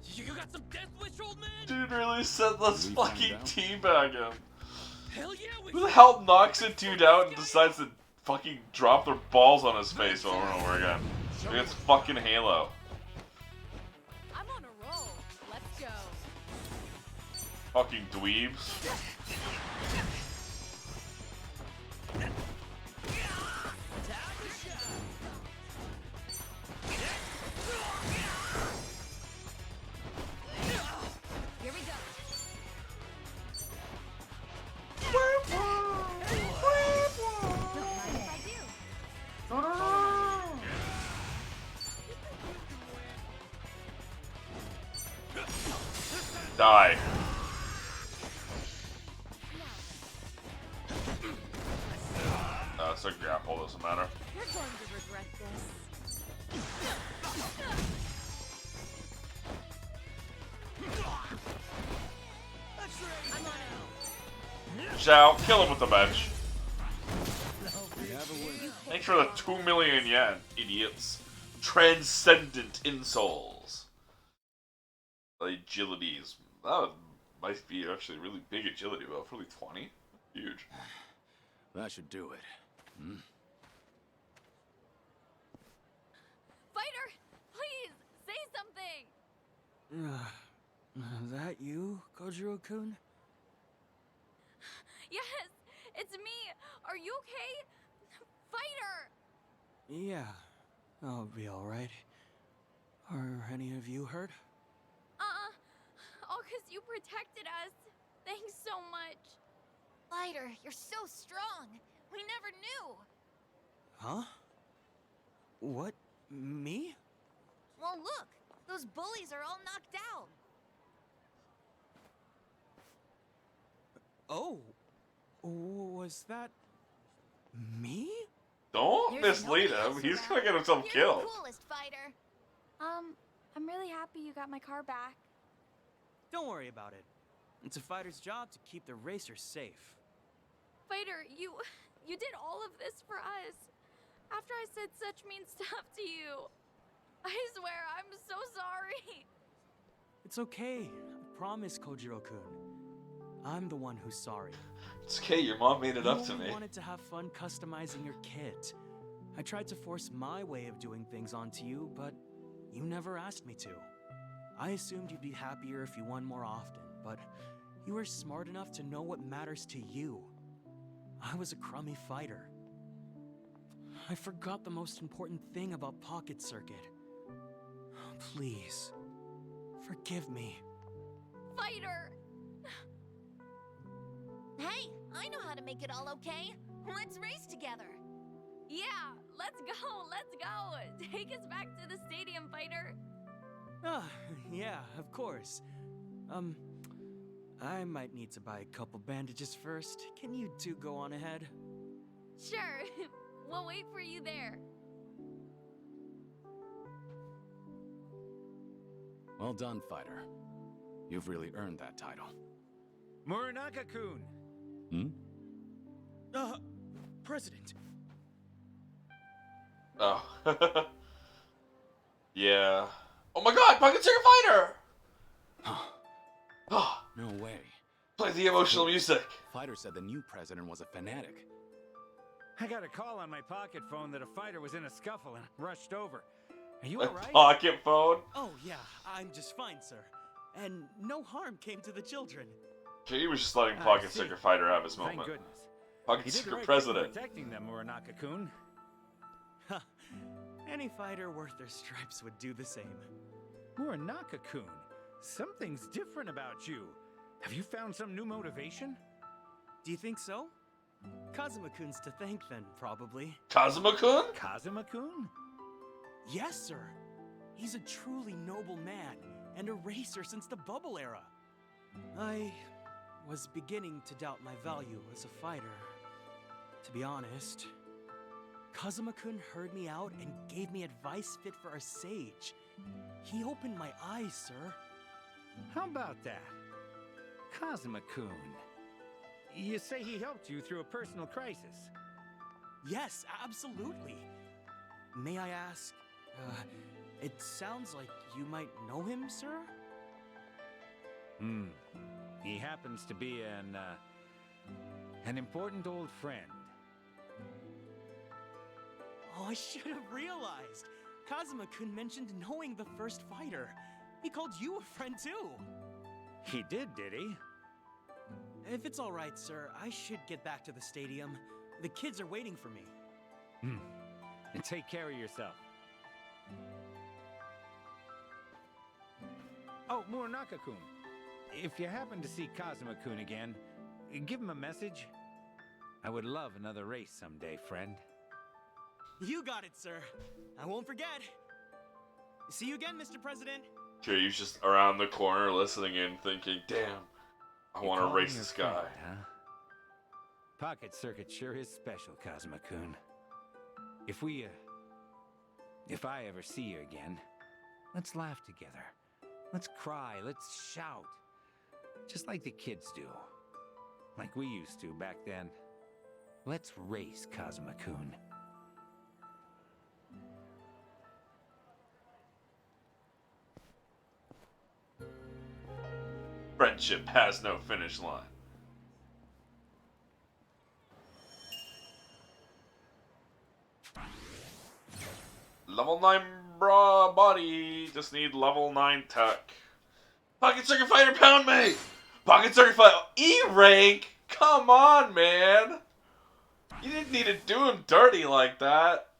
You got some death wish, old man? Dude really said let's fucking teabag him. Hell yeah, Who the hell knocks a dude out and decides to fucking drop their balls on his face over and over again? Like it's fucking Halo. I'm on a roll. Let's go. Fucking dweebs. Here we go. Don't mind if I do. Die. It's a grapple, doesn't matter. You're going to regret this. I'm on it. Shao, kill him with the bench. Thanks for the 2 million yen, idiots. Transcendent insoles. Agilities. That might be actually really big agility, but for only 20? Huge. That should do it. Hmm? Fighter, please say something. That you, Kojiro-kun? Yes, it's me. Are you okay? Fighter. Yeah, I'll be alright. Are any of you hurt? All 'cause you protected us. Thanks so much. Fighter, you're so strong. We never knew. Huh? What? Me? Well, look. Those bullies are all knocked out. Oh. Was that... me? Don't mislead him. He's gonna get himself killed. You're the coolest fighter. I'm really happy you got my car back. Don't worry about it. It's a fighter's job to keep the racers safe. Fighter, you did all of this for us. After I said such mean stuff to you. I swear, I'm so sorry. It's okay. I promise, Kojiro-kun. I'm the one who's sorry. It's okay, your mom made it up to me. I wanted to have fun customizing your kit. I tried to force my way of doing things onto you, but you never asked me to. I assumed you'd be happier if you won more often, but you were smart enough to know what matters to you. I was a crummy fighter. I forgot the most important thing about Pocket Circuit. Please, forgive me. Fighter! Hey, I know how to make it all okay. Let's race together. Yeah, let's go. Take us back to the stadium, Fighter. Yeah, of course. I might need to buy a couple bandages first. Can you two go on ahead? Sure. We'll wait for you there. Well done, fighter. You've really earned that title. Muranaka-kun! President. Oh. Yeah. Oh my god, Pocket Circuit Fighter! No way. Play the emotional music. Fighter said the new president was a fanatic. I got a call on my pocket phone that a fighter was in a scuffle and rushed over. Are you A alright? pocket phone? Oh, yeah, I'm just fine, sir. And no harm came to the children. Okay, he was just letting I Pocket see. Sticker Fighter have his Thank moment. goodness. Pocket You did the Sticker right President. thing protecting them, Muranaka-kun. Huh. Any fighter worth their stripes would do the same. Muranaka-kun, something's different about you. Have you found some new motivation? Do you think so? Kazuma-kun's to thank then, probably. Kazuma-kun? Kazuma-kun? Yes, sir. He's a truly noble man, and a racer since the bubble era. I was beginning to doubt my value as a fighter. To be honest, Kazuma-kun heard me out and gave me advice fit for a sage. He opened my eyes, sir. How about that? Kazuma-kun. You say he helped you through a personal crisis? Yes, absolutely. May I ask, it sounds like you might know him, sir? He happens to be an important old friend. Oh, I should have realized. Kazuma-kun mentioned knowing the first fighter. He called you a friend, too. He did he? If it's all right, sir, I should get back to the stadium. The kids are waiting for me. And take care of yourself. Oh, Muranaka-kun. If you happen to see Kazuma-kun again, give him a message. I would love another race someday, friend. You got it, sir. I won't forget. See you again, Mr. President. Kiryu's just around the corner listening in, thinking, damn, I want to race this guy. Huh? Pocket Circuit sure is special, Kazuma-kun. If I ever see you again, let's laugh together. Let's cry, let's shout. Just like the kids do. Like we used to back then. Let's race, Kazuma-kun. Friendship has no finish line. Level 9 bra body. Just need level 9 tech. Pocket Circuit Fighter pound me! Pocket Circuit Fighter E rank! Come on, man! You didn't need to do him dirty like that.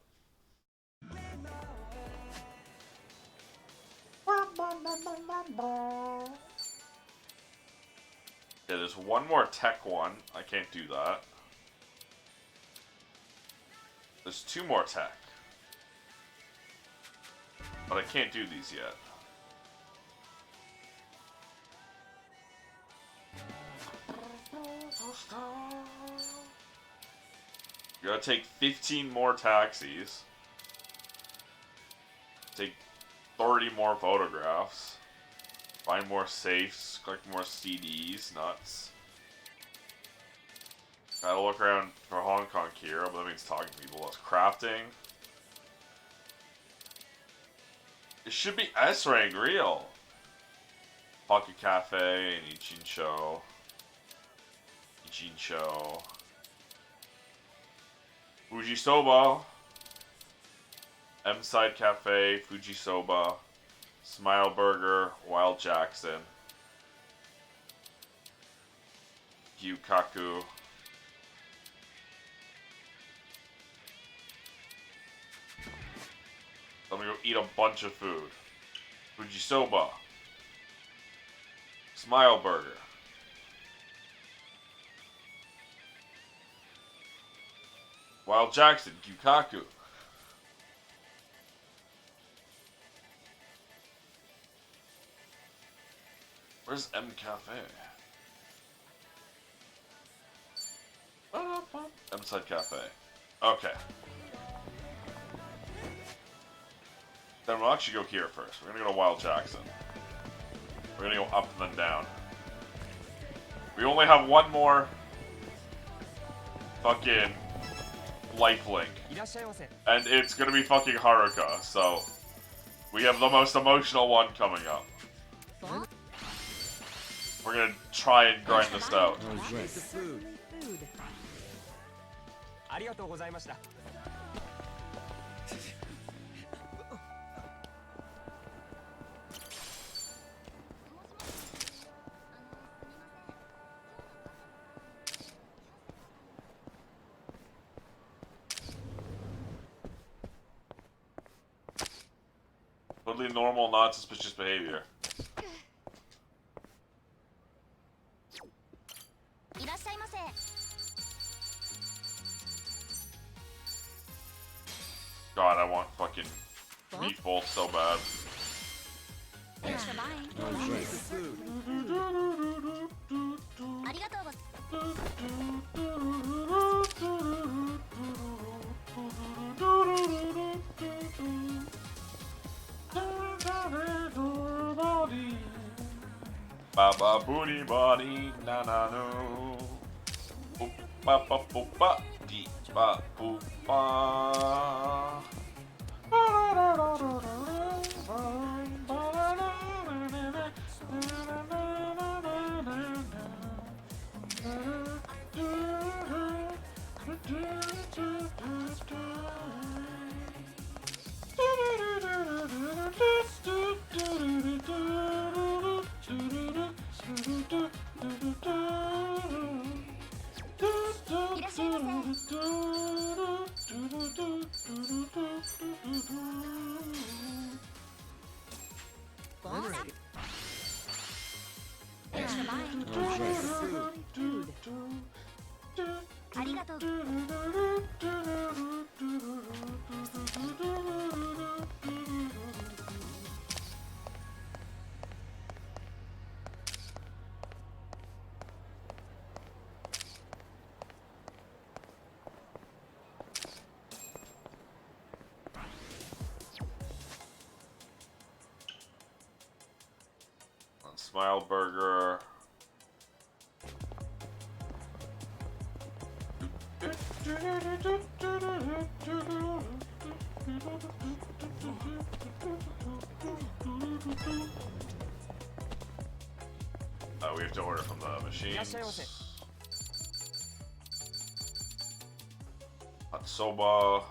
Yeah, there's one more tech one. I can't do that. There's two more tech. But I can't do these yet. You gotta take 15 more taxis. Take 30 more photographs. Find more safes. Collect more CDs. Nuts. Gotta look around for Hong Kong Kira, but that means talking to people. That's crafting. It should be S rank, real. Pocket Cafe and Ichincho. Fujisoba. M-Side Cafe, Fujisoba. Smile Burger, Wild Jackson. Gyukaku. I'm gonna go eat a bunch of food. Fujisoba. Smile Burger. Wild Jackson, Gyukaku. Where's M Cafe? M-Side Cafe. Okay. Then we'll actually go here first. We're gonna go to Wild Jackson. We're gonna go up and then down. We only have one more fucking lifelink. And it's gonna be fucking Haruka, so we have the most emotional one coming up. We're gonna try and grind this out. Totally normal, not suspicious behavior. God, I want fucking meatballs so bad. Thanks for buying. Baba booty body, na na no. Boop ba ba boop ba dee ba boop ba. Thanks for buying. Food. Smile burger. We have to order from the machines. Hot soba.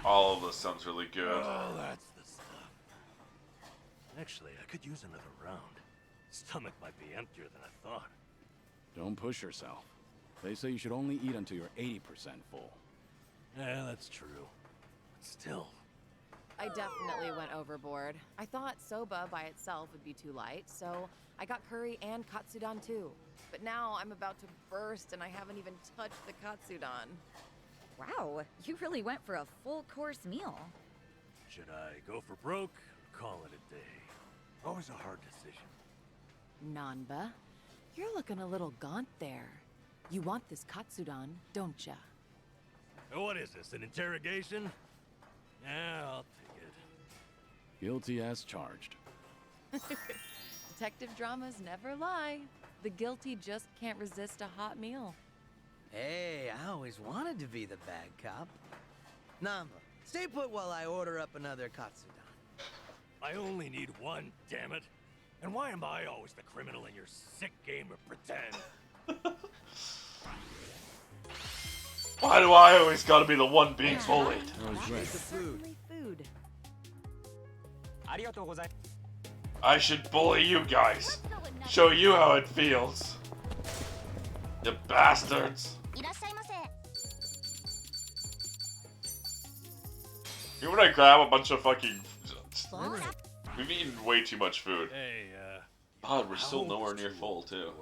All of this sounds really good. Oh, that's the stuff. Actually, I could use another round. Stomach might be emptier than I thought. Don't push yourself. They say you should only eat until you're 80% full. Yeah, that's true. But still. I definitely went overboard. I thought soba by itself would be too light, so I got curry and katsudon too. But now I'm about to burst and I haven't even touched the katsudon. Wow, you really went for a full course meal. Should I go for broke or call it a day? Always a hard decision. Nanba, you're looking a little gaunt there. You want this katsudon, don't ya? What is this, an interrogation? Yeah, I'll take it. Guilty as charged. Detective dramas never lie. The guilty just can't resist a hot meal. Hey, I always wanted to be the bad cop. Namba, stay put while I order up another katsudon. I only need one, damn it. And why am I always the criminal in your sick game of pretend? Why do I always gotta be the one being bullied? Certainly food. I should bully you guys. Show you how it feels. You bastards. You when I grab a bunch of fucking... We've eaten way too much food. Hey, God, we're still nowhere near full, too.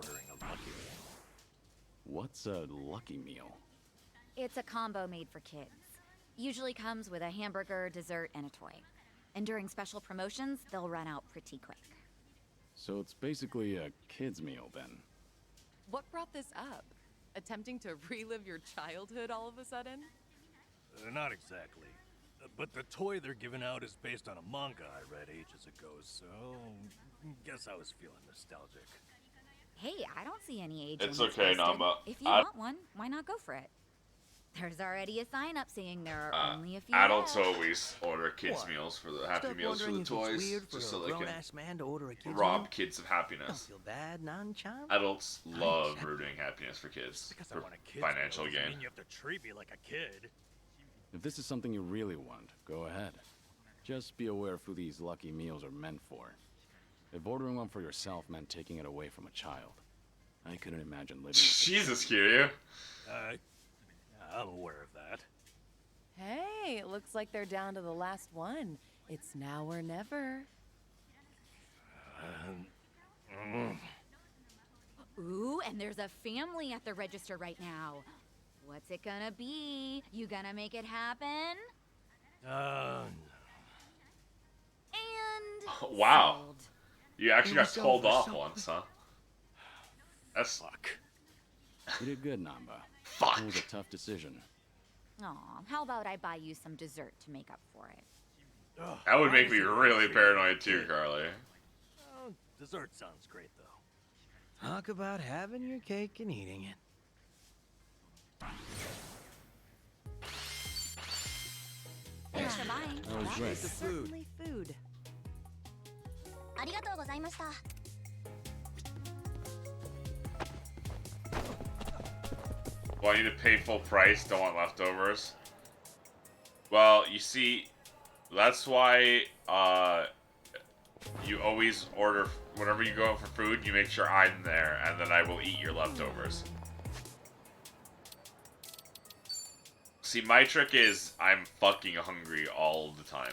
What's a lucky meal? It's a combo made for kids. Usually comes with a hamburger, dessert, and a toy. And during special promotions, they'll run out pretty quick. So it's basically a kid's meal, then? What brought this up? Attempting to relive your childhood all of a sudden? Not exactly. But the toy they're giving out is based on a manga I read ages ago, so guess I was feeling nostalgic. Hey, I don't see any age It's limits okay, listed. Namba. If you want one, why not go for it? There's already a sign up saying there are only a few Adults left. always order kids meals for the Happy Stop Meals for the wondering if it's toys, weird for just a so they can grown-ass man to order a kid's rob meal? kids of Don't happiness. feel bad, non-chum. Adults love rooting happiness for kids Because I for want a kid's financial meal doesn't gain. mean you have to treat me like a kid. If this is something you really want, go ahead. Just be aware of who these lucky meals are meant for. If ordering one for yourself meant taking it away from a child, I couldn't imagine living with Jesus, Kiryu. I'm aware of that. Hey, it looks like they're down to the last one. It's now or never. Ooh, and there's a family at the register right now. What's it gonna be? You gonna make it happen? And Wow. sold. You actually got So called for off so- once, huh? That's fuck. You did good, Namba. Fuck. It was a tough decision. Aw, how about I buy you some dessert to make up for it? That would make me really paranoid too, Carly. Oh, dessert sounds great though. Talk about having your cake and eating it. Thanks for buying. That was That great. is certainly food. ありがとうございました。 Well, I need to pay full price, don't want leftovers. Well, you see, that's why you always order, whenever you go out for food, you make sure I'm there, and then I will eat your leftovers. See, my trick is I'm fucking hungry all the time.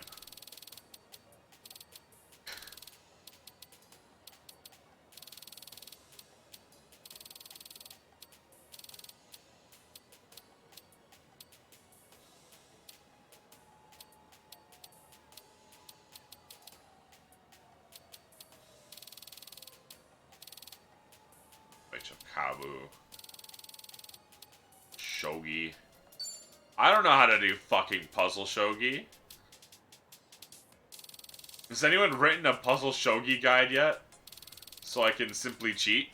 Kabu. Shogi. I don't know how to do fucking puzzle shogi. Has anyone written a puzzle shogi guide yet? So I can simply cheat?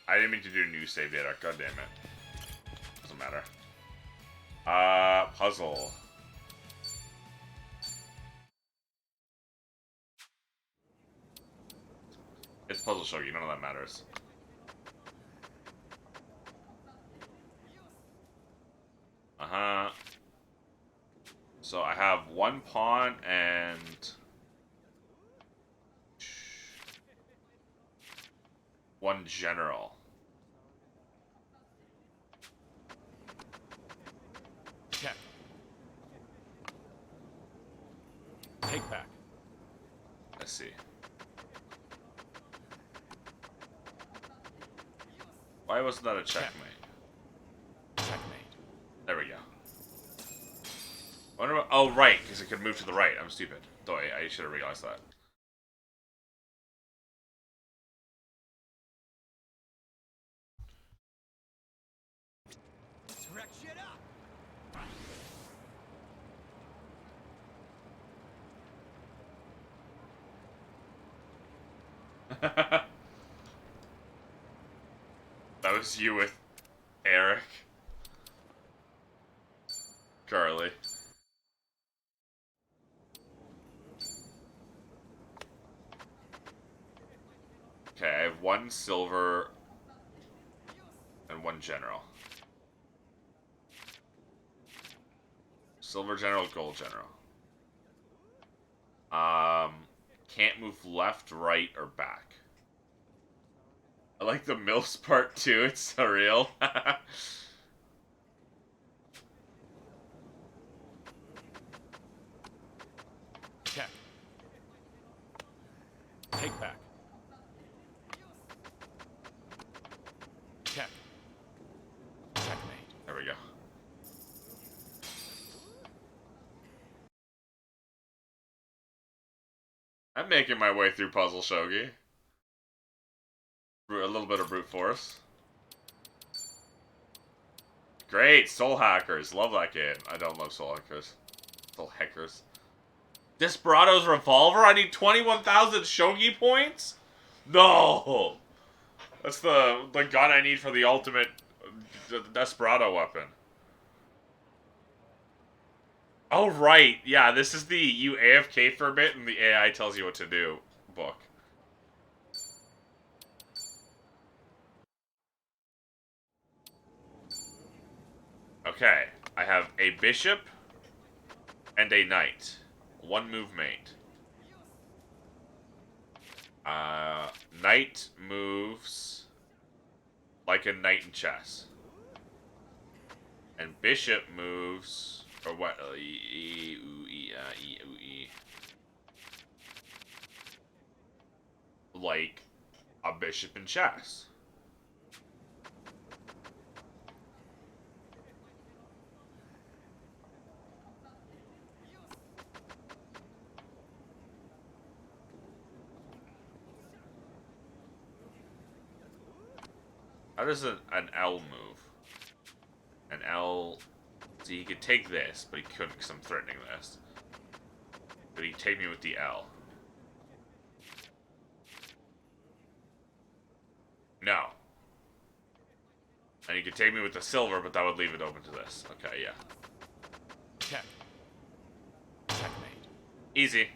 I didn't mean to do a new save data. God damn it. Doesn't matter. Puzzle. It's puzzle shogi. None of that matters. So I have one pawn and one general. Check. Take back. Let's see. Why wasn't that a checkmate? Checkmate. There we go. Wonder what, oh, right, because it could move to the right. I'm stupid. Though I should have realized that. Let's wreck shit up. That was you with Eric. Carly. Okay, I have one silver and one general. Silver general, gold general. Can't move left, right, or back. I like the MILFs part too, it's surreal. Check. Take back. Check. Checkmate. There we go. I'm making my way through Puzzle Shogi. A little bit of brute force. Great, Soul Hackers. Love that game. I don't love Soul Hackers. Soul Hackers. Desperado's Revolver? I need 21,000 Shogi points? No! That's the gun I need for the ultimate Desperado weapon. Oh, right. Yeah, this is the you AFK for a bit and the AI tells you what to do book. Okay, I have a bishop and a knight. One move mate. Knight moves like a knight in chess. And bishop moves, or what? Like a bishop in chess. How does an L move? An L... See, he could take this, but he couldn't because I'm threatening this. But he'd take me with the L. No. And he could take me with the silver, but that would leave it open to this. Okay, yeah. Check. Checkmate. Easy.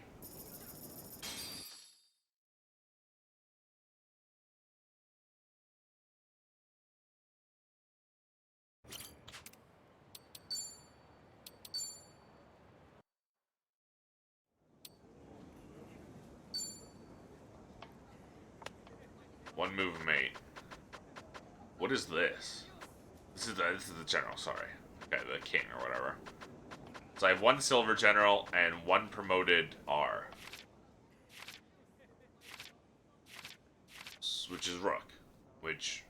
One move mate. What is this? This is the general, sorry. Okay, the king or whatever. So I have one silver general and one promoted R. Which is rook. Which...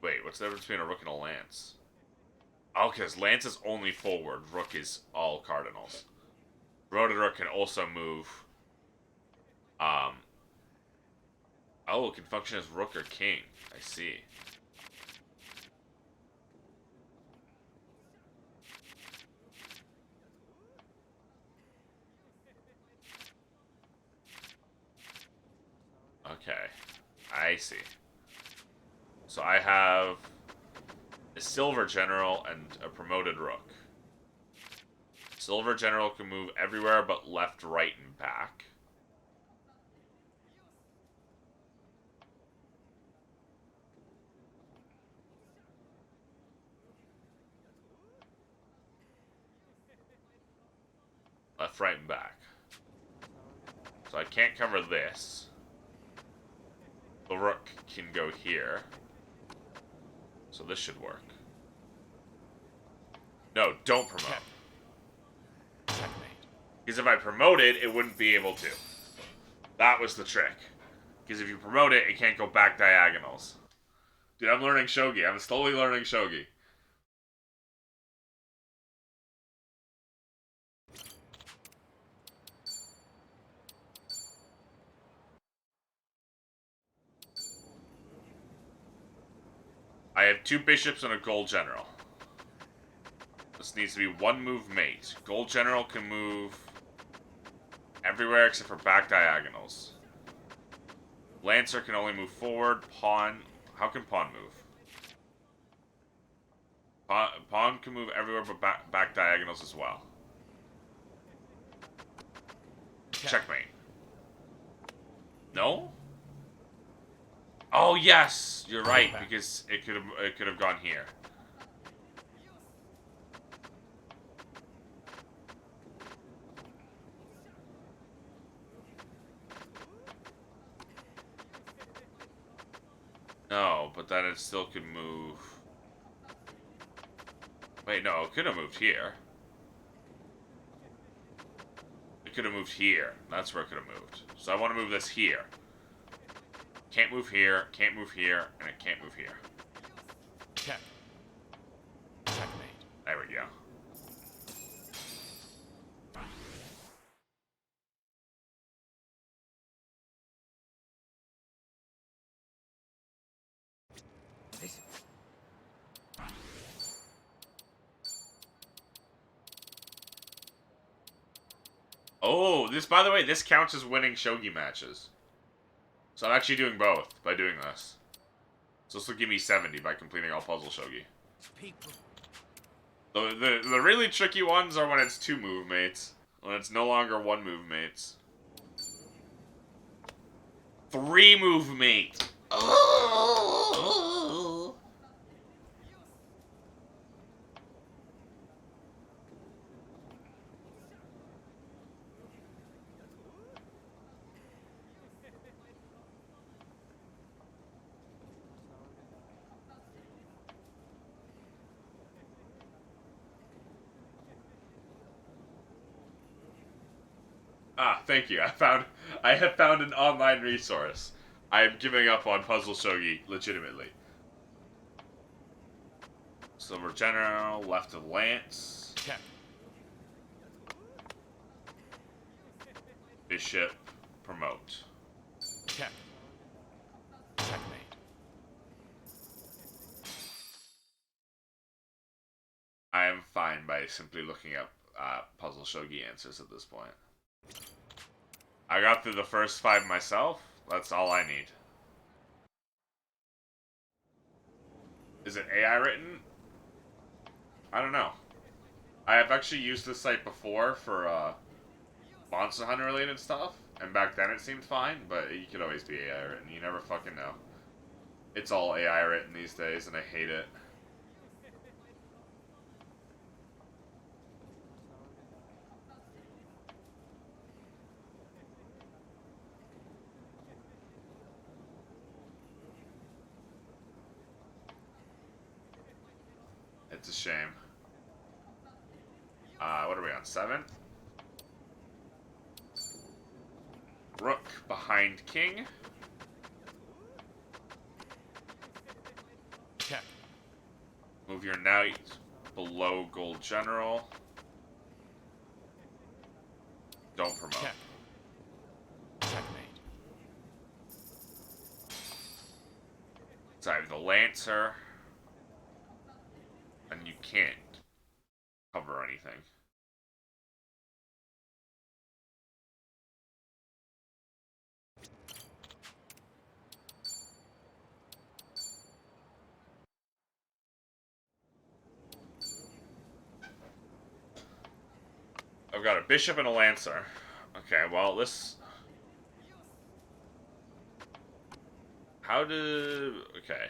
Wait, what's the difference between a rook and a lance? Oh, because lance is only forward. Rook is all cardinals. Promoted rook can also move... Oh, it can function as rook or king. I see. Okay. I see. So I have a silver general and a promoted rook. Silver general can move everywhere but left, right, and back. Left, right, and back. So I can't cover this. The rook can go here. So this should work. No, don't promote. Because if I promote it, it wouldn't be able to. That was the trick. Because if you promote it, it can't go back diagonals. Dude, I'm learning Shogi. I'm slowly learning Shogi. I have two bishops and a gold general. This needs to be one move mate. Gold general can move everywhere except for back diagonals. Lancer can only move forward. Pawn... How can pawn move? Pawn can move everywhere but back diagonals as well. Checkmate. No? Oh yes, you're right because it could have gone here. No, but then it still could move. Wait, no, it could have moved here. It could have moved here. That's where it could have moved. So I want to move this here. Can't move here, can't move here, and it can't move here. Check. Checkmate. There we go. Oh, this, by the way, this counts as winning shogi matches. So I'm actually doing both by doing this. So this will give me 70 by completing all puzzle shogi. The really tricky ones are when it's 2 move mates. When it's no longer 1 move mates. 3 move mate. Oh. Ah, thank you. I have found an online resource. I am giving up on puzzle shogi legitimately. Silver General, left of Lance. Check. Bishop, promote. Check. Checkmate. I am fine by simply looking up puzzle shogi answers at this point. I got through the first 5 myself. That's all I need. Is it AI written? I don't know. I have actually used this site before for Monster Hunter related stuff, and back then it seemed fine, but it could always be AI written. You never fucking know. It's all AI written these days, and I hate it. It's a shame. What are we on? 7? Rook behind king. Check. Move your knight below gold general. Don't promote. Check. Checkmate. So I have the Lancer. And you can't cover anything. I've got a bishop and a lancer. Okay, well, this... How do... Okay.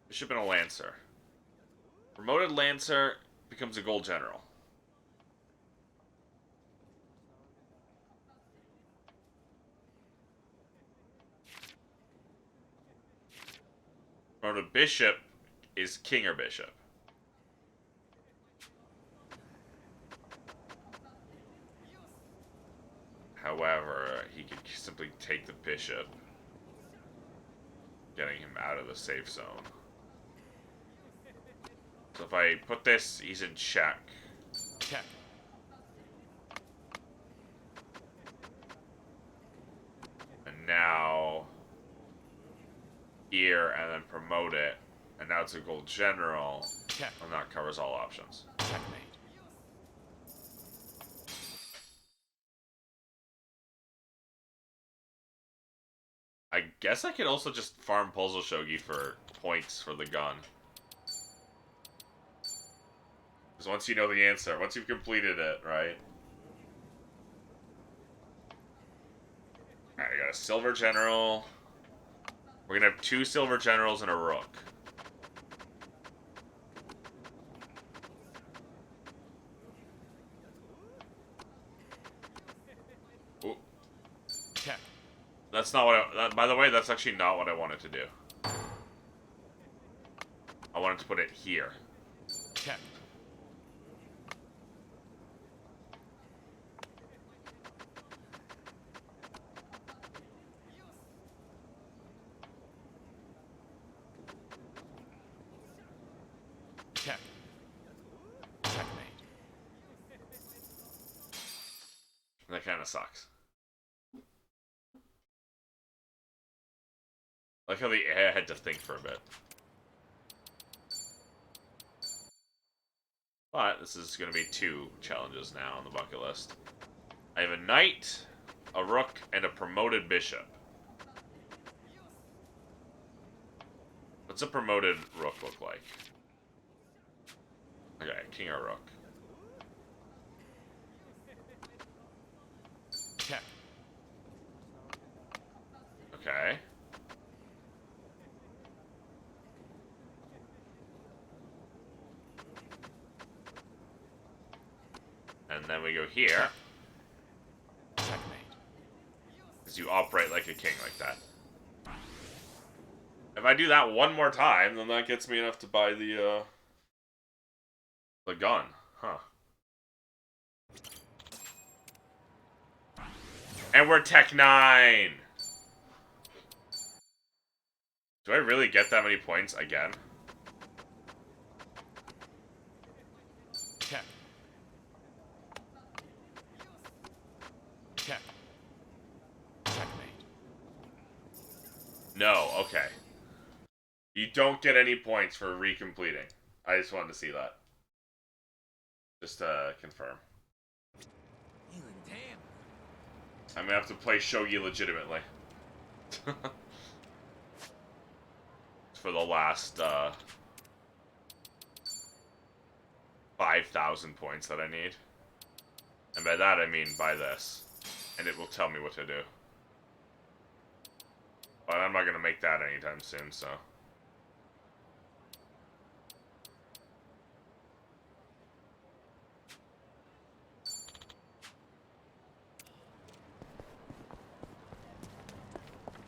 Bishop and a lancer. Promoted lancer becomes a gold general. Promoted bishop is king or bishop. However, he could simply take the bishop, getting him out of the safe zone. So if I put this, he's in check. Check. And now here and then promote it, and now it's a gold general. Check. And that covers all options. Checkmate. I guess I could also just farm puzzle shogi for points for the gun. Because once you know the answer, once you've completed it, right? Alright, I got a silver general. We're gonna have 2 silver generals and a rook. Ooh. Check. That's not what by the way, that's actually not what I wanted to do. I wanted to put it here. Check. Check. Checkmate. That kind of sucks. Like how the AI had to think for a bit. But this is going to be 2 challenges now on the bucket list. I have a knight, a rook, and a promoted bishop. What's a promoted rook look like? Okay, king or rook. Check. Okay. And then we go here. Checkmate. Because you operate like a king like that. If I do that one more time, then that gets me enough to buy the gun. Huh. And we're Tech 9! Do I really get that many points again? Check. Check. Checkmate. No, okay. You don't get any points for recompleting. I just wanted to see that. Just to confirm. I'm gonna have to play Shogi legitimately. For the last, 5,000 points that I need. And by that I mean by this. And it will tell me what to do. But I'm not gonna make that anytime soon, so...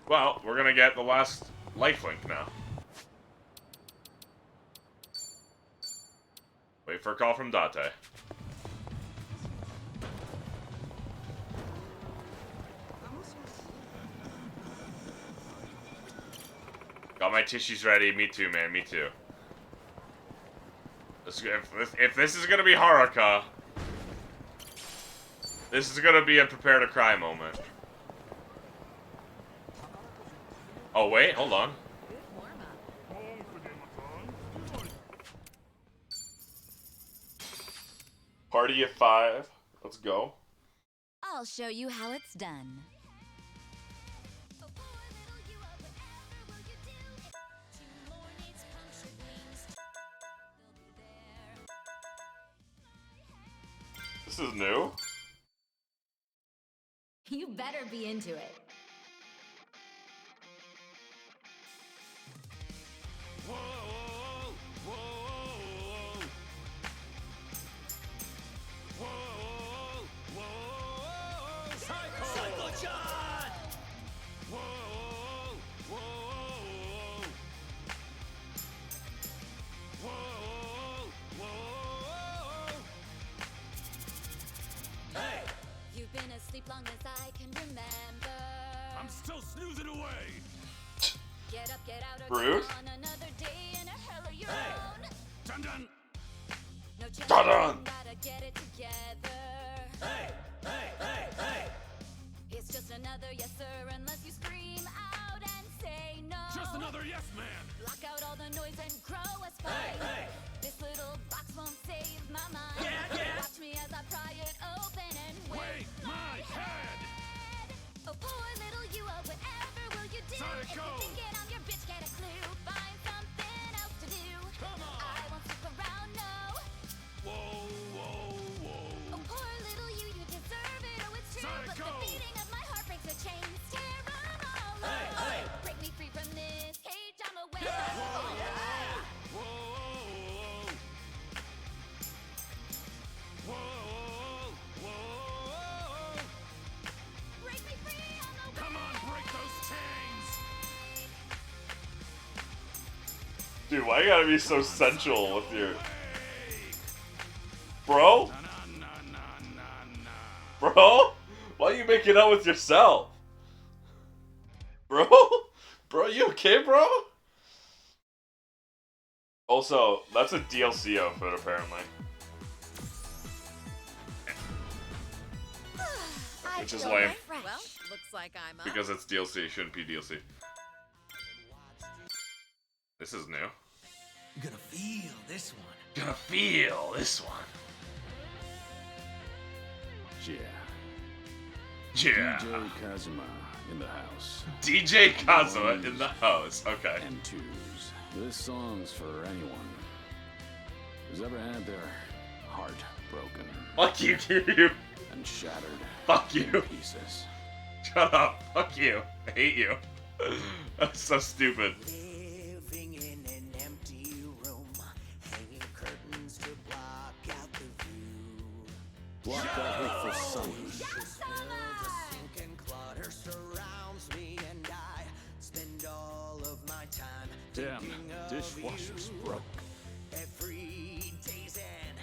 Well, we're gonna get the last lifelink now. Wait for a call from Date. Got my tissues ready. Me too, man. Me too. If this is gonna be Haruka, this is gonna be a prepare to cry moment. Oh wait, hold on. Party of 5. Let's go. I'll show you how it's done. This is new? You better be into it. You've been asleep long as I can remember. I'm still snoozing away. Get up, get out, Rude. on another day in a hell of your own. Dun dun. No chance, Dun dun. gotta get it together. Hey. It's just another yes sir unless you scream out and say no. Just another yes man. Block out all the noise and grow a spine. Hey. This little box won't save my mind. Yeah. Watch me as I pry it open and Wait my head. Oh, poor little you, oh, whatever will you do? Psycho. If you think it, I'm your bitch, get a clue. Find something else to do. Come on. I won't stick around, no. Whoa. Oh, poor little you deserve it, oh, it's true. But Psycho. the beating of my heart breaks the chains, tear 'em all Hey. off. Break me free from this cage, I'm away. Whoa. Break me free on the way. Come on, break those chains. Dude, why you gotta be so sensual with your... Bro? Bro? Why are you making out with yourself? Bro? Bro, you okay, bro? Also, that's a DLC outfit, apparently. Which is lame. Well, looks like I'm up. Because it's DLC, it shouldn't be DLC. This is new. You're gonna feel this one. Gonna feel this one. Yeah. Yeah. DJ Kazuma in the house. DJ Kazuma in the house. Okay. And twos. This song's for anyone who's ever had their heart broken. Fuck you, Kiryu. And shattered. Fuck you. In pieces. Shut up. Fuck you. I hate you. That's so stupid. Living in an empty room, hanging curtains to block out the view. Block that hateful sun. Sinking clutter surrounds me, and I spend all of my time Damn, thinking of dishwasher's you. broke. Every day's an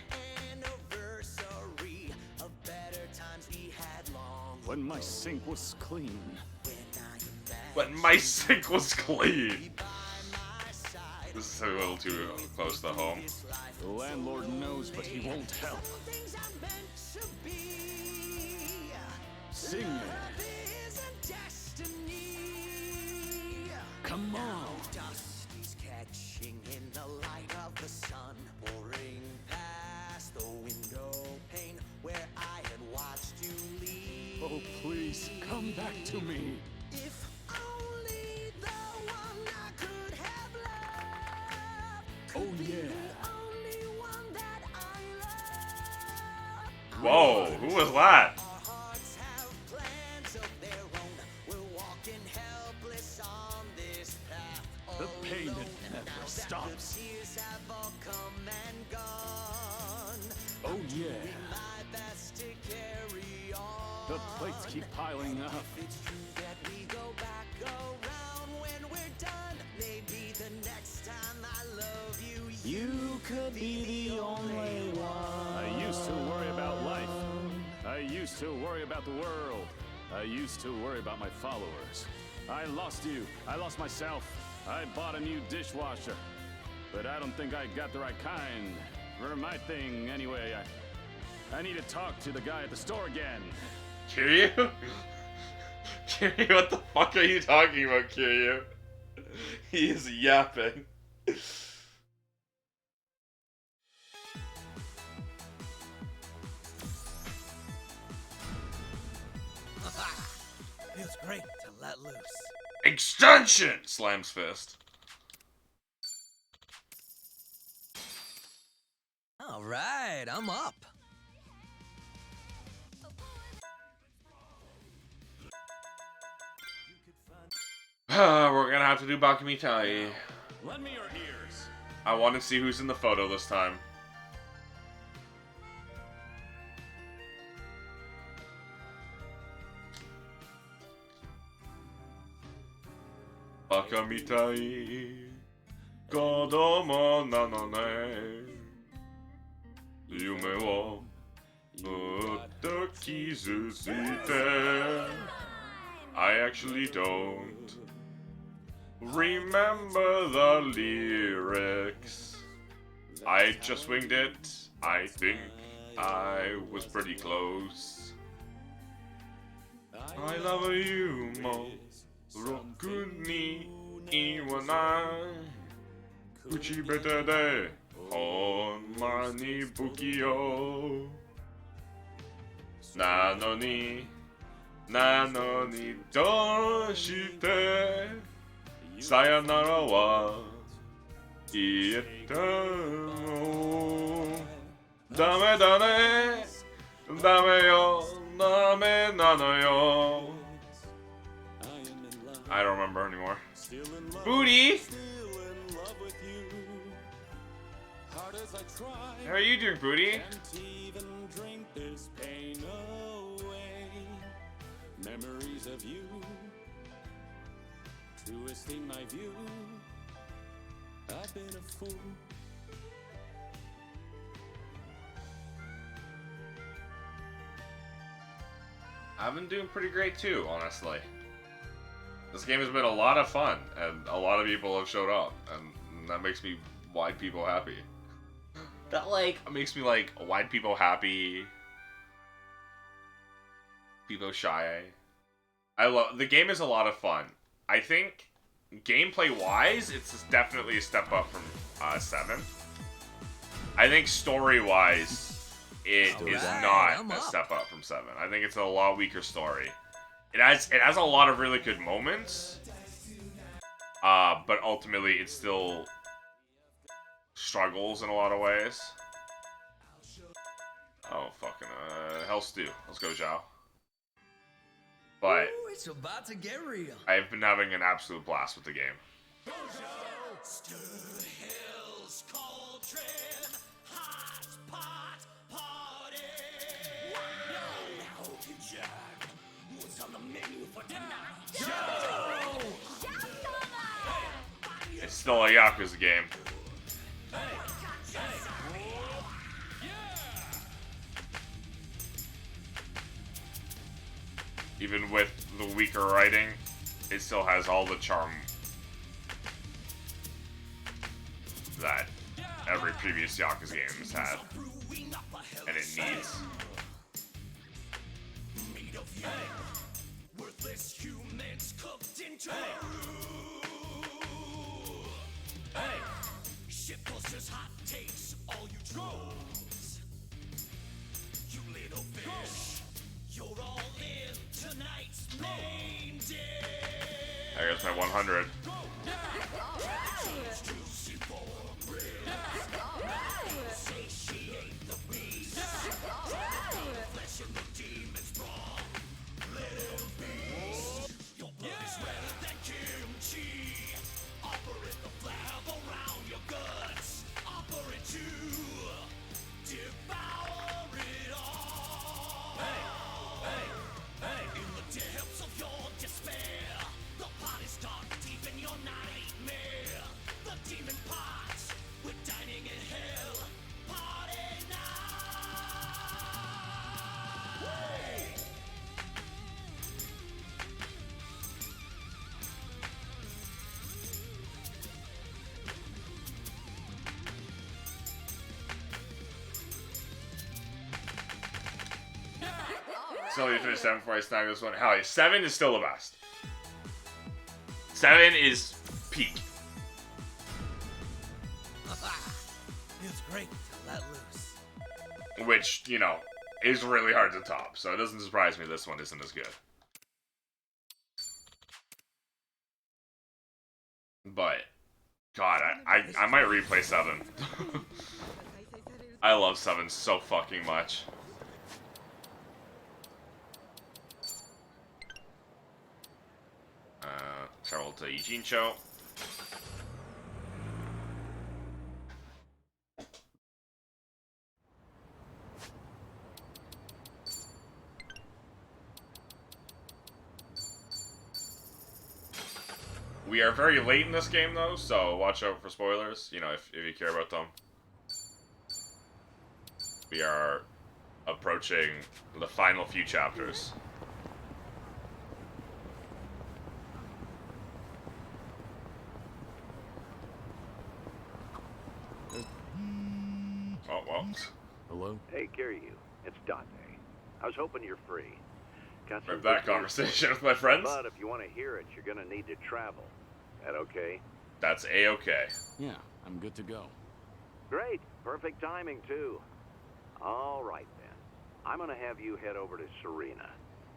anniversary of better times we had long. When my sink was clean. When my sink was clean. This is a little too close to home. The landlord knows, but he won't help. Sing it. Come on. Dust is catching in the light of the sun, pouring past the window pane where I had watched you leave. Oh, please, come back to me. If only the one I could have loved Oh, could be yeah. the only one that I love. Whoa, who was that? Our hearts have plans of their own. We're walking helpless on this path. The pain alone. it never Now that stops. the tears have all come and gone. Oh, yeah. My best to carry on. The plates keep piling up. It's true that we go back around when we're done. Maybe the next time I love you, You could be the only one. I used to worry about life. I used to worry about the world. I used to worry about my followers. I lost you. I lost myself. I bought a new dishwasher. But I don't think I got the right kind. For my thing, anyway. I need to talk to the guy at the store again. Kiryu? Kiryu, what the fuck are you talking about, Kiryu? He is yapping. Feels great to let loose. Extension! Slams fist. All right, I'm up. We're gonna have to do Bakamitai. Lend me your ears. I want to see who's in the photo this time. Bakamitai, kodomo nano ne. Yume wo mutta kizuzite. I actually don't remember the lyrics. I just winged it. I think I was pretty close. I love you more. Roku ni iwanai. Uchibete de honma ni bukiyo. Nanoni doshite sayonara wa iete no. Dame da ne, dame yo, dame nano yo. I don't remember anymore. Booty! How are you doing, Booty? Memories of you, twisting my view. I've been a fool. I've been doing pretty great too, honestly. This game has been a lot of fun, and a lot of people have showed up, and that makes me white people happy. That, like, makes me, like, white people happy. People shy. I love... The game is a lot of fun. I think, gameplay-wise, it's definitely a step up from 7. I think story-wise, it is not a step up from 7. I think it's a lot weaker story. it has a lot of really good moments. But ultimately it still struggles in a lot of ways. Oh fucking hell stew. Let's go, Zhao. But Ooh, it's about to get real. I've been having an absolute blast with the game. It's still a Yakuza game. Even with the weaker writing, it still has all the charm that every previous Yakuza game has had. And it needs. Worthless humans cooked into hey! Shit posters, hot takes, all you trolls. You little fish, you're all in tonight's main dish. There goes my 100. Say she ain't the beast. Flesh in the demon's wrong. Little beast. Your blood is redder than kimchi. Operate the flab around your guts. Operate to devour it all. Hey! In the depths of your despair, the pot is dark deep in your nightmare. The demon pot, we're dining in hell. Party now! Still need to finish 7 before I snag this one. Hell yeah, 7 is still the best. 7 is peak. Feels great to let loose. Which, you know, is really hard to top. So it doesn't surprise me this one isn't as good. But, God, I might replay 7. I love 7 so fucking much. Travel to Ijincho. We are very late in this game, though, so watch out for spoilers, you know, if you care about them. We are approaching the final few chapters. Oh, well. Hello? Hey, Kiryu. It's Dante. I was hoping you're free. Got some Have that good news conversation for with my friends. But if you want to hear it, you're gonna need to travel. That okay? That's A-okay. Yeah, I'm good to go. Great. Perfect timing, too. All right, then. I'm gonna have you head over to Serena.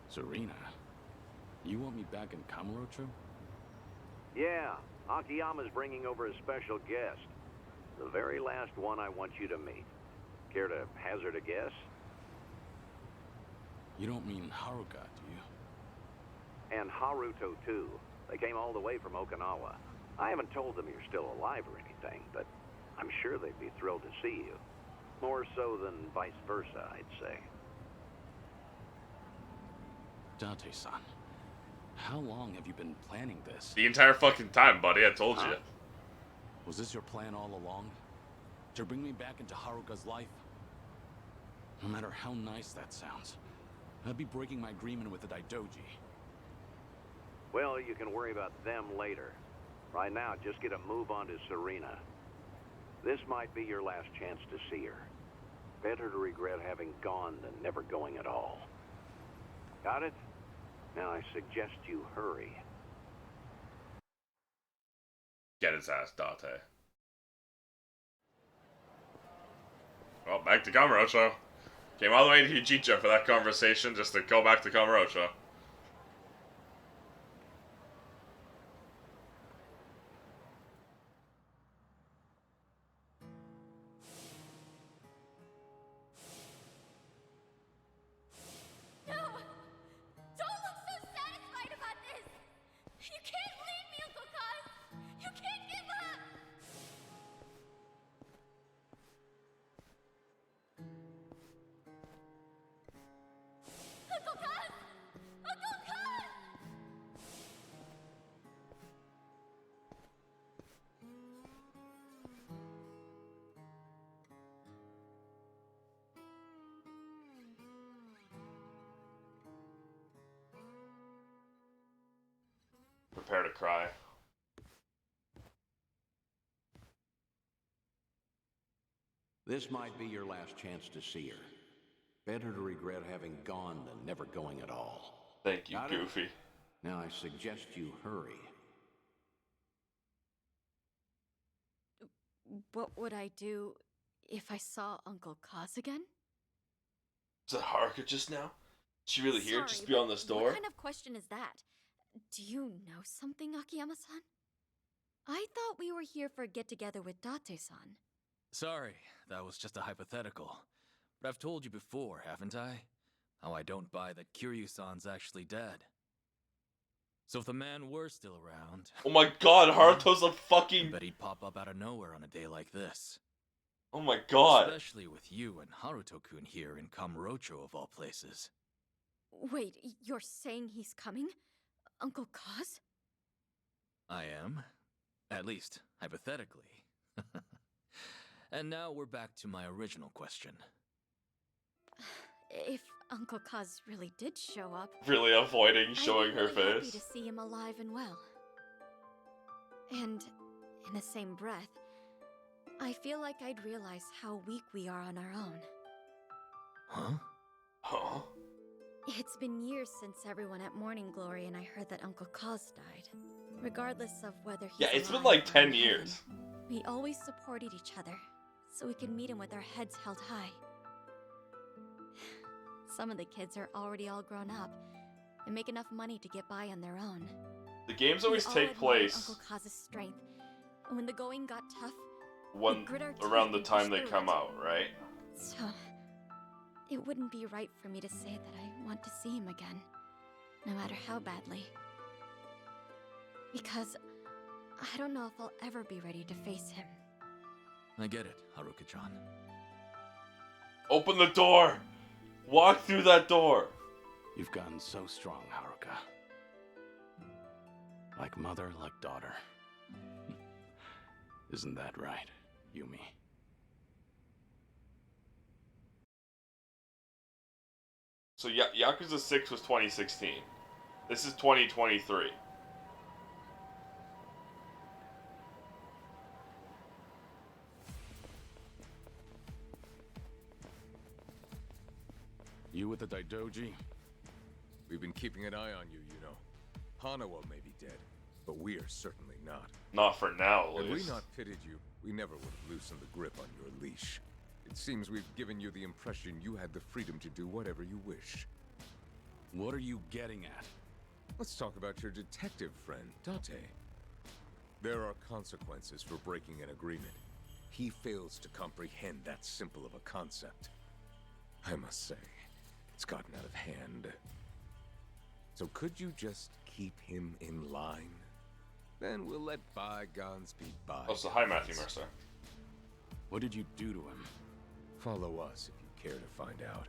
Serena? You want me back in Kamurocho? Yeah. Akiyama's bringing over a special guest. The very last one I want you to meet. Care to hazard a guess? You don't mean Haruka, do you? And Haruto, too. They came all the way from Okinawa. I haven't told them you're still alive or anything, but I'm sure they'd be thrilled to see you. More so than vice versa, I'd say. Dante-san, how long have you been planning this? The entire fucking time, buddy, I told you. Was this your plan all along? To bring me back into Haruka's life? No matter how nice that sounds, I'd be breaking my agreement with the Daidoji. Well, you can worry about them later. Right now, just get a move on to Serena. This might be your last chance to see her. Better to regret having gone than never going at all. Got it? Now I suggest you hurry. Get his ass, Dante. Well, back to Kamurocho. Came all the way to Hijicho for that conversation just to go back to Kamurocho. prepare to cry. This might be your last chance to see her. Better to regret having gone than never going at all. Thank you, Got it? Goofy. Now I suggest you hurry. What would I do if I saw Uncle Kaz again? Is that Haruka just now? Is she really here? Sorry, Just beyond this door? What kind of question is that? Do you know something, Akiyama-san? I thought we were here for a get-together with Date-san. Sorry, that was just a hypothetical. But I've told you before, haven't I? How I don't buy that Kiryu-san's actually dead. So if the man were still around... Oh my god, Haruto's a fucking... I bet he'd pop up out of nowhere on a day like this. Oh my god. Especially with you and Haruto-kun here in Kamurocho of all places. Wait, you're saying he's coming? Uncle Kaz? I am. At least, hypothetically. And now we're back to my original question. If Uncle Kaz really did show up... Really avoiding showing I'd be her really happy face. to see him alive and well. And in the same breath, I feel like I'd realize how weak we are on our own. Huh? Huh? It's been years since everyone at Morning Glory and I heard that Uncle Kaz died. Regardless of whether he's Yeah, it's been alive like or 10 in years. heaven, we always supported each other, so we could meet him with our heads held high. Some of the kids are already all grown up and make enough money to get by on their own. The games always We all take admired place Uncle Kaz's strength, and when the going got tough, when we grit our teeth around the and time push they through come it. out, right? So, it wouldn't be right for me to say that I want to see him again, no matter how badly. Because I don't know if I'll ever be ready to face him. I get it, Haruka-chan. Open the door! Walk through that door! You've gotten so strong, Haruka. Like mother, like daughter. Isn't that right, Yumi? So Yakuza 6 was 2016. This is 2023. You with the Daidoji? We've been keeping an eye on you, you know. Hanawa may be dead, but we're certainly not. Not for now, at Had we least. not pitied you, we never would have loosened the grip on your leash. It seems we've given you the impression you had the freedom to do whatever you wish. What are you getting at? Let's talk about your detective friend, Date. There are consequences for breaking an agreement. He fails to comprehend that simple of a concept. I must say, it's gotten out of hand. So could you just keep him in line? Then we'll let bygones be bygones. Oh, so hi, Matthew Mercer. What did you do to him? Follow us if you care to find out.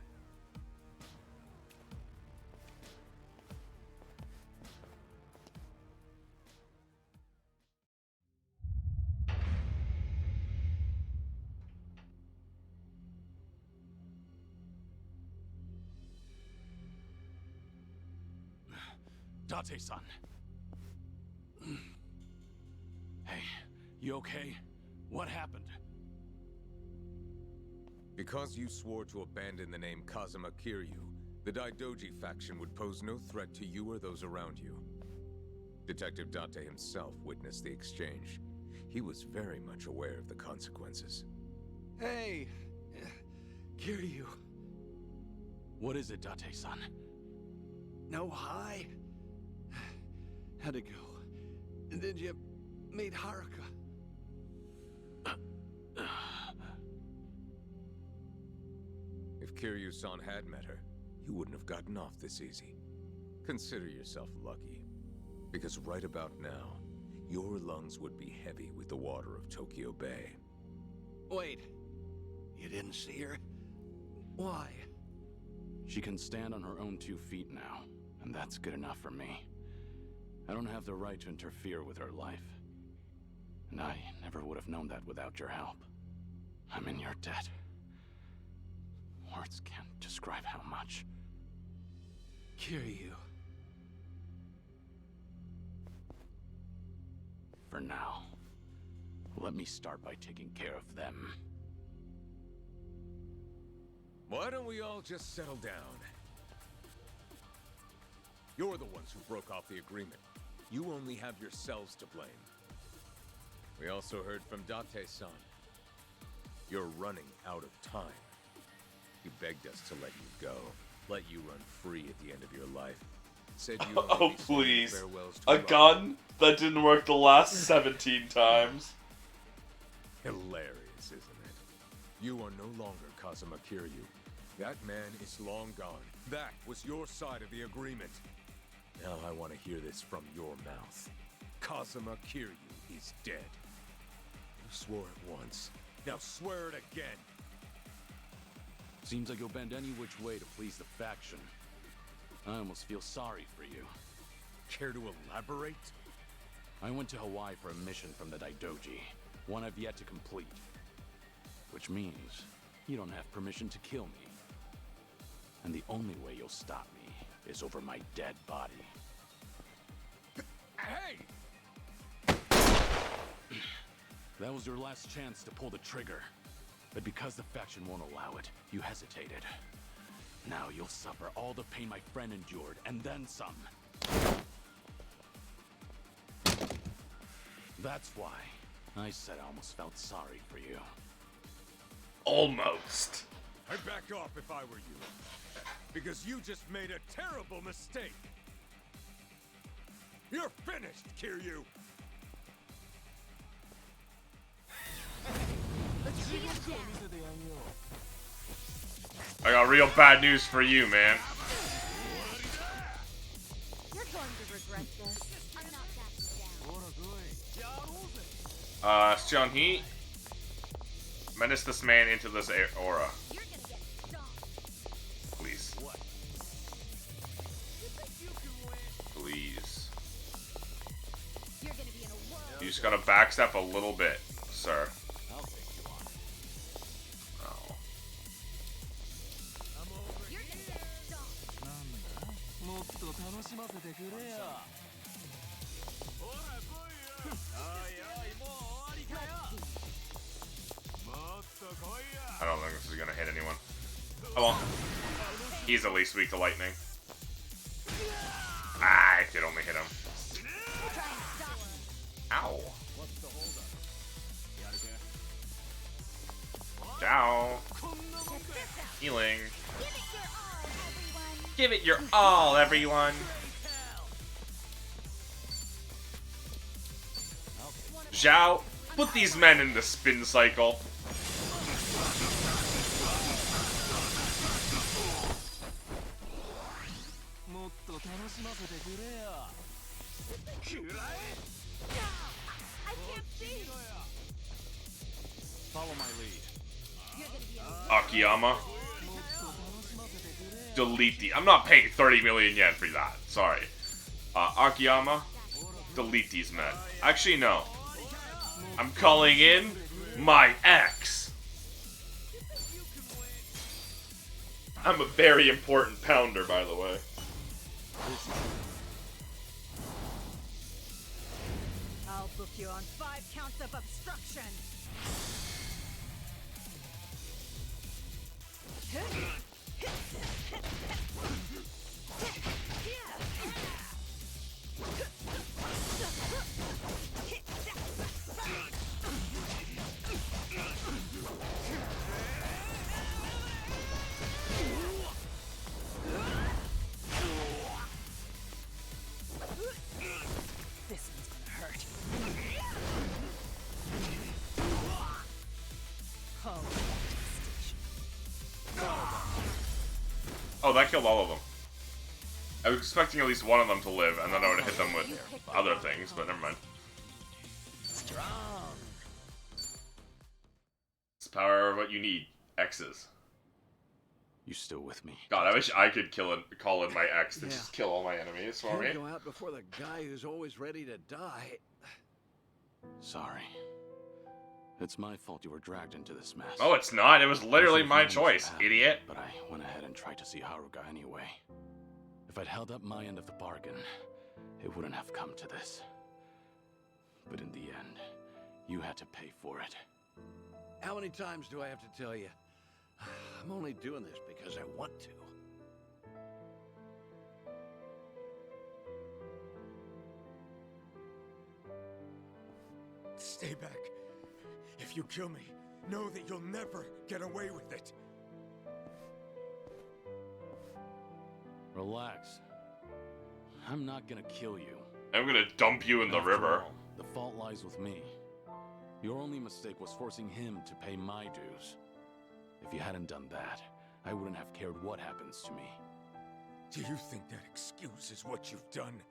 Date-san. Hey, you okay? What happened? Because you swore to abandon the name Kazuma Kiryu, the Daidoji faction would pose no threat to you or those around you. Detective Date himself witnessed the exchange. He was very much aware of the consequences. Hey! Kiryu. What is it, Date-san? No hi? Had to go. And then you meet Haruka. If Kiryu-san had met her, you wouldn't have gotten off this easy. Consider yourself lucky, because right about now, your lungs would be heavy with the water of Tokyo Bay. Wait, you didn't see her? Why? She can stand on her own 2 feet now, and that's good enough for me. I don't have the right to interfere with her life. And I never would have known that without your help. I'm in your debt. Words can't describe how much. Kiryu. For now. Let me start by taking care of them. Why don't we all just settle down? You're the ones who broke off the agreement. You only have yourselves to blame. We also heard from Date-san. You're running out of time. He begged us to let you go. Let you run free at the end of your life. Said you would Oh, be saying please. farewells to A Rob. gun? That didn't work the last 17 times. Hilarious, isn't it? You are no longer Kazuma Kiryu. That man is long gone. That was your side of the agreement. Now I want to hear this from your mouth. Kazuma Kiryu is dead. You swore it once. Now swear it again. Seems like you'll bend any which way to please the faction. I almost feel sorry for you. Care to elaborate? I went to Hawaii for a mission from the Daidoji, one I've yet to complete. Which means you don't have permission to kill me. And the only way you'll stop me is over my dead body. Hey! That was your last chance to pull the trigger. But because the faction won't allow it, you hesitated. Now you'll suffer all the pain my friend endured, and then some. That's why I said I almost felt sorry for you. Almost. I'd back off if I were you. Because you just made a terrible mistake. You're finished, Kiryu! I got real bad news for you, man. You're going to regret this. I'm not backing down. Sion He. Menace this man into this aura. Please. Please. You just gotta backstep a little bit, sir. Oh. I don't think this is gonna hit anyone. Oh well. He's at least weak to lightning. Ah, I could only hit him. Ow. Ciao. Healing. Give it your all, everyone. Zhao, put these men in the spin cycle. Follow my lead. Akiyama. Delete the. I'm not paying 30 million yen for that. Sorry. Akiyama. Delete these men. Actually, no. I'm calling in my ex. I'm a very important pounder, by the way. I'll book you on 5 counts of obstruction. This one's gonna hurt. Oh, that killed all of them. I was expecting at least one of them to live, and then I would have hit them with other things, but never mind. Strong. It's power of what you need. X's. You still with me? God, I wish I could call in my ex to just kill all my enemies for me. Go out before the guy who's always ready to die. Sorry. It's my fault you were dragged into this mess. Oh, it's not. It was literally my choice, idiot. But I went ahead and tried to see Haruka anyway. If I'd held up my end of the bargain, it wouldn't have come to this. But in the end, you had to pay for it. How many times do I have to tell you? I'm only doing this because I want to. Stay back. If you kill me, know that you'll never get away with it. Relax. I'm not gonna kill you. I'm gonna dump you in the After river. all, the fault lies with me. Your only mistake was forcing him to pay my dues. If you hadn't done that, I wouldn't have cared what happens to me. Do you think that excuses what you've done?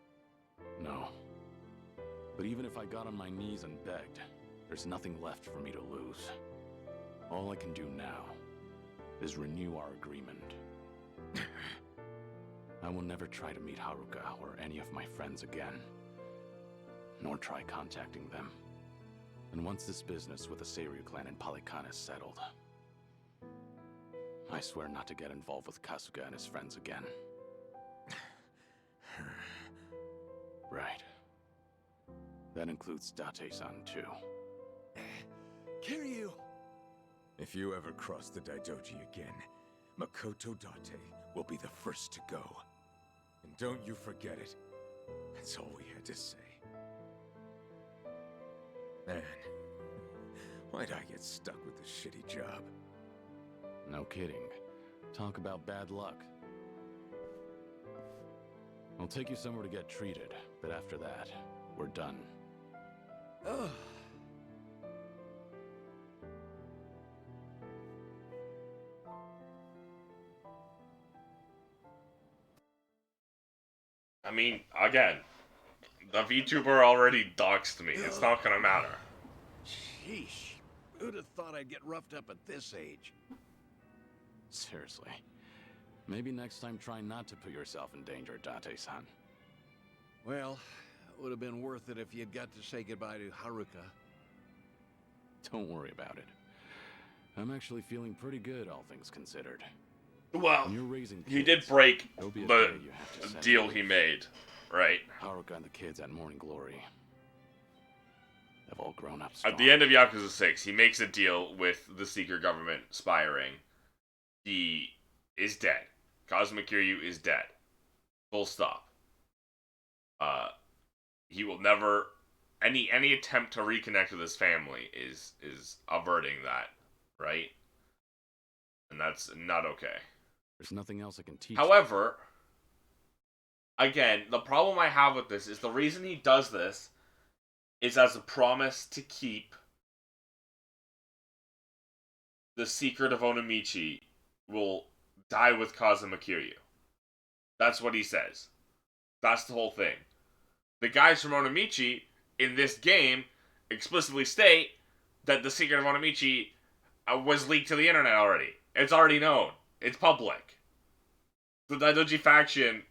No. But even if I got on my knees and begged, there's nothing left for me to lose. All I can do now is renew our agreement. I will never try to meet Haruka or any of my friends again, nor try contacting them. And once this business with the Seiryu clan in Palikan is settled, I swear not to get involved with Kasuga and his friends again. Right. That includes Date-san too. Kiryu! If you ever cross the Daidoji again, Makoto Date will be the first to go. And don't you forget it. That's all we had to say. Man, why'd I get stuck with this shitty job? No kidding. Talk about bad luck. I'll take you somewhere to get treated, but after that, we're done. Ugh. I mean, again, the VTuber already doxed me. It's not gonna matter. Sheesh. Who'd have thought I'd get roughed up at this age? Seriously. Maybe next time try not to put yourself in danger, Date-san. Well, it would have been worth it if you'd got to say goodbye to Haruka. Don't worry about it. I'm actually feeling pretty good, all things considered. Well, When you're raising he kids, did break there'll be a the day you have to set deal loose. he made, right? Haruka and the kids at Morning Glory have all grown up strong. At the end of Yakuza 6, he makes a deal with the secret government spy ring. He is dead. Kazuma Kiryu is dead. Full stop. He will never... Any attempt to reconnect with his family is averting that, right? And that's not okay. There's nothing else I can teach. However, again, the problem I have with this is the reason he does this is as a promise to keep the secret of Onamichi will die with Kazuma Kiryu. That's what he says. That's the whole thing. The guys from Onamichi in this game explicitly state that the secret of Onamichi was leaked to the internet already. It's already known. It's public. The Daidoji faction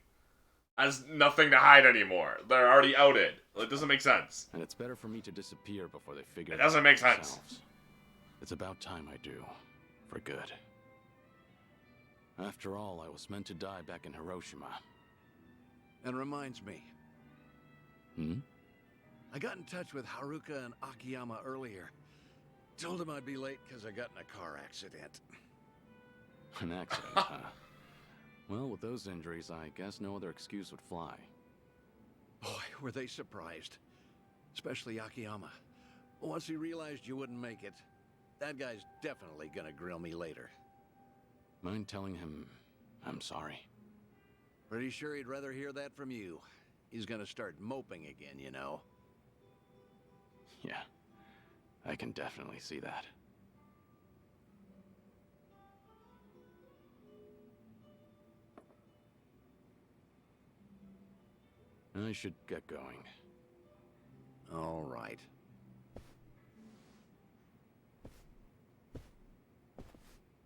has nothing to hide anymore. They're already outed. It doesn't make sense. And it's better for me to disappear before they figure It doesn't out make themselves. sense. It's about time I do. For good. After all, I was meant to die back in Hiroshima. And reminds me, I got in touch with Haruka and Akiyama earlier. Told him I'd be late because I got in a car accident. An accident, huh? Well, with those injuries, I guess no other excuse would fly. Boy, were they surprised. Especially Akiyama. Once he realized you wouldn't make it, that guy's definitely gonna grill me later. Mind telling him I'm sorry? Pretty sure he'd rather hear that from you. He's gonna start moping again, you know. Yeah, I can definitely see that. I should get going. All right.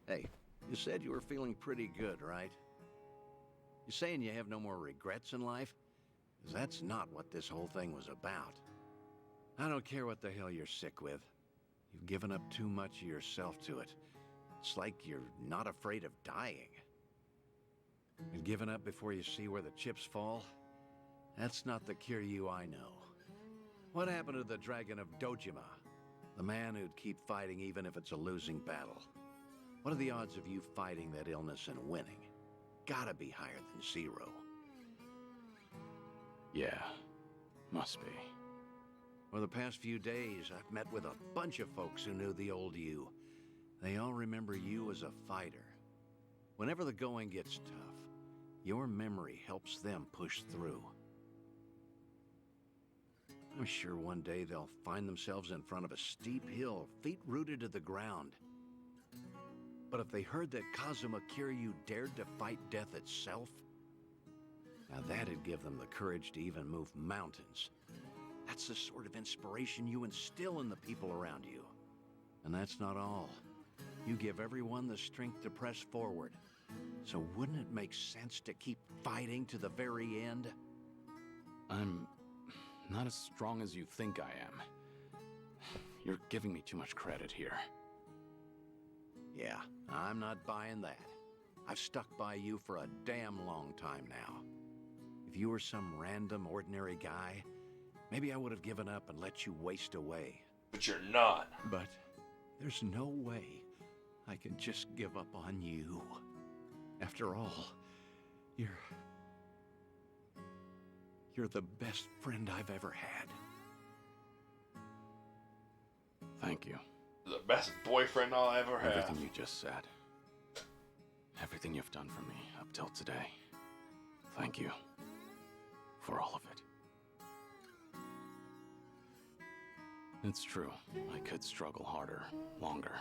Hey, you said you were feeling pretty good, right? You saying you have no more regrets in life? 'Cause that's not what this whole thing was about. I don't care what the hell you're sick with. You've given up too much of yourself to it. It's like you're not afraid of dying. And giving up before you see where the chips fall? That's not the Kiryu I know. What happened to the Dragon of Dojima? The man who'd keep fighting even if it's a losing battle. What are the odds of you fighting that illness and winning? Gotta be higher than 0. Yeah, must be. For the past few days, I've met with a bunch of folks who knew the old you. They all remember you as a fighter. Whenever the going gets tough, your memory helps them push through. I'm sure one day they'll find themselves in front of a steep hill, feet rooted to the ground. But if they heard that Kazuma Kiryu dared to fight death itself, now that'd give them the courage to even move mountains. That's the sort of inspiration you instill in the people around you. And that's not all. You give everyone the strength to press forward. So wouldn't it make sense to keep fighting to the very end? I'm not as strong as you think I am. You're giving me too much credit here. Yeah, I'm not buying that. I've stuck by you for a damn long time now. If you were some random, ordinary guy, maybe I would have given up and let you waste away. But you're not. But there's no way I can just give up on you. After all, you're the best friend I've ever had. Thank you. The best boyfriend I'll ever have. Everything you just said. Everything you've done for me up till today. Thank you. For all of it. It's true. I could struggle harder, longer.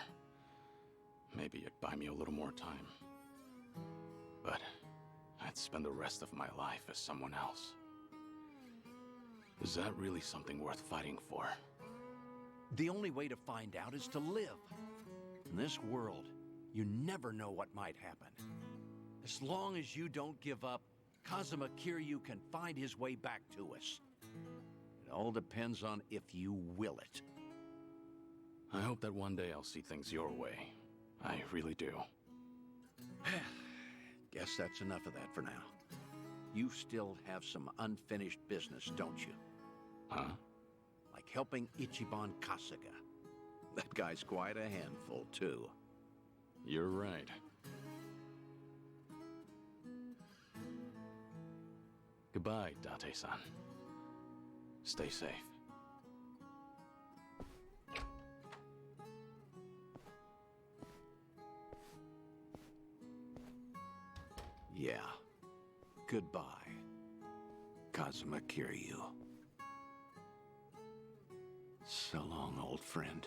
Maybe it'd buy me a little more time. But I'd spend the rest of my life as someone else. Is that really something worth fighting for? The only way to find out is to live. In this world, you never know what might happen. As long as you don't give up, Kazuma Kiryu can find his way back to us. It all depends on if you will it. I hope that one day I'll see things your way. I really do. Guess that's enough of that for now. You still have some unfinished business, don't you? Huh? Like helping Ichiban Kasuga. That guy's quite a handful, too. You're right. Goodbye, Date-san. Stay safe. Yeah. Goodbye, Kazuma Kiryu. So long, old friend.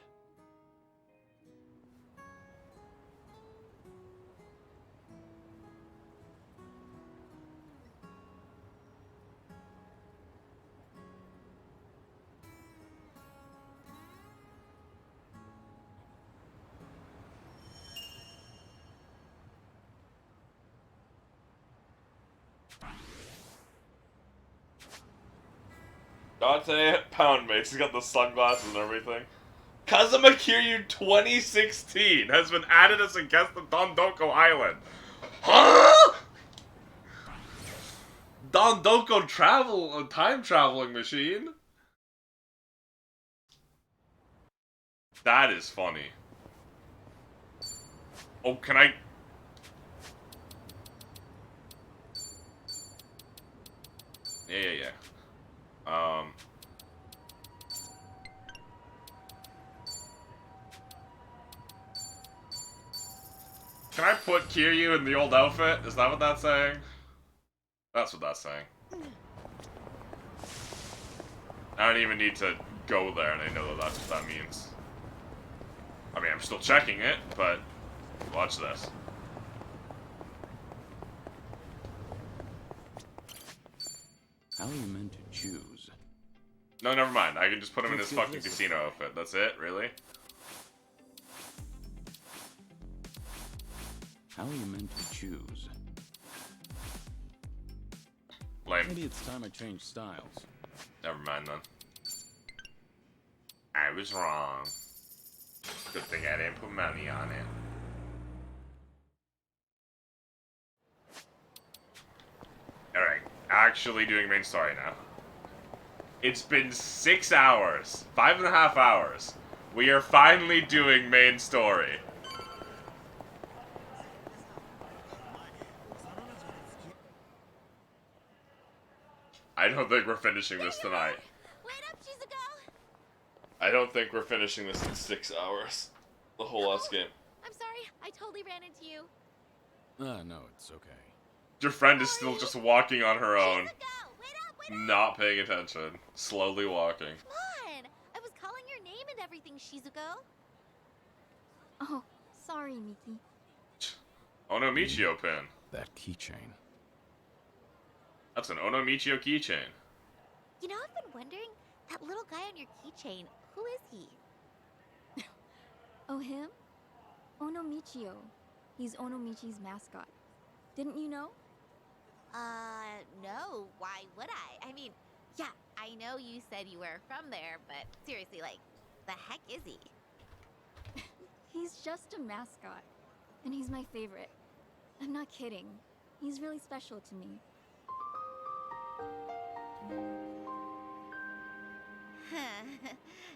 Dante Poundmates, he's got the sunglasses and everything. Kazuma Kiryu 2016 has been added as a guest of Dondoko Island. Huh? Dondoko a time traveling machine? That is funny. Oh, can I... Yeah. Can I put Kiryu in the old outfit? Is that what that's saying? That's what that's saying. I don't even need to go there and I know that that's what that means. I mean, I'm still checking it, but watch this. How are you meant to choose? No, never mind. I can just put him in his fucking casino outfit. That's it? Really? How are you meant to choose? Lame. Maybe it's time I change styles. Never mind then. I was wrong. Good thing I didn't put money on it. Alright, actually doing main story now. It's been 6 hours. 5.5 hours. We are finally doing main story. I don't think we're finishing this tonight. Wait up, Shizuko! I don't think we're finishing this in 6 hours. The whole last game. I'm sorry, I totally ran into you. No, it's okay. Your friend is still just walking on her own. Not paying attention. Slowly walking. Come on! I was calling your name and everything, Shizuko. Oh, sorry, Miki. Onomichio pin. That keychain. That's an Onomichio keychain. You know, I've been wondering, that little guy on your keychain, who is he? Oh, him? Onomichio. He's Onomichi's mascot. Didn't you know? No. Why would I? I mean, yeah, I know you said you were from there, but seriously, like, the heck is he? He's just a mascot. And he's my favorite. I'm not kidding. He's really special to me.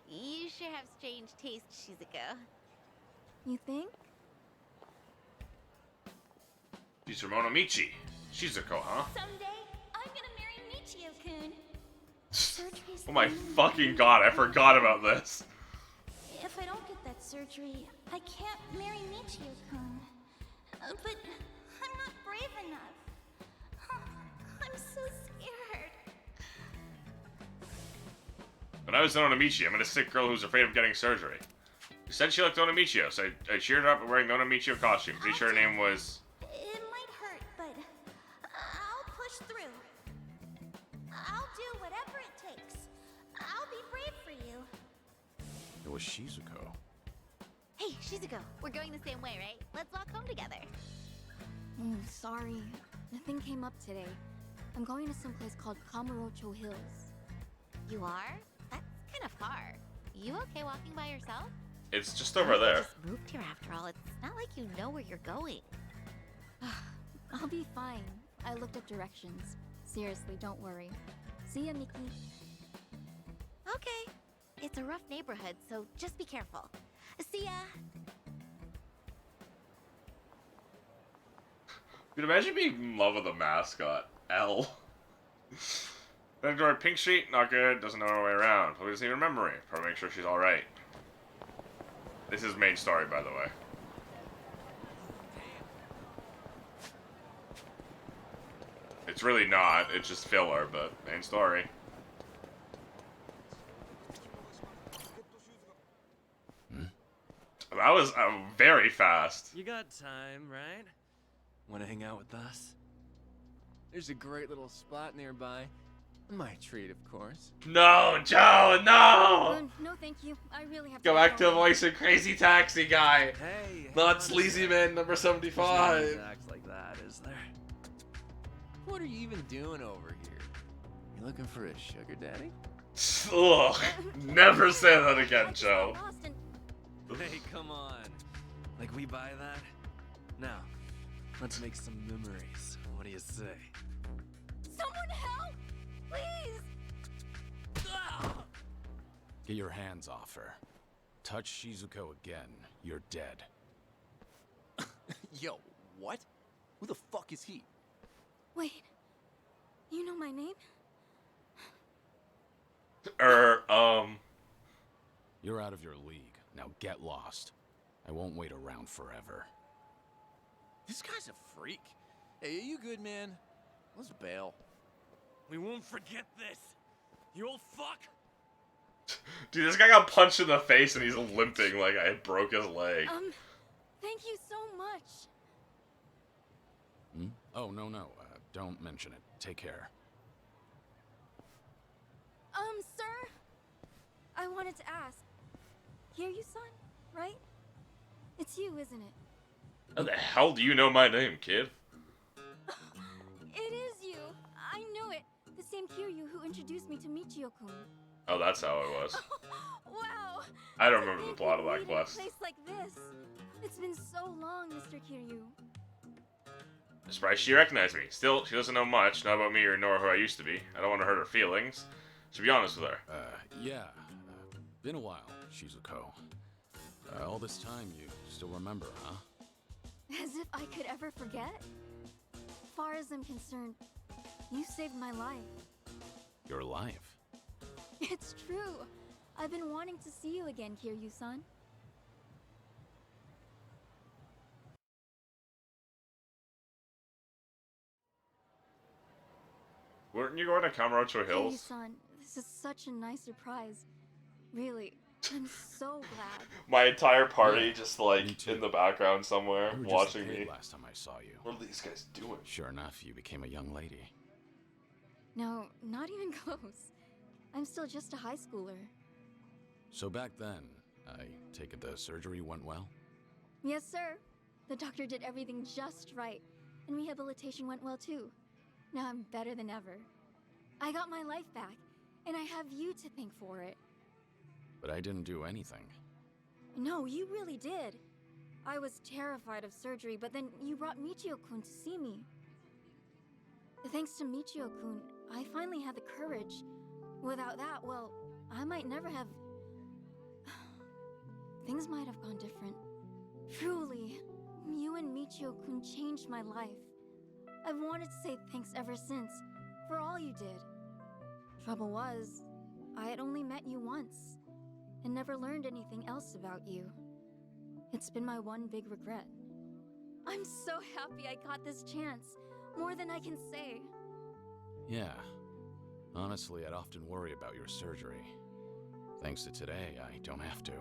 You sure have strange taste, Shizuko. You think? She's from Onomichi. Shizuko, huh? Someday, I'm gonna marry Michio-kun. Oh my fucking god, I forgot about this. If I don't get that surgery, I can't marry Michio-kun. But I'm not brave enough. I'm so scared. When I was in Onomichi, I met a sick girl who was afraid of getting surgery. She said she looked Onomichio, so I cheered her up wearing the Onomichio costume. Pretty sure her name was... It might hurt, but I'll push through. I'll do whatever it takes. I'll be brave for you. It was Shizuko. Hey, Shizuko, we're going the same way, right? Let's walk home together. Sorry. The thing came up today. I'm going to some place called Kamurocho Hills. You are? That's kind of far. You okay walking by yourself? It's just over there. You just moved here after all. It's not like you know where you're going. I'll be fine. I looked up directions. Seriously, don't worry. See ya, Miki. Okay. It's a rough neighborhood, so just be careful. See ya. Dude, imagine being in love with a mascot. L. Then enjoy Pink Street, not good, doesn't know her way around. Who doesn't even remember me? Probably make sure she's alright. This is main story, by the way. It's really not, it's just filler, but main story. That was very fast. You got time, right? Want to hang out with us? There's a great little spot nearby. My treat, of course. No, Joe, no! No, thank you. I really have to Go back to voicing Crazy Taxi Guy. Hey, not Sleazy Man number 75. There's no acts like that, is there? What are you even doing over here? You looking for a sugar daddy? Ugh, never say that again, Joe. Hey, come on. Like we buy that? Now, let's make some memories. What do you say? Someone help! Please! Get your hands off her. Touch Shizuko again, you're dead. Yo, what? Who the fuck is he? Wait. You know my name? You're out of your league. Now get lost. I won't wait around forever. This guy's a freak. Hey, are you good, man? Let's bail. We won't forget this. You old fuck. Dude, this guy got punched in the face and he's limping like I broke his leg. Thank you so much. Hmm? Oh, no. Don't mention it. Take care. Sir? I wanted to ask. Kiryu-san, right? It's you, isn't it? How the hell do you know my name, kid? It is you. I knew it. The same Kiryu who introduced me to Michio-kun. Oh, that's how it was. Wow. I don't remember the plot of that Meet quest. in a place like this. It's been so long, Mr. Kiryu. I'm surprised she recognized me. Still, she doesn't know much, not about me or nor who I used to be. I don't want to hurt her feelings. To be honest with her. Yeah. Been a while, Shizuko. All this time, you still remember, huh? As if I could ever forget? Far as I'm concerned, you saved my life. Your life? It's true. I've been wanting to see you again, Kiryu-san. Weren't you going to Kamurocho Hills? Kiryu-san, this is such a nice surprise. Really, I'm so glad. My entire party just like in the background somewhere You were just watching a kid me. last time I saw you. What are these guys doing? Sure enough, you became a young lady. No, not even close. I'm still just a high schooler. So back then, I take it the surgery went well? Yes, sir. The doctor did everything just right, and rehabilitation went well too. Now I'm better than ever. I got my life back, and I have you to thank for it. But I didn't do anything. No, you really did. I was terrified of surgery, but then you brought Michio-kun to see me. Thanks to Michio-kun, I finally had the courage. Without that, well, I might never have... Things might have gone different. Truly, you and Michio-kun changed my life. I've wanted to say thanks ever since, for all you did. Trouble was, I had only met you once, and never learned anything else about you. It's been my one big regret. I'm so happy I got this chance, more than I can say. Yeah. Honestly, I'd often worry about your surgery. Thanks to today, I don't have to.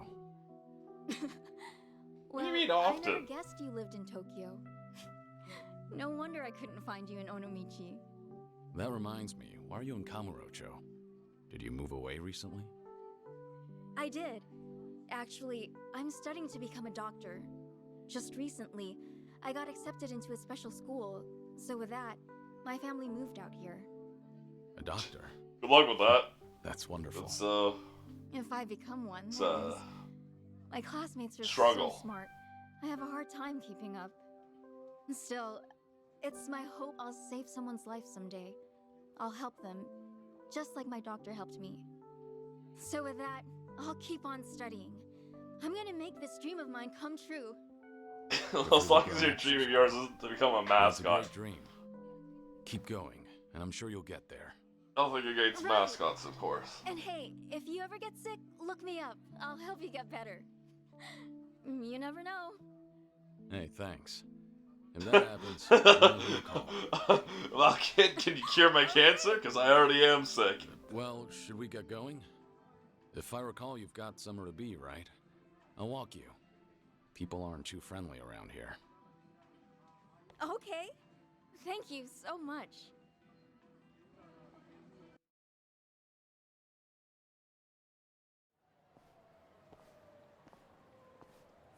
What do you mean I often? never guessed you lived in Tokyo. No wonder I couldn't find you in Onomichi. That reminds me, why are you in Kamurocho? Did you move away recently? I did. Actually, I'm studying to become a doctor. Just recently, I got accepted into a special school, so with that, my family moved out here. A doctor? Good luck with that. That's wonderful. It's If I become one, It's, that is. My classmates are struggle. so smart. I have a hard time keeping up. Still, it's my hope I'll save someone's life someday. I'll help them, just like my doctor helped me. So with that, I'll keep on studying. I'm gonna make this dream of mine come true. as long as your dream of yours is to become a That's a mascot. great dream. Keep going, and I'm sure you'll get there. I don't think it gates Right. mascots, of course. And hey, if you ever get sick, look me up. I'll help you get better. You never know. Hey, thanks. If that happens, I'm gonna give you a call. Well, kid, can you cure my cancer? Because I already am sick. Well, should we get going? If I recall, you've got somewhere to be, right? I'll walk you. People aren't too friendly around here. Okay. Thank you so much.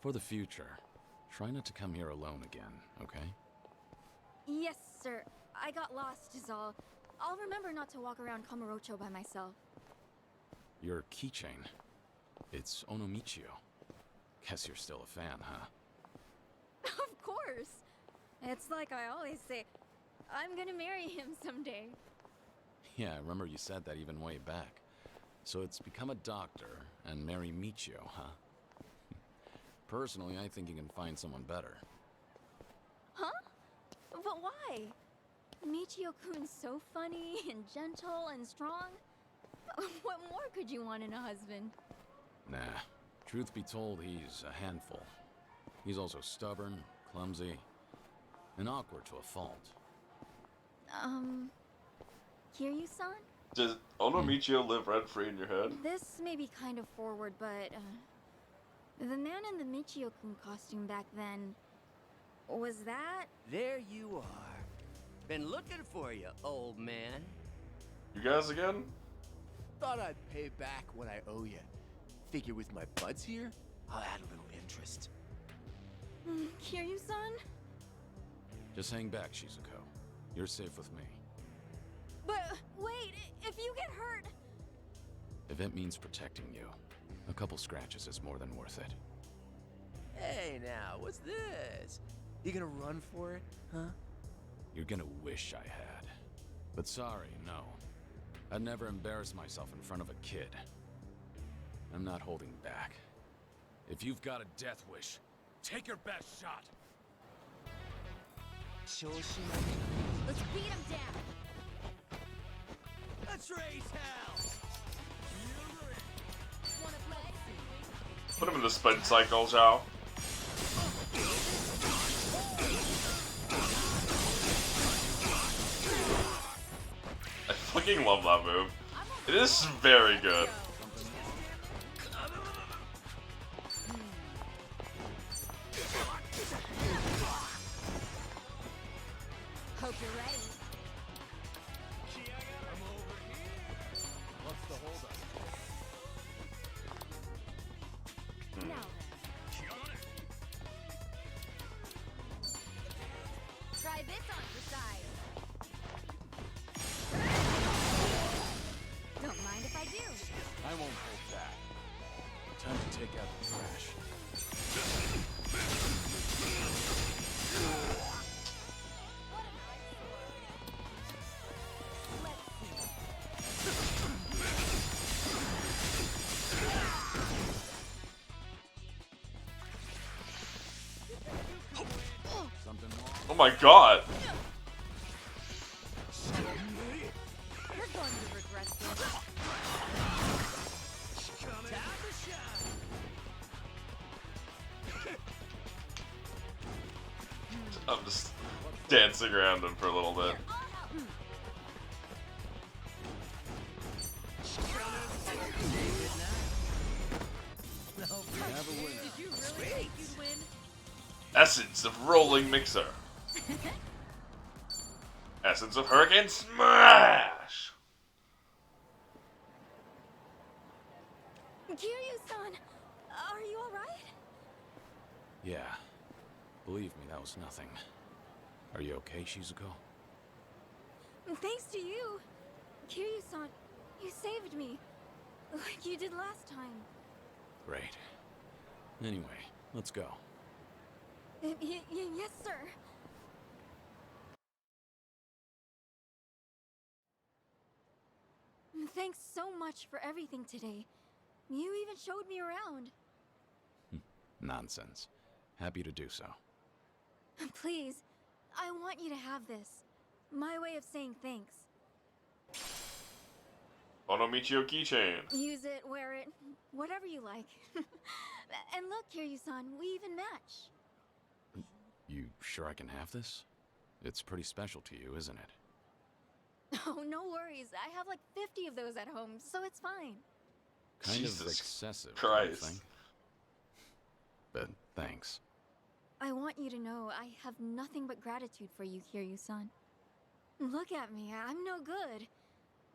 For the future, try not to come here alone again, okay? Yes, sir. I got lost is all. I'll remember not to walk around Kamurocho by myself. Your keychain. It's Onomichio. Guess you're still a fan, huh? Of course. It's like I always say, I'm gonna marry him someday. Yeah, I remember you said that even way back. So it's become a doctor and marry Michio, huh? Personally, I think you can find someone better. Huh? But why? Michio-kun's so funny and gentle and strong. What more could you want in a husband? Nah. Truth be told, he's a handful. He's also stubborn, clumsy, and awkward to a fault. Kiryu-san? Does Onomichio live rent-free in your head? This may be kind of forward, but, the man in the Michio-kun costume back then, was that? There you are. Been looking for you, old man. You guys again? Thought I'd pay back what I owe you. Figure with my buds here, I'll add a little interest. Kiryu-san? Just hang back, Shizuko. You're safe with me. But, wait, if you get hurt... If it means protecting you, a couple scratches is more than worth it. Hey now, what's this? You gonna run for it, huh? You're gonna wish I had. But sorry, no. I'd never embarrass myself in front of a kid. I'm not holding back. If you've got a death wish, take your best shot. Let's beat him down. Let's raise hell! Wanna play? Put him in the spin cycle, Zhao. I fucking love that move. It is very good. Hope you're ready. What's the holdup? Now try this on your side. Don't mind if I do. I won't hold back. Time to take out the trash. Oh my god! You're going to regret this. I'm just dancing around him for a little bit. Did you really think you'd win? Essence of Rolling Mixer. Essence of Hurricane Smash! Kiryu-san, are you alright? Yeah. Believe me, that was nothing. Are you okay, Shizuko? Thanks to you. Kiryu-san, you saved me. Like you did last time. Great. Anyway, let's go. Yes, sir. Thanks so much for everything today. You even showed me around. Nonsense. Happy to do so. Please, I want you to have this. My way of saying thanks. Onomichio keychain. Use it, wear it, whatever you like. And look, Kiryu-san, we even match. You sure I can have this? It's pretty special to you, isn't it? Oh, no worries. I have like 50 of those at home, so it's fine. Kind Jesus of excessive, Christ. I think. But thanks. I want you to know I have nothing but gratitude for you, Kiryu-san. Look at me, I'm no good.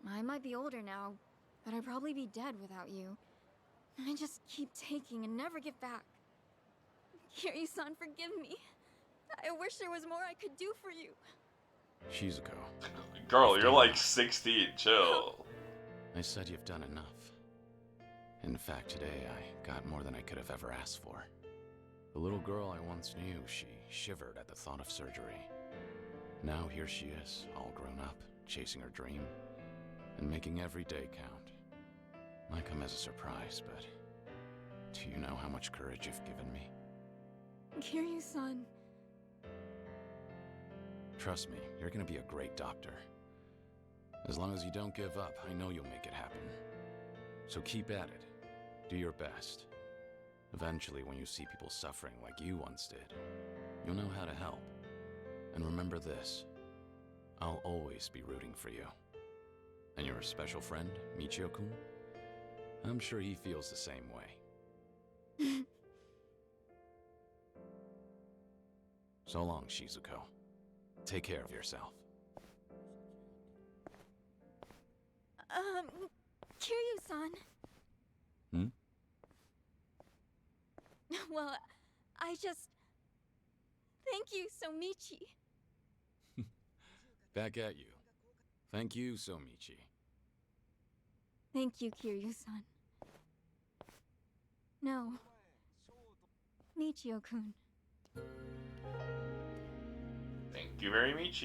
I might be older now, but I'd probably be dead without you. I just keep taking and never get back. Kiryu-san, forgive me. I wish there was more I could do for you. Shizuko. Girl, you're like 16, chill. I said you've done enough. In fact, today I got more than I could have ever asked for. The little girl I once knew, she shivered at the thought of surgery. Now here she is, all grown up, chasing her dream, and making every day count. Might come as a surprise, but do you know how much courage you've given me? Kiryu-san. Trust me, you're gonna be a great doctor. As long as you don't give up, I know you'll make it happen. So keep at it. Do your best. Eventually, when you see people suffering like you once did, you'll know how to help. And remember this, I'll always be rooting for you. And your special friend, Michio-kun? I'm sure he feels the same way. So long, Shizuko. Take care of yourself. Kiryu-san. Hmm? Well, I just... Thank you, Somichi. Back at you. Thank you, Somichi. Thank you, Kiryu-san. No. Michio-kun. Thank you very much.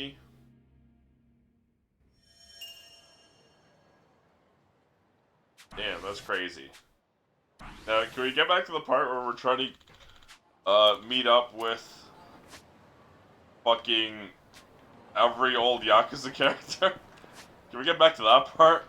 Damn, that's crazy. Can we get back to the part where we're trying to meet up with fucking every old Yakuza character? Can we get back to that part?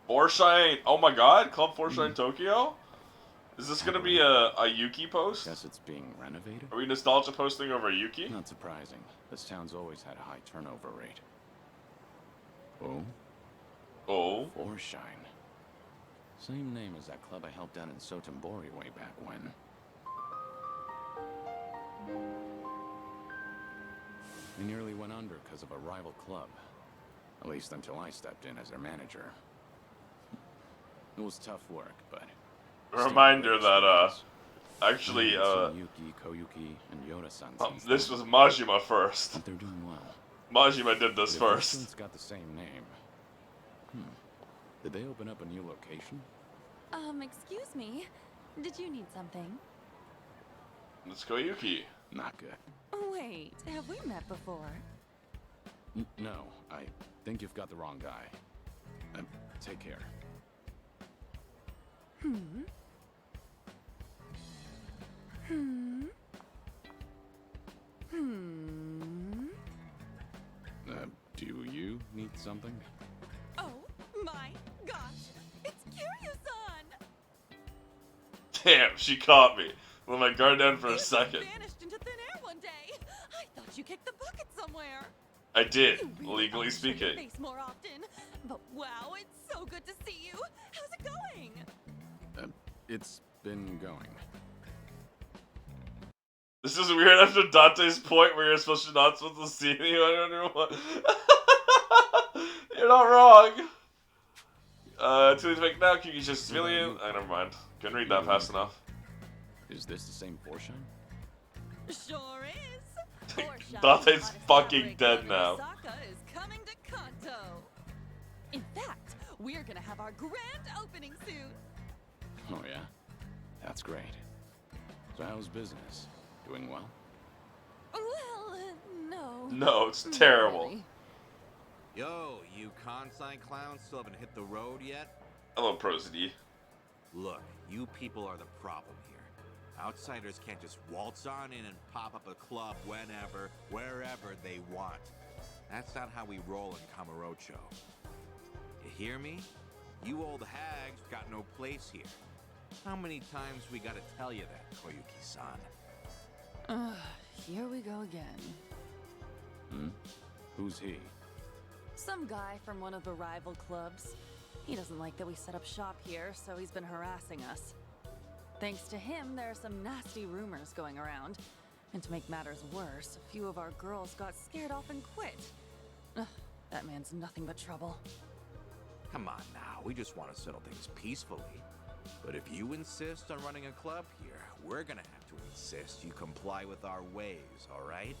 Forshine, oh my god, Club Forshine Tokyo? Is this gonna be a Yuki post? Guess it's being renovated? Are we nostalgia posting over Yuki? Not surprising. This town's always had a high turnover rate. Oh? Oh? Forshine. Same name as that club I helped out in Sotenbori way back when. They nearly went under because of a rival club. At least until I stepped in as their manager. It was tough work, but... A reminder that, actually, Yuki, Koyuki, and Yoda-san. This was Majima first. But they're doing well. Majima did this first. It's got the same name. Did they open up a new location? Excuse me. Did you need something? Let's go Yuki. Not good. Wait, have we met before? No, I think you've got the wrong guy. Take care. Do you need something? Oh my gosh! It's Kiryu-san! Damn, she caught me. Let my guard down for a second. Vanished into thin air one day. I thought you kicked the bucket somewhere. I did, You really legally ought to show your speaking. face more often. But wow, it's so good to see you. How's it going? It's been going. This is weird after Dante's point where you're not supposed to see anyone underwater. You're not wrong. To make now, can you just civilian? Never mind. Couldn't read that fast enough. Is this the same Forshine? Sure is. Dante's fucking dead now. Osaka is coming to Kanto. In fact, we're gonna have our grand opening soon. Oh yeah? That's great. So how's business? Doing well? Well, no. No, it's terrible. Really. Yo, you Kansai clowns still haven't hit the road yet? Hello, Prosody. Look, you people are the problem here. Outsiders can't just waltz on in and pop up a club whenever, wherever they want. That's not how we roll in Kamurocho. You hear me? You old hags got no place here. How many times we gotta tell you that, Koyuki-san? Here we go again. Who's he? Some guy from one of the rival clubs. He doesn't like that we set up shop here, so he's been harassing us. Thanks to him, there are some nasty rumors going around. And to make matters worse, a few of our girls got scared off and quit. Ugh, that man's nothing but trouble. Come on now, we just want to settle things peacefully. But if you insist on running a club here, we're gonna have to insist you comply with our ways, alright?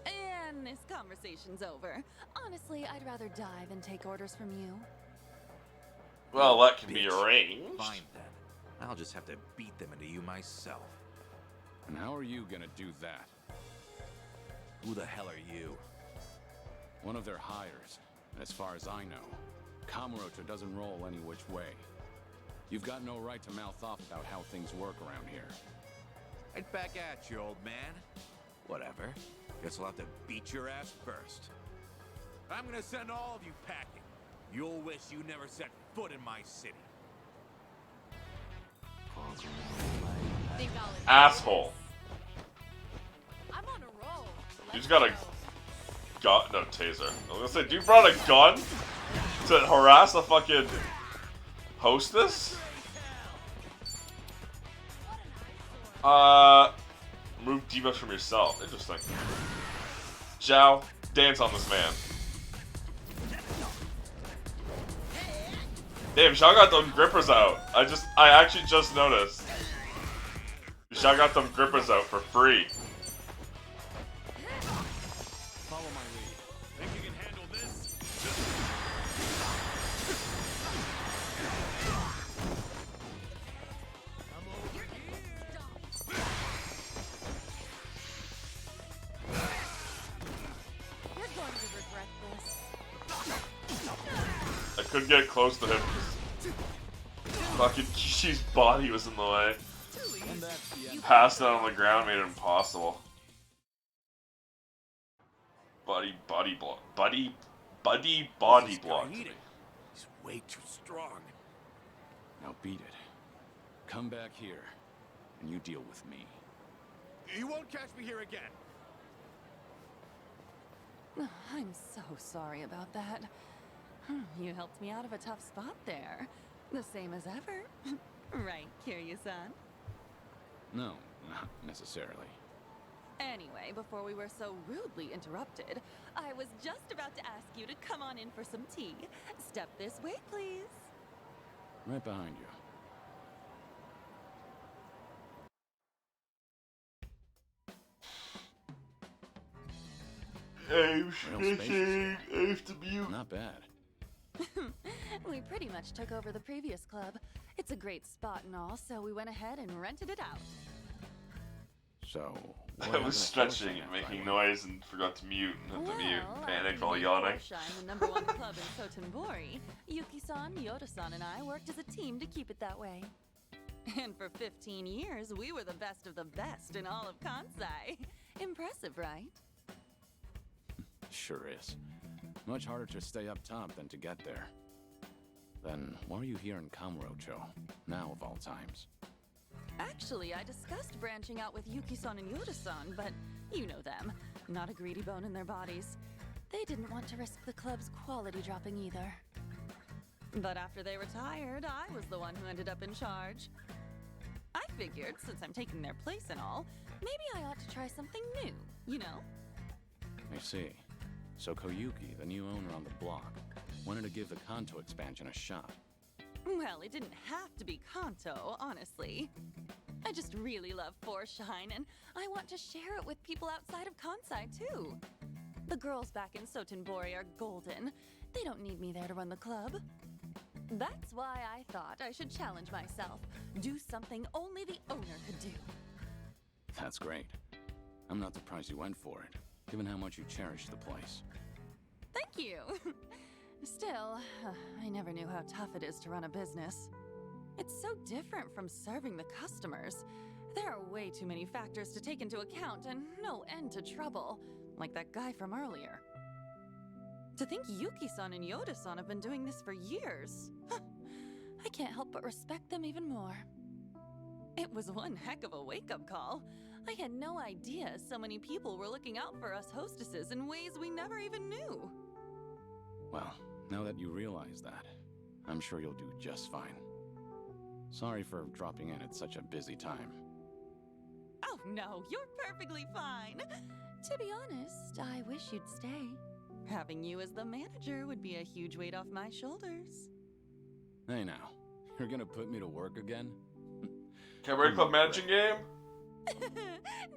And this conversation's over. Honestly, I'd rather die than take orders from you. Well, that can be arranged. Fine then. I'll just have to beat them into you myself. And how are you gonna do that? Who the hell are you? One of their hires. And as far as I know, Kamurocho doesn't roll any which way. You've got no right to mouth off about how things work around here. Right back at you, old man. Whatever. Guess I'll have to beat your ass first. I'm gonna send all of you packing. You'll wish you never set foot in my city. Asshole. I'm on a roll. Dude's got a gun. No, taser. I was gonna say, dude brought a gun to harass a fucking hostess? Remove debuffs from yourself. Interesting. Zhao, dance on this man. Damn, Zhao got them grippers out. I actually just noticed. Zhao got them grippers out for free. Follow my lead. Think you can handle this? couldn't get close to him. Fucking Kishi's body was in the way. Passed out on the ground made it impossible. Body block. Body body block. He's way too strong. Now beat it. Come back here, and you deal with me. You won't catch me here again. I'm so sorry about that. You helped me out of a tough spot there. The same as ever. Right, Kiryu-san? No, not necessarily. Anyway, before we were so rudely interrupted, I was just about to ask you to come on in for some tea. Step this way, please. Right behind you. Not bad. We pretty much took over the previous club. It's a great spot and all, so we went ahead and rented it out. So, I was stretching and making noise and forgot to mute and had to mute. Panicked while yawning. The number one club in Sotenbori, Yuki-san, Yoda-san, and I worked as a team to keep it that way. And for 15 years, we were the best of the best in all of Kansai. Impressive, right? Sure is. Much harder to stay up top than to get there. Then, why are you here in Kamurocho, now of all times? Actually, I discussed branching out with Yuki-san and Yoda-san, but you know them. Not a greedy bone in their bodies. They didn't want to risk the club's quality dropping either. But after they retired, I was the one who ended up in charge. I figured, since I'm taking their place and all, maybe I ought to try something new, you know? I see. So Koyuki, the new owner on the block, wanted to give the Kanto expansion a shot. Well, it didn't have to be Kanto, honestly. I just really love Forshine, and I want to share it with people outside of Kansai, too. The girls back in Sotenbori are golden. They don't need me there to run the club. That's why I thought I should challenge myself. Do something only the owner could do. That's great. I'm not surprised you went for it, given how much you cherish the place. Thank you. Still, I never knew how tough it is to run a business. It's so different from serving the customers. There are way too many factors to take into account and no end to trouble, like that guy from earlier. To think Yuki-san and Yoda-san have been doing this for years. I can't help but respect them even more. It was one heck of a wake-up call. I had no idea so many people were looking out for us hostesses in ways we never even knew. Well, now that you realize that, I'm sure you'll do just fine. Sorry for dropping in at such a busy time. Oh no, you're perfectly fine. To be honest, I wish you'd stay. Having you as the manager would be a huge weight off my shoulders. Hey now, you're gonna put me to work again? Cabaret Club managing game?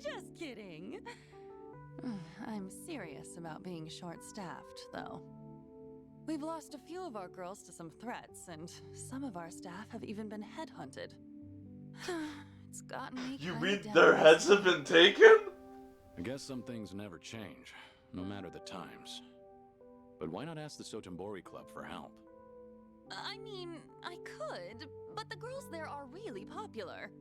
Just kidding. I'm serious about being short-staffed, though. We've lost a few of our girls to some threats, and some of our staff have even been headhunted. It's gotten me You kinda mean down. their heads have been taken? I guess some things never change, no matter the times. But why not ask the Sotenbori Club for help? I mean, I could, but the girls there are really popular.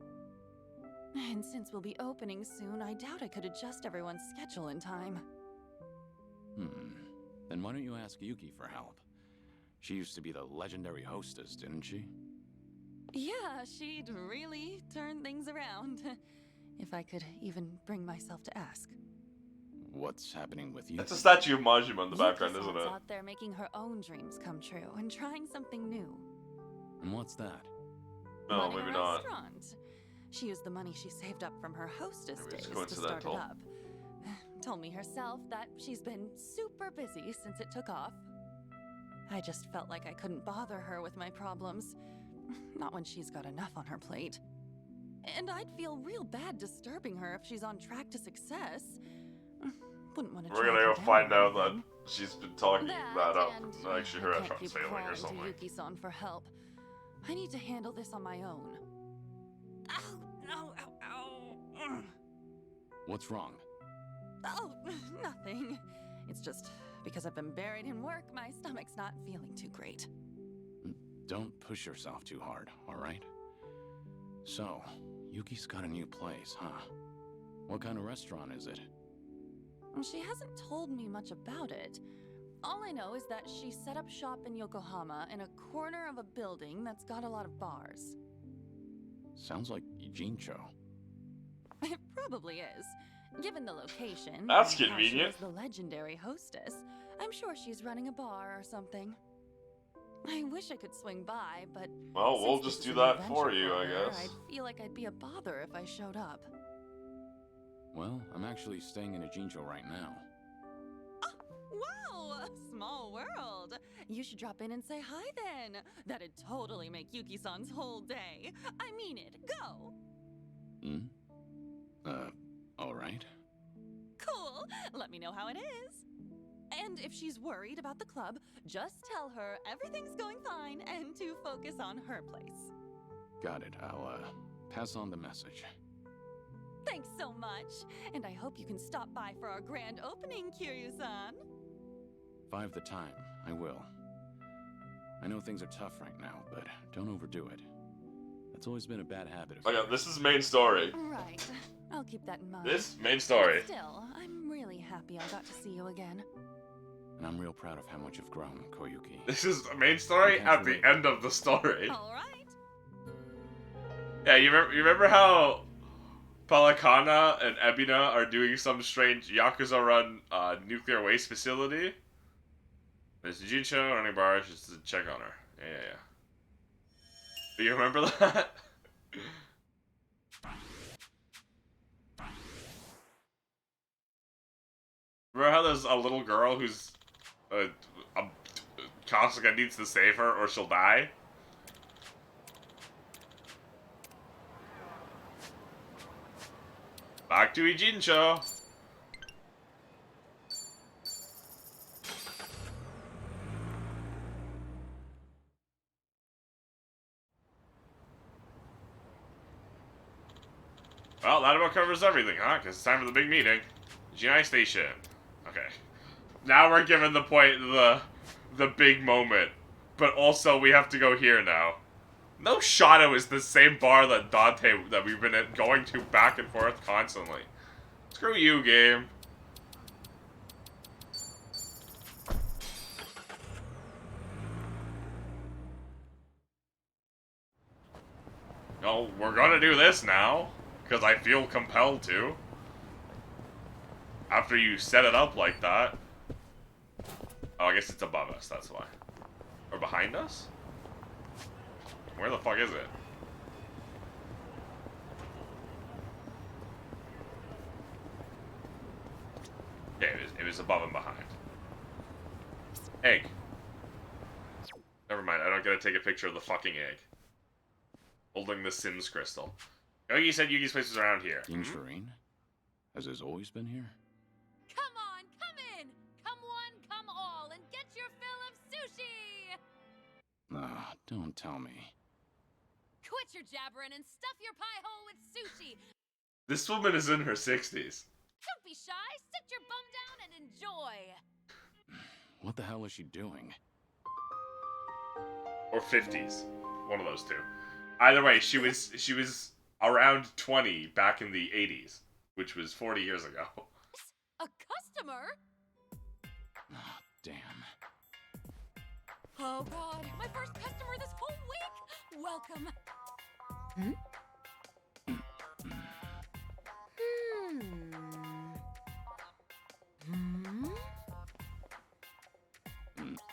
And since we'll be opening soon, I doubt I could adjust everyone's schedule in time. Then why don't you ask Yuki for help? She used to be the legendary hostess, didn't she? Yeah, she'd really turn things around. If I could even bring myself to ask. What's happening with you? That's a statue of Majima in the background, isn't Yuki-san's it? out there making her own dreams come true and trying something new. And what's that? No, Running maybe a not. Restaurant. She used the money she saved up from her hostess Maybe it's days to start it coincidental. up. Told me herself that she's been super busy since it took off. I just felt like I couldn't bother her with my problems. Not when she's got enough on her plate. And I'd feel real bad disturbing her if she's on track to success. Wouldn't want to. We're gonna go find out that she's been talking that up. and Actually, her I can't restaurant's keep failing or crawling to something. Yuki-san for help. I need to handle this on my own. Ow! No! Ow! Ow! Ugh. What's wrong? Oh, nothing. It's just because I've been buried in work, my stomach's not feeling too great. don't push yourself too hard, all right? So, Yuki's got a new place, huh? What kind of restaurant is it? She hasn't told me much about it. All I know is that she set up shop in Yokohama in a corner of a building that's got a lot of bars. Sounds like Ijincho. It probably is. Given the location, That's and how she convenient. was the legendary hostess, I'm sure she's running a bar or something. I wish I could swing by, but Well, we'll since just this do is an that for adventure you, I her, guess. I'd feel like I'd be a bother if I showed up. Well, I'm actually staying in Ijincho right now. Wow, small world. You should drop in and say hi then. That'd totally make Yuki-san's whole day. I mean it. Go. All right. Cool. Let me know how it is. And if she's worried about the club, just tell her everything's going fine and to focus on her place. Got it. I'll, pass on the message. Thanks so much. And I hope you can stop by for our grand opening, Kiryu-san. 5 the time. I will. I know things are tough right now, but don't overdo it. That's always been a bad habit of Okay, this is main story. Right. I'll keep that in mind. This main story. But still, I'm really happy I got to see you again. And I'm real proud of how much you've grown, Koyuki. This is the main story at the end of the story. Alright. Yeah, you remember how Pelicana and Ebina are doing some strange Yakuza-run nuclear waste facility? There's Jincho running bars just to check on her. Yeah. Do you remember that? Remember how there's a little girl who's Kasuga needs to save her or she'll die? Back to Ijincho. Well, that about covers everything, huh? Because it's time for the big meeting. GI Station. Okay. Now we're given the point, the big moment. But also, we have to go here now. No Shadow is the same bar that Dante, that we've been going to back and forth constantly. Screw you, game. No, we're gonna do this now. Because I feel compelled to. After you set it up like that. Oh, I guess it's above us, that's why. Or behind us? Where the fuck is it? Yeah, it was above and behind. Egg. Never mind, I don't get to take a picture of the fucking egg. Holding the Sims crystal. Oh, you said Yuki's place was around here. In Shireen? Has this always been here? Come on, come in! Come one, come all, and get your fill of sushi! Ah, don't tell me. Quit your jabbering and stuff your pie hole with sushi! This woman is in her 60s. Don't be shy, sit your bum down and enjoy! What the hell is she doing? Or 50s. One of those two. Either way, she was around 20 back in the 80s, which was 40 years ago. A customer? Ah, damn. Oh god, my first customer this whole week! Welcome.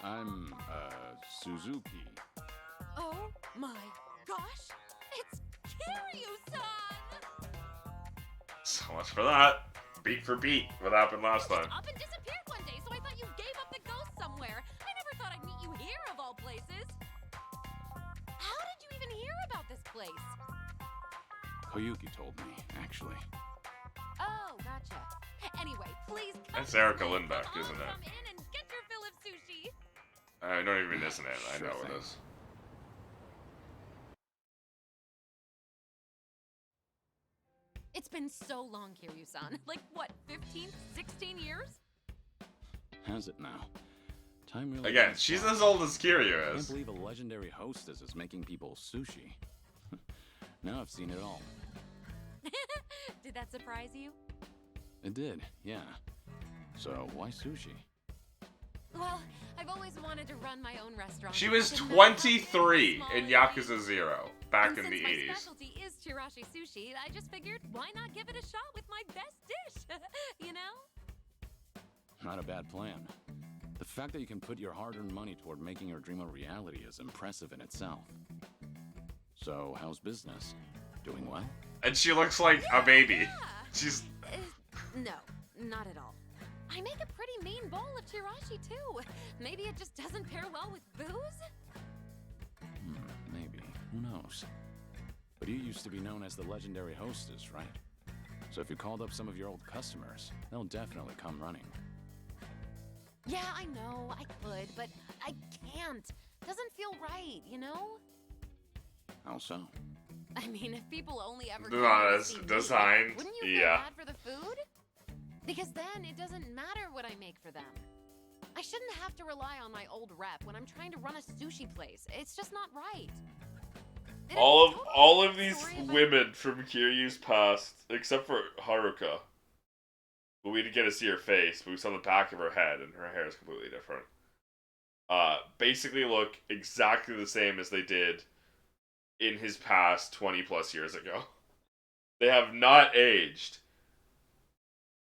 I'm, Suzuki. Oh my gosh, it's Kiryu-san! So much for that. Beat for beat. What happened last time? Up and disappeared one day, so I thought you gave up the ghost somewhere. I never thought I'd meet you here, of all places. How did you even hear about this place? Koyuki told me, actually. Oh, gotcha. Anyway, please come That's Erica Lindbeck, isn't it? come in and get your fill of sushi. I don't even listen to it. I know it is. It's been so long, Kiryu-san. Like, what, 15, 16 years? Has it now? Time really Again, does she's fly. as old as Kiryu I can't is. believe a legendary hostess is making people sushi. Now I've seen it all. Did that surprise you? It did, yeah. So why sushi? Well, I've always wanted to run my own restaurant. She was I did not 23 small in and Yakuza 0 back and in the since my 80s. specialty is chirashi sushi, I just figured, why not give it a shot with my best dish? You know? Not a bad plan. The fact that you can put your hard-earned money toward making your dream a reality is impressive in itself. So, how's business? Doing well? And she looks like a baby. She's... No, not at all. I make a pretty mean bowl of chirashi too. Maybe it just doesn't pair well with booze? Maybe. Who knows? But you used to be known as the legendary hostess, right? So if you called up some of your old customers, they'll definitely come running. Yeah, I know, I could, but I can't. Doesn't feel right, you know? How so? I mean, if people only ever Not came to as see me, designed, wouldn't you feel yeah. bad for the food? Because then it doesn't matter what I make for them. I shouldn't have to rely on my old rep when I'm trying to run a sushi place. It's just not right. All of these women from Kiryu's past, except for Haruka, but we didn't get to see her face, but we saw the back of her head, and her hair is completely different. Basically look exactly the same as they did in his past 20 plus years ago. They have not aged.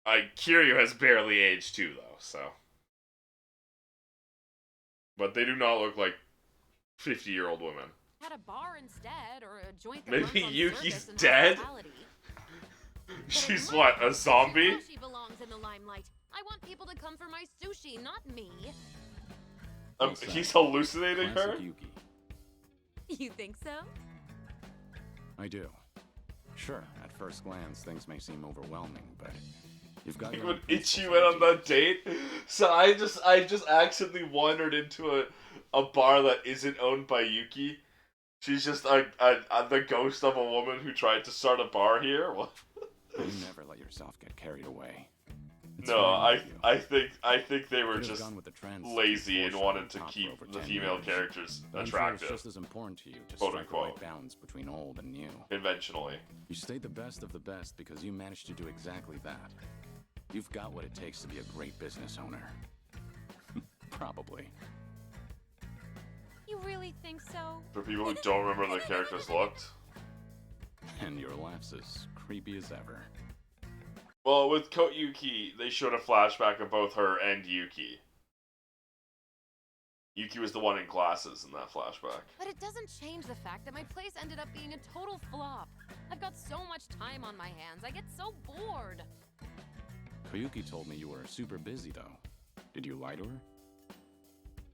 Kiryu has barely aged too, though, so. But they do not look like 50-year-old women. Had a bar instead, or a joint that Maybe runs on Yuki's service and dead? hospitality. She's what, a zombie? Sushi belongs in the limelight. I want people to come for my sushi, not me. He's hallucinating her? Classic Yuki. You think so? I do. Sure, at first glance, things may seem overwhelming, but you've got your When own Ichi principles went and on that date, so I just accidentally wandered into a bar that isn't owned by Yuki. She's just the ghost of a woman who tried to start a bar here. What? You never let yourself get carried away. It's No, very I think they were Could've just gone with the trans lazy and portion wanted on to top for keep over the 10 female years. characters But I'm sure attractive. it's just as important to you to Quote, strike the unquote. right balance between old and new. Conventionally. You stayed the best of the best because you managed to do exactly that. You've got what it takes to be a great business owner. Probably. You really think so? For people who don't remember how the characters looked. And your laugh's as creepy as ever. Well, with Yuki, they showed a flashback of both her and Yuki. Yuki was the one in glasses in that flashback. But it doesn't change the fact that my place ended up being a total flop. I've got so much time on my hands. I get so bored. Koyuki told me you were super busy, though. Did you lie to her?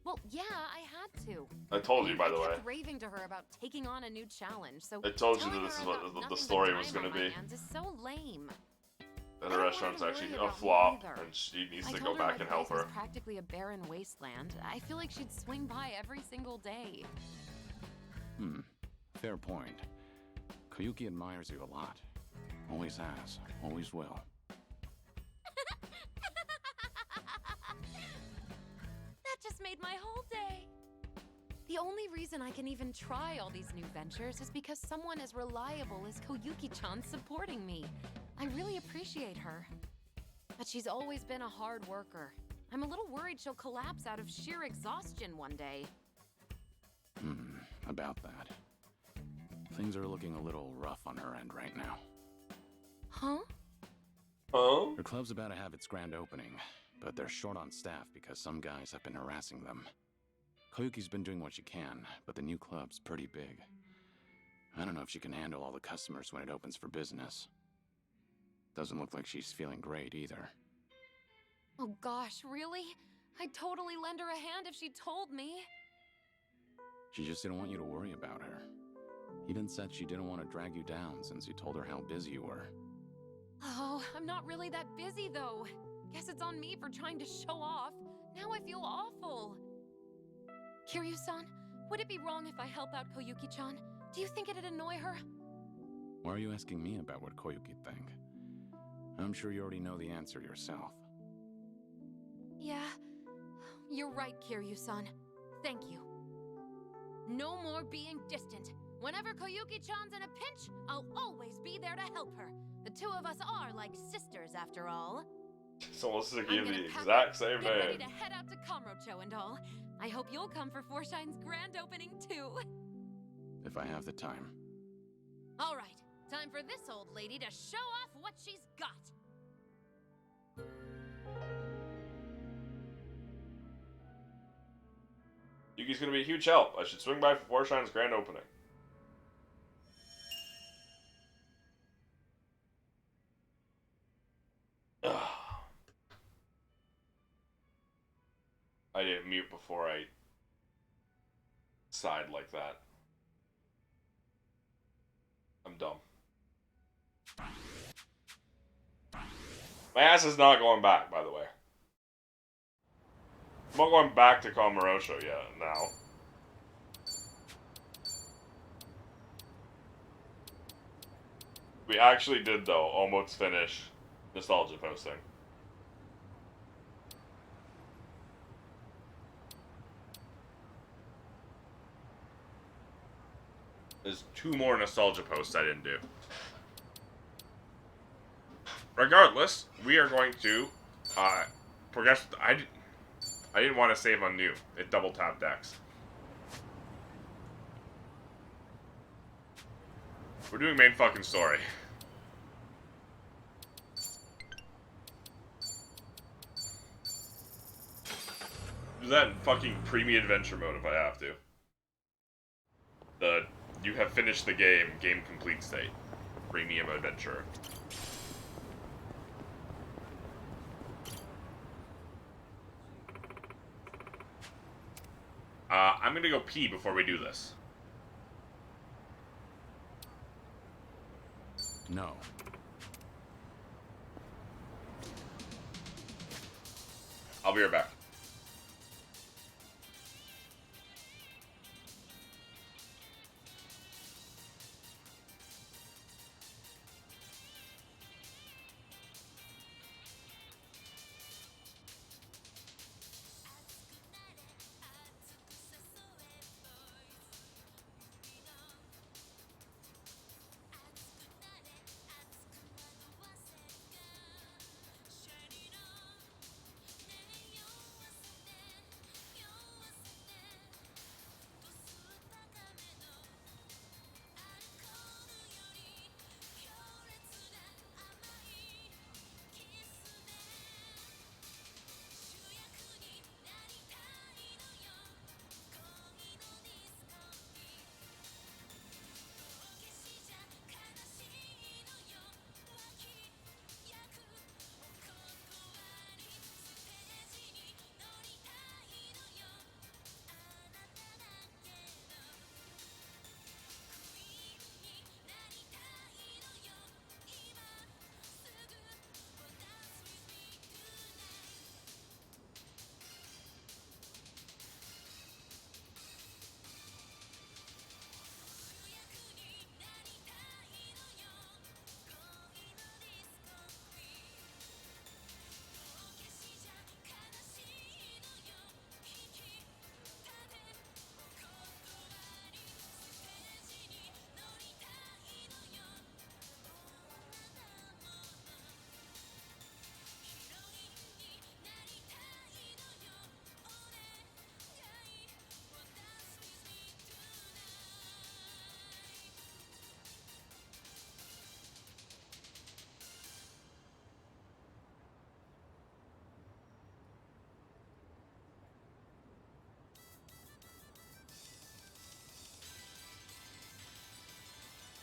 Well, yeah, I had to. I told you, by the I way. kept raving to her about taking on a new challenge. So I told you telling that this her is what I've got the nothing story but was time going to on my be. hands is so lame. That the restaurant's actually a flop, and she needs to go back and help her. It's practically a barren wasteland. I feel like she'd swing by every single day. Fair point. Koyuki admires you a lot. Always has, always will. That just made my whole day. The only reason I can even try all these new ventures is because someone as reliable as Koyuki-chan's supporting me. I really appreciate her. But she's always been a hard worker. I'm a little worried she'll collapse out of sheer exhaustion one day. About that. Things are looking a little rough on her end right now. Huh? Oh? Her club's about to have its grand opening, but they're short on staff because some guys have been harassing them. Koyuki's been doing what she can, but the new club's pretty big. I don't know if she can handle all the customers when it opens for business. Doesn't look like she's feeling great either. Oh gosh, really? I'd totally lend her a hand if she told me. She just didn't want you to worry about her. Even said she didn't want to drag you down since you told her how busy you were. Oh, I'm not really that busy though. Guess it's on me for trying to show off. Now I feel awful. Kiryu-san, would it be wrong if I help out Koyuki-chan? Do you think it'd annoy her? Why are you asking me about what Koyuki'd think? I'm sure you already know the answer yourself. Yeah. You're right, Kiryu-san. Thank you. No more being distant. Whenever Koyuki-chan's in a pinch, I'll always be there to help her. The two of us are like sisters, after all. So let's give I'm gonna the pack exact up, same get ready name. to head out to Kamurocho and all. I hope you'll come for Forshine's grand opening too. If I have the time. All right, time for this old lady to show off what she's got. Yuki's gonna be a huge help. I should swing by for Forshine's grand opening. Ugh. I didn't mute before I sighed like that. I'm dumb. My ass is not going back, by the way. I'm not going back to Kamurocho yet, now. We actually did, though, almost finish nostalgia posting. There's 2 more nostalgia posts I didn't do. Regardless, we are going to progress. I didn't want to save on new. It double tapped X. We're doing main fucking story. Do that in fucking premium adventure mode if I have to. You have finished the game complete state. Premium adventure. I'm gonna go pee before we do this. No. I'll be right back.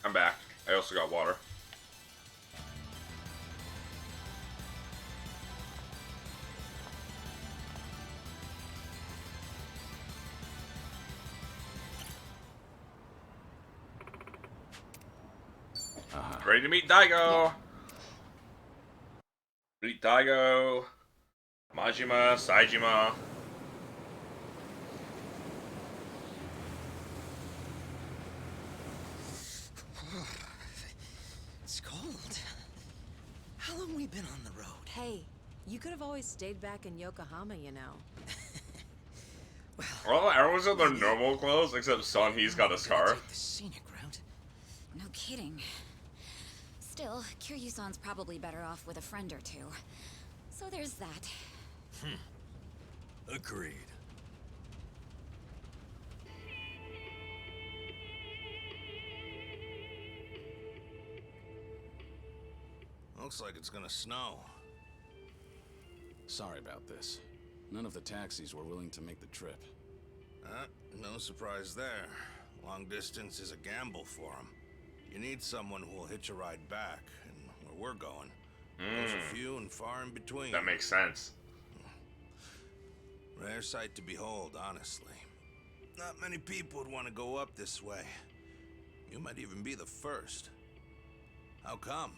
I'm back. I also got water. Ready to meet Daigo! Meet Daigo, Majima, Saijima. It's cold. How long we been on the road? Hey, you could have always stayed back in Yokohama, you know. Well, everyone's in their normal clothes except Son. He's got a scarf. The scenic route. No kidding. Still, Kiryu-san's probably better off with a friend or two. So there's that. Agreed. Looks like it's gonna snow. Sorry about this. None of the taxis were willing to make the trip. No surprise there. Long distance is a gamble for them. You need someone who will hitch a ride back, and where we're going, there's a few and far in between. That makes sense. Rare sight to behold, honestly. Not many people would want to go up this way. You might even be the first. How come?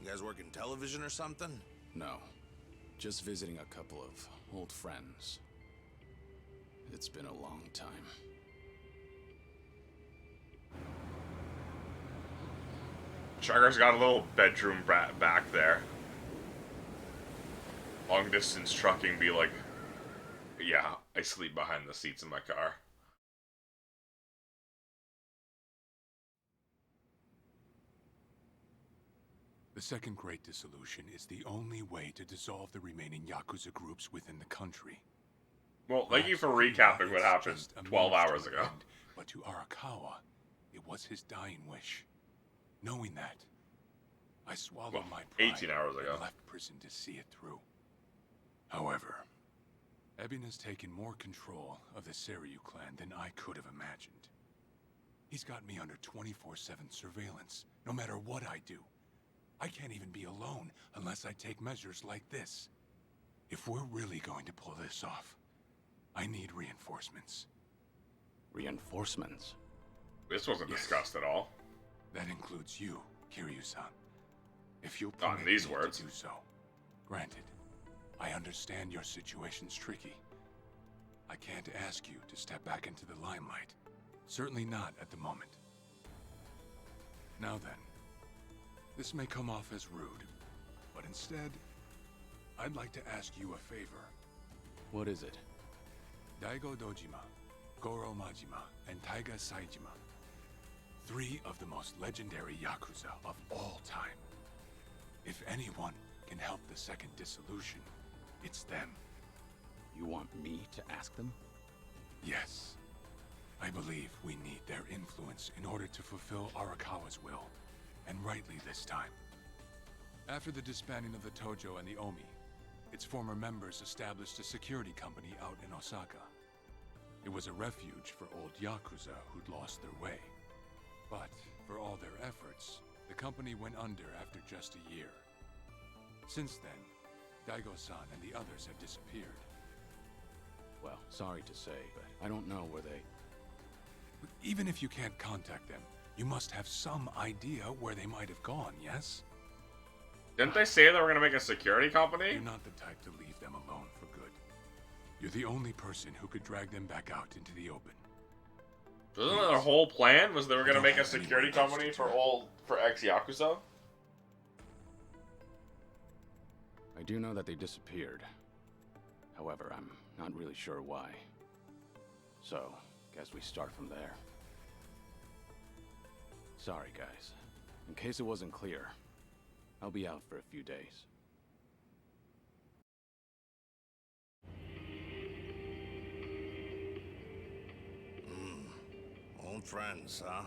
You guys work in television or something? No. Just visiting a couple of old friends. It's been a long time. Trigger's got a little bedroom back there. Long distance trucking be like, yeah, I sleep behind the seats in my car. The Second Great Dissolution is the only way to dissolve the remaining Yakuza groups within the country. Well, thank you for recapping what happened 12 hours ago. But to Arakawa, it was his dying wish. Knowing that, I swallowed my pride 18 hours ago. and left prison to see it through. However, Ebin has taken more control of the Seiryu clan than I could have imagined. He's got me under 24/7 surveillance, no matter what I do. I can't even be alone unless I take measures like this. If we're really going to pull this off, I need reinforcements. Reinforcements? This wasn't discussed at all. That includes you, Kiryu-san. If you'll Not in permit these me words. to do so. Granted, I understand your situation's tricky. I can't ask you to step back into the limelight. Certainly not at the moment. Now then, this may come off as rude, but instead, I'd like to ask you a favor. What is it? Daigo Dojima, Goro Majima, and Taiga Saijima. 3 of the most legendary Yakuza of all time. If anyone can help the Second Dissolution, it's them. You want me to ask them? Yes. I believe we need their influence in order to fulfill Arakawa's will, and rightly this time. After the disbanding of the Tojo and the Omi, its former members established a security company out in Osaka. It was a refuge for old Yakuza who'd lost their way. But for all their efforts, the company went under after just a year. Since then, Daigo-san and the others have disappeared. Well, sorry to say, but I don't know where they... But even if you can't contact them, you must have some idea where they might have gone, yes? Didn't they say they were going to make a security company? You're not the type to leave them alone for good. You're the only person who could drag them back out into the open. Wasn't that their whole plan? Was they were going to make a security company for ex-Yakuza? I do know that they disappeared. However, I'm not really sure why. So, guess we start from there. Sorry, guys. In case it wasn't clear, I'll be out for a few days. Old friends, huh?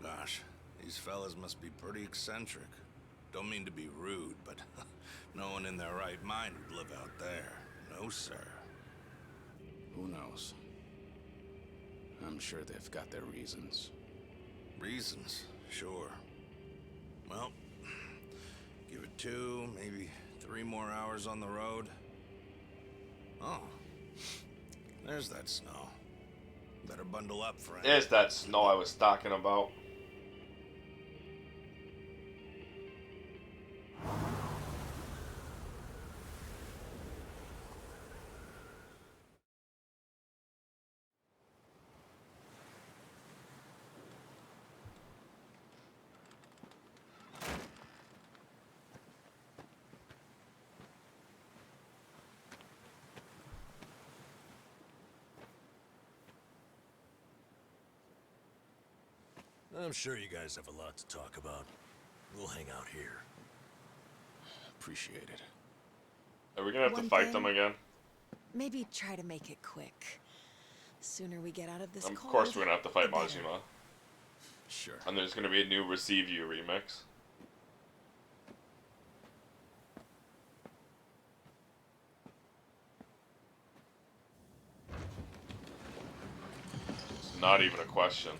Gosh, these fellas must be pretty eccentric. Don't mean to be rude, but no one in their right mind would live out there. No, sir. Who knows? I'm sure they've got their reasons. Reasons, sure. Well, give it 2, maybe 3 more hours on the road. Oh, there's that snow. Better bundle up, friend. There's that snow I was talking about. I'm sure you guys have a lot to talk about. We'll hang out here. Appreciate it. Are we gonna have to One fight them thing. again? Maybe try to make it quick. Sooner we get out of this Of cold, course we're gonna have to fight the better. Majima. Sure. And there's gonna be a new Receive You remix. It's not even a question.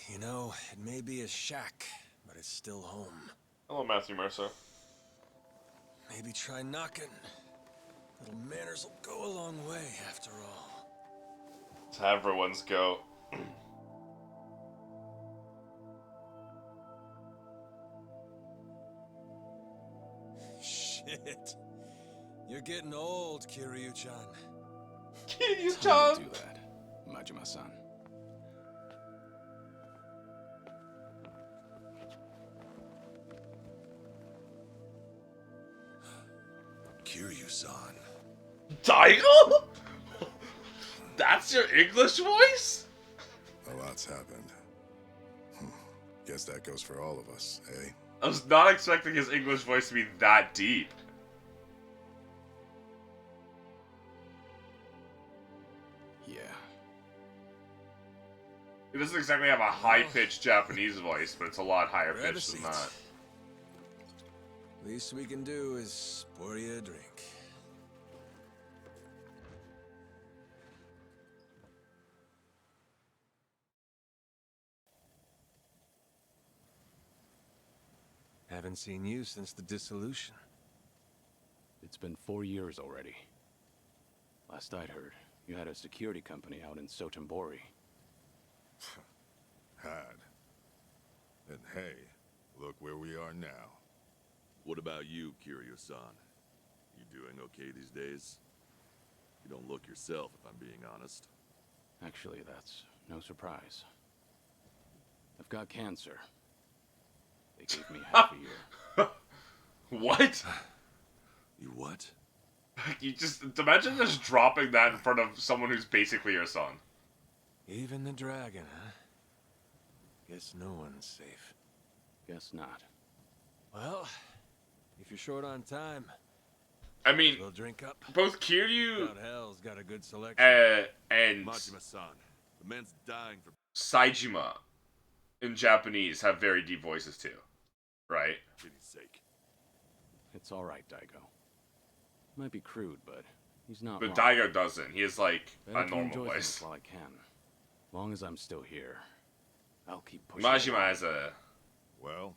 You know, it may be a shack, but it's still home. Hello, Matthew Mercer. Maybe try knocking. Little manners will go a long way, after all. Let's have everyone's go. Shit. You're getting old, Kiryu-chan. Kiryu-chan! Don't do that, Majima-san. Kiryu-san. Daigo? That's your English voice? A lot's happened. Guess that goes for all of us, eh? I was not expecting his English voice to be that deep. Yeah. He doesn't exactly have a high-pitched Japanese voice, but it's a lot higher Grab a pitched than seat. that. Least we can do is pour you a drink. Haven't seen you since the dissolution. It's been 4 years already. Last I'd heard, you had a security company out in Sotenbori. Had. And hey, look where we are now. What about you, Kiryu-san? You doing okay these days? You don't look yourself, if I'm being honest. Actually, that's no surprise. I've got cancer. They gave me half a year. What? You what? You just imagine just dropping that in front of someone who's basically your son. Even the dragon, huh? Guess no one's safe. Guess not. Well, if you're short on time, I mean, we'll drink up. both Kiryu God hell's got a good selection. and Majima-san, the man's dying for... Saejima in Japanese have very deep voices too, right? pity's sake. It's alright, Daigo. Might be crude, but he's not But wrong. Daigo doesn't. He has like Better a to normal enjoy voice. things while I can. Long as I'm still here, I'll keep pushing. Majima along. has a Well,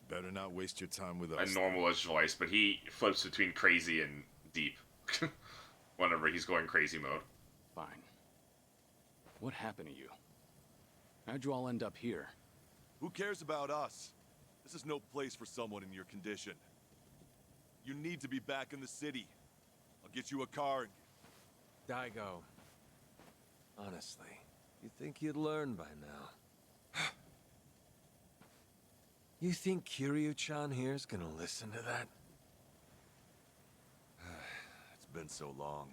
better not waste your time with a us. normalish voice, but he flips between crazy and deep whenever he's going crazy mode. Fine. What happened to you? How'd you all end up here? Who cares about us? This is no place for someone in your condition. You need to be back in the city. I'll get you a car. Daigo, honestly, you'd think you'd learn by now. You think Kiryu-chan here's gonna listen to that? It's been so long.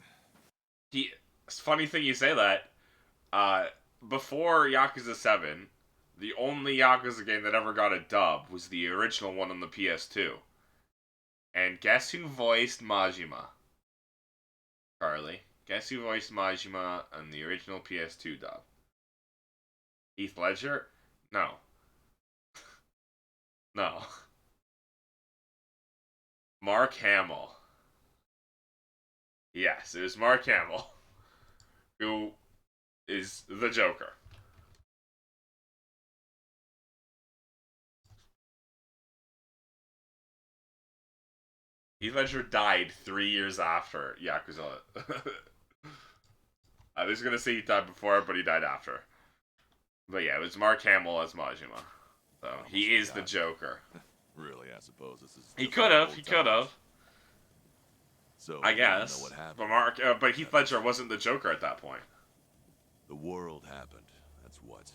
It's funny thing you say that. Before Yakuza 7, the only Yakuza game that ever got a dub was the original one on the PS2. And guess who voiced Majima? Carly. Guess who voiced Majima on the original PS2 dub? Heath Ledger? No. No. Mark Hamill. Yes, it was Mark Hamill, who is the Joker. Heath Ledger died 3 years after Yakuza. I was gonna say he died before, but he died after. But yeah, it was Mark Hamill as Majima. So he is the Joker. Really, I suppose this is... He just could like have. old He could have. times. So, I you wanna guess. know what happened? But Heath Ledger wasn't the Joker at that point. The world happened. That's what.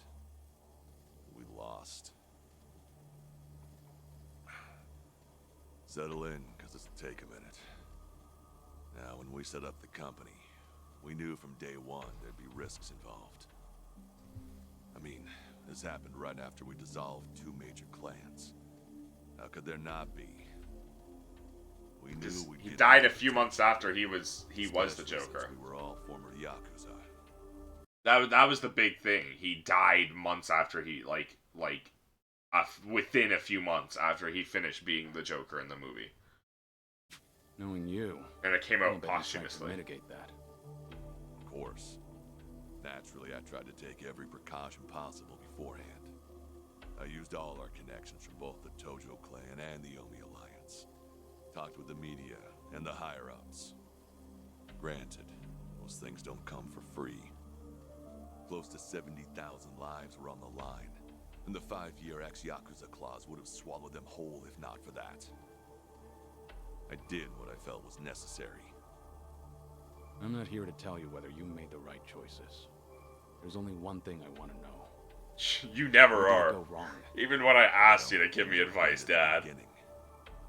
We lost. Settle in, because this'll take a minute. Now, when we set up the company, we knew from day one there'd be risks involved. I mean, this happened right after we dissolved 2 major clans. How could there not be? We knew we He died a few months after he was the Joker. We were all former Yakuza. That was the big thing. He died months after he within a few months after he finished being the Joker in the movie. Knowing you, and it came I out bet you tried to posthumously. mitigate that. Of course. Naturally, I tried to take every precaution possible beforehand. I used all our connections from both the Tojo clan and the Omi Alliance. Talked with the media and the higher-ups. Granted, those things don't come for free. Close to 70,000 lives were on the line, and the 5-year ex-Yakuza clause would have swallowed them whole if not for that. I did what I felt was necessary. I'm not here to tell you whether you made the right choices. There's only one thing I want to know. You never Where did it are. go wrong? Even when I asked you to give me advice, Dad.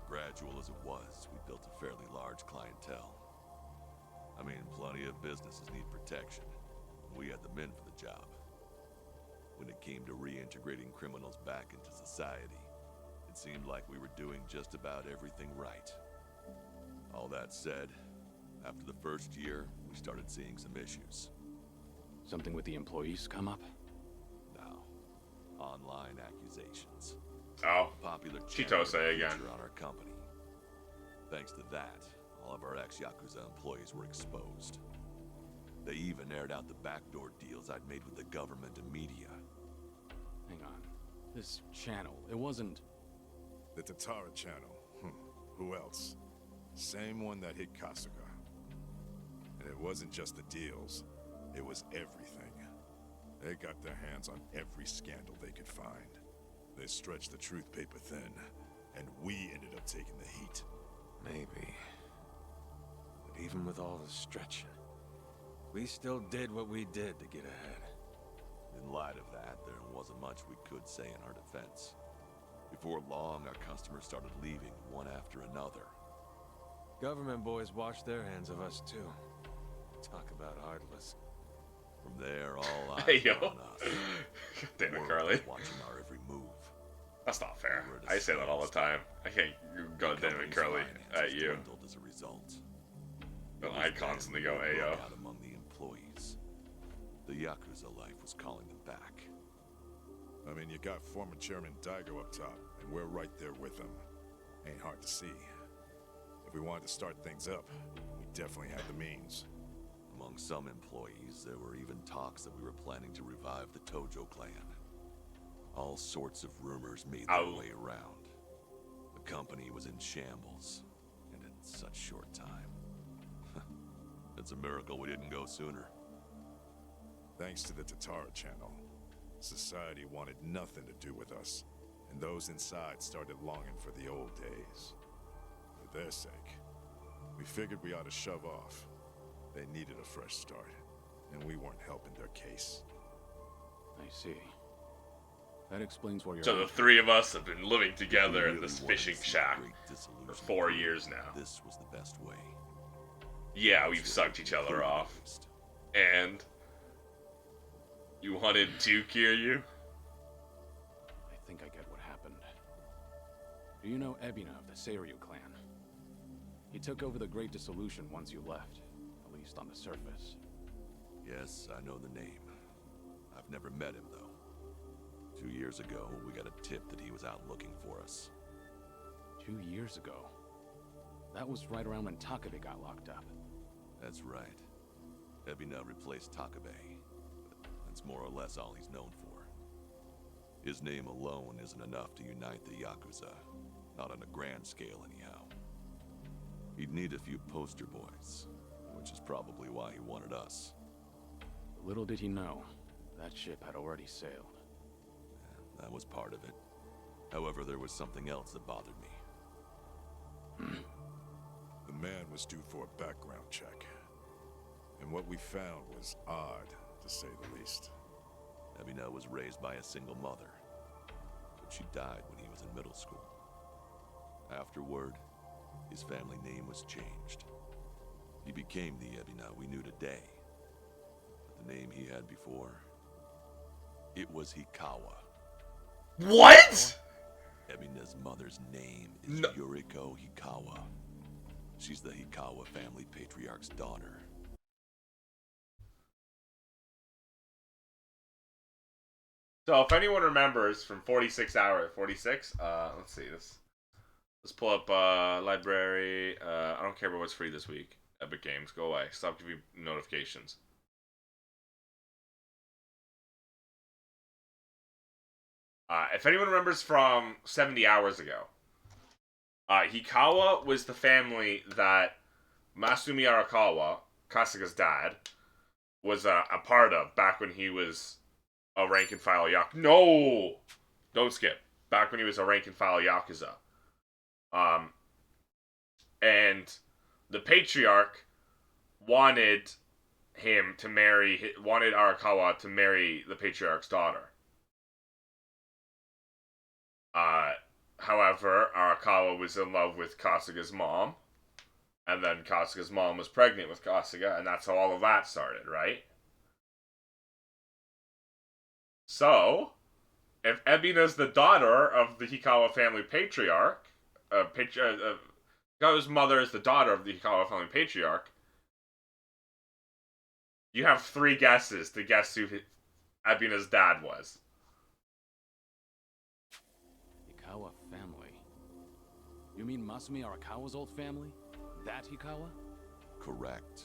Gradual as it was, we built a fairly large clientele. I mean, plenty of businesses need protection. We had the men for the job. When it came to reintegrating criminals back into society, it seemed like we were doing just about everything right. All that said, after the first year, we started seeing some issues. Something with the employees come up? No. Online accusations. Oh. Popular Chitose again. on our company. Thanks to that, all of our ex-Yakuza employees were exposed. They even aired out the backdoor deals I'd made with the government and media. Hang on. This channel, it wasn't... The Tatara channel. Who else? Same one that hit Kasuga. And it wasn't just the deals. It was everything. They got their hands on every scandal they could find. They stretched the truth paper thin, and we ended up taking the heat. Maybe. But even with all the stretching, we still did what we did to get ahead. In light of that, there wasn't much we could say in our defense. Before long, our customers started leaving one after another. Government boys washed their hands of us too. Talk about heartless. From there, all eyes Hey, yo. were on us. Damn it, World Carly. watching our every move. That's not fair. I say that all the time. I can't go damn it, Curly at you. Dwindled as a result. But I constantly go, hey, yo. Out among the employees. The Yakuza life was calling them back. I mean, you got former Chairman Daigo up top, and we're right there with him. Ain't hard to see. If we wanted to start things up, we definitely had the means. Among some employees, there were even talks that we were planning to revive the Tojo clan. All sorts of rumors made their way around. The company was in shambles, and in such short time. It's a miracle we didn't go sooner. Thanks to the Tatara channel, society wanted nothing to do with us, and those inside started longing for the old days. For their sake, we figured we ought to shove off. They needed a fresh start, and we weren't helping their case. I see. That explains where you're So the at. 3 of us have been living together in this fishing shack for 4 years now. This was the best way. Yeah, we've sucked each other off. And you wanted to Kiryu? I think I get what happened. Do you know Ebina of the Seiryu clan? He took over the Great Dissolution once you left, at least on the surface. Yes, I know the name. I've never met him, though. 2 years ago, we got a tip that he was out looking for us. 2 years ago? That was right around when Takabe got locked up. That's right. Ebina replaced Takabe, but that's more or less all he's known for. His name alone isn't enough to unite the Yakuza, not on a grand scale anyhow. He'd need a few poster boys, which is probably why he wanted us. Little did he know, that ship had already sailed. That was part of it. However, there was something else that bothered me. The man was due for a background check. And what we found was odd, to say the least. Ebina was raised by a single mother, but she died when he was in middle school. Afterward, his family name was changed. He became the Ebina we knew today. But the name he had before, it was Hikawa. What? Ebina's mother's name is Yuriko Hikawa. She's the Hikawa family patriarch's daughter. So if anyone remembers from 46 hours, 46, let's see, let's pull up library. I don't care about what's free this week. Epic Games, go away. Stop giving me notifications. If anyone remembers from 70 hours ago, Hikawa was the family that Masumi Arakawa, Kasuga's dad, was a part of back when he was a rank and file Yakuza. No! Don't skip. Back when he was a rank and file Yakuza. And the patriarch wanted Arakawa to marry the patriarch's daughter. However, Arakawa was in love with Kasuga's mom, and then Kasuga's mom was pregnant with Kasuga, and that's how all of that started, right? So, if Ebina's the daughter of the Hikawa family patriarch, Hikawa's mother is the daughter of the Hikawa family patriarch, you have 3 guesses to guess who Ebina's dad was. Hikawa family. You mean Masumi Arakawa's old family? That Hikawa? Correct.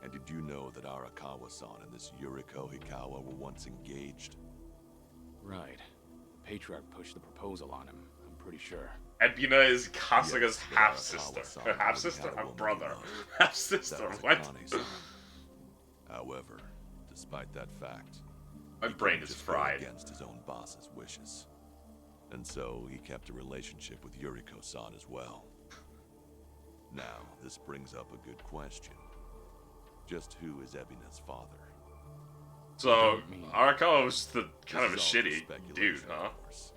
And did you know that Arakawa-san and this Yuriko Hikawa were once engaged? Right. The patriarch pushed the proposal on him, I'm pretty sure. Ebina is Kasuga's Yes, half-sister. Arakawa-san Half-sister? really had a Half brother. woman he loved. Half-sister, That was what? Akane-san. However, despite that fact, My he brain couldn't is just go fried. against his own boss's wishes. And so he kept a relationship with Yuriko-san as well. Now, this brings up a good question. Just who is Ebina's father? So, Arakawa was the kind of a This is all shitty speculation, dude, huh? of course.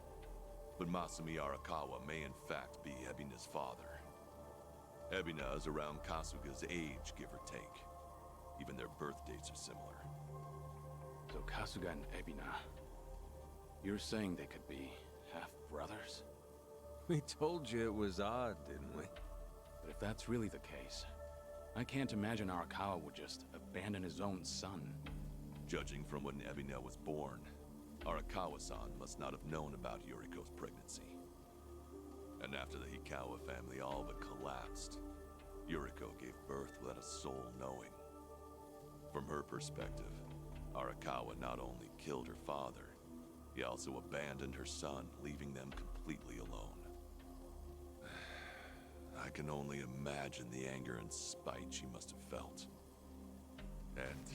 But Masumi Arakawa may in fact be Ebina's father. Ebina is around Kasuga's age, give or take. Even their birth dates are similar. So Kasuga and Ebina, you're saying they could be half-brothers? We told you it was odd, didn't we? But if that's really the case, I can't imagine Arakawa would just abandon his own son. Judging from when Ebina was born, Arakawa-san must not have known about Yuriko's pregnancy. And after the Hikawa family all but collapsed, Yuriko gave birth without a soul knowing. From her perspective, Arakawa not only killed her father, he also abandoned her son, leaving them completely alone. I can only imagine the anger and spite she must have felt. And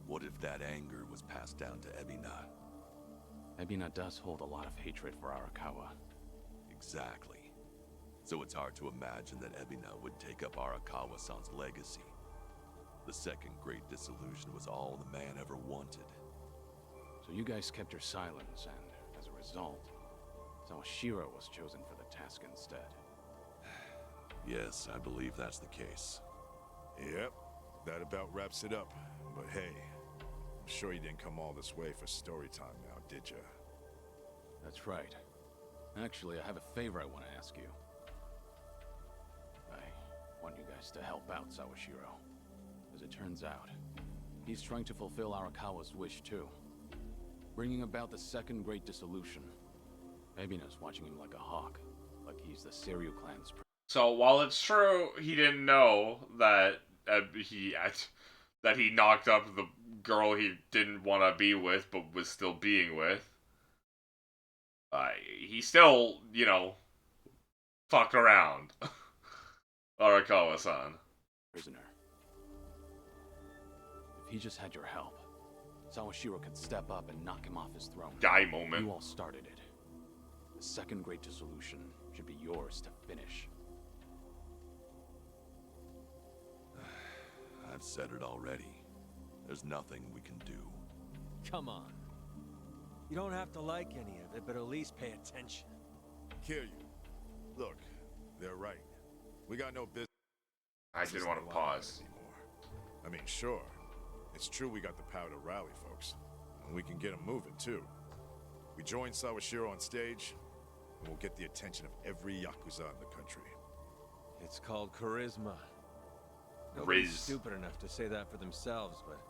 what if that anger was passed down to Ebina? Ebina does hold a lot of hatred for Arakawa. Exactly. So it's hard to imagine that Ebina would take up Arakawa-san's legacy. The second great dissolution was all the man ever wanted. So you guys kept your silence, and as a result, Sawashiro was chosen for the task instead. Yes, I believe that's the case. Yep, that about wraps it up. But hey, I'm sure you didn't come all this way for story time now, did ya? That's right. Actually, I have a favor I want to ask you. I want you guys to help out Sawashiro. As it turns out, he's trying to fulfill Arakawa's wish too. Bringing about the second great dissolution. Ebina's watching him like a hawk, like he's the Seiryu clan's. So while it's true he didn't know that he knocked up the girl he didn't want to be with but was still being with, he still, fucked around. Arakawa-san. Prisoner. If he just had your help, Sawashiro could step up and knock him off his throne. Guy moment. You all started it. The second great dissolution should be yours to finish. I've said it already. There's nothing we can do. Come on. You don't have to like any of it, but at least pay attention. Kiryu, look, they're right. We got no business. I didn't want to pause. I mean, sure. It's true we got the power to rally folks. And we can get them moving, too. We join Sawashiro on stage, and we'll get the attention of every Yakuza in the country. It's called charisma. Nobody's Riz. stupid enough to say that for themselves, but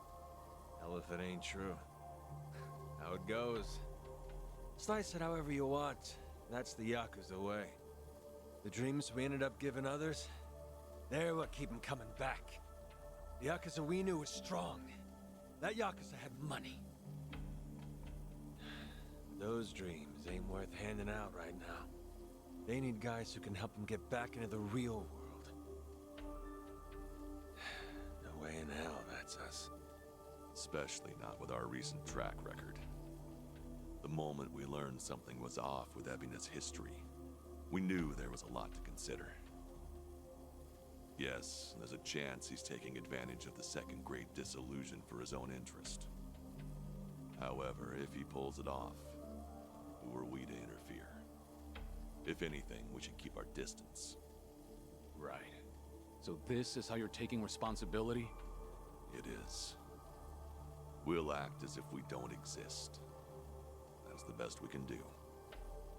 hell if it ain't true. How it goes. Slice it however you want. That's the Yakuza way. The dreams we ended up giving others, they're what keep them coming back. The Yakuza we knew was strong. That Yakuza had money. Those dreams ain't worth handing out right now. They need guys who can help them get back into the real world. No way in hell that's us. Especially not with our recent track record. The moment we learned something was off with Ebina's history, we knew there was a lot to consider. Yes, there's a chance he's taking advantage of the second great disillusion for his own interest. However, if he pulls it off, who are we to interfere? If anything, we should keep our distance. Right. So this is how you're taking responsibility? It is. We'll act as if we don't exist. That's the best we can do.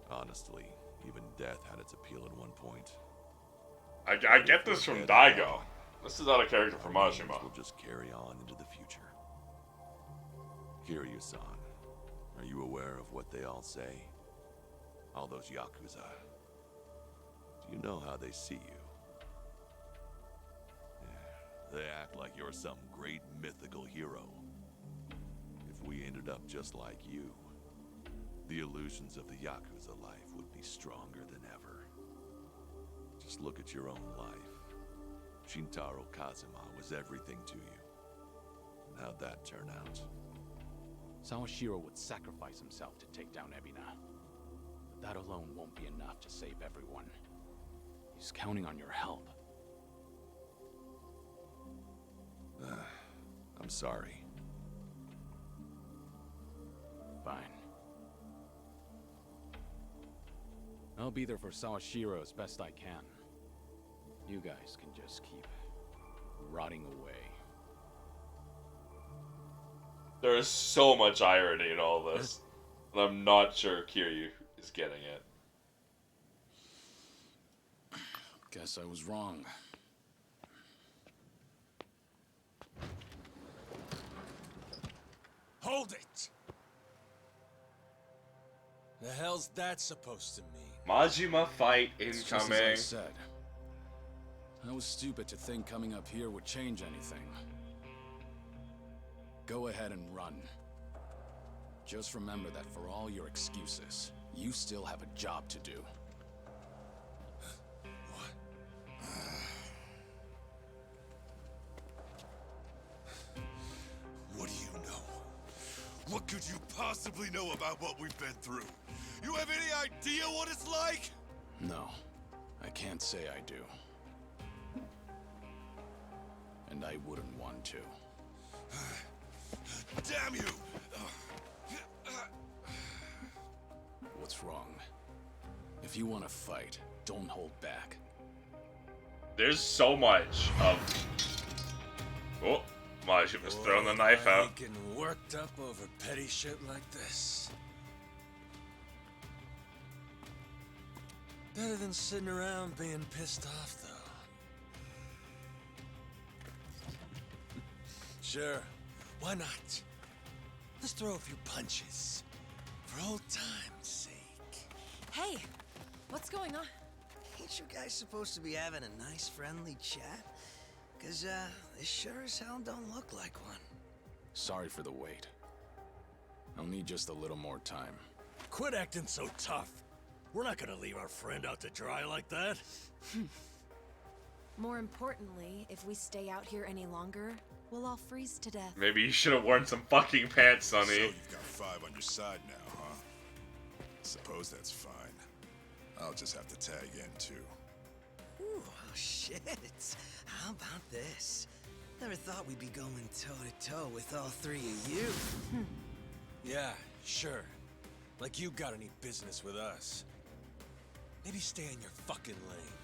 Honestly, even death had its appeal at one point. I get this from Daigo. This is out of character for Majima. We'll just carry on into the future. Kiryu-san, are you aware of what they all say? All those Yakuza. Do you know how they see you? Yeah, they act like you're some great mythical hero. If we ended up just like you, the illusions of the Yakuza life would be stronger than ever. Just look at your own life. Shintaro Kazuma was everything to you. And how'd that turn out? Sawashiro would sacrifice himself to take down Ebina. But that alone won't be enough to save everyone. He's counting on your help. I'm sorry. Fine. I'll be there for Sawashiro as best I can. You guys can just keep rotting away. There is so much irony in all this, and I'm not sure Kiryu is getting it. Guess I was wrong. Hold it! The hell's that supposed to mean? Majima fight It's just as I incoming. said. I was stupid to think coming up here would change anything. Go ahead and run. Just remember that for all your excuses, you still have a job to do. What do you know? What could you possibly know about what we've been through? You have any idea what it's like? No, I can't say I do. And I wouldn't want to. Damn you! What's wrong? If you want to fight, don't hold back. There's so much of... Oh, Majima's throwing the knife out. Getting worked up over petty shit like this. Better than sitting around being pissed off, though. Sure, why not? Let's throw a few punches. For old time's sake. Hey, what's going on? Ain't you guys supposed to be having a nice, friendly chat? Cause, this sure as hell don't look like one. Sorry for the wait. I'll need just a little more time. Quit acting so tough. We're not gonna leave our friend out to dry like that. More importantly, if we stay out here any longer, we'll all freeze to death. Maybe you should have worn some fucking pants, Sonny. So you've got 5 on your side now, huh? Suppose that's fine. I'll just have to tag in, too. Ooh, oh shit. How about this? Never thought we'd be going toe-to-toe with all 3 of you. Yeah, sure. Like you got any business with us. Maybe stay in your fucking lane.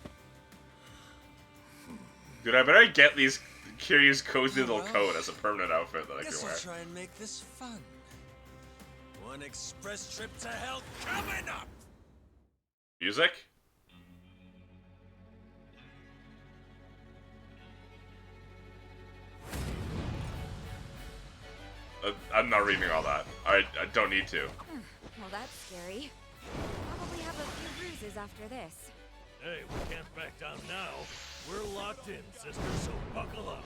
Dude, I better get these Kiryu's cozy little coat as a permanent outfit that I Guess can I'll wear. try and make this fun. One express trip to hell coming up! Music? I'm not reading all that. I don't need to. Well, that's scary. Probably have a few bruises after this. Hey, we can't back down now. We're locked in, sister, so buckle up.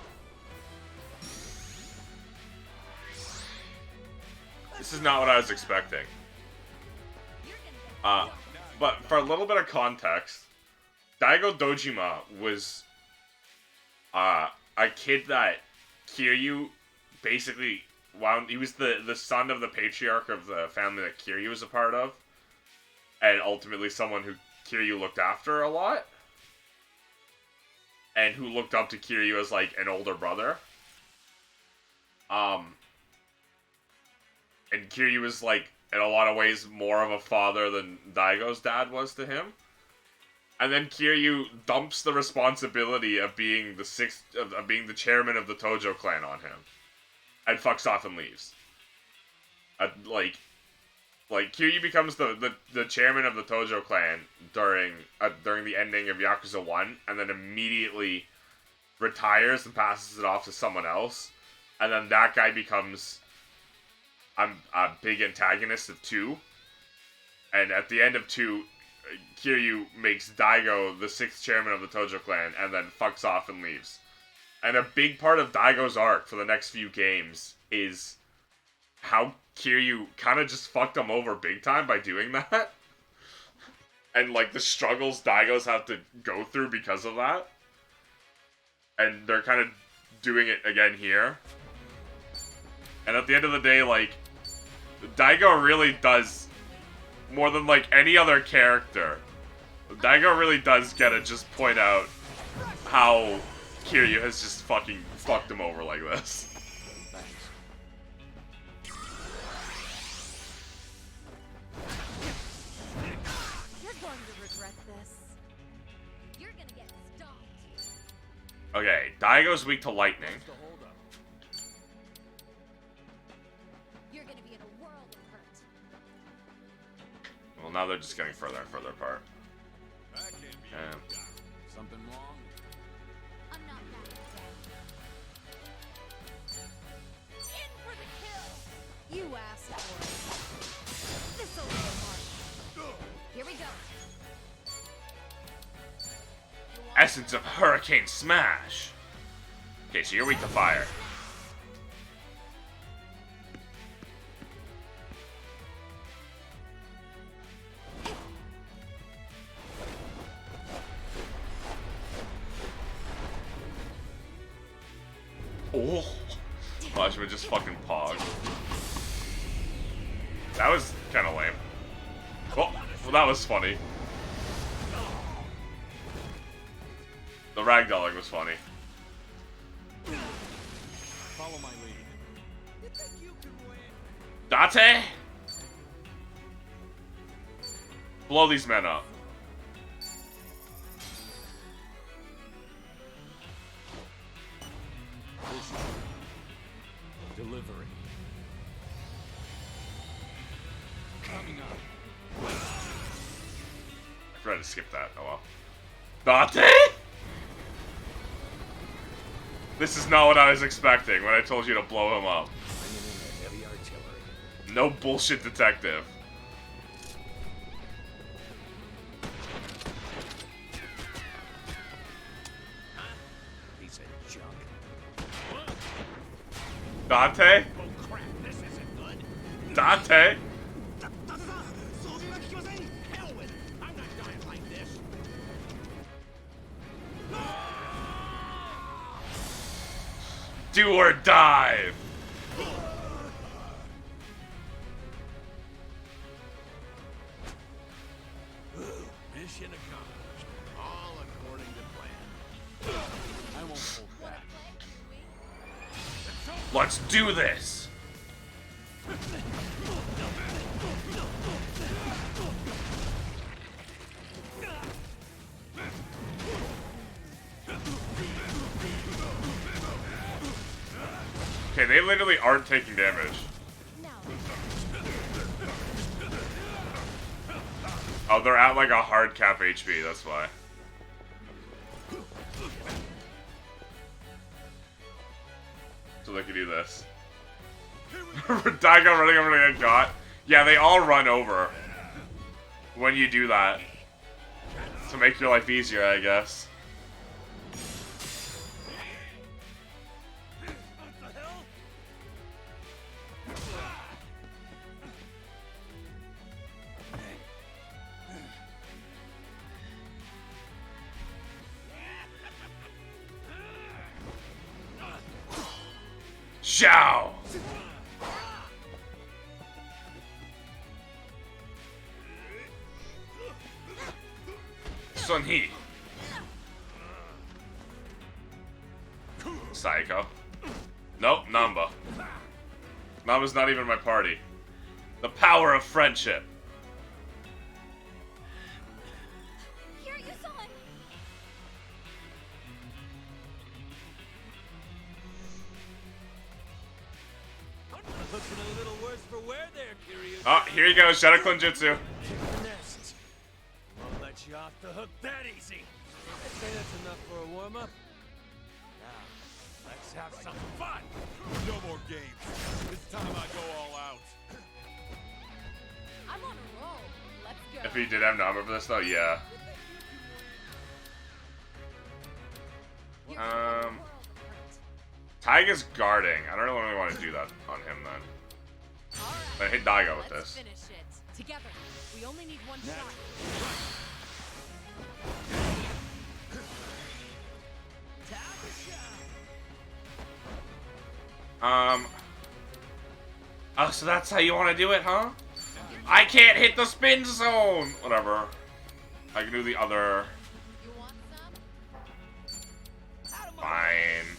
This is not what I was expecting. But for a little bit of context, Daigo Dojima was a kid that Kiryu basically he was the son of the patriarch of the family that Kiryu was a part of, and ultimately someone who Kiryu looked after a lot, and who looked up to Kiryu as like an older brother. And Kiryu was like in a lot of ways more of a father than Daigo's dad was to him. And then Kiryu dumps the responsibility of being being the chairman of the Tojo clan on him, and fucks off and leaves. Like Kiryu becomes the chairman of the Tojo clan during the ending of Yakuza 1, and then immediately retires and passes it off to someone else, and then that guy becomes a big antagonist of 2, and at the end of 2, Kiryu makes Daigo the 6th chairman of the Tojo clan, and then fucks off and leaves. And a big part of Daigo's arc for the next few games is how Kiryu kind of just fucked him over big time by doing that. And, like, the struggles Daigo's have to go through because of that. And they're kind of doing it again here. And at the end of the day, like, Daigo really does, more than, like, any other character, Daigo really does get to just point out how Kiryu has just fucking fucked him over like this. You're going to regret this. You're gonna get stomped. Okay, Daigo's weak to lightning. You're gonna be in a world of hurt. Well, now they're just getting further and further apart. Something wrong? I'm not backing down. In for the kill! You asked for it. This'll be a mark. Here we go. Essence of Hurricane Smash! Okay, so you're weak to fire. Oh! Watch me just fucking pog. That was kind of lame. Oh, well, that was funny. The ragdolling was funny. Follow my lead. Date! Blow these men up. Delivery. Coming up. I forgot to skip that. Oh well. Date? This is not what I was expecting when I told you to blow him up. Bringing in the heavy artillery. No bullshit, detective. Piece of junk. Dante? Oh crap, this isn't good. Dante? Hell with it. I'm not dying like this. Do or dive! Mission accomplished. All according to plan. I won't hold back. Let's do this! Okay, they literally aren't taking damage. Oh, they're at like a hard cap HP, that's why. So they can do this. Daigo running over to get got. Yeah, they all run over when you do that. To make your life easier, I guess. Xiao! Sun He. Psycho. Nope, Namba. Namba's not even my party. The power of friendship. Here, you saw him. Looking a little worse for wear there, Kiryu. Oh, here you go, Shadow Clone Jutsu. Nest. Won't let you off the hook that easy. I'd say that's enough for a warm-up. Now, let's have some fun. No more games. It's time I go all out. I'm on a roll. Let's go. If he did have Namba for this though, yeah. Taiga's guarding. I don't really want to do that on him then. But hit Daigo with Let's this. finish it. Together. We only need one shot. Oh, so that's how you want to do it, huh? I can't hit the spin zone! Whatever. I can do the other. Fine.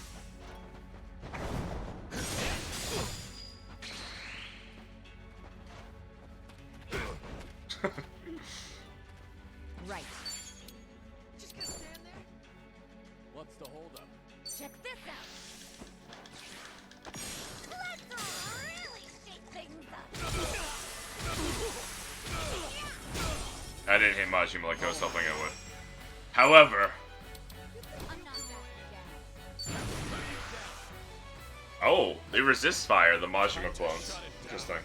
Right. Just gonna stand there? What's the holdup? Check this out. Let's really shake things up. I didn't hit Majima like I was hoping it would. However... Oh, they resist fire, the Majima clones. Interesting.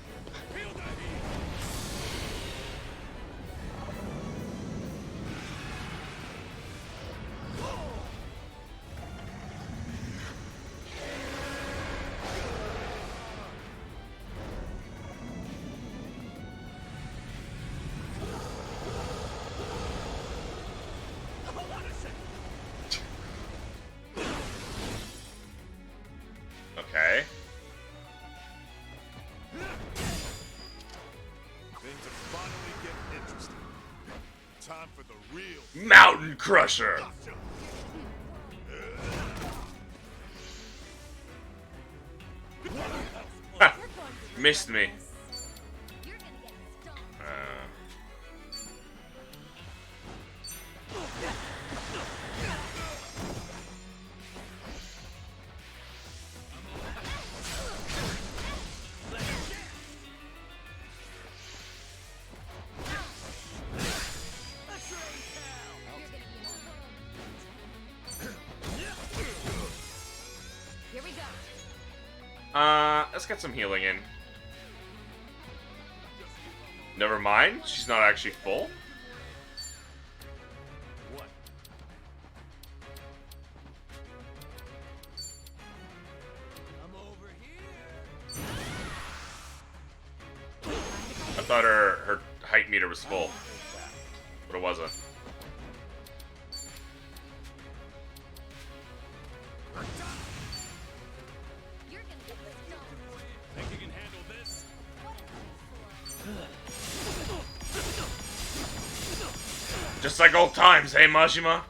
Okay. Things are finally getting interesting. Time for the real Mountain Crusher! Ha! Missed me. Here we go. Let's get some healing in. Never mind, she's not actually full. What? I'm over here. I thought her height meter was full, but it wasn't. Think you can handle this? Just like old times, hey Majima?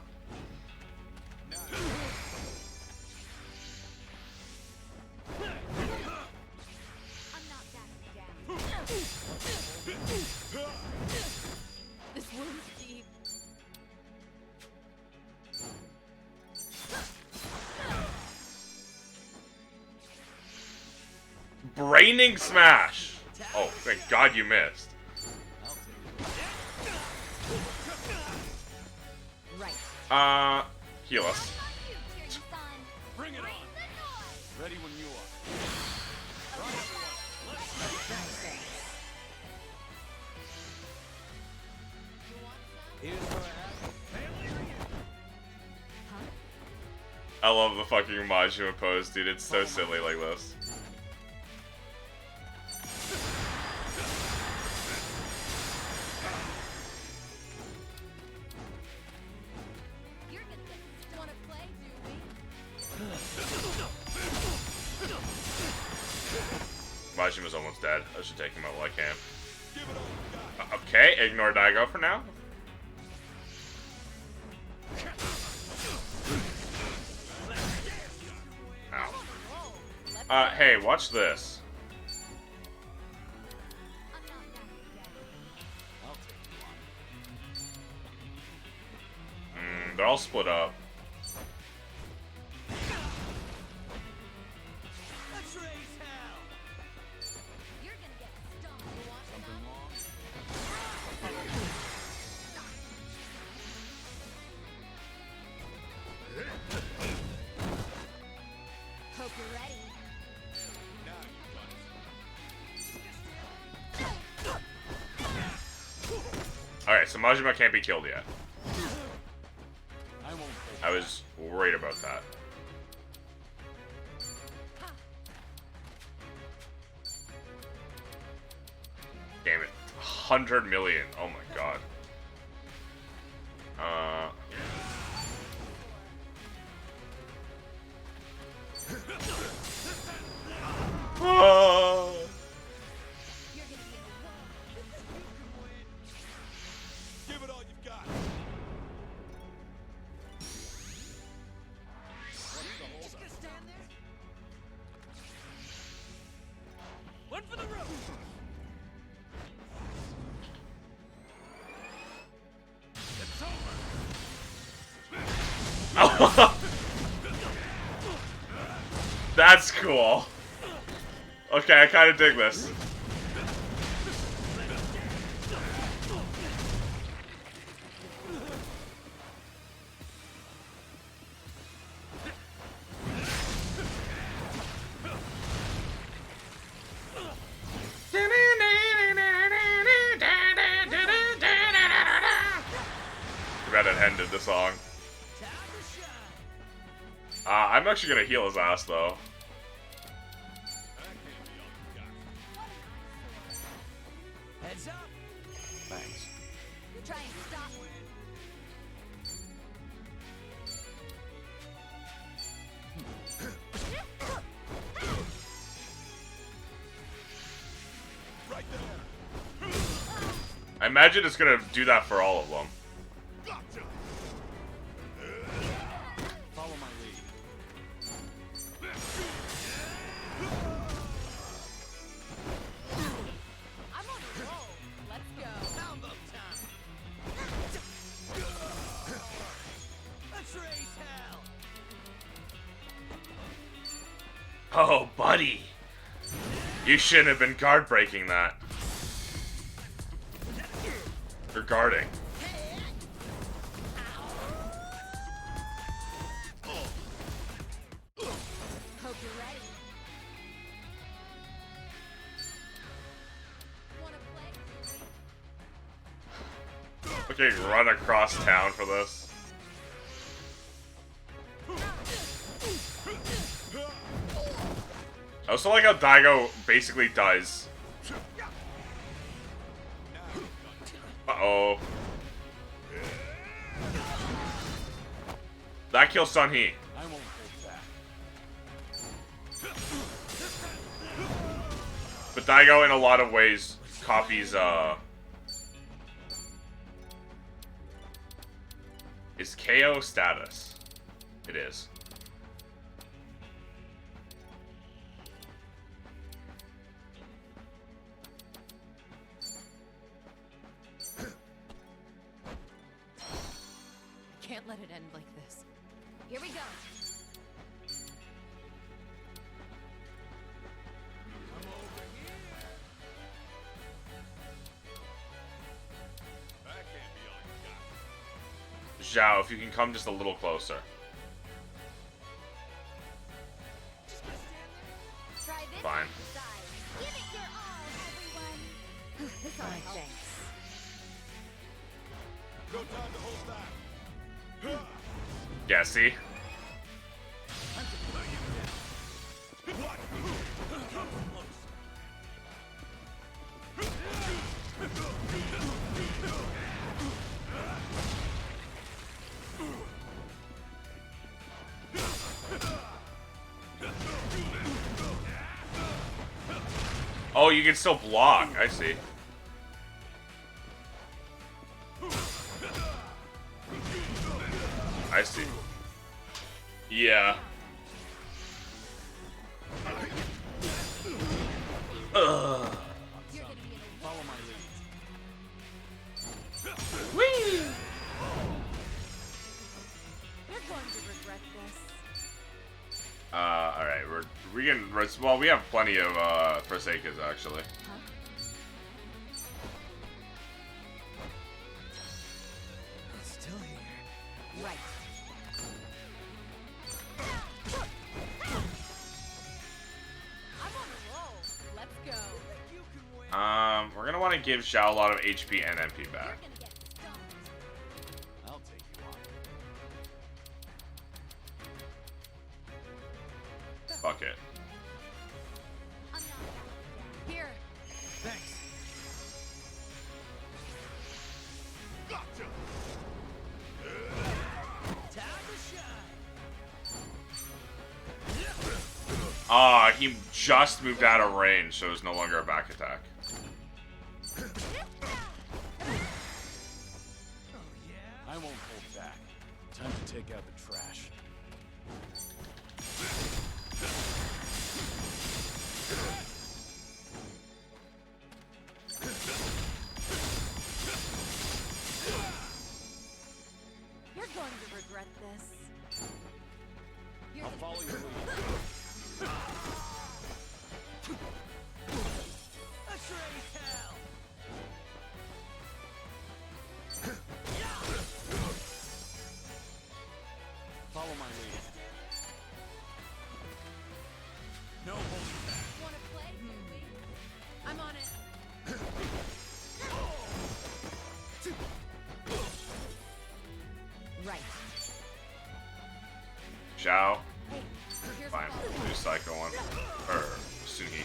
This wound's deep. Braining smash! Oh, thank God you missed. Heal us. Bring it on. Ready when you are. I love the fucking Majima pose, dude. It's so silly like this. Majima's almost dead. I should take him out while I can. Okay, ignore Daigo for now. Ow. Hey, watch this. They're all split up. Hope you're ready. Alright, so Majima can't be killed yet. I was worried about that. Damn it. 100 million. Oh my god. Oh. Give it all you've got. One for the road. It's over. That's cool. Okay, I kind of dig this. Too bad it ended the song. I'm actually gonna heal his ass though. Heads up. Thanks. You're trying to stop me. Right there. I imagine it's gonna do that for all of them. Gotcha. Follow my lead. I'm on a roll. Let's go. Combo time. Let's raise hell. Oh, buddy. You shouldn't have been guard breaking that. Or guarding. Hope you're ready. Wanna play? Okay, run across town for this. I also like how Daigo basically dies. Uh-oh. That kills Sun-hee. I won't hold back. But Daigo, in a lot of ways, copies, is KO status. It is. Can't let it end like this. Here we go. Zhao, if you can come just a little closer. Fine. Give it your all, everyone. This all helps. No time to hold back. Yeah, see? Oh, you can still block. I see. I see. Yeah. Ugh. Follow my lead. Whee! You're going to regret this. Alright, we can, well, we have plenty of, Forsakers, actually. It's still here. Right. I'm on a roll. Let's go. We're gonna want to give Zhao a lot of HP and MP back. I'll take you on. Fuck it. Here. Thanks. Gotcha. Time to shine. Ah, he just moved out of range, so it's no longer a back attack. I won't hold back. Time to take out the trash. You're going to regret this. I'll follow your lead. X-ray hell. Follow my lead. No holding back. Wanna play, movie? I'm on it. Right. Zhao. Hey, here's Fine. Do Psycho one. Or Suhi.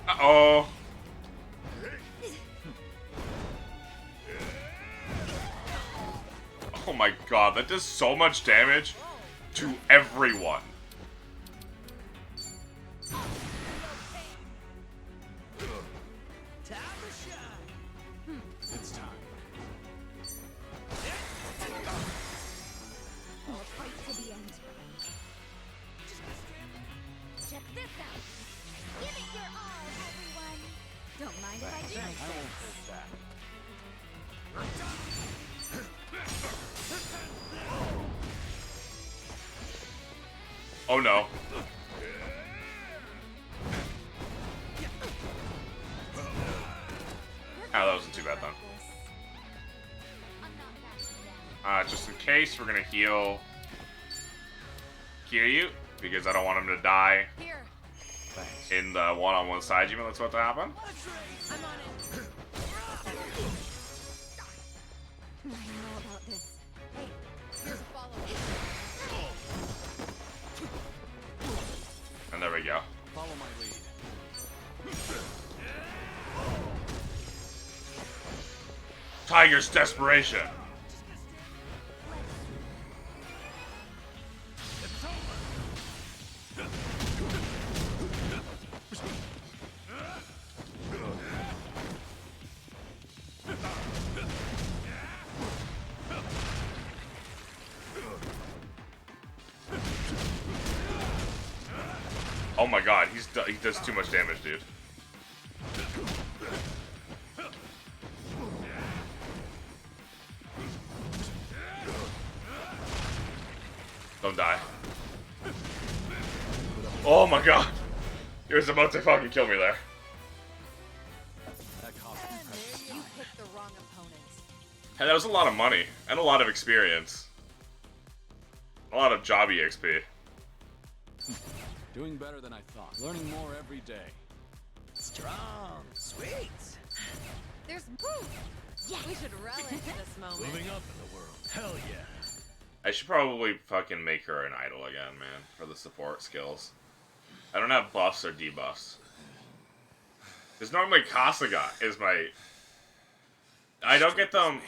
Uh-oh. Oh my god, that does so much damage to everyone. It's time. I'll fight to the end. Check this out. Give it your all, everyone. Don't mind if I do. I won't hold back. Oh no. Ah, that wasn't too bad then. Just in case, we're gonna heal you, because I don't want him to die Here. in the one-on-one side unit that's about to happen. I'm on it. I know about this. Hey, here's a follow. And there we go. Follow my lead. Tiger's desperation. Oh my god, he does too much damage, dude. Don't die. Oh my god. He was about to fucking kill me there. You picked the wrong opponent. Hey, that was a lot of money and a lot of experience. A lot of job EXP. Doing better than I thought. Learning more every day. Strong. Sweet. There's proof. Yeah. We should relish this moment. Moving up in the world. Hell yeah. I should probably fucking make her an idol again, man, for the support skills. I don't have buffs or debuffs. Because normally Kasuga is my... I don't get them...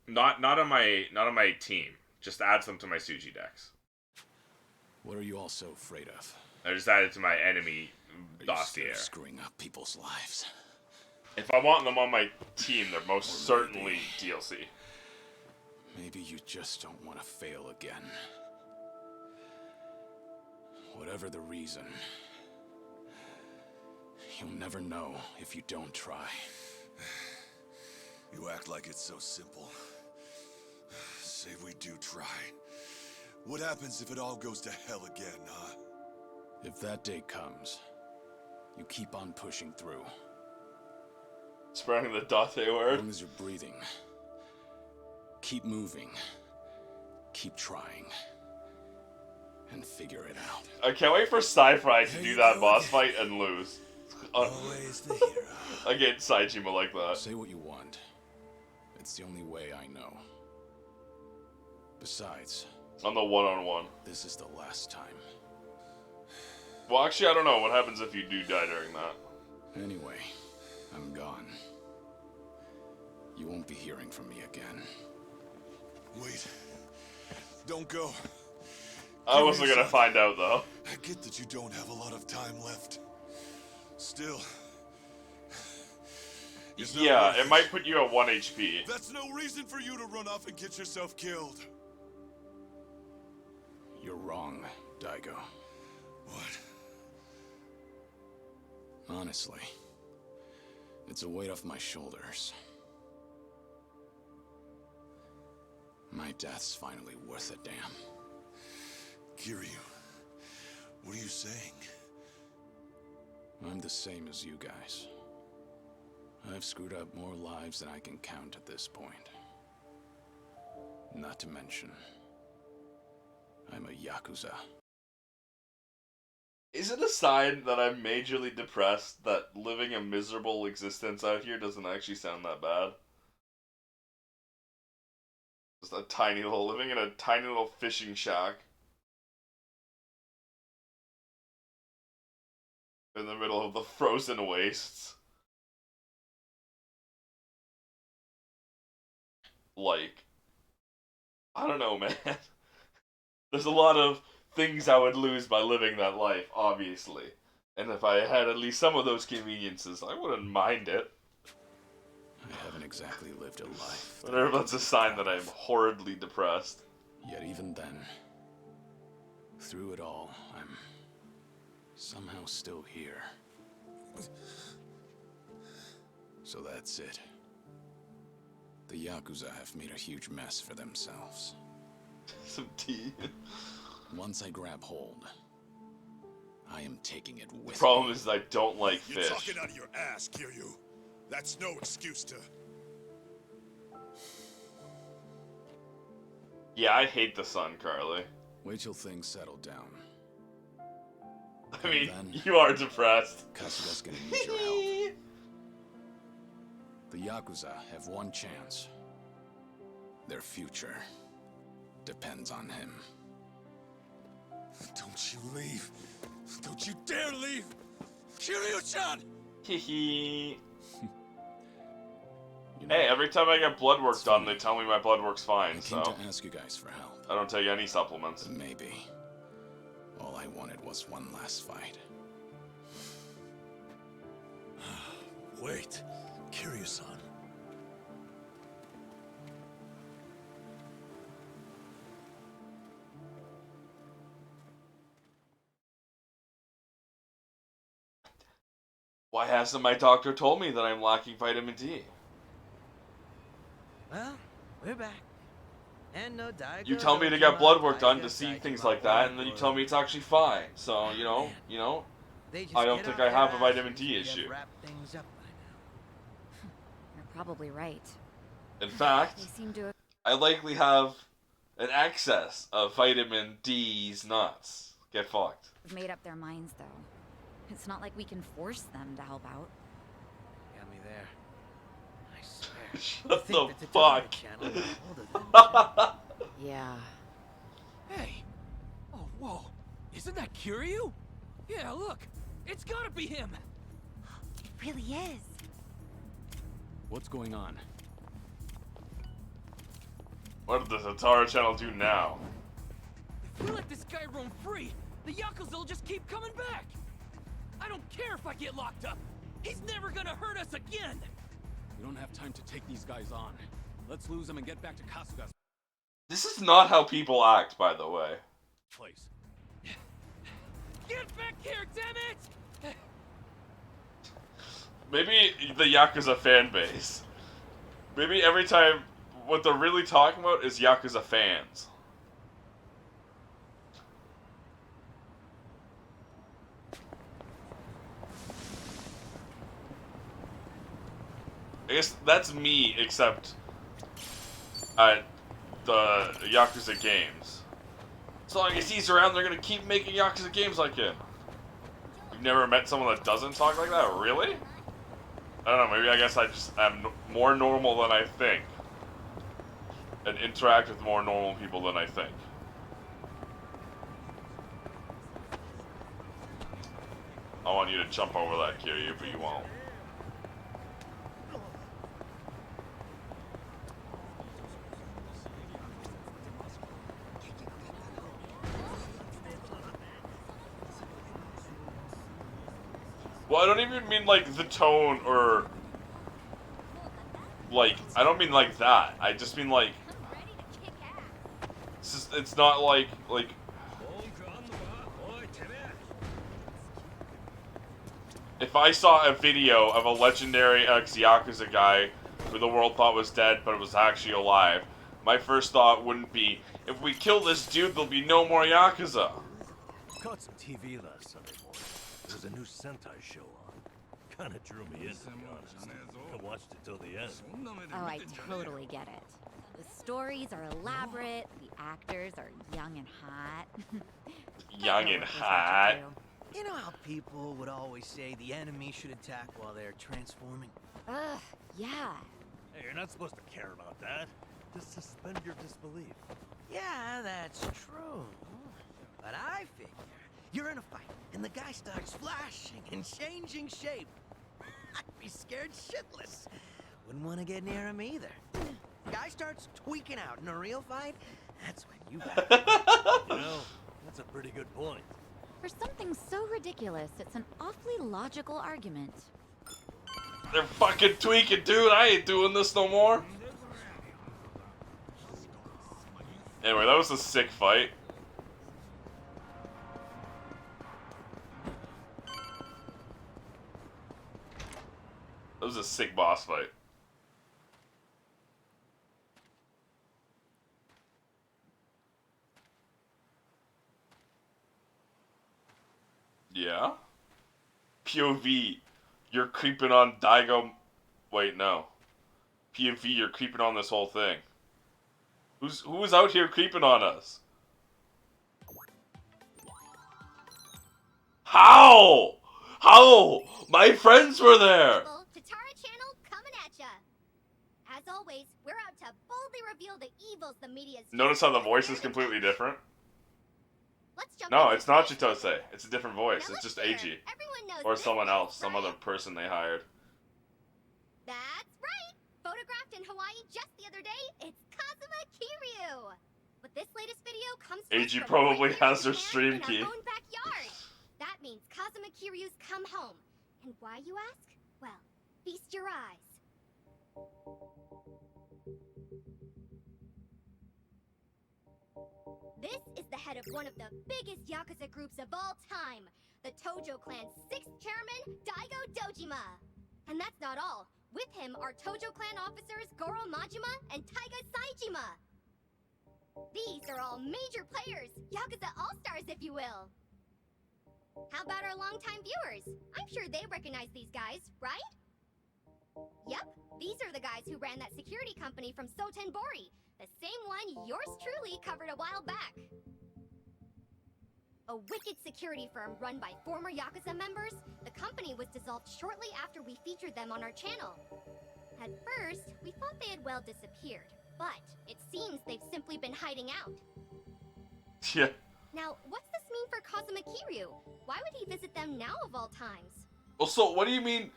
Not on my team. Just adds them to my Suji decks. What are you all so afraid of? I just add it to my enemy Are you dossier. scared of screwing up people's lives? If I want them on my team, they're most certainly DLC. Maybe you just don't want to fail again. Whatever the reason, you'll never know if you don't try. You act like it's so simple. Say we do try. What happens if it all goes to hell again, huh? If that day comes, you keep on pushing through. Spreading the Date word. As long as you're breathing, keep moving, keep trying, and figure it out. I can't wait for Sci-Fi to do that boss fight and lose. Always the hero. Against Saijima like that. Say what you want. It's the only way I know. Besides, on the one-on-one. This is the last time. Well, actually, I don't know. What happens if you do die during that? Anyway, I'm gone. You won't be hearing from me again. Wait. Don't go. I wasn't gonna find out, though. I get that you don't have a lot of time left. Still. Yeah, it might put you at 1 HP. That's no reason for you to run off and get yourself killed. You're wrong, Daigo. What? Honestly, it's a weight off my shoulders. My death's finally worth a damn. Kiryu, what are you saying? I'm the same as you guys. I've screwed up more lives than I can count at this point. Not to mention, I'm a Yakuza. Is it a sign that I'm majorly depressed that living a miserable existence out here doesn't actually sound that bad? Just a tiny little, living in a tiny little fishing shack. In the middle of the frozen wastes. Like, I don't know, man. There's a lot of things I would lose by living that life, obviously. And if I had at least some of those conveniences, I wouldn't mind it. I haven't exactly lived a life. Whatever, that's a sign that I'm horridly depressed. Yet even then, through it all, I'm somehow still here. So that's it. The Yakuza have made a huge mess for themselves. Some tea. Once I grab hold, I am taking it with me. Problem is I don't like You're fish. talking out of your ass, Kiryu. That's no excuse to... Yeah, I hate the sun, Carly. Wait till things settle down. I mean, then, you are depressed. Kasuga's gonna need your help. The Yakuza have one chance. Their future depends on him. Don't you leave. Don't you dare leave. Kiryu-chan! Hehe. Hey, every time I get blood work done, they tell me my blood work's fine, I so... came to ask you guys for help. I don't take any supplements. Maybe. All I wanted was one last fight. Wait, Kiryu-san. Why hasn't my doctor told me that I'm lacking vitamin D? Well, we're back. And no Daigo. You tell me to get blood work done to see things like that, and then you tell me it's actually fine. So, you know, I don't think I have a vitamin D issue. You're probably right. In fact, They seem to. I likely have an excess of vitamin D's nuts. Get fucked. Have made up their minds, though. It's not like we can force them to help out. Got me there. I swear. Shut the that fuck. tutorial channel got hold of them. Yeah. Hey! Oh, whoa. Isn't that Kiryu? Yeah, look. It's gotta be him. It really is. What's going on? What did the Tatara channel do now? If we let this guy roam free, the Yakuza will just keep coming back. I don't care if I get locked up. He's never gonna hurt us again. We don't have time to take these guys on. Let's lose them and get back to Kasuga's This is not how people act, by the way. place. Get back here, damn it! Maybe the Yakuza fan base. Maybe every time what they're really talking about is Yakuza fans. I guess that's me, except at the Yakuza games. So long as he's around, they're gonna keep making Yakuza games like him. You've never met someone that doesn't talk like that? Really? I don't know, maybe I guess I just am more normal than I think. And interact with more normal people than I think. I want you to jump over that, Kiryu, but you won't. Well, I don't even mean like the tone or like I don't mean like that. I just mean like it's not like if I saw a video of a legendary ex-Yakuza guy who the world thought was dead but was actually alive, my first thought wouldn't be, if we kill this dude, there'll be no more Yakuza. Caught some TV last Sunday morning. There was a new Sentai show on. Kinda drew me in, to be honest. I watched it till the end. Oh, I totally get it. The stories are elaborate, the actors are young and hot. Young and hot. You know how people would always say the enemy should attack while they're transforming? Ugh, yeah. Hey, you're not supposed to care about that. Just suspend your disbelief. Yeah, that's true. But I figure you're in a fight, and the guy starts flashing and changing shape. I'd be scared shitless. Wouldn't want to get near him either. Guy starts tweaking out in a real fight, that's when you back. You know, that's a pretty good point. For something so ridiculous, it's an awfully logical argument. They're fucking tweaking, dude. I ain't doing this no more. Anyway, that was a sick fight. That was a sick boss fight. Yeah? POV, you're creeping on Daigo. Wait, no. POV, you're creeping on this whole thing. Who is out here creeping on us? How? How? My friends were there. Tatara channel coming at ya. As always, we're out to boldly reveal the evils the media's. Notice how the voice is completely different? Let's jump No, into it's not today's Chitose. It's a different voice. It's just Eiji. Everyone knows Or this someone is else. Some right. other person they hired. That's right. Photographed in Hawaii just the other day, it's Kazuma Kiryu. But this latest video comes to us Eiji from probably right here has in their Japan stream in key. our own backyard. That means Kazuma Kiryu's come home. And why, you ask? Well, feast your eyes. This is the head of one of the biggest Yakuza groups of all time, the Tojo Clan's 6th chairman, Daigo Dojima. And that's not all. With him are Tojo Clan officers Goro Majima and Taiga Saijima. These are all major players, Yakuza all-stars if you will. How about our longtime viewers? I'm sure they recognize these guys, right? Yep, these are the guys who ran that security company from Sotenbori, the same one yours truly covered a while back. A wicked security firm run by former Yakuza members, the company was dissolved shortly after we featured them on our channel. At first, we thought they had well disappeared, but it seems they've simply been hiding out. Yeah. Now, what's this mean for Kazuma Kiryu? Why would he visit them now of all times? Well, so what do you mean?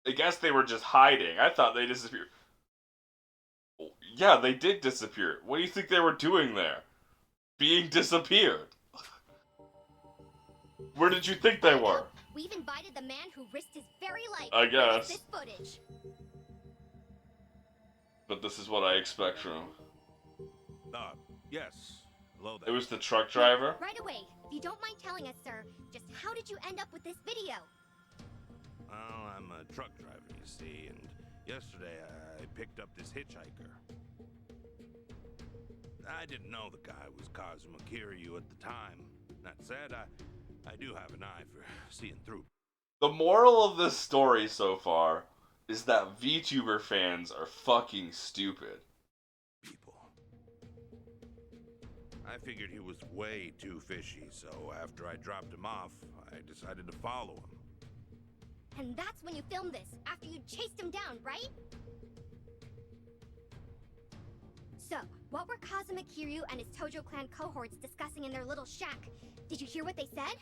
I guess they were just hiding. I thought they disappeared. Yeah, they did disappear. What do you think they were doing there? Being disappeared. Where did you think they were? We've invited the man who risked his very life I to bring us guess. this footage. But this is what I expect from him. Yes. Hello there. It was the truck driver? Right away. If you don't mind telling us, sir, just how did you end up with this video? Well, I'm a truck driver, you see, and yesterday I picked up this hitchhiker. I didn't know the guy was Kazuma Kiryu at the time. That said, I do have an eye for seeing through. The moral of this story so far is that VTuber fans are fucking stupid. I figured he was way too fishy, so after I dropped him off, I decided to follow him. And that's when you filmed this, after you chased him down, right? So, what were Kazuma Kiryu and his Tojo clan cohorts discussing in their little shack? Did you hear what they said?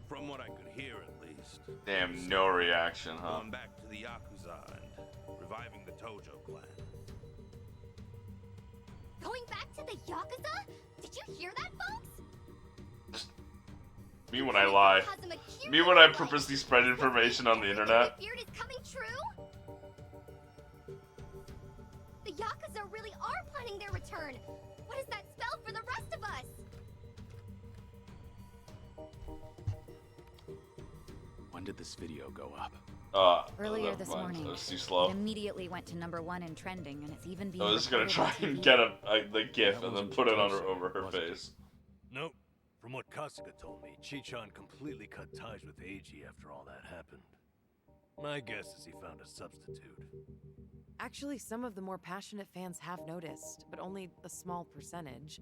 From what I could hear, at least. Damn, no reaction, huh? Going back to the Yakuza and reviving the Tojo clan. Going back to the Yakuza? Did you hear that, folks? Me when I lie. Me when I purposely spread information on the internet. Beard is coming true? The Yakuza really are planning their return. What does that spell for the rest of us? When did this video go up? Earlier this morning. That was too slow. It immediately went to #1 in trending, and it's even being I was just gonna reported try on and TV. get the GIF and then put it on over her face. Nope. From what Kasuga told me, Chichan completely cut ties with Eiji after all that happened. My guess is he found a substitute. Actually, some of the more passionate fans have noticed, but only a small percentage.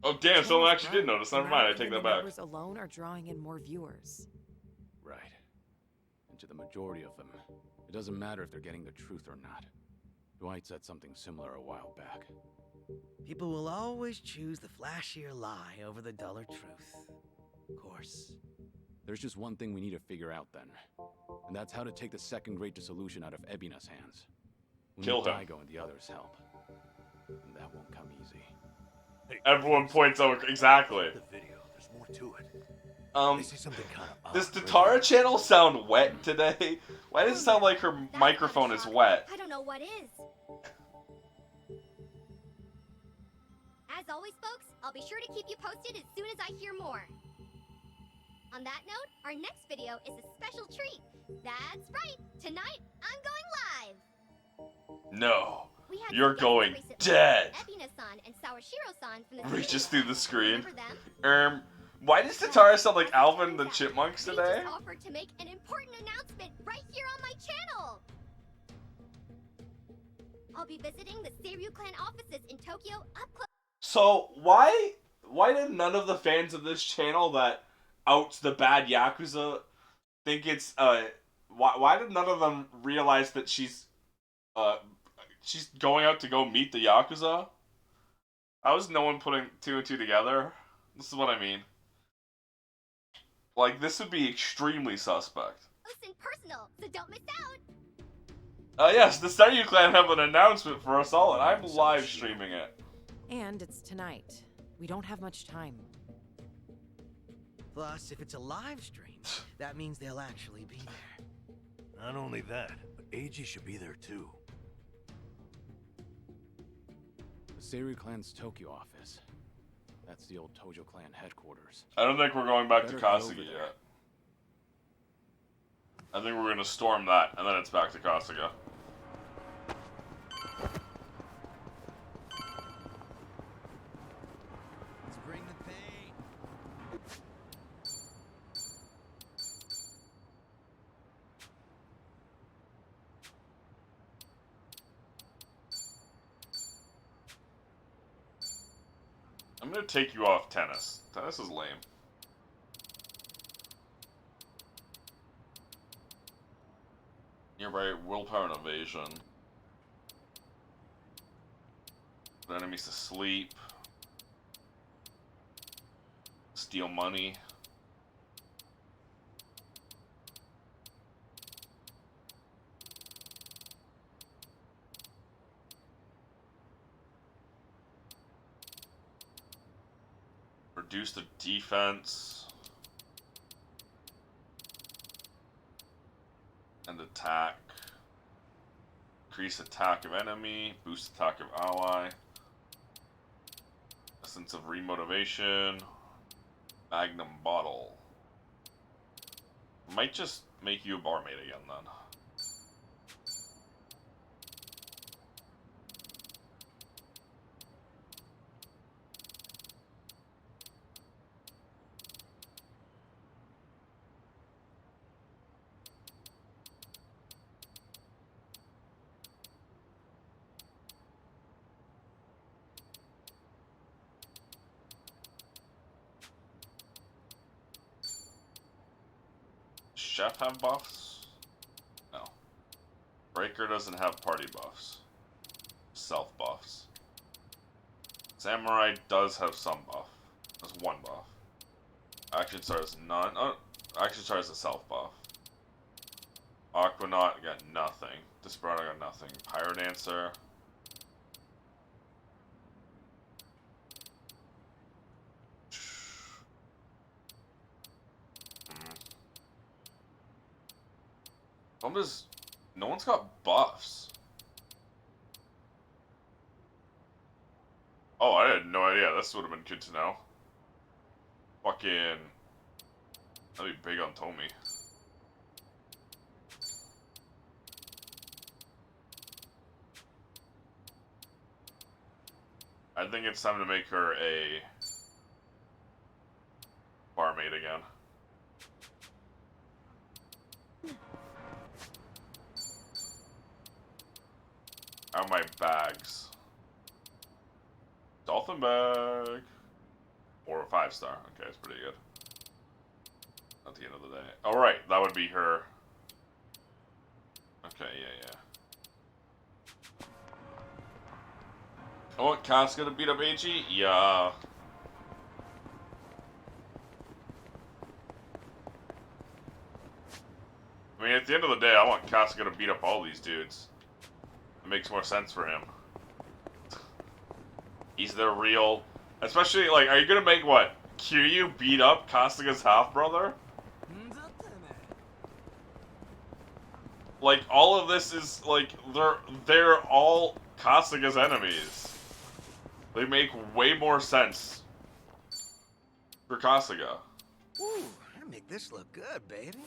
Oh damn, someone actually did notice. Never mind, I take that back. Numbers alone are drawing in more viewers. Right. And to the majority of them, it doesn't matter if they're getting the truth or not. Dwight said something similar a while back. People will always choose the flashier lie over the duller truth. Of course. There's just one thing we need to figure out then. And that's how to take the second great dissolution out of Ebina's hands. We Kill need him. Daigo and the others' help. And that won't come easy. Everyone points out exactly. The video, there's more to it. They say something kind of Does the Tara channel sound wet today? Why does it sound like her microphone is wet? I don't know what is. As always, folks, I'll be sure to keep you posted as soon as I hear more. On that note, our next video is a special treat. That's right, tonight I'm going live. No, We had you're some guests going recently. dead. Ebina-san and Sawashiro-san from the Reaches studio. through the screen. Remember them? Why does the Tara sound like Alvin the Chipmunks They today? just offered to make an important announcement right here on my channel. I'll be visiting the Seiryu clan offices in Tokyo up close. So why did none of the fans of this channel that outs the bad Yakuza think it's why did none of them realize that she's going out to go meet the Yakuza? How is no one putting two and two together? This is what I mean. Like, this would be extremely suspect. And personal, so don't miss out. Yes, the Seiryu clan have an announcement for us all, and I'm live streaming it. And it's tonight. We don't have much time. Plus, if it's a live stream, that means they'll actually be there. Not only that, but Eiji should be there too. The Seiryu clan's Tokyo office. That's the old Tojo clan headquarters. I don't think we're going back to Better get over Kasuga there. yet. I think we're gonna storm that, and then it's back to Kasuga. Let's bring the pain. I'm gonna take you off tennis. Tennis is lame. Nearby willpower and evasion. Put enemies to sleep. Steal money. Reduce the defense. And attack. Increase attack of enemy. Boost attack of ally. Essence of remotivation. Magnum bottle. Might just make you a barmaid again then. Chef have buffs? No. Breaker doesn't have party buffs. Self buffs. Samurai does have some buff. Has one buff. Action Star has none. Oh, Action Star has a self buff. Aquanaut got nothing. Desperado got nothing. Pyrodancer. No one's got buffs. Oh, I had no idea. This would have been good to know. Fucking... That'd be big on Tommy. I think it's time to make her a... barmaid again. How are my bags? Dolphin bag. Or a 5-star. Okay, it's pretty good. At the end of the day. Alright, that would be her. Okay, yeah. I want Casca to beat up HE? Yeah. I mean, at the end of the day, I want Casca to beat up all these dudes. It makes more sense for him. He's the real... Especially, like, are you gonna make, what? Kiryu beat up Kasuga's half-brother? Like, all of this is, like, they're all Kasuga's enemies. They make way more sense for Kasuga. Ooh, I make this look good, baby.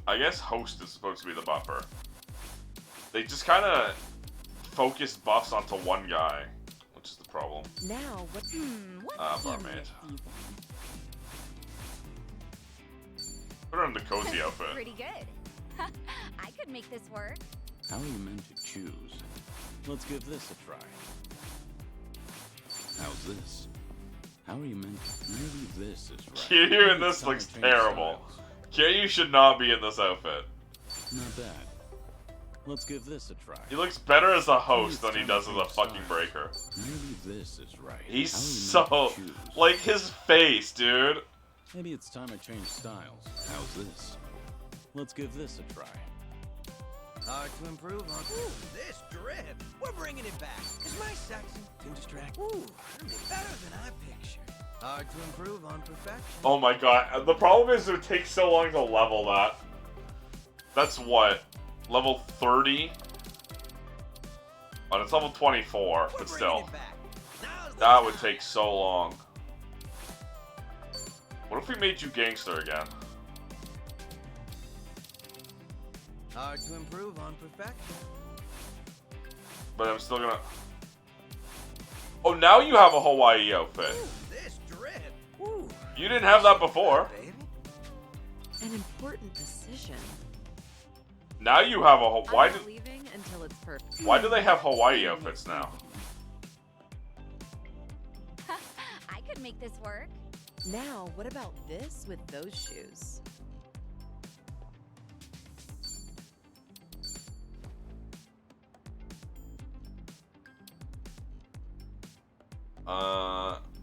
I guess Host is supposed to be the buffer. They just kind of focused buffs onto one guy, which is the problem. Now, what's barmaid. Put her in the cozy outfit. Pretty good. I could make this work. How are you meant to choose? Let's give this a try. How's this? How are you meant to... Maybe this is right. Kiryu in this looks terrible. Kiryu should not be in this outfit. Not bad. Let's give this a try. He looks better as a host than he does as a fucking breaker. Maybe this is right. He's so... Like, his face, dude. Maybe it's time I change styles. How's this? Let's give this a try. Hard to improve on. Ooh, this drip. We're bringing it back. Is my section too distracting? Ooh, better than I pictured. Hard to improve on perfection. Oh my god. The problem is it takes so long to level that. That's what? Level 30? Oh, it's level 24, but still. That would take so long. What if we made you gangster again? Hard to improve on perfection. But I'm still gonna... Oh, now you have a Hawaii outfit. Ooh, this drip. Ooh, you didn't have that before. An important decision. Now you have a... Why I'm not did... leaving until for. Why do they have Hawaii outfits now? I could make this work. Now, what about this with those shoes?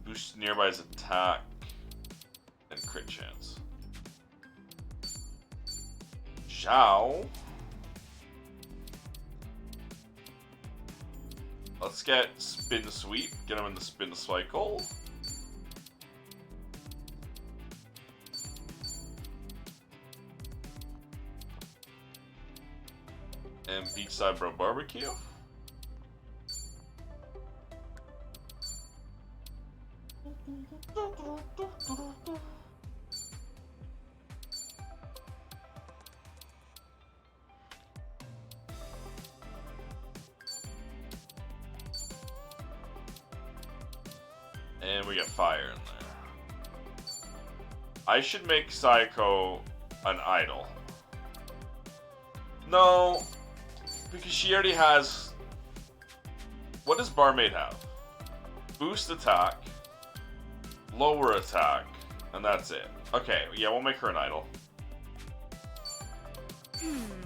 Boost nearby's attack and crit chance. Zhao. Let's get spin sweep. Get him in the spin cycle. And beachside bro barbecue. And we get fire in there. I should make Saiko an idol. No, because she already has... What does Barmaid have? Boost attack, lower attack, and that's it. Okay, yeah, we'll make her an idol.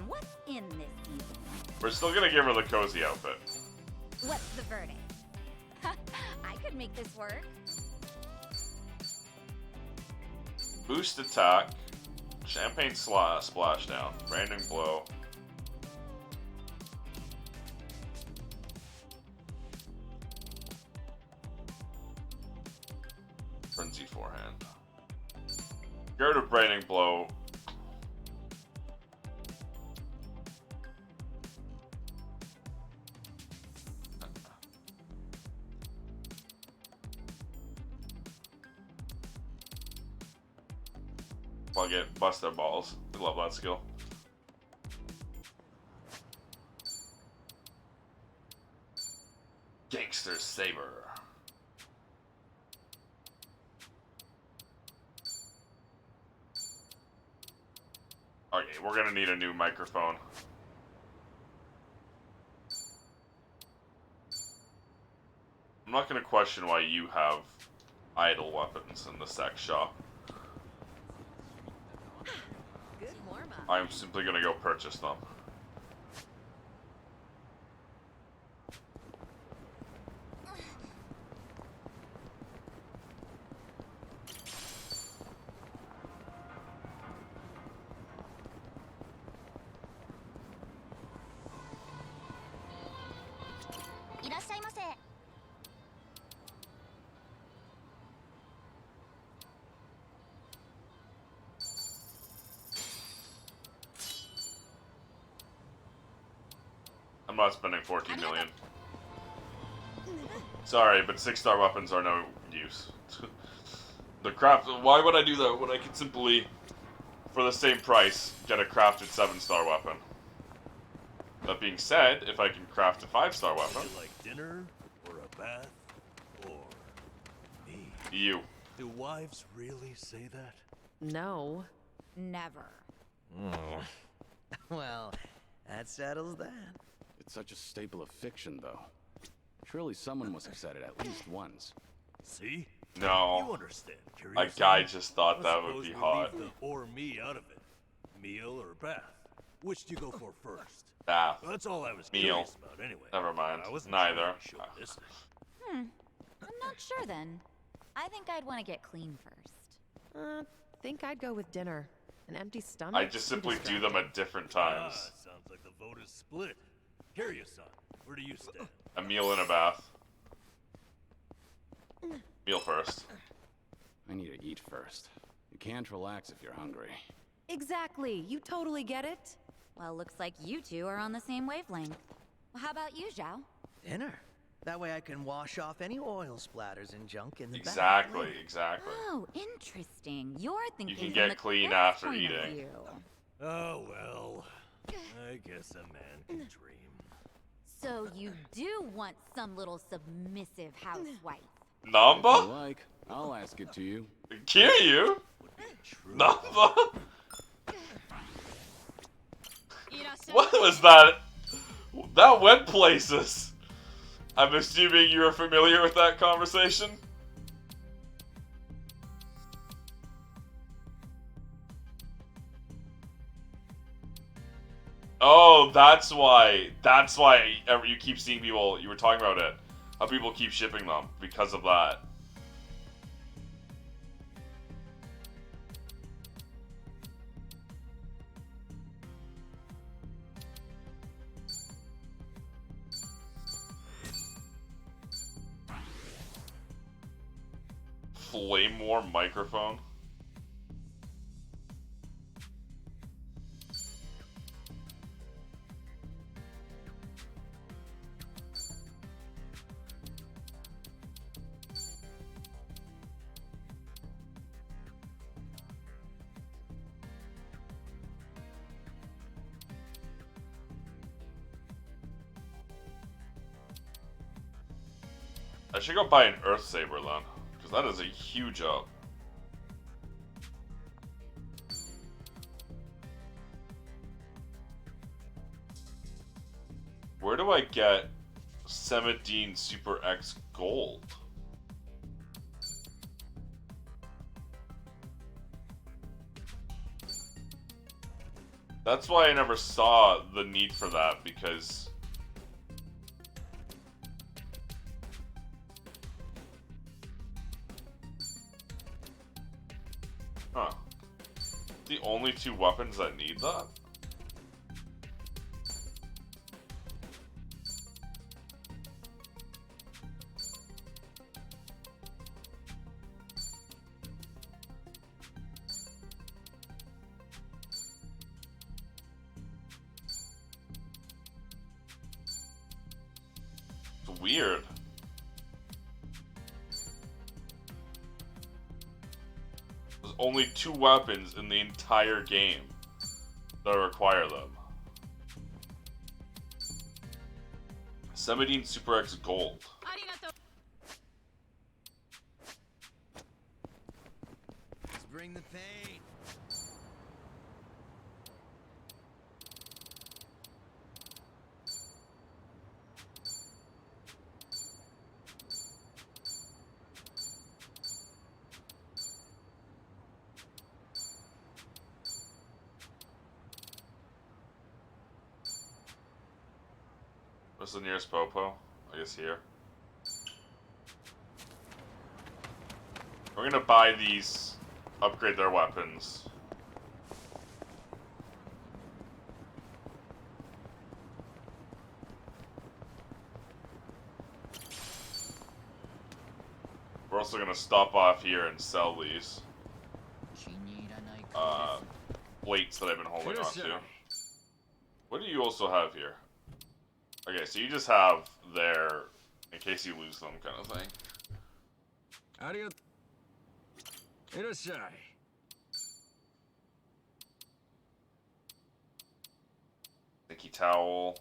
What's in this season? We're still gonna give her the cozy outfit. What's the verdict? I could make this work. Boost attack, champagne splashdown, branding blow. Frenzy forehand. Get rid of branding blow. Plug it, bust their balls. I love that skill. Gangster Saber. Okay, we're gonna need a new microphone. I'm not gonna question why you have idle weapons in the sex shop. I'm simply gonna go purchase them. I'm not spending 14 million. Sorry, but 6-star weapons are no use. The craft. Why would I do that when I could simply, for the same price, get a crafted 7-star weapon? That being said, if I can craft a 5-star weapon. Would you like dinner, or a bath, or me? You. Do wives really say that? No. Never. Well, that settles that. It's such a staple of fiction, though. Surely someone must have said it at least once. See? No. You understand, A guy just thought that would be hot. Leave the or me out of it. Meal or bath? Which do you go for first? Bath. Well, that's all I was Meal. curious about anyway. Never mind. I wasn't Neither. sure you showed this I'm not sure then. I think I'd want to get clean first. Think I'd go with dinner. An empty stomach. I just simply do them at different times. Sounds like the vote is split. Here you, son. Where do you stand? A meal and a bath. Meal first. I need to eat first. You can't relax if you're hungry. Exactly. You totally get it. Well, looks like you two are on the same wavelength. Well, how about you, Zhao? Dinner. That way I can wash off any oil splatters and junk in the bath. Exactly, exactly. Oh, interesting. You're thinking You can from get the clean cook's after point of eating. view. Oh, well. I guess a man can dream. So you do want some little submissive housewife. Number? If you like, I'll ask it to you. Kiryu? Number? What was that? That went places. I'm assuming you were familiar with that conversation? Oh, that's why. That's why you keep seeing people. You were talking about it. How people keep shipping them because of that. Flame War microphone. I should go buy an Earth Saber then, because that is a huge up. Where do I get 17 Super X Gold? That's why I never saw the need for that, because... Huh. The only two weapons that need that? It's weird. There's only two weapons in the entire game that require them. 17 Super X Gold. Let's bring the pain. What's the nearest Popo? I guess here. We're gonna buy these, upgrade their weapons. We're also gonna stop off here and sell these plates that I've been holding on to. What do you also have here? Okay, so you just have there in case you lose them, kind of thing. Sticky towel,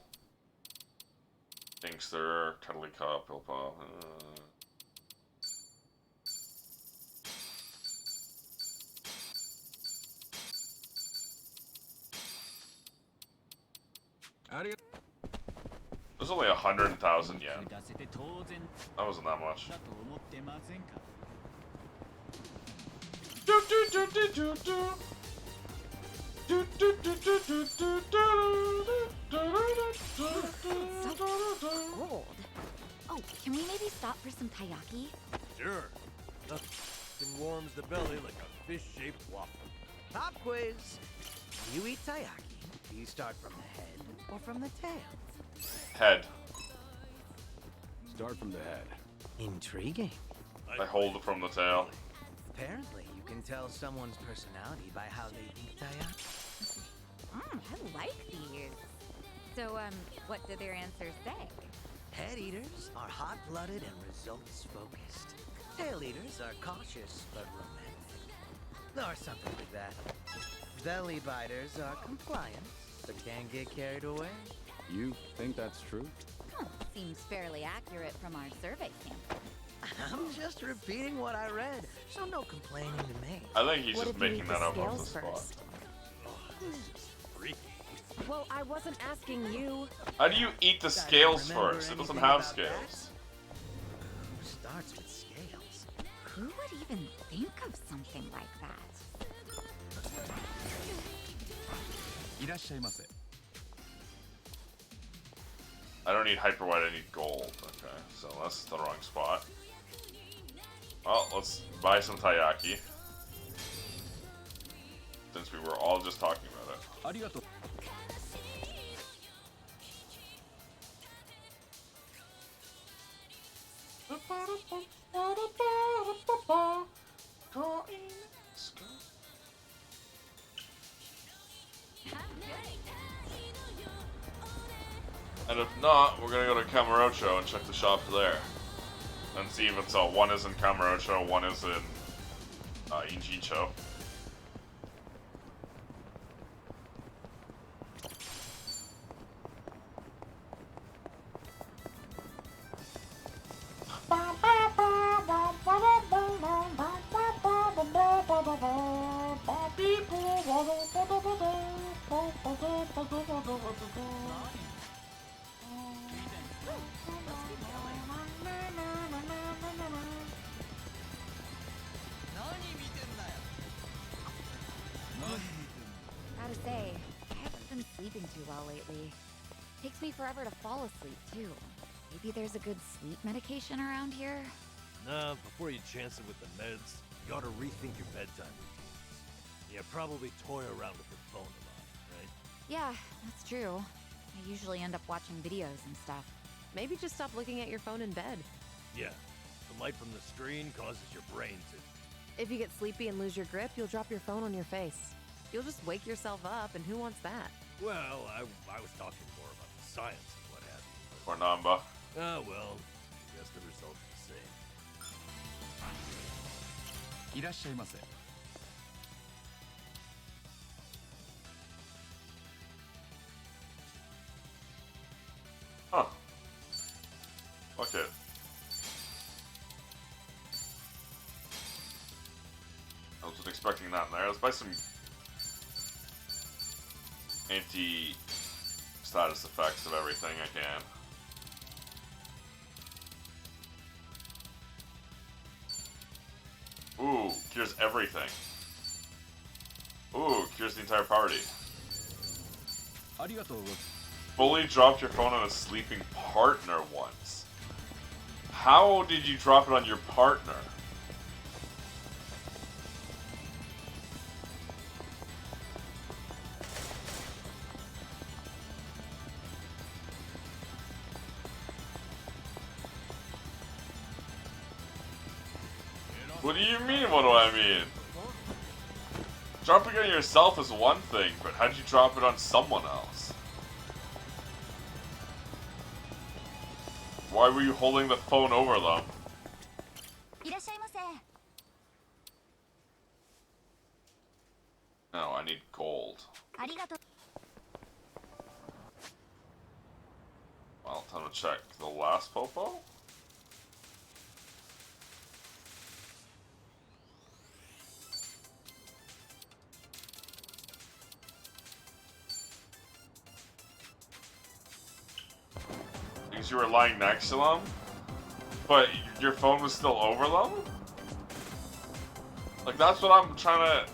Pinkster, Cuddly Cup, Pill Pop. It was only 100,000 yen. That wasn't that much. Cold. Oh, can we maybe stop for some taiyaki? Sure. Nothing warms the belly like a fish-shaped waffle. Pop quiz. You eat taiyaki. Do you start from the head or from the tail? Head. Start from the head. Intriguing. I hold it from the tail. Apparently, you can tell someone's personality by how they eat taiyaki. I like these. So, what do their answers say? Head eaters are hot-blooded and results-focused. Tail eaters are cautious but romantic. Or something like that. Belly biters are compliant but can't get carried away. You think that's true? Seems fairly accurate from our survey sample. I'm just repeating what I read, so no complaining to me. I think he's just making that up off the spot. Freaky. Well, I wasn't asking you. How do you eat the scales first? It doesn't have scales. Who starts with scales? Who would even think of something like that? I don't need hyper white, I need gold. Okay, so that's the wrong spot. Well, let's buy some taiyaki. Since we were all just talking about it. And if not, we're gonna go to Kamurocho and check the shop there. And see if it's one is in Kamurocho, one is in Injicho. Gotta say, I haven't been sleeping too well lately. Takes me forever to fall asleep, too. Maybe there's a good sleep medication around here? Nah, before you chance it with the meds, you gotta rethink your bedtime routines. Yeah, probably toy around with your phone a lot, right? Yeah, that's true. I usually end up watching videos and stuff. Maybe just stop looking at your phone in bed. Yeah, the light from the screen causes your brain to... If you get sleepy and lose your grip, you'll drop your phone on your face. You'll just wake yourself up, and who wants that? Well, I was talking more about the science and what have you. Or Namba. Ah, well, I guess the result's the same. Huh. Okay. I wasn't expecting that in there. Let's buy some anti-status effects of everything I can. Ooh, cures everything. Ooh, cures the entire party. Fully dropped your phone on a sleeping partner once. How did you drop it on your partner? What do you mean, what do I mean? Dropping it on yourself is one thing, but how'd you drop it on someone else? Why were you holding the phone over them? No, I need gold. Well, time to check the last popo. Because you were lying next to them? But your phone was still over them? Like, that's what I'm trying to...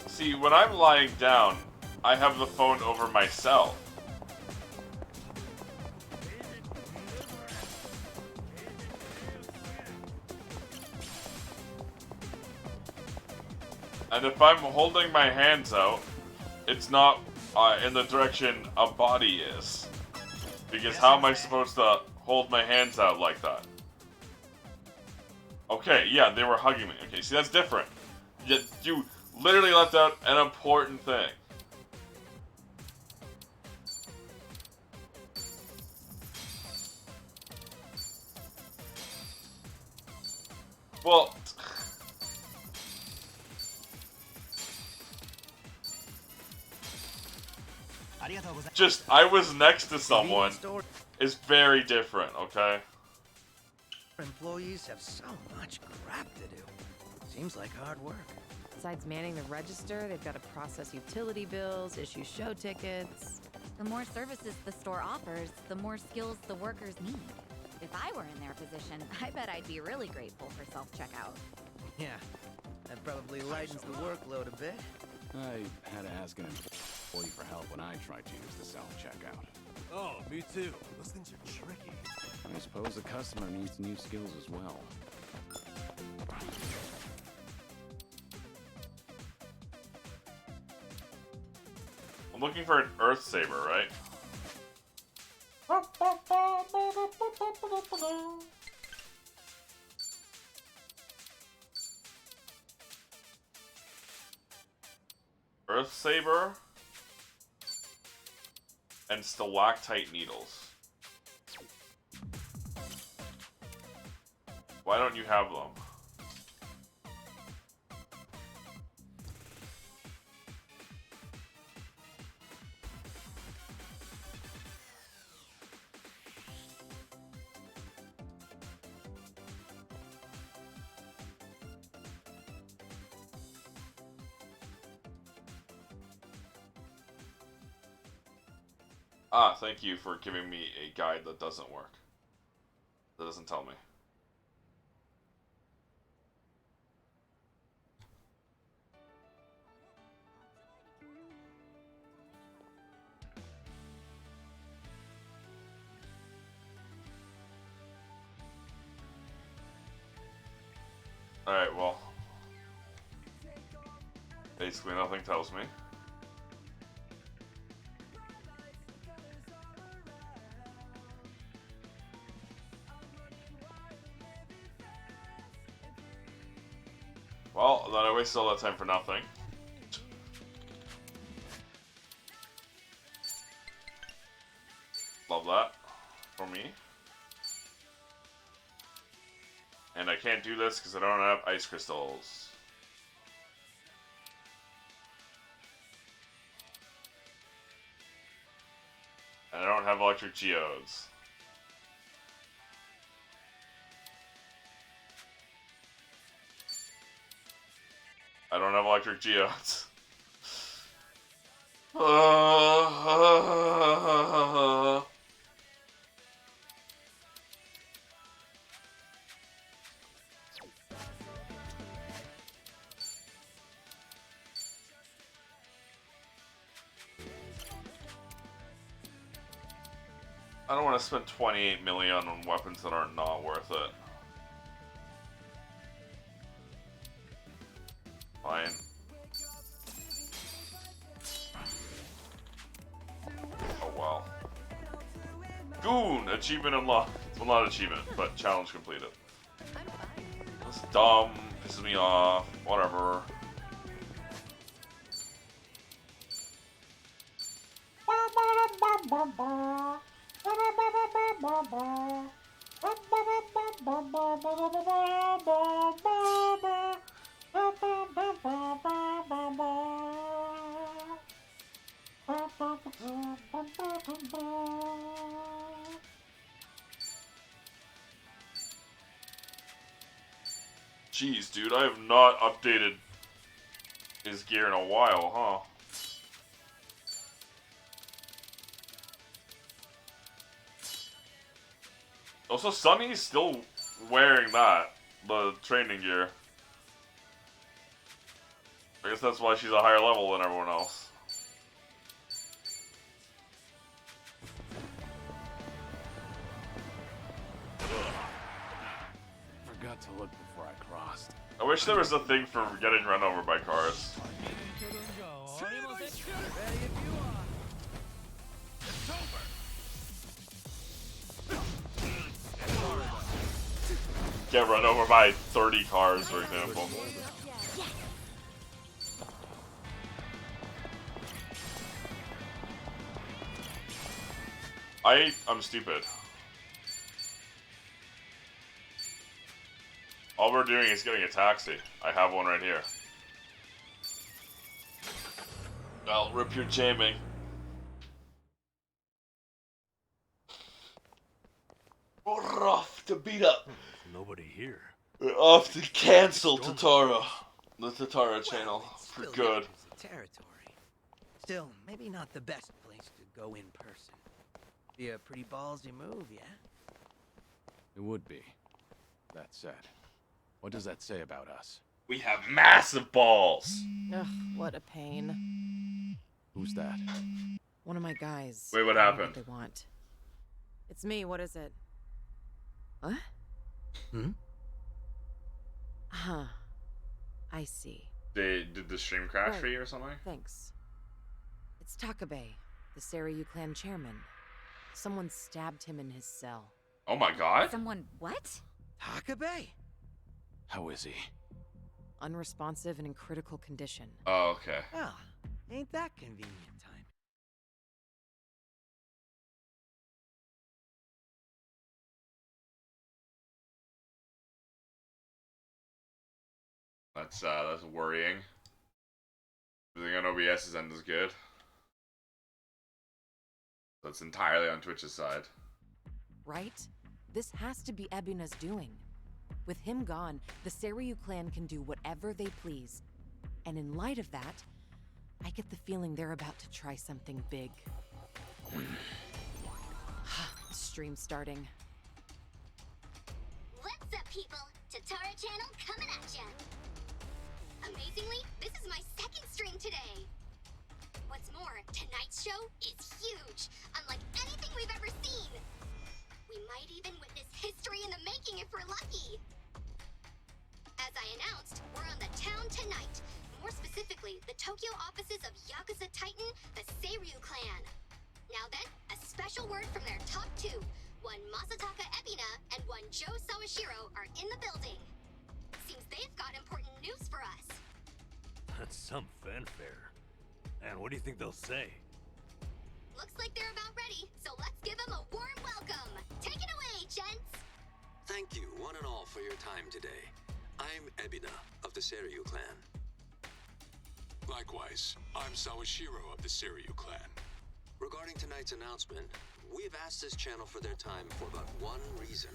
See, when I'm lying down, I have the phone over myself. And if I'm holding my hands out, it's not in the direction a body is. Because how am I supposed to hold my hands out like that? Okay, yeah, they were hugging me. Okay, see, that's different. You literally left out an important thing. Well... Just, I was next to someone is very different, okay? employees have so much crap to do. Seems like hard work. Besides manning the register, they've got to process utility bills, issue show tickets. The more services the store offers, the more skills the workers need. If I were in their position, I bet I'd be really grateful for self-checkout. Yeah, that probably lightens the workload a bit. I had to ask an employee for help when I tried to use the self-checkout. Oh, me too. Those things are tricky. I suppose the customer needs new skills as well. I'm looking for an Earth Saber, right? Earth Saber and stalactite needles. Why don't you have them? Ah, thank you for giving me a guide that doesn't work. That doesn't tell me. Alright, well. Basically nothing tells me. Well, then I wasted all that time for nothing. Love that. For me. And I can't do this because I don't have ice crystals. And I don't have electric geodes. I don't have electric geodes. I don't want to spend 28 million on weapons that are not worth it. Fine. Oh well. Goon! Achievement unlocked. Well, not achievement, but challenge completed. That's dumb. Pisses me off. Whatever. Jeez, dude, I have not updated his gear in a while, huh? Also, Sunny's still wearing that, the training gear. I guess that's why she's a higher level than everyone else. Forgot to look before I crossed. I wish there was a thing for getting run over by cars. Get run over by 30 cars, for example. I'm stupid. All we're doing is getting a taxi. I have one right here. I'll rip your jamming. Rough to beat up. nobody here. They're off to cancel Tatara. The Tatara channel. For Still good. Yakuza territory. Still, maybe not the best place to go in person. Be a pretty ballsy move, yeah? It would be. That said, what does that say about us? We have massive balls. Ugh, what a pain. Who's that? One of my guys. Wait, what I know happened? they want. It's me, what is it? What? Huh. I see. Did the stream crash Right. for you or something? Thanks. It's Takabe, the Seiryu clan chairman. Someone stabbed him in his cell. Oh my god. Someone what? Takabe? How is he? Unresponsive and in critical condition. Oh, okay. Well, ain't that convenient time. That's worrying. Everything on OBS's end is good. That's entirely on Twitch's side. Right? This has to be Ebina's doing. With him gone, the Seiryu clan can do whatever they please. And in light of that, I get the feeling they're about to try something big. Stream starting. What's up, people? Tatara channel coming at ya. Amazingly, this is my second stream today. What's more, tonight's show is huge, unlike anything we've ever seen. We might even witness history in the making if we're lucky. As I announced, we're on the town tonight. More specifically, the Tokyo offices of Yakuza Titan, the Seiryu clan. Now then, a special word from their top two. One Masataka Ebina and one Joe Sawashiro are in the building. Seems they've got important news for us. That's some fanfare. And what do you think they'll say? Looks like they're about ready, so let's give them a warm welcome. Take it away, gents. Thank you, one and all, for your time today. I'm Ebina of the Seiryu clan. Likewise, I'm Sawashiro of the Seiryu clan. Regarding tonight's announcement, we've asked this channel for their time for but one reason.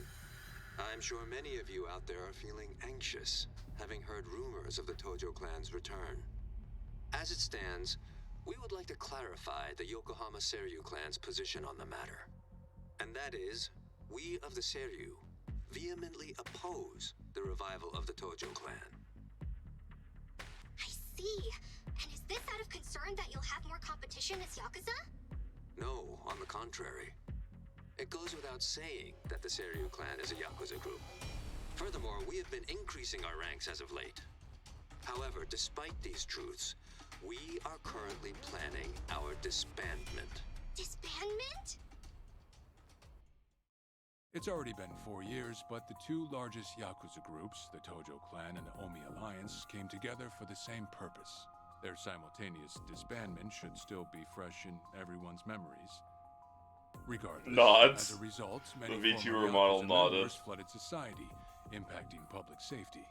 I'm sure many of you out there are feeling anxious, having heard rumors of the Tojo clan's return. As it stands, we would like to clarify the Yokohama Seiryu clan's position on the matter. And that is, we of the Seiryu vehemently oppose the revival of the Tojo clan. I see. And is this out of concern that you'll have more competition as Yakuza? No, on the contrary. It goes without saying that the Seiryu clan is a Yakuza group. Furthermore, we have been increasing our ranks as of late. However, despite these truths, we are currently planning our disbandment. Disbandment? It's already been 4 years, but the two largest Yakuza groups, the Tojo clan and the Omi Alliance, came together for the same purpose. Their simultaneous disbandment should still be fresh in everyone's memories. Regardless, Nods. as a result, The many VTuber former model Yakuza nodded. members flooded society, impacting public safety.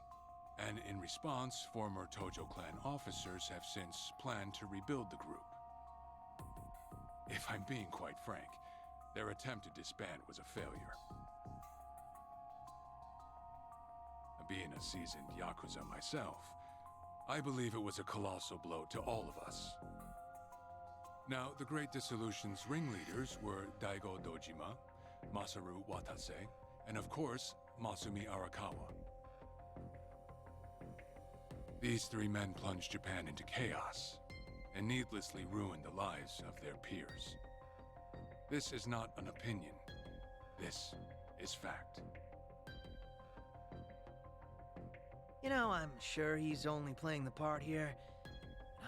And in response, former Tojo clan officers have since planned to rebuild the group. If I'm being quite frank, their attempt to disband was a failure. Being a seasoned Yakuza myself, I believe it was a colossal blow to all of us. Now, the Great Dissolution's ringleaders were Daigo Dojima, Masaru Watase, and of course, Masumi Arakawa. These three men plunged Japan into chaos, and needlessly ruined the lives of their peers. This is not an opinion. This is fact. You know, I'm sure he's only playing the part here.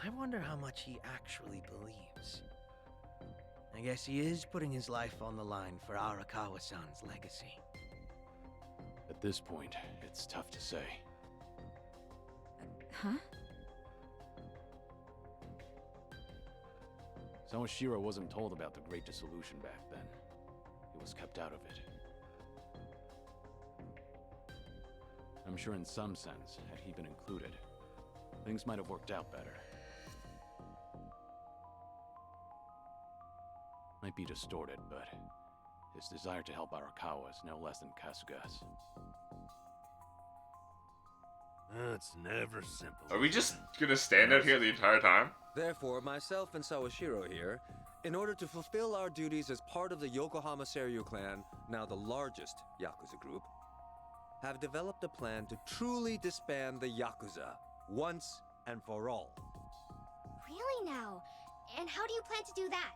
I wonder how much he actually believes. I guess he is putting his life on the line for Arakawa-san's legacy. At this point, it's tough to say. Huh? Sawashiro wasn't told about the Great Dissolution back then. He was kept out of it. I'm sure in some sense, had he been included, things might have worked out better. Might be distorted, but his desire to help Arakawa is no less than Kasuga's. it's never simple. Are we just gonna stand out here the entire time? Therefore, myself and Sawashiro here, in order to fulfill our duties as part of the Yokohama Seiryu clan, now the largest Yakuza group, have developed a plan to truly disband the Yakuza, once and for all. Really now? And how do you plan to do that?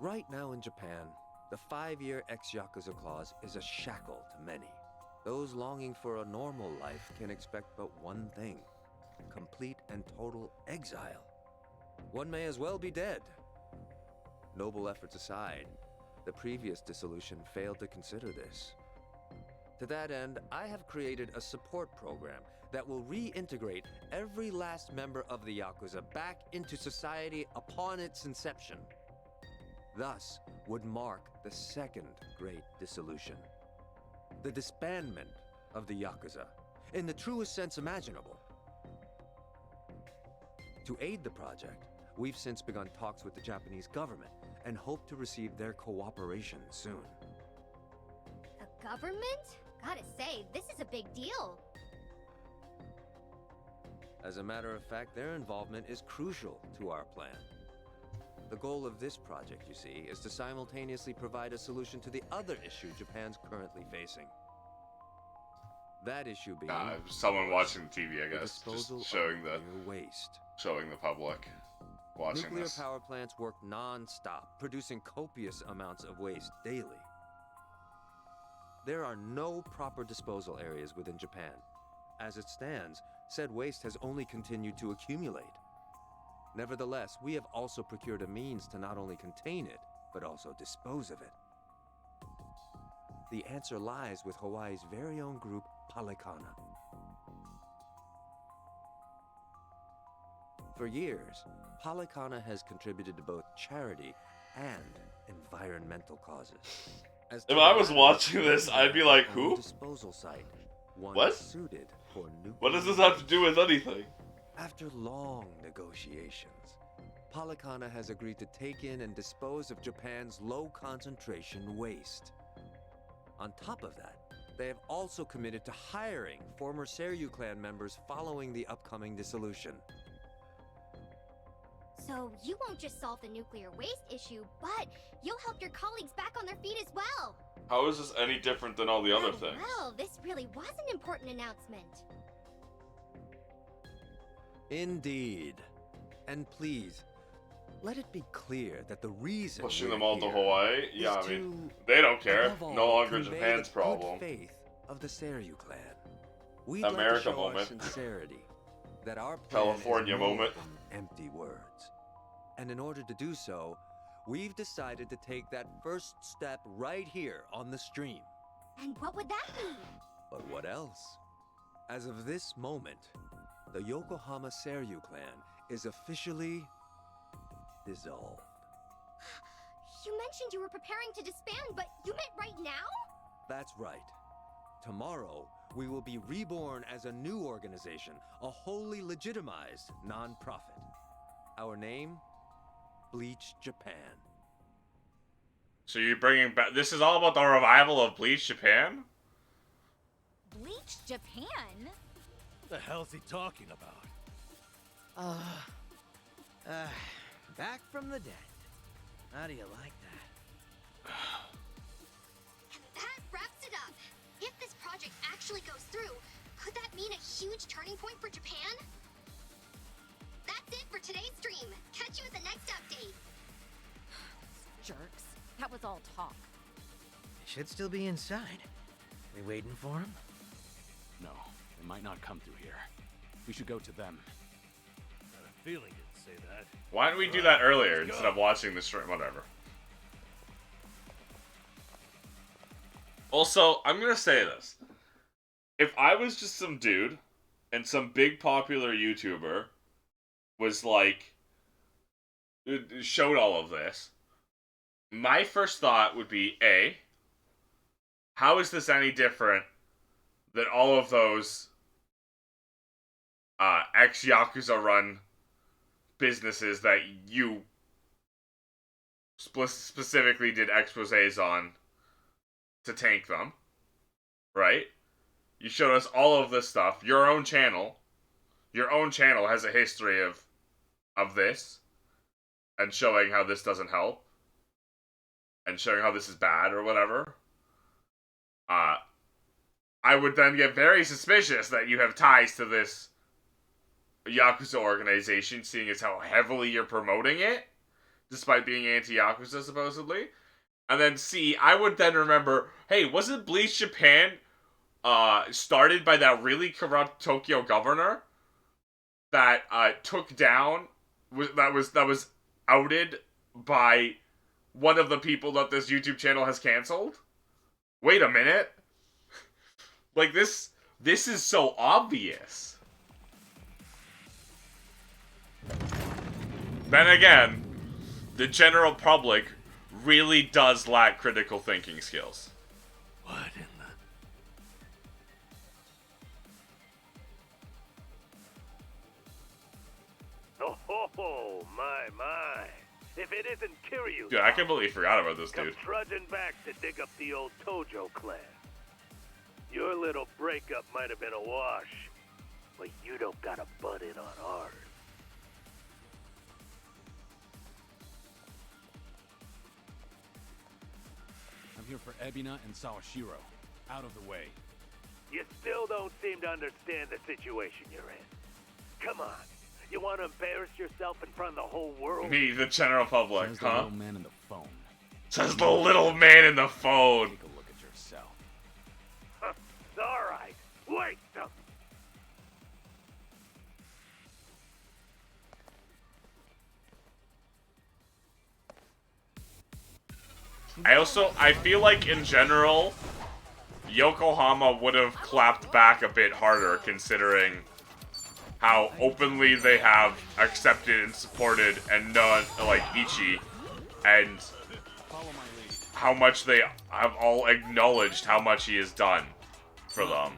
Right now in Japan, the 5-year ex-Yakuza clause is a shackle to many. Those longing for a normal life can expect but one thing: complete and total exile. One may as well be dead. Noble efforts aside, the previous dissolution failed to consider this. To that end, I have created a support program that will reintegrate every last member of the Yakuza back into society upon its inception. Thus would mark the second great dissolution. The disbandment of the Yakuza, in the truest sense imaginable. To aid the project, we've since begun talks with the Japanese government and hope to receive their cooperation soon. The government? Gotta say, this is a big deal. As a matter of fact, their involvement is crucial to our plan. The goal of this project, you see, is to simultaneously provide a solution to the other issue Japan's currently facing. That issue being someone watching TV, I guess, disposal just showing of the nuclear waste. showing the public watching Nuclear this. power plants work non-stop, producing copious amounts of waste daily. There are no proper disposal areas within Japan. As it stands, said waste has only continued to accumulate. Nevertheless, we have also procured a means to not only contain it, but also dispose of it. The answer lies with Hawaii's very own group, Palikana. For years, Palikana has contributed to both charity and environmental causes. If I was watching this, I'd be like, who? Disposal site, one What? suited for What does this have to do with anything? After long negotiations, Palikana has agreed to take in and dispose of Japan's low-concentration waste. On top of that, they have also committed to hiring former Seiryu clan members following the upcoming dissolution. So you won't just solve the nuclear waste issue, but you'll help your colleagues back on their feet as well. How is this any different than all the other things? Well, this really was an important announcement. Indeed. And please, let it be clear that the reason Pushing we're them all to here Hawaii? is Yeah, I mean, to, they don't care. above all, No longer convey Japan's the good problem. faith of the Seiryu clan. We'd America like to show moment. our sincerity that our plan California is more moment. than empty words. And in order to do so, we've decided to take that first step right here on the stream. And what would that be? But what else? As of this moment, the Yokohama Seiryu clan is officially dissolved. You mentioned you were preparing to disband, but you meant right now? That's right. Tomorrow, we will be reborn as a new organization, a wholly legitimized non-profit. Our name? Bleach Japan. So you're bringing back... This is all about the revival of Bleach Japan? Bleach Japan? What the hell's he talking about? Back from the dead. How do you like that? And that wraps it up. If this project actually goes through, could that mean a huge turning point for Japan? That's it for today's stream. Catch you at the next update. Jerks. That was all talk. They should still be inside. We waiting for him? No, they might not come through here. We should go to them. Got a feeling you'd say that. Why didn't we do that earlier instead of watching the stream? Whatever. Also, I'm gonna say this. If I was just some dude and some big popular YouTuber was like showed all of this, my first thought would be A, how is this any different than all of those ex-Yakuza run businesses that you specifically did exposés on to tank them, right? You showed us all of this stuff. Your own channel has a history of this, and showing how this doesn't help, and showing how this is bad or whatever. I would then get very suspicious that you have ties to this Yakuza organization, seeing as how heavily you're promoting it, despite being anti-Yakuza, supposedly. And then C, I would then remember, hey, wasn't Bleach Japan started by that really corrupt Tokyo governor that took down, that was outed by one of the people that this YouTube channel has canceled? Wait a minute. Like, this is so obvious. Then again, the general public really does lack critical thinking skills. What in the... Oh, my. If it isn't Kiryu, Dude, I can't believe you forgot about this come dude. trudging back to dig up the old Tojo clan. Your little breakup might have been a wash, but you don't gotta butt in on ours. I'm here for Ebina and Sawashiro. Out of the way. You still don't seem to understand the situation you're in. Come on, you want to embarrass yourself in front of the whole world? Me, the general public, Says huh? the little man in the phone. Says the little man in the phone. Take a look at yourself. Alright, wait some. I feel like in general, Yokohama would have clapped back a bit harder considering how openly they have accepted and supported and known, like, Ichi, and how much they have all acknowledged how much he has done for them.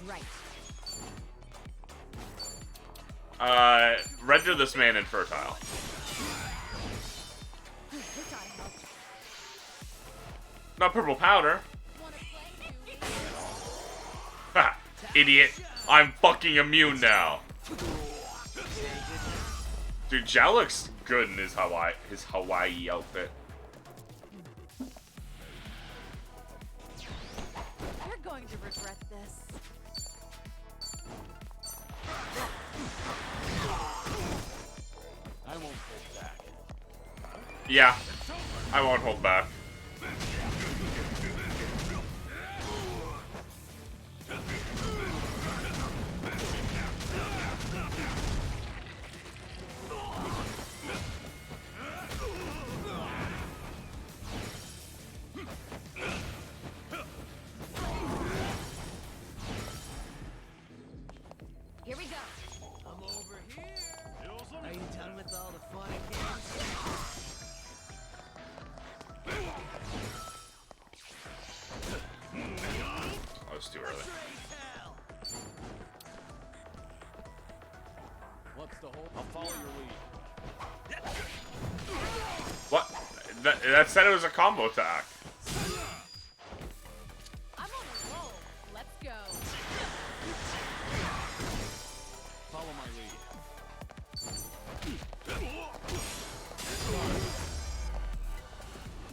Right. Render this man infertile. Not purple powder. Ha! Idiot. I'm fucking immune now. Dude, Zhao looks good in his Hawaii outfit. You're going to regret this. I won't hold back. Yeah, I won't hold back. Here we go. I'm over here. Are you done with all the fun and games? Oh, it's too early. What's the whole? I'll follow your lead. What? That said it was a combo attack. I'm on a roll. Let's go. Follow my lead.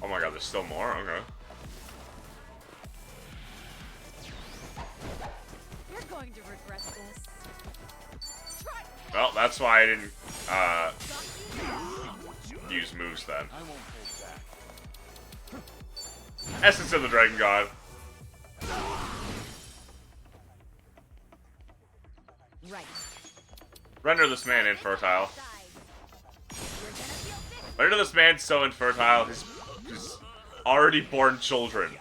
Oh my god, there's still more? Okay. You're going to regret this. Well, that's why I didn't, use moves then. I won't hold back. Essence of the Dragon God. Right. Render this man infertile. Render this man so infertile, his already born children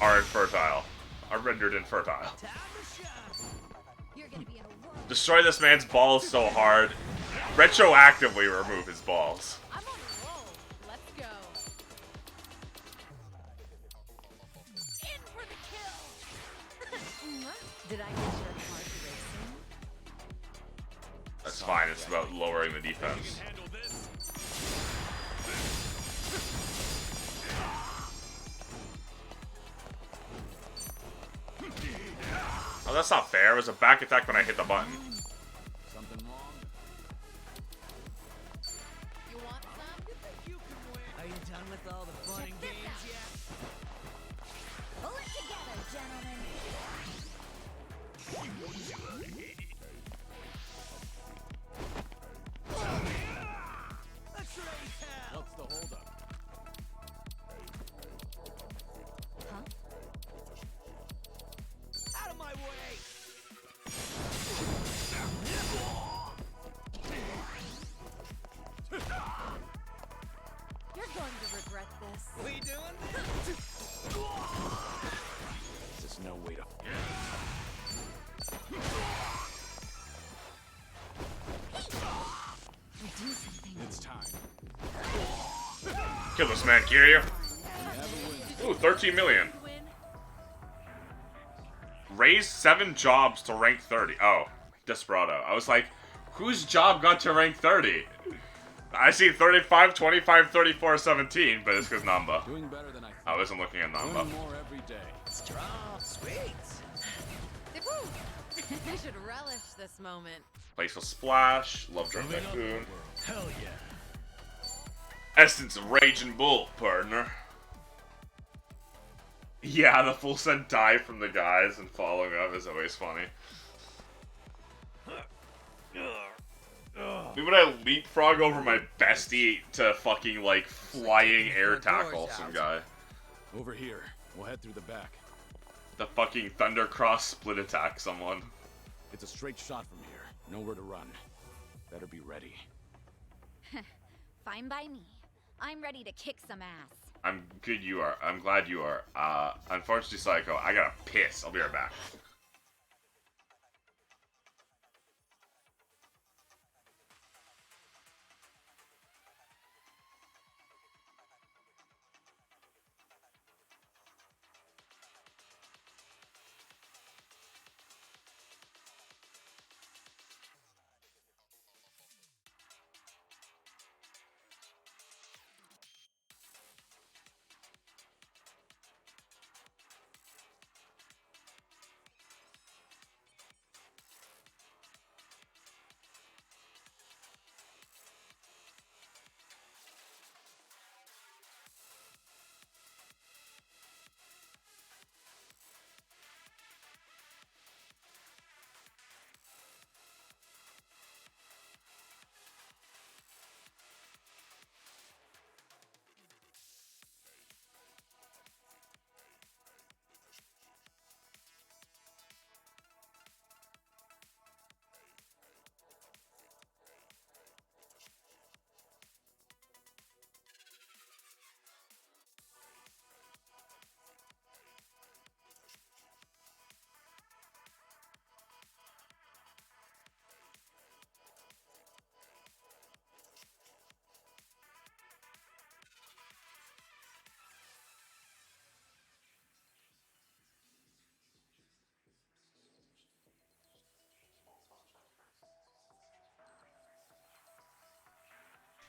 are infertile. Are rendered infertile. Destroy this man's balls so hard. Retroactively remove his balls. I'm on a roll. Let's go. In for the kill. Did I get your heart racing? That's fine, it's about lowering the defense. that's not fair. It was a back attack when I hit the button. Something wrong? You want some? Are you done with all the fun and games yet? Pull it together, gentlemen. Let's raise hell. What's the holdup? Huh? Out of my way! You're going to regret this. We doing this? There's no way to. Do something. It's time. Kill this man, Kiryu. Ooh, 13 million. Raise 7 jobs to rank 30. Oh, Desperado. I was like, whose job got to rank 30? I see 35, 25, 34, 17, but it's because Namba. Doing better than I wasn't looking at Namba. Learn more every day. Strong, sweet. I should relish this moment. Playful Splash. Love Drunk Tycoon. Hell yeah. Essence of Raging Bull, partner. Yeah, the full set dive from the guys and following up is always funny. Maybe when I leapfrog over my bestie to fucking, like, flying air tackle some guy. Over here. We'll head through the back. The fucking Thundercross split attack someone. It's a straight shot from here. Nowhere to run. Better be ready. Fine by me. I'm ready to kick some ass. I'm good you are. I'm glad you are. Unfortunately, Psycho, I gotta piss. I'll be right back.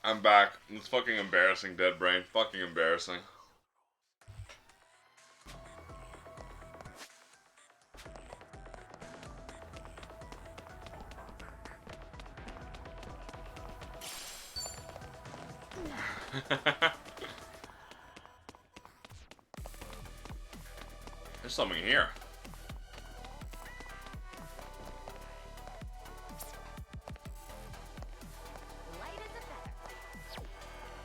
I'm back. It's fucking embarrassing, Dead Brain. Fucking embarrassing. There's something here.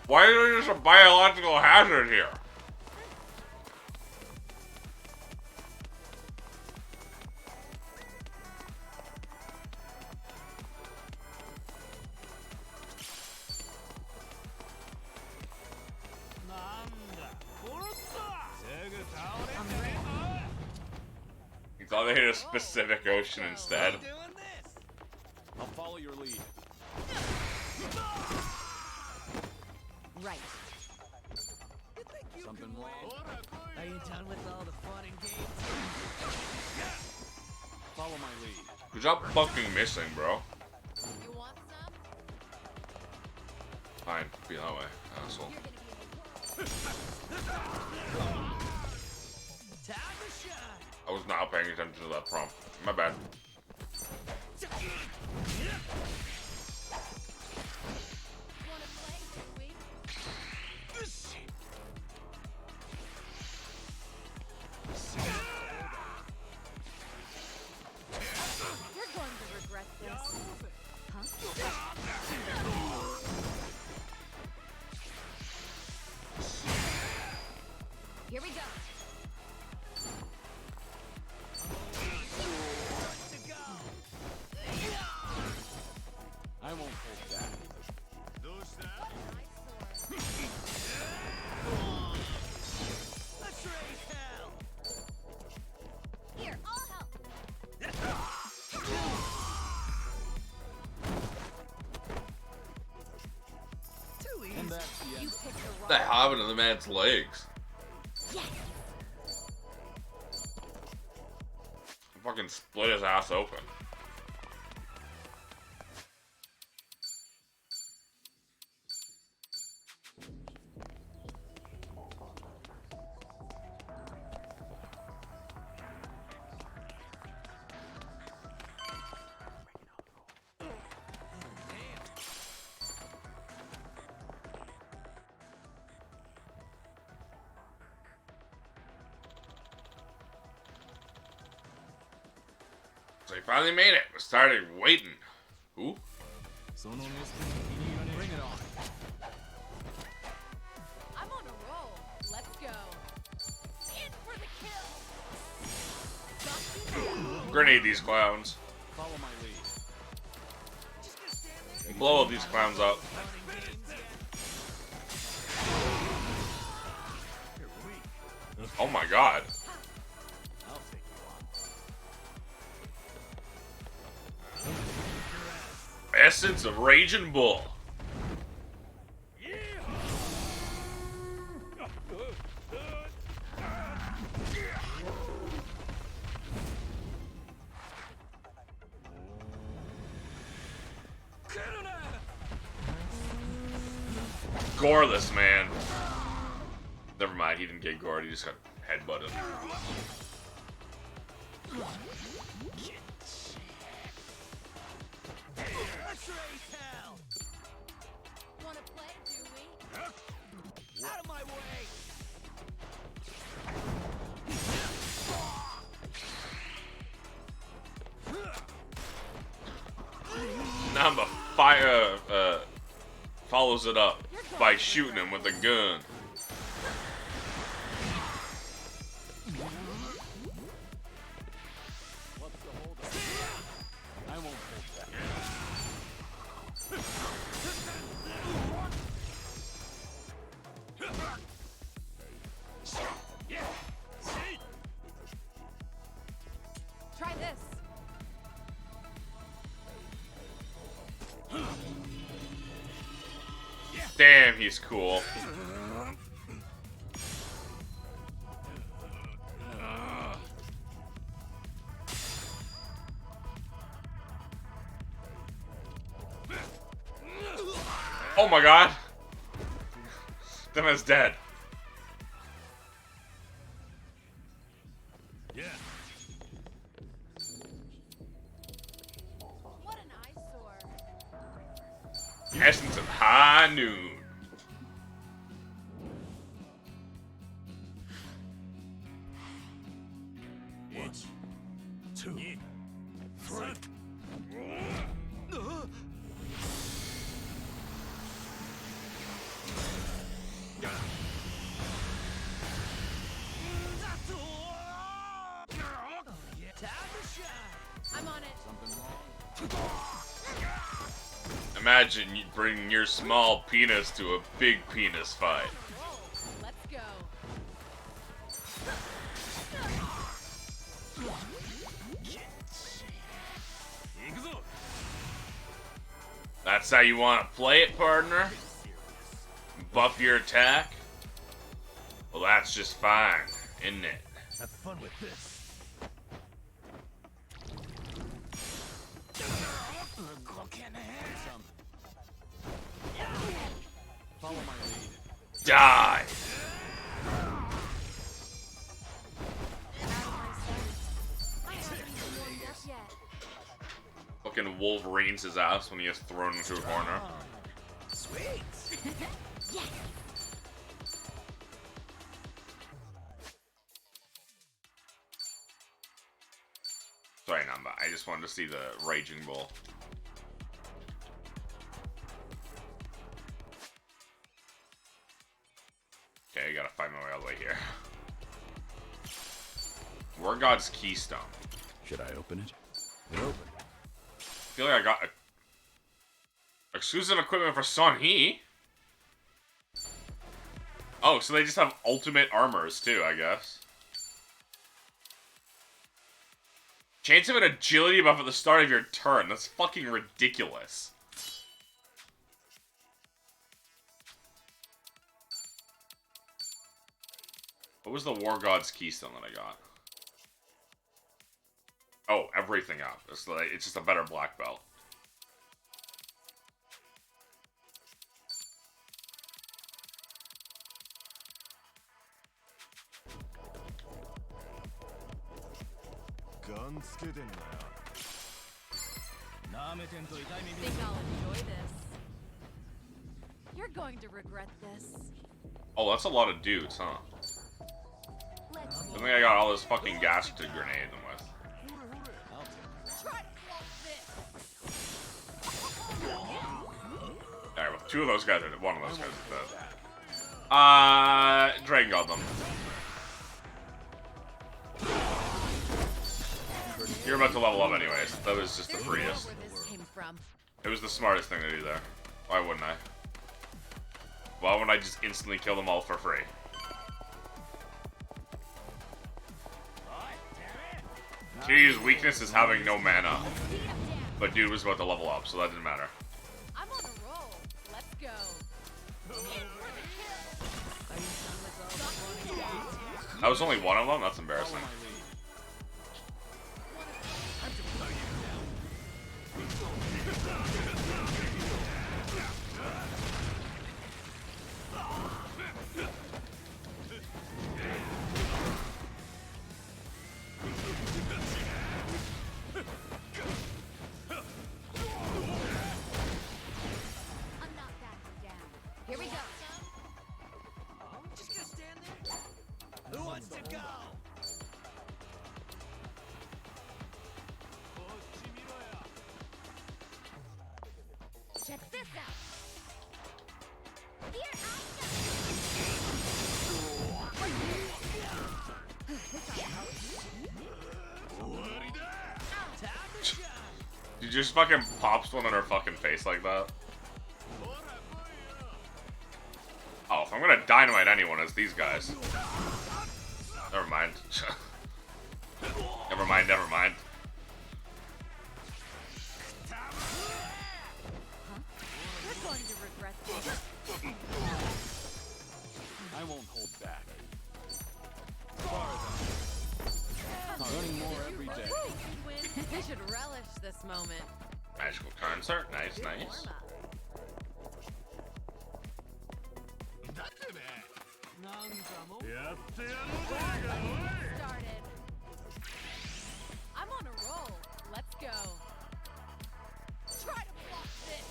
Why is there just a biological hazard here? You thought they hit a specific ocean instead. I'll follow your lead. Right. Something wrong? Are you done with all the fun and games? Follow my lead. Good job fucking missing, bro. You want some? Fine, be that way, asshole. Time to shine. I was not paying attention to that prompt. My bad. You're going to regret this. Huh? Here we go. I won't hold back. Let's raise hell! Here, I'll help. Too easy. And that's the You end. picked the What the hell happened to the man's legs? Yes. Fucking split his ass open. So he finally made it. We started waiting. Who? Bring it on. I'm on a roll. Let's go. In for the kill. Grenade these clowns. Follow my lead. Blow these clowns up. Oh my god. I'll take you on. Essence of Raging Bull. Goreless, man. Never mind, he didn't get gored, he just got headbutted. Let's raise hell! Wanna play, do we? Out of my way! Namba follows it up by shooting him with a gun. What's the hold up? I won't hold back. Try this. Damn, he's cool. Oh my god. That man's dead. Yeah. What an eyesore. Essence of High Noon. One, two, three. I'm on it. Something wrong? Imagine you bringing your small penis to a big penis fight. Roll. Let's go. That's how you want to play it, partner? Buff your attack? Well, that's just fine, isn't it? Have fun with this. Some. Follow my lead. Die! Out of my sight. Wolverines his ass when he gets thrown into a corner. Sweet. Yes. Sorry, Namba. I just wanted to see the Raging Bull. Okay, I gotta find my way all the way here. War God's Keystone. Should I open it? It opened. I feel like I got exclusive equipment for Son He. Oh, so they just have ultimate armors too, I guess. Chance of an agility buff at the start of your turn. That's fucking ridiculous. What was the War God's Keystone that I got? Oh, everything up. It's just a better black belt. Think I'll enjoy this. You're going to regret this. Oh, that's a lot of dudes, huh? I think I got all this fucking gas to grenade them with. Alright, well, two of those guys are one of those guys is dead. Dragon got them. You're about to level up anyways. That was just the freest. It was the smartest thing to do there. Why wouldn't I? Why wouldn't I just instantly kill them all for free? Kiryu's weakness is having no mana. But dude was about to level up, so that didn't matter. I'm on a roll. Let's go. That was only one of them? That's embarrassing. Here we go. Just gonna stand there? Who wants to go? Check this out. Here You just fucking pops one in her fucking face like that. Oh, if I'm gonna dynamite anyone, it's these guys. Never mind. Never mind, never mind. You're going to regret this. I won't hold back. Learning more every day. You should relish this moment. Magical concert, nice, nice. Started. I'm on a roll. Let's go. Try to block this.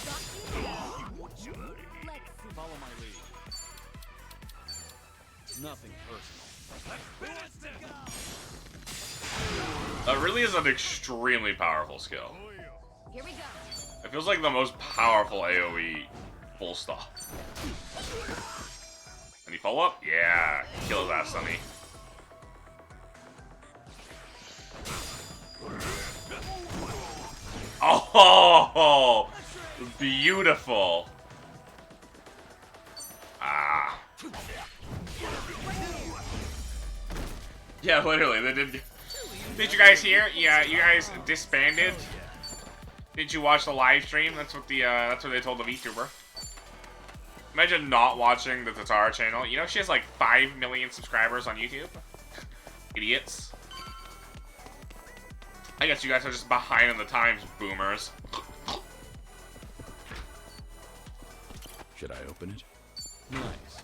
Let's see. Follow my lead. Nothing personal. That really is an extremely powerful skill. Here we go. It feels like the most powerful AoE, full stop. Any follow-up? Yeah, kill his ass, Sonny. Oh, beautiful. Ah. Yeah, literally, they did. Did you guys hear? Yeah, you guys disbanded. Did you watch the live stream? That's what they told the VTuber. Imagine not watching the Tatara channel. You know she has like 5 million subscribers on YouTube. Idiots. I guess you guys are just behind in the times, boomers. Should I open it? Nice.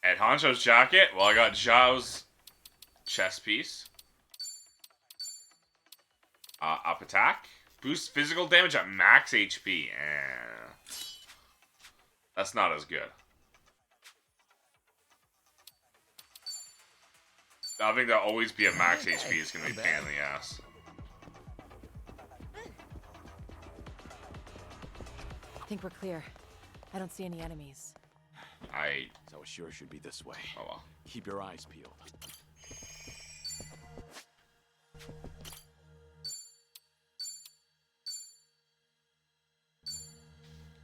Ed Honcho's jacket. Well, I got Zhao's chest piece. Up attack. Boost physical damage at max HP. That's not as good. Having to always be at max HP is going to be a pain in the ass. I think we're clear. I don't see any enemies. So it sure should be this way. Oh well. Keep your eyes peeled.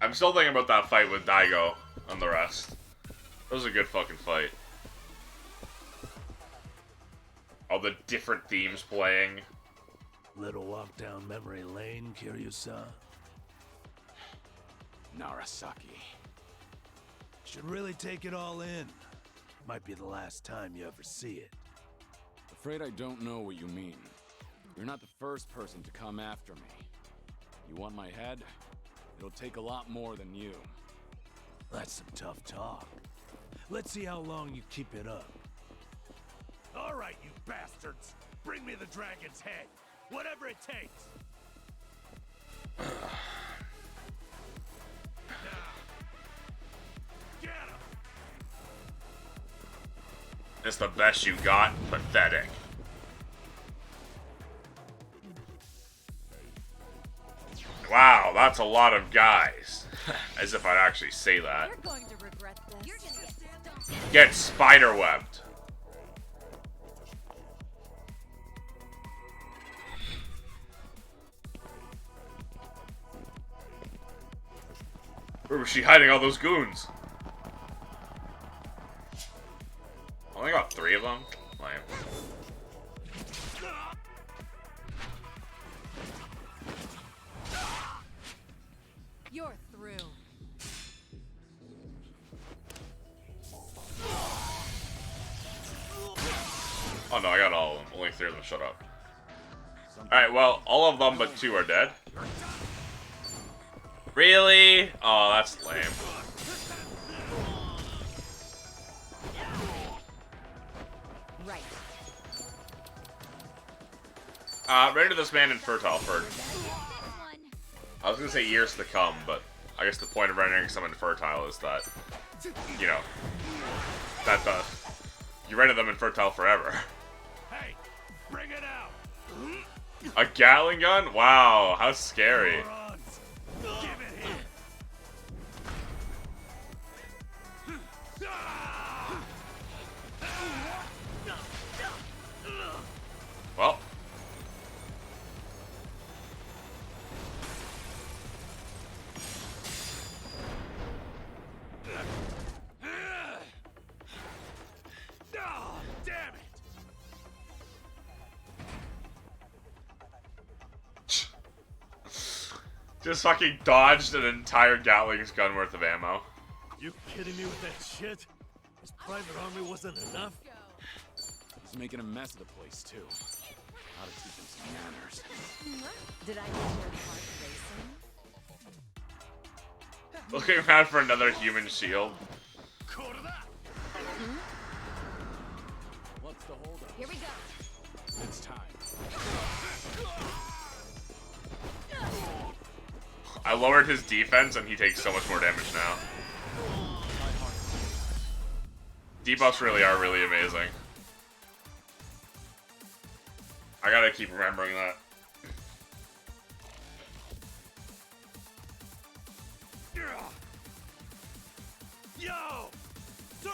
I'm still thinking about that fight with Daigo and the rest. That was a good fucking fight. All the different themes playing. Little walk down memory lane, Kiryu-san. Narasaki. Should really take it all in. Might be the last time you ever see it. Afraid I don't know what you mean. You're not the first person to come after me. You want my head? It'll take a lot more than you. That's some tough talk. Let's see how long you keep it up. All right, you bastards. Bring me the dragon's head. Whatever it takes. It's the best you got. Pathetic. Wow, that's a lot of guys. As if I'd actually say that. You're going to regret this. You're gonna Get spiderwebbed. Where was she hiding all those goons? Only got 3 of them? Lame. You're through. Oh no, I got all of them. Only 3 of them. Shut up. Alright, well, all of them but 2 are dead. Really? Oh, that's lame. Right. Render this man infertile for... I was gonna say years to come, but I guess the point of rendering someone infertile is that, you know, that you render them infertile forever. Hey, bring it out. A Gatling gun? Wow, how scary. Give it here. Well. Oh, damn it. Just fucking dodged an entire Gatling's gun worth of ammo. You kidding me with that shit? His private army wasn't enough? He's making a mess of the place, too. Gotta teach him some manners. Did I get your heart racing? Looking around for another human shield. What's the holdup? Here we go. It's time. I lowered his defense and he takes so much more damage now. Debuffs really are really amazing. I gotta keep remembering that. Yo! Sir!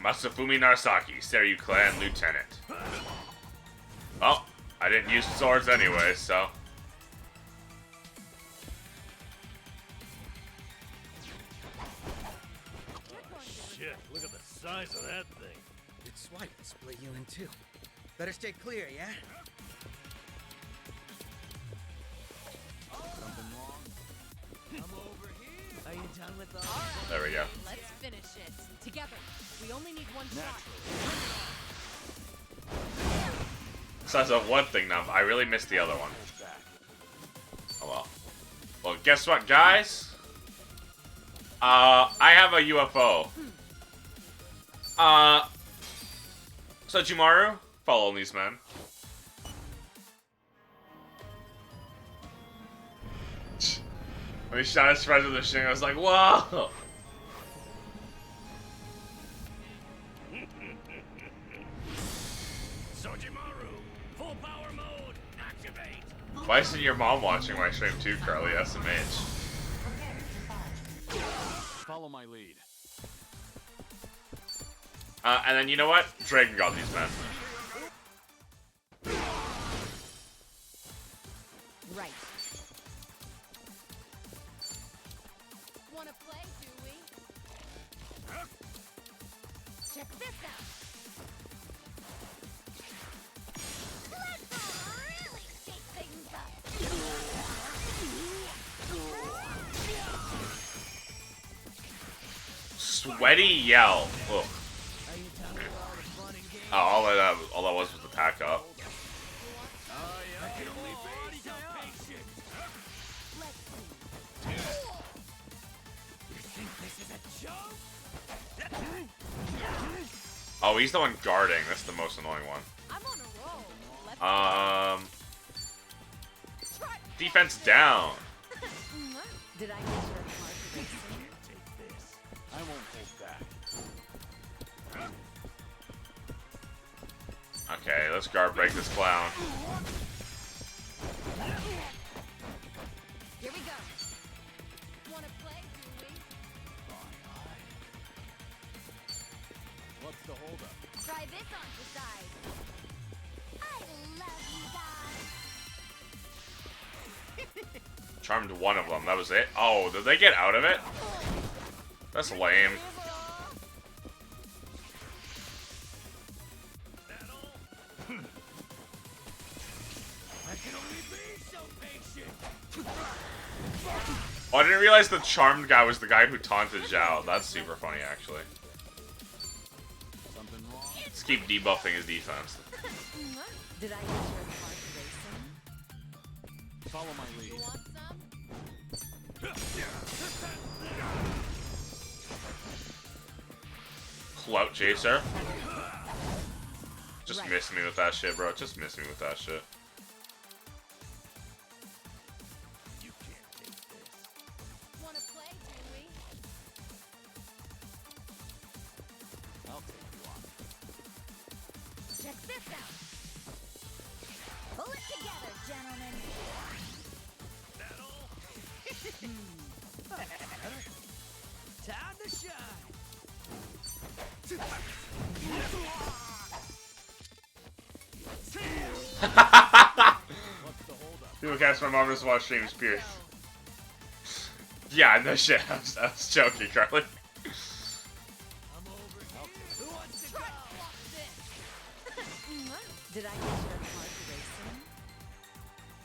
Masafumi Narasaki, Seryu Clan Lieutenant. Well, I didn't use swords anyway, so... Shit, look at this. size of that thing. Good swipe to split you in two. Better stay clear, yeah? Something wrong? I'm over here. Are you done with all? There we go. Let's finish it. Together. We only need one shot. So that's one thing now. I really missed the other one. Oh well. Well, guess what, guys? I have a UFO. So Jumaru, follow these men. When he shot his friends with the string, I was like, whoa! Sojimaru, full power mode, activate. Why isn't your mom watching my stream too, Carly? SMH. Follow my lead. And then you know what? Dragon got these men. Right. Wanna play, do we? Check this out. Let's really shake things up. Sweaty yell. Ugh. Oh, all that was the pack up. Oh, he's the one guarding. That's the most annoying one. Defense down. Did I get your heart racing? Take this. I won't hold back. Okay, let's guard break this clown. Here we go. Wanna play, do we? What's the holdup? Try this on the side. I love you guys. Charmed one of them. That was it. Oh, did they get out of it? That's lame. Oh, I didn't realize the charmed guy was the guy who taunted Zhao. That's super funny, actually. Something wrong? Let's keep debuffing his defense. Did I get your heart racing? Follow my lead. You want some? Clout chaser. Just miss me with that shit, bro. Just miss me with that shit. Wanna play, do we? I'll take you on. Check this out. Pull it together, gentlemen. Time to shine. People cast my mom just watch streams, Pierce. Yeah, no shit. I was joking, Carly. Did I get your heart racing?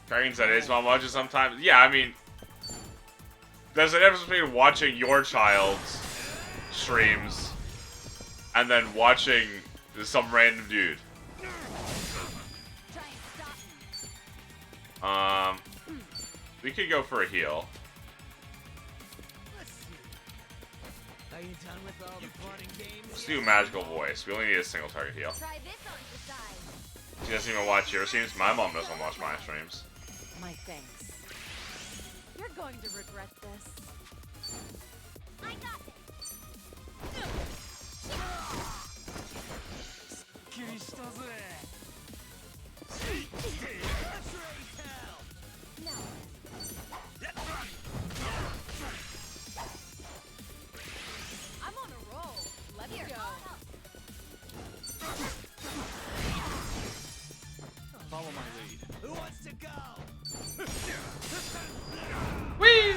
Carly said his mom watches sometimes. Yeah, I mean, there's a difference between watching your child's streams and then watching some random dude. We could go for a heal. Are you done with all the fun and games? Let's do magical voice. We only need a single target heal. Try this on the side. She doesn't even watch your streams. My mom doesn't watch my streams. My thanks. You're going to regret this. I got this. I'm on a roll. Let's go. Follow my lead. Who wants to go? Whee!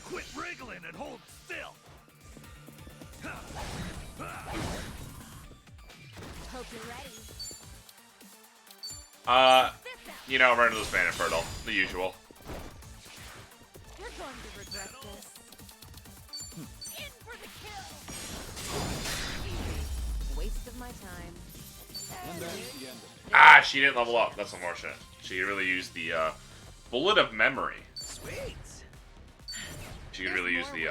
Quit wriggling and hold still. You know, run into the Spanish Fertile. The usual. You're going to regret this. In for the kill. Waste of my time. And that's the end of it. Ah, she didn't level up. That's unfortunate. She really used the bullet of memory. Sweet. She could really use the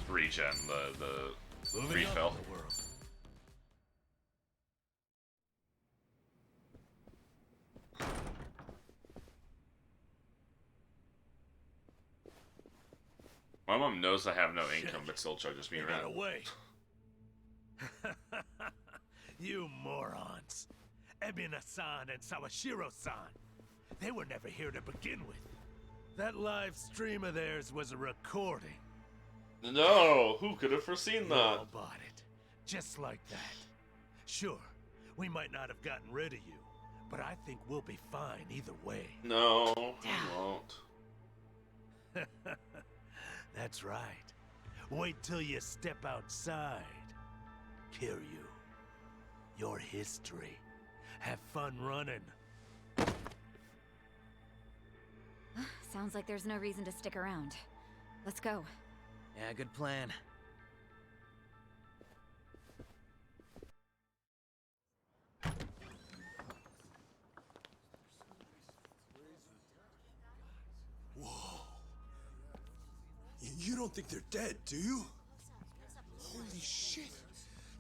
regen, the refill. My mom knows I have no income, but still charges me They rent. got away. You morons. Ebina-san and Sawashiro-san. They were never here to begin with. That live stream of theirs was a recording. No, who could have foreseen You that? all bought it. Just like that. Sure, we might not have gotten rid of you, but I think we'll be fine either way. No, you won't. That's right. Wait till you step outside. Kiryu, your history. Have fun running. Sounds like there's no reason to stick around. Let's go. Yeah, good plan. Whoa. You don't think they're dead, do you? Holy shit.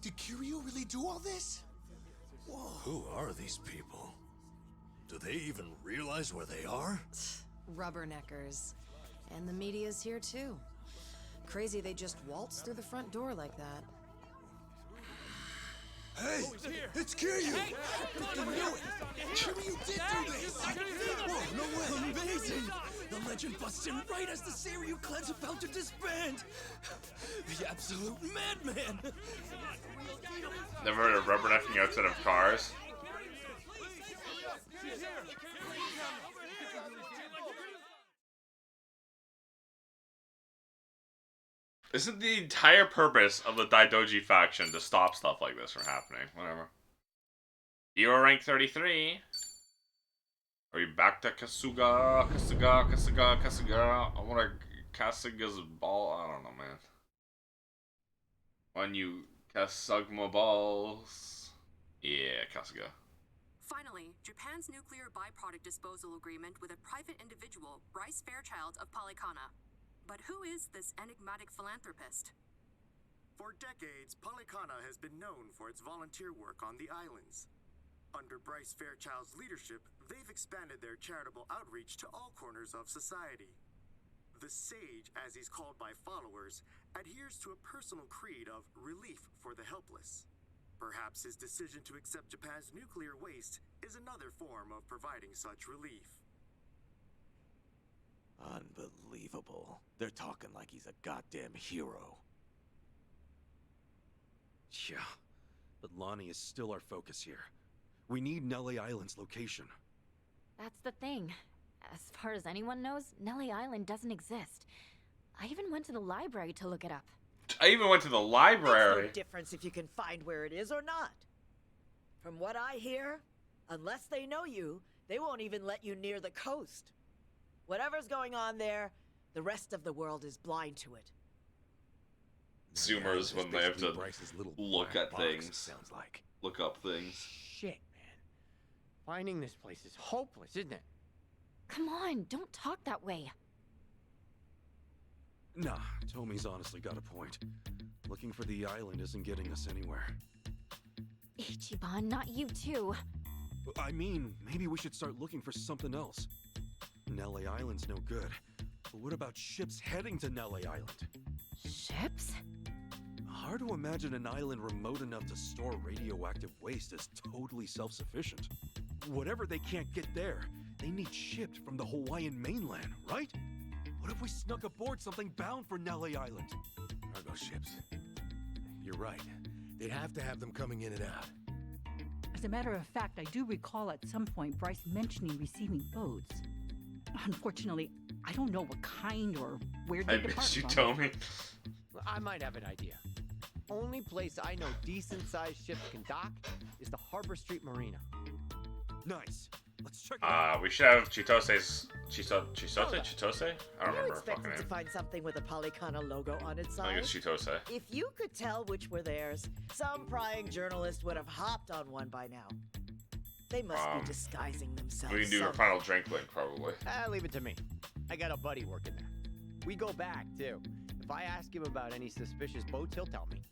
Did Kiryu really do all this? Whoa. Who are these people? Do they even realize where they are? Rubberneckers. And the media's here too. Crazy they just waltzed through the front door like that. Hey, it's Kiryu! I knew it! Kiryu did do this! Whoa, no way! Amazing! The legend busts in right as the Seiryu clan's about to disband! The absolute madman! Never heard of rubbernecking outside of cars? Isn't the entire purpose of the Daidoji faction to stop stuff like this from happening? Whatever. Hero rank 33. Are we back to Kasuga? I want to Kasuga's ball. I don't know, man. When you Kasugma balls. Yeah, Kasuga. Finally, Japan's nuclear byproduct disposal agreement with a private individual, Bryce Fairchild of Polycana. But who is this enigmatic philanthropist? For decades, Polycana has been known for its volunteer work on the islands. Under Bryce Fairchild's leadership, they've expanded their charitable outreach to all corners of society. The Sage, as he's called by followers, adheres to a personal creed of relief for the helpless. Perhaps his decision to accept Japan's nuclear waste is another form of providing such relief. Unbelievable. They're talking like he's a goddamn hero. Yeah, but Lonnie is still our focus here. We need Nelly Island's location. That's the thing. As far as anyone knows, Nelly Island doesn't exist. I even went to the library to look it up. I even went to the library. Makes no difference if you can find where it is or not. From what I hear, unless they know you, they won't even let you near the coast. Whatever's going on there, the rest of the world is blind to it. Zoomers when they have to look at things. Sounds like. Look up things. Shit, man. Finding this place is hopeless, isn't it? Come on, don't talk that way. Nah, Tomi's honestly got a point. Looking for the island isn't getting us anywhere. Ichiban, not you too. I mean, maybe we should start looking for something else. Nelly Island's no good. But what about ships heading to Nelly Island? Ships? Hard to imagine an island remote enough to store radioactive waste as totally self-sufficient. Whatever they can't get there, they need shipped from the Hawaiian mainland, right? What if we snuck aboard something bound for Nelly Island? Cargo ships. You're right. They'd have to have them coming in and out. As a matter of fact, I do recall at some point Bryce mentioning receiving Vods. Unfortunately, I don't know what kind or where they depart miss you, from. Tomi. I might have an idea. Only place I know decent-sized ships can dock is the Harbor Street Marina. Nice. Let's check it out. We should have Chitose's Chitose? I don't You remember her fucking expected to name. find something with a Polycana logo on its I side? think it's Chitose. If you could tell which were theirs, some prying journalist would have hopped on one by now. They must be disguising themselves. We can do her somehow. final drink link probably. Leave it to me. I got a buddy working there. We go back, too. If I ask him about any suspicious boats, he'll tell me.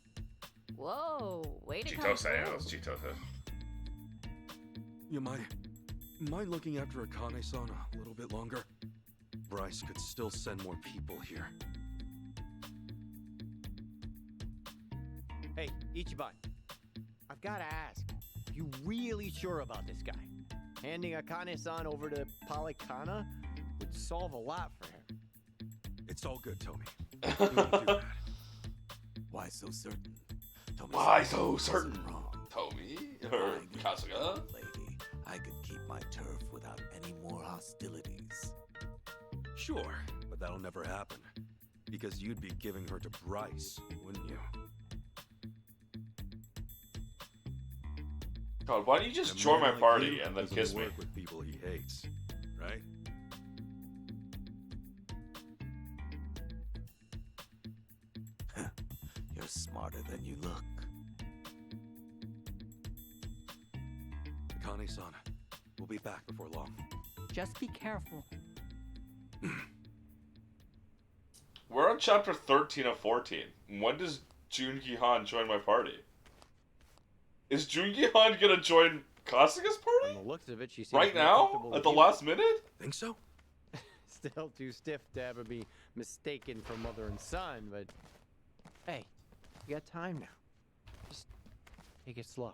Whoa, way to come Chitose, yeah, through. that's Chitose. You mind looking after Akane-san a little bit longer? Bryce could still send more people here. Hey, Ichiban. I've got to ask. You really sure about this guy? Handing Akane-san over to Polycana would solve a lot for him. It's all good, Tommy. You won't do that. Why so certain? Why so certain? Tommy or Kasuga? Lady, I could keep my turf without any more hostilities. Sure, but that'll never happen. Because you'd be giving her to Bryce, wouldn't you? God, why don't you just A join my man like party you and then doesn't kiss me? work with people he hates, right? You're smarter than you look. Akane-san, we'll be back before long. Just be careful. We're on chapter 13 of 14. When does Jungi Han join my party? Is Jungi Han gonna join Kasuga's party? From the looks of it, she seems Right more now? comfortable At with the you. last minute? Think so? Still too stiff to ever be mistaken for mother and son, but hey, you got time now. Just take it slow.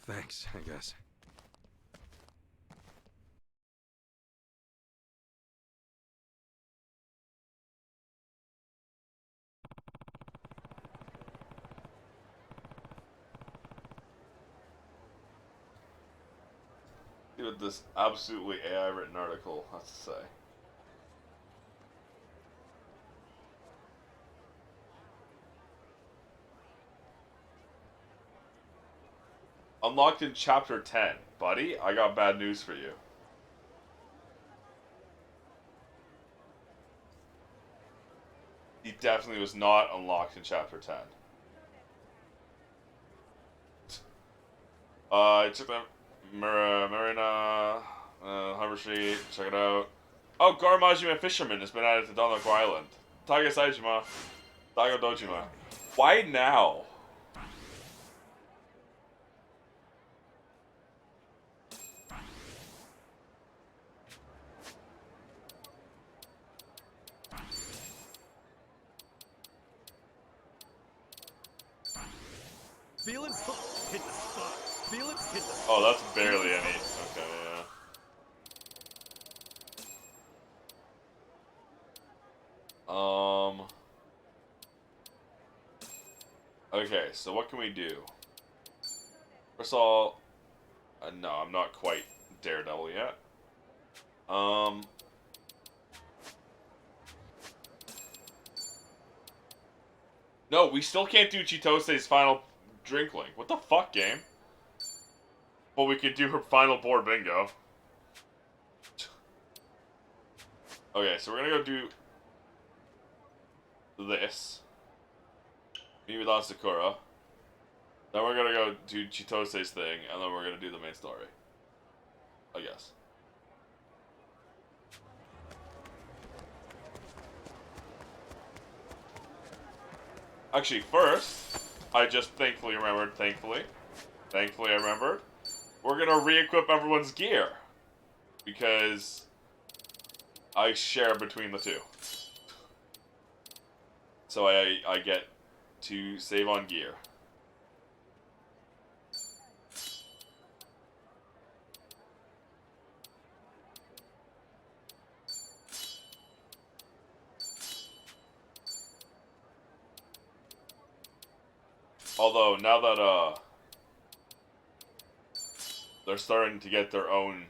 Thanks, I guess. Dude, this absolutely AI written article has to say. Unlocked in chapter 10. Buddy, I got bad news for you. He definitely was not unlocked in chapter 10. I took the Marina, Harbor Street, check it out. Oh, Garamajima Fisherman has been added to Donoko Island. Taiga Saijima, Daigo Dojima. Why now? Feel it, hit the spot. Feel it, hit the spot. Oh, that's barely any. Okay, yeah. Okay, so what can we do? First of all, no, I'm not quite Daredevil yet. No, we still can't do Chitose's final drink link. What the fuck, game? But we could do her final board bingo. Okay, so we're gonna go do this. Meet with Asakura. Then we're gonna go do Chitose's thing, and then we're gonna do the main story. I guess. Actually, first, I just thankfully remembered, thankfully I remembered, we're gonna re-equip everyone's gear. Because I share between the two. So I get to save on gear. Although, now that, they're starting to get their own...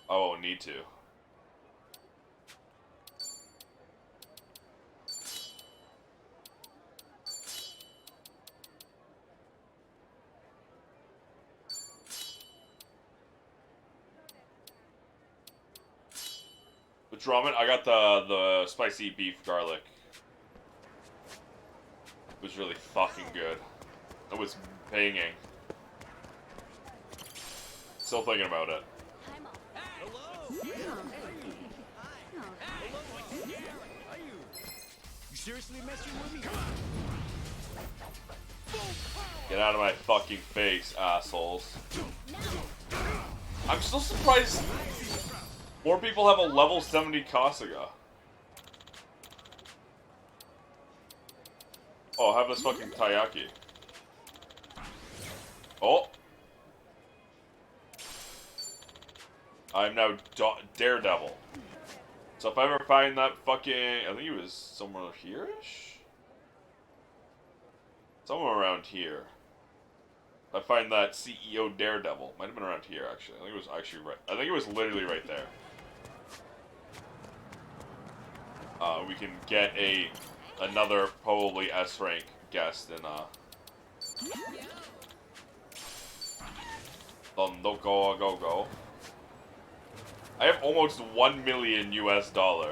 I won't need to. Which ramen? I got the spicy beef garlic. It was really fucking good. It was banging. Still thinking about it. You seriously messing with me? Get out of my fucking face, assholes. I'm still surprised more people have a level 70 Kasuga. Oh, I have this fucking Taiyaki. Oh. I'm now Daredevil. So if I ever find that fucking... I think he was somewhere here-ish? Somewhere around here. I find that CEO Daredevil. Might have been around here, actually. I think it was actually right... I think it was literally right there. We can get another probably S-rank guest in, Go. I have almost $1 million US. What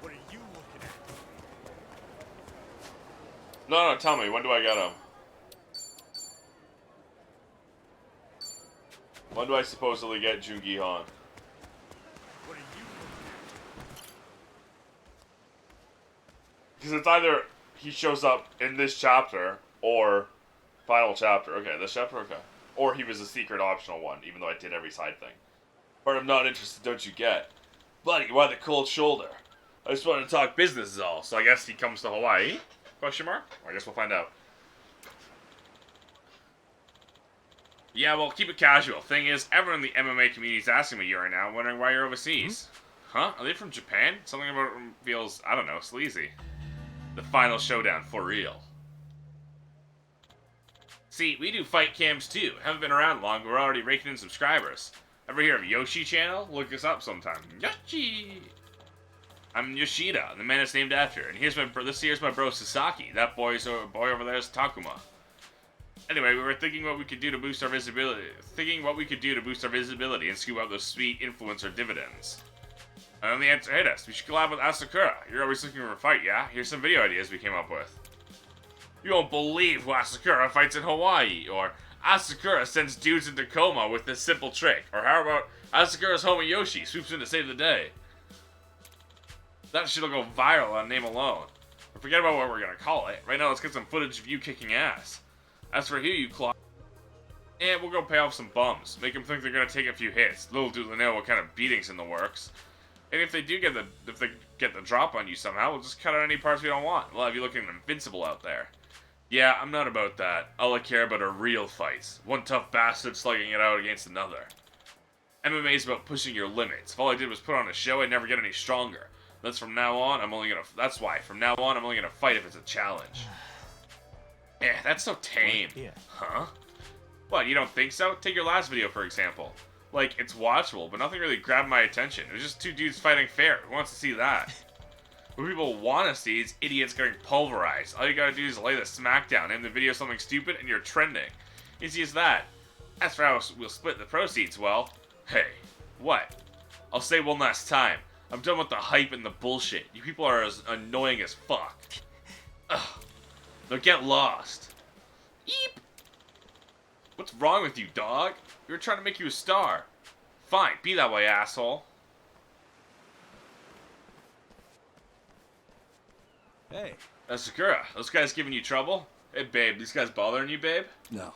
are you looking at? No, tell me, when do I get him? When do I supposedly get Jungi Han? What are you Because it's either he shows up in this chapter or final chapter. Okay, this chapter, okay. Or he was a secret optional one, even though I did every side thing. But I'm not interested, don't you get? Buddy, why the cold shoulder? I just wanted to talk business is all, so I guess he comes to Hawaii? Question mark? I guess we'll find out. Yeah, well, keep it casual. Thing is, everyone in the MMA community is asking me you right now, wondering why you're overseas. Huh? Are they from Japan? Something about them feels, I don't know, sleazy. The final showdown, for real. See, we do fight cams too. Haven't been around long, but we're already raking in subscribers. Ever hear of Yoshi channel? Look us up sometime. Yoshi! I'm Yoshida, the man it's named after. And here's this here's my bro Sasaki. That boy over there is Takuma. Anyway, we were thinking what we could do to boost our visibility. And scoop out those sweet influencer dividends. And the answer hit us. We should collab with Asakura. You're always looking for a fight, yeah? Here's some video ideas we came up with. You won't believe who Asakura fights in Hawaii, or Asakura sends dudes into coma with this simple trick, or how about Asakura's homie Yoshi swoops in to save the day. That shit'll go viral on name alone. But forget about what we're gonna call it. Right now, let's get some footage of you kicking ass. As for you Claw, and we'll go pay off some bums, make them think they're gonna take a few hits. Little do they know what kind of beating's in the works. And if they get the drop on you somehow, we'll just cut out any parts we don't want. We'll have you looking invincible out there. Yeah, I'm not about that. All I care about are real fights. One tough bastard slugging it out against another. MMA is about pushing your limits. If all I did was put on a show, I'd never get any stronger. That's why from now on, I'm only gonna fight if it's a challenge. That's so tame. Yeah. Huh? What, you don't think so? Take your last video, for example. Like, it's watchable, but nothing really grabbed my attention. It was just two dudes fighting fair. Who wants to see that? What people want to see is idiots getting pulverized. All you gotta do is lay the smack down, name the video something stupid, and you're trending. Easy as that. As for how we'll split the proceeds, well, hey, what? I'll say one last time. I'm done with the hype and the bullshit. You people are as annoying as fuck. Ugh. Now get lost. Eep! What's wrong with you, dog? We were trying to make you a star. Fine, be that way, asshole. Hey. Sakura, those guys giving you trouble? Hey, babe, these guys bothering you, babe? No.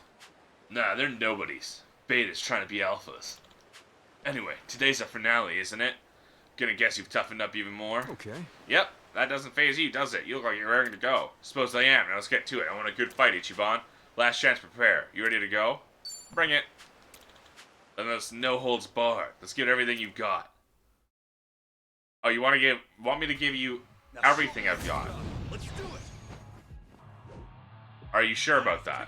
Nah, they're nobodies. Betas trying to be alphas. Anyway, today's our finale, isn't it? Gonna guess you've toughened up even more? Okay. Yep, that doesn't faze you, does it? You look like you're raring to go. Suppose I am. Now let's get to it. I want a good fight, Ichiban. Last chance, prepare. You ready to go? Bring it. And there's no holds barred. Let's get everything you've got. Oh, you want me to give you everything I've got? Let's do it. Are you sure about that?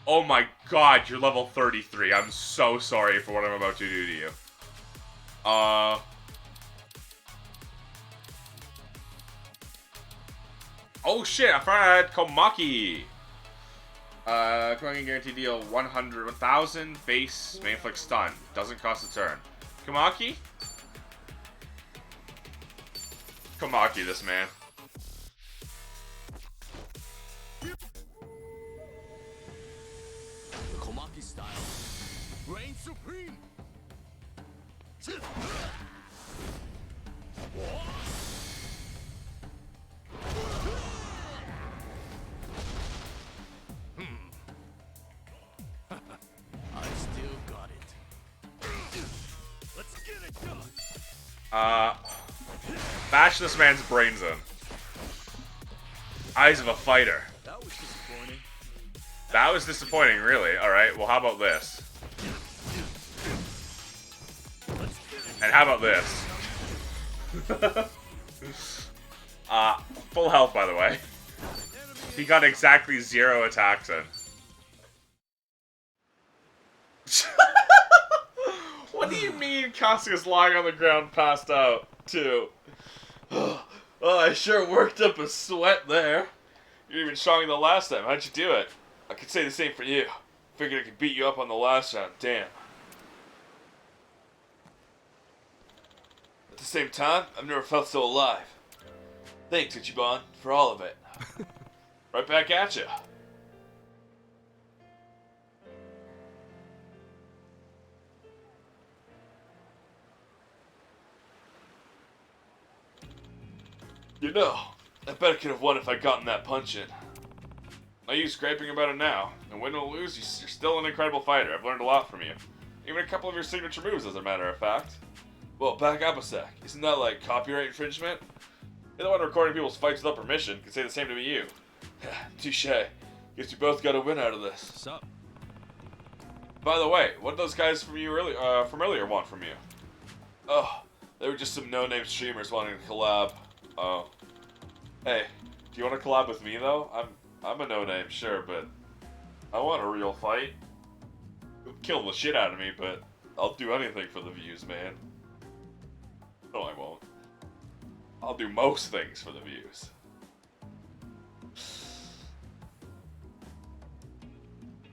Oh my god, you're level 33. I'm so sorry for what I'm about to do to you. Oh shit, I forgot I had Komaki. Going guarantee deal 1,000 base main flick stun. Doesn't cost a turn. Kamaki? Kamaki, this man. The Komaki style. Reign supreme. I still got it. Let's get it done. Bash this man's brains in. Eyes of a fighter. That was disappointing. That was disappointing, really. Alright, well, how about this? And how about this? Full health, by the way. He got exactly 0 attacks in. What do you mean Cassius lying on the ground passed out, too? Oh, I sure worked up a sweat there. You're even stronger than the last time. How'd you do it? I could say the same for you. Figured I could beat you up on the last round. Damn. At the same time, I've never felt so alive. Thanks, Ichiban, for all of it. Right back at you. You know, I bet I could have won if I'd gotten that punch in. No use scraping about it now. And win or lose, you're still an incredible fighter. I've learned a lot from you. Even a couple of your signature moves, as a matter of fact. Well, back up a sec. Isn't that like copyright infringement? You're the one recording people's fights without permission. Could say the same to me, you. Touche. Guess you both got a win out of this. What's up? By the way, what did those guys from earlier want from you? Oh, they were just some no-name streamers wanting to collab. Oh. Hey, do you want to collab with me though? I'm a no-name, sure, but I want a real fight. You'll kill the shit out of me, but I'll do anything for the views, man. No, I won't. I'll do most things for the views.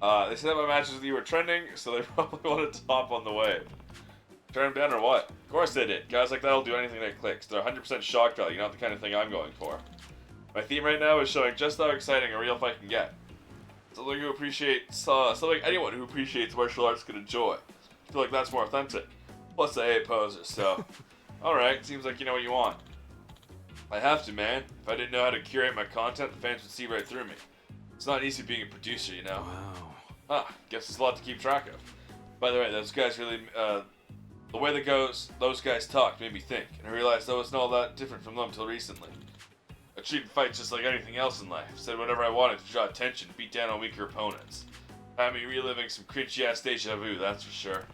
They said my matches with you were trending, so they probably wanted to hop on the wave. Turn them down or what? Of course they did. Guys like that'll do anything that clicks. They're 100% shock value, not the kind of thing I'm going for. My theme right now is showing just how exciting a real fight can get. Something anyone who appreciates martial arts can enjoy. I feel like that's more authentic. Plus I hate posers, so... Alright, seems like you know what you want. I have to, man. If I didn't know how to curate my content, the fans would see right through me. It's not easy being a producer, you know. Wow. Guess it's a lot to keep track of. By the way, those guys really, the way those guys talked made me think, and I realized I wasn't all that different from them till recently. I treated fights just like anything else in life. Said whatever I wanted to draw attention, beat down on weaker opponents. Had me reliving some cringy-ass deja vu, that's for sure.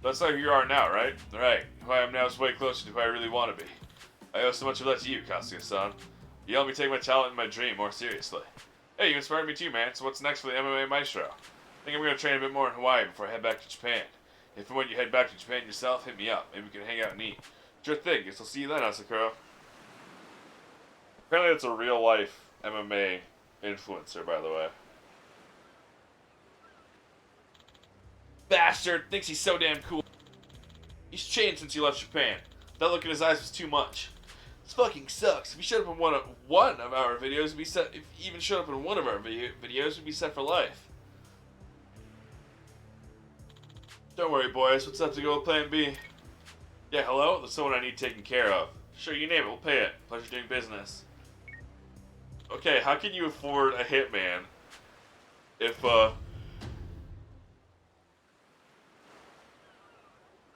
That's not who you are now, right? Right. Who I am now is way closer to who I really want to be. I owe so much of that to you, Kasuya-san. You helped me take my talent and my dream more seriously. Hey, you inspired me too, man, so what's next for the MMA Maestro? I think I'm going to train a bit more in Hawaii before I head back to Japan. If and when you head back to Japan yourself, hit me up. Maybe we can hang out and eat. Sure thing. Guess I'll see you then, Asakura. Apparently it's a real-life MMA influencer, by the way. Bastard! Thinks he's so damn cool. He's changed since he left Japan. That look in his eyes was too much. This fucking sucks. If he showed up in one of our videos, if he even showed up in one of our videos, we'd be set for life. Don't worry, boys. What's up to go with Plan B? Yeah, hello? There's someone I need taken care of. Sure, you name it. We'll pay it. Pleasure doing business. Okay, how can you afford a hitman if,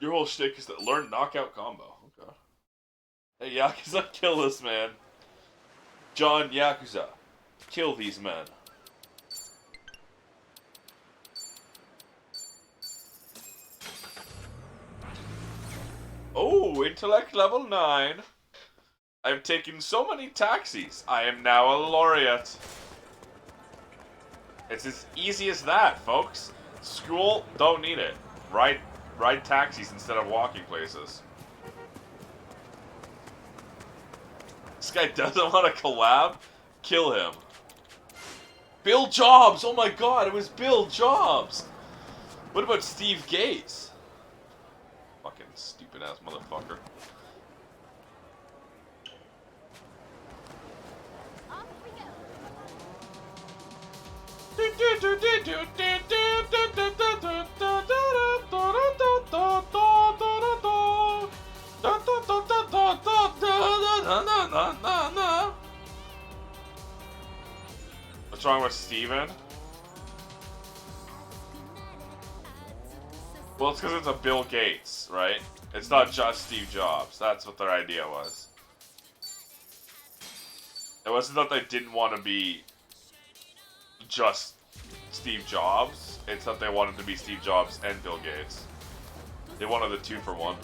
your whole shtick is to learn knockout combo. Okay. Hey, Yakuza, kill this man. John Yakuza, kill these men. Oh, intellect level 9. I've taken so many taxis. I am now a laureate. It's as easy as that, folks. School, don't need it. Ride taxis instead of walking places. This guy doesn't want to collab? Kill him. Bill Jobs! Oh my god, it was Bill Jobs! What about Steve Gates? Fucking stupid ass motherfucker. What's wrong with Steven? Well, it's because it's a Bill Gates, right? It's not just Steve Jobs. That's what their idea was. It wasn't that they didn't want to be just Steve Jobs. It's that they wanted to be Steve Jobs and Bill Gates. They wanted the 2 for 1.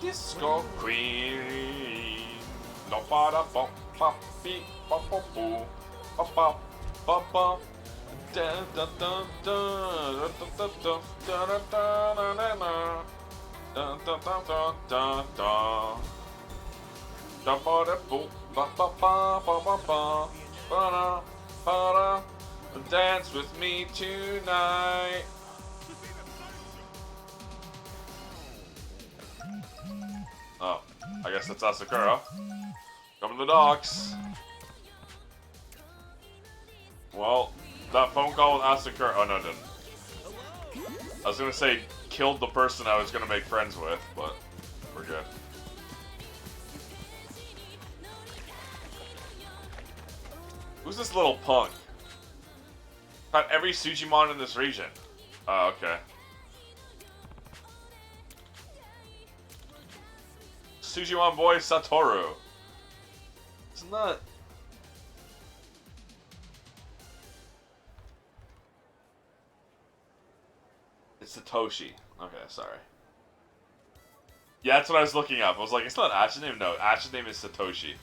Disco Queen. No para pop pop beep pop pop boo pop pop pop pop. Da da da da da da da da da da da da da da da. Da ba da boo ba ba ba ba ba ba ba ba. Dance with me tonight. Oh, I guess that's Asakura. Coming to the docks. Well, that phone call with Asakura. Oh, no, it didn't. I was gonna say, killed the person I was gonna make friends with, but we're good. Who's this little punk? Got every Sujimon in this region. Oh, okay. Sujimon boy Satoru. Isn't that... It's Satoshi. Okay, sorry. Yeah, that's what I was looking up. I was like, it's not Ash's name? No, Ash's name is Satoshi.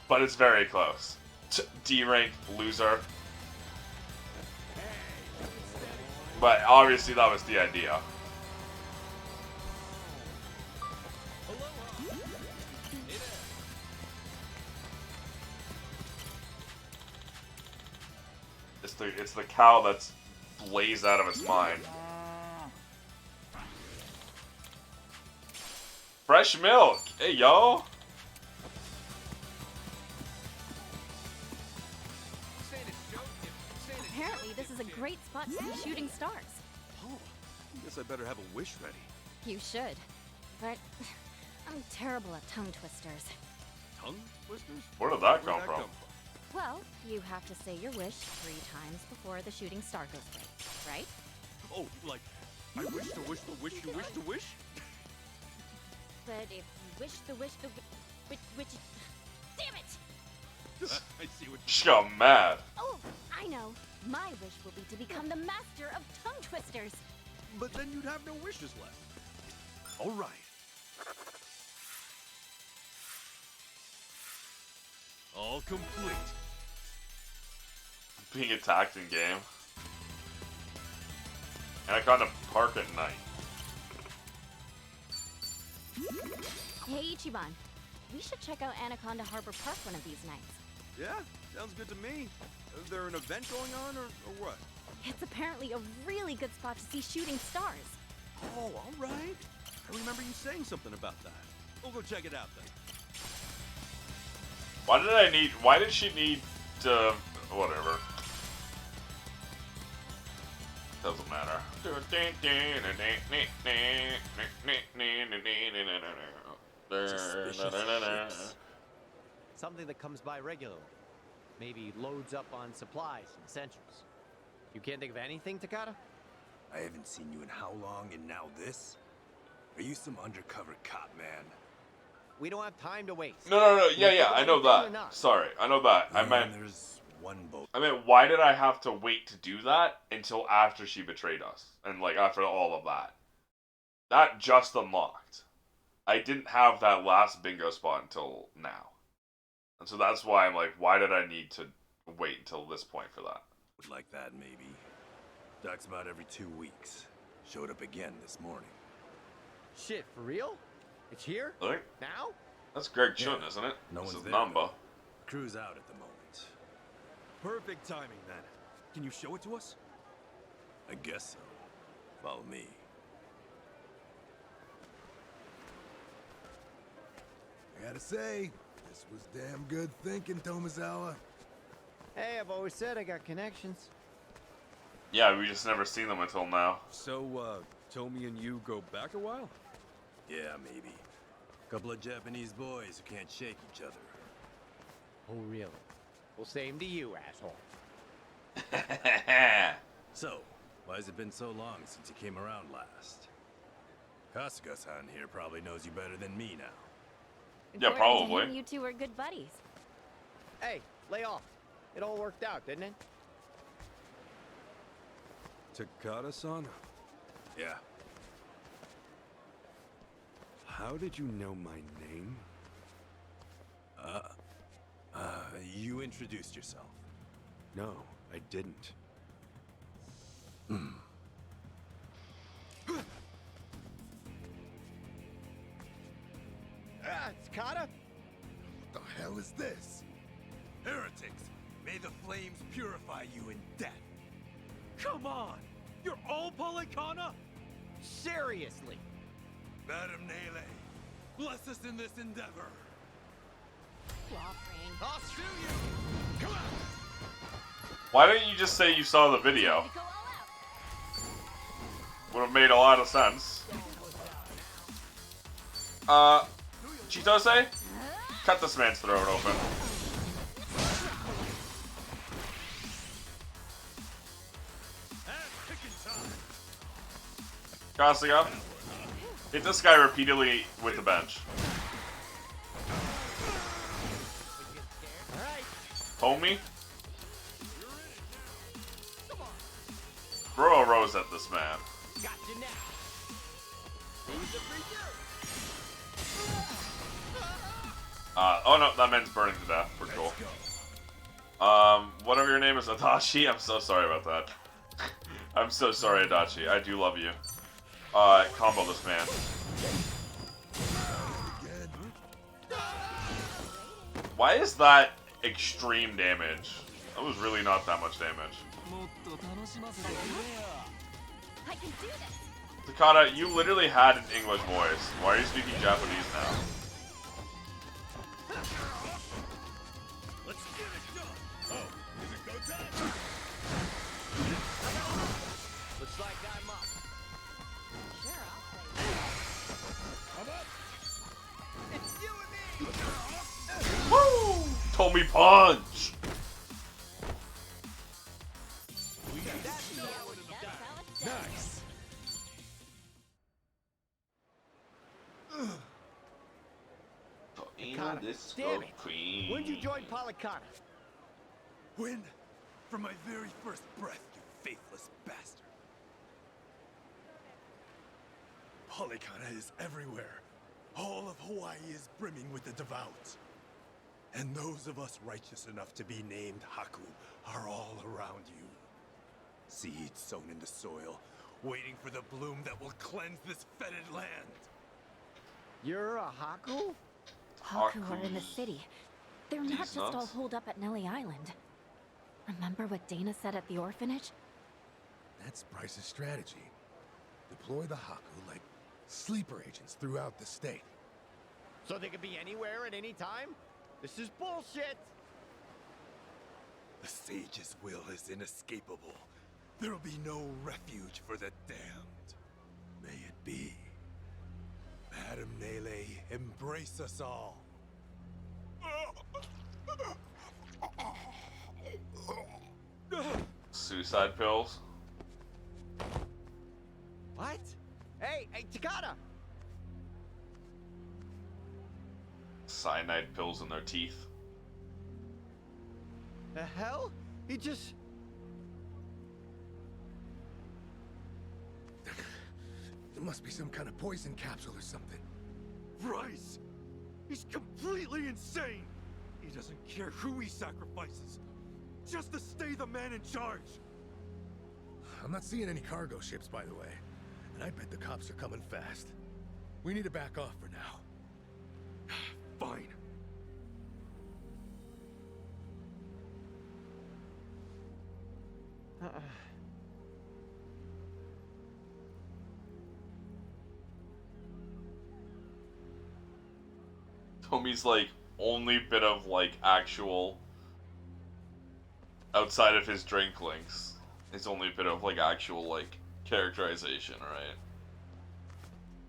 But it's very close. D-rank loser. But obviously that was the idea. It's the cow that's blazed out of its mind. Fresh milk! Hey, yo! Apparently, this is a great spot to see shooting stars. Oh, guess I better have a wish ready. You should. But I'm terrible at tongue twisters. Tongue twisters? Where did that come from? Well, you have to say your wish 3 times before the shooting star goes through, right? Oh, like, I wish to wish the wish you wish to wish? But if you wish the wish the which damn it! I see what She got mad. Oh, I know. My wish will be to become the master of tongue twisters. But then you'd have no wishes left. All right. All complete. Being attacked in game. And I got to park at night. Hey, Ichiban. We should check out Anaconda Harbor Park one of these nights. Yeah, sounds good to me. Is there an event going on, or what? It's apparently a really good spot to see shooting stars. Oh, all right. I remember you saying something about that. We'll go check it out then. Why did she need to... Whatever. Doesn't matter. Suspicious. Something that comes by regularly. Maybe loads up on supplies and essentials. You can't think of anything, Takata? I haven't seen you in how long, and now this? Are you some undercover cop, man? We don't have time to waste. No. Yeah, I know that. Sorry, I know that. I meant... There's one boat. I mean, why did I have to wait to do that until after she betrayed us? And, like, after all of that. That just unlocked. I didn't have that last bingo spot until now. And so that's why I'm like, why did I need to wait until this point for that? Like that, maybe. Ducks about every 2 weeks. Showed up again this morning. Shit, for real? It's here? Really? Now? That's Greg Chun, isn't it? No This one's is there, Namba. though. Crew's out at the moment. Perfect timing, then. Can you show it to us? I guess so. Follow me. I gotta say, this was damn good thinking, Tomizawa. Hey, I've always said I got connections. Yeah, we just never seen them until now. So, Tomi and you go back a while? Yeah, maybe. Couple of Japanese boys who can't shake each other. Oh, really? Well, same to you, asshole. So, why has it been so long since you came around last? Kasuga-san here probably knows you better than me now. Yeah, According to probably. him, you two are good buddies. Hey, lay off. It all worked out, didn't it? Takada-san? Yeah. How did you know my name? You introduced yourself. No, I didn't. Takada? What the hell is this? Heretics! May the flames purify you in death! Come on! You're all Polycana? Seriously? Madam Nele, bless us in this endeavor! I'll sue you! Come on! Why didn't you just say you saw the video? Would have made a lot of sense. Chitose? Cut this man's throat open. Kasuga, hit this guy repeatedly with the bench. Homie? Throw a rose at this man. Gotcha now. Oh no, that man's burning to death. Pretty cool. Whatever your name is, Adachi, I'm so sorry about that. I'm so sorry, Adachi. I do love you. Combo this man. Why is that extreme damage? That was really not that much damage. I can do this. Takada, you literally had an English voice. Why are you speaking Japanese now? Let's get it done! Oh, is it go time? Looks like I'm up. Sure, I'll I'm up! It's you and me! Woo! Told me punch! Nice! Takada, damn it! When'd you join Polycana? When? From my very first breath, you faithless bastard. Polycana is everywhere. All of Hawaii is brimming with the devout. And those of us righteous enough to be named Haku are all around you. Seeds sown in the soil, waiting for the bloom that will cleanse this fetid land. You're a Haku? Haku are in the city. They're not These just all nuts. holed up at Nelly Island. Remember what Dana said at the orphanage? That's Bryce's strategy. Deploy the Haku like sleeper agents throughout the state. So they could be anywhere at any time? This is bullshit! The sage's will is inescapable. There'll be no refuge for the damned. May it be. Madam Nele, embrace us all. Suicide pills? What? Hey, Takada! Cyanide pills in their teeth. The hell? He just... There must be some kind of poison capsule or something. Bryce! He's completely insane! He doesn't care who he sacrifices. just to stay the man in charge. I'm not seeing any cargo ships, by the way. And I bet the cops are coming fast. We need to back off for now. Fine. Tommy's like only bit of like actual outside of his drinklings. His only bit of like actual like characterization, right?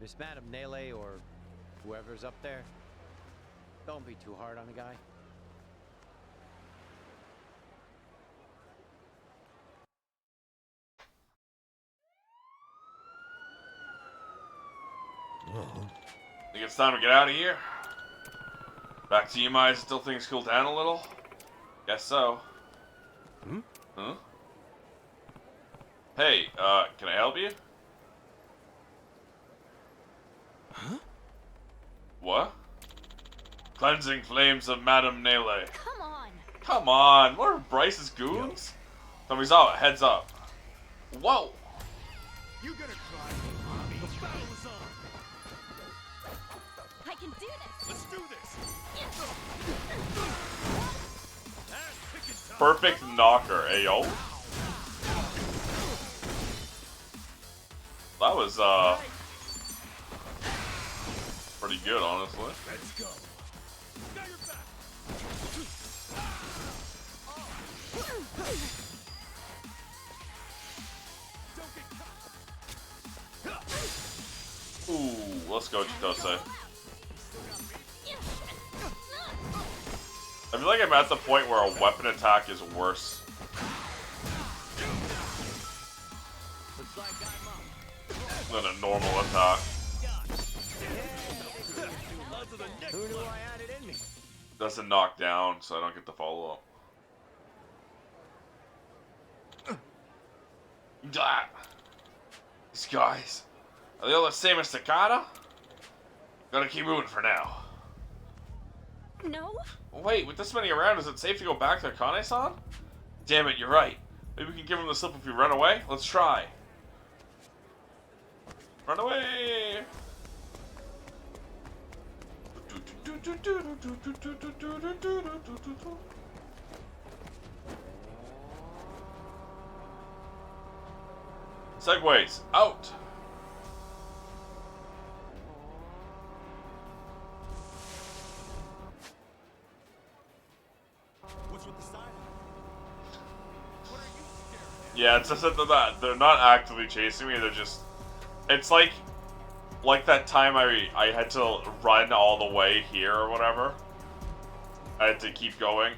Miss Madam Nele or whoever's up there, don't be too hard on the guy. Think it's time to get out of here? Back to you, Mai. Still things cool down a little? Guess so. Hmm? Huh? Hey, can I help you? Huh? What? Cleansing flames of Madame Nele. Come on. Come on, what are Bryce's goons? Tommy's out, heads up. Whoa! You gonna cry, Bobby? The battle is on. I can do this. Let's do this. Perfect knocker, ayo. That was, pretty good, honestly. Let's go. Now you're back. Ooh, let's go, Chitose. I feel like I'm at the point where a weapon attack is worse. Than a normal attack. Who knew I had it in me? Doesn't knock down, so I don't get the follow up. These guys, are they all the same as Takata? Gotta keep moving for now. No? Wait, with this many around, is it safe to go back to Akane-san? Damn it, you're right. Maybe we can give him the slip if we run away? Let's try. Run away! Segways, out! What's with the silence? What are you scared at? Yeah, it's just that they're not actively chasing me, they're just... It's like that time I had to run all the way here or whatever. I had to keep going.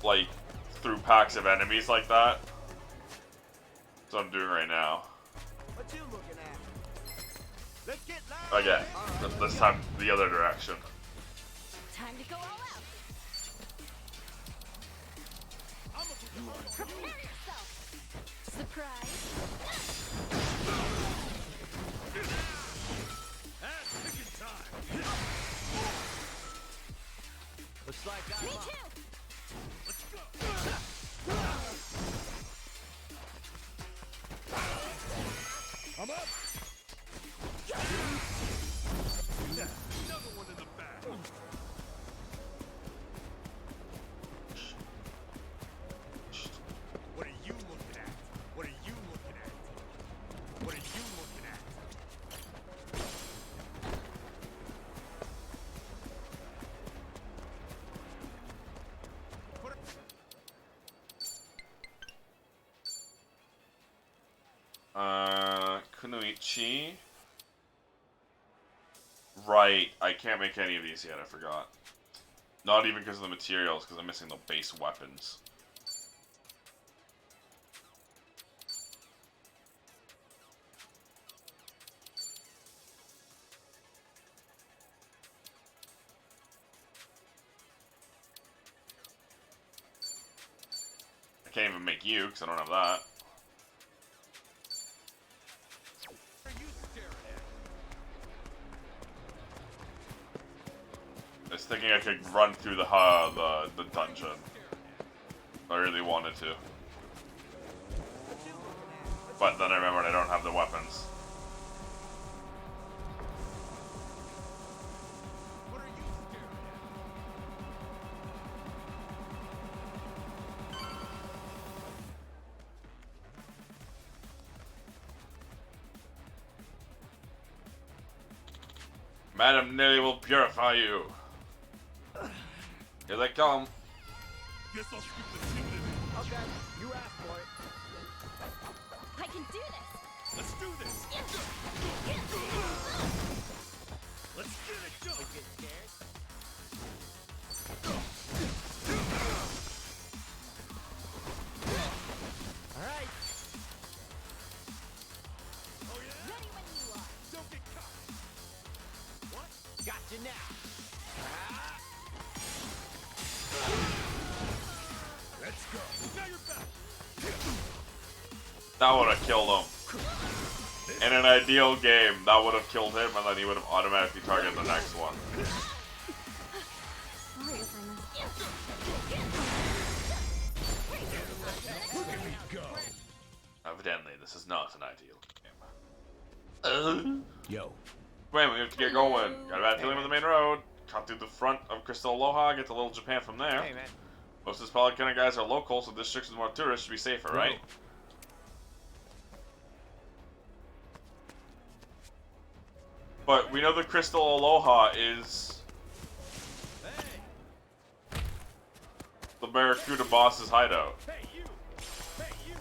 Like, through packs of enemies like that. That's what I'm doing right now. What you looking at? Let's get loud. Again, this time the other direction. Time to go all out. Prepare yourself. Surprise. Looks like Me too. Let's go. I'm up. Another one in the back. What are you looking at? What are you looking at? What are you looking at? Kunoichi. Right, I can't make any of these yet, I forgot. Not even because of the materials, because I'm missing the base weapons. I can't even make you, because I don't have that. What are you staring at? I was thinking I could run through the dungeon. I really wanted to. But then I remembered I don't have the weapons. Madam Nelly will purify you. Here they come. Guess I'll scoop the ticket in. Okay, you asked for it. I can do this! Let's do this! Let's get it done! Get scared? Alright. Oh yeah? Ready when you are! Don't get caught! What? Gotcha now. Let's go! Now you're back! That would have killed him. In an ideal game, that would have killed him, and then he would have automatically targeted the next one. Sorry if I missed. Look at me go! Evidently, this is not an ideal game. Yo. Wait, we have to get going. Got a bad feeling with the main road. Cut through the front of Crystal Aloha, get to Little Japan from there. Hey, man. Most of these Polycana guys are local, so districts with more tourists should be safer, right? But we know the Crystal Aloha is the Barracuda boss's hideout. Hey, you! Hey, you!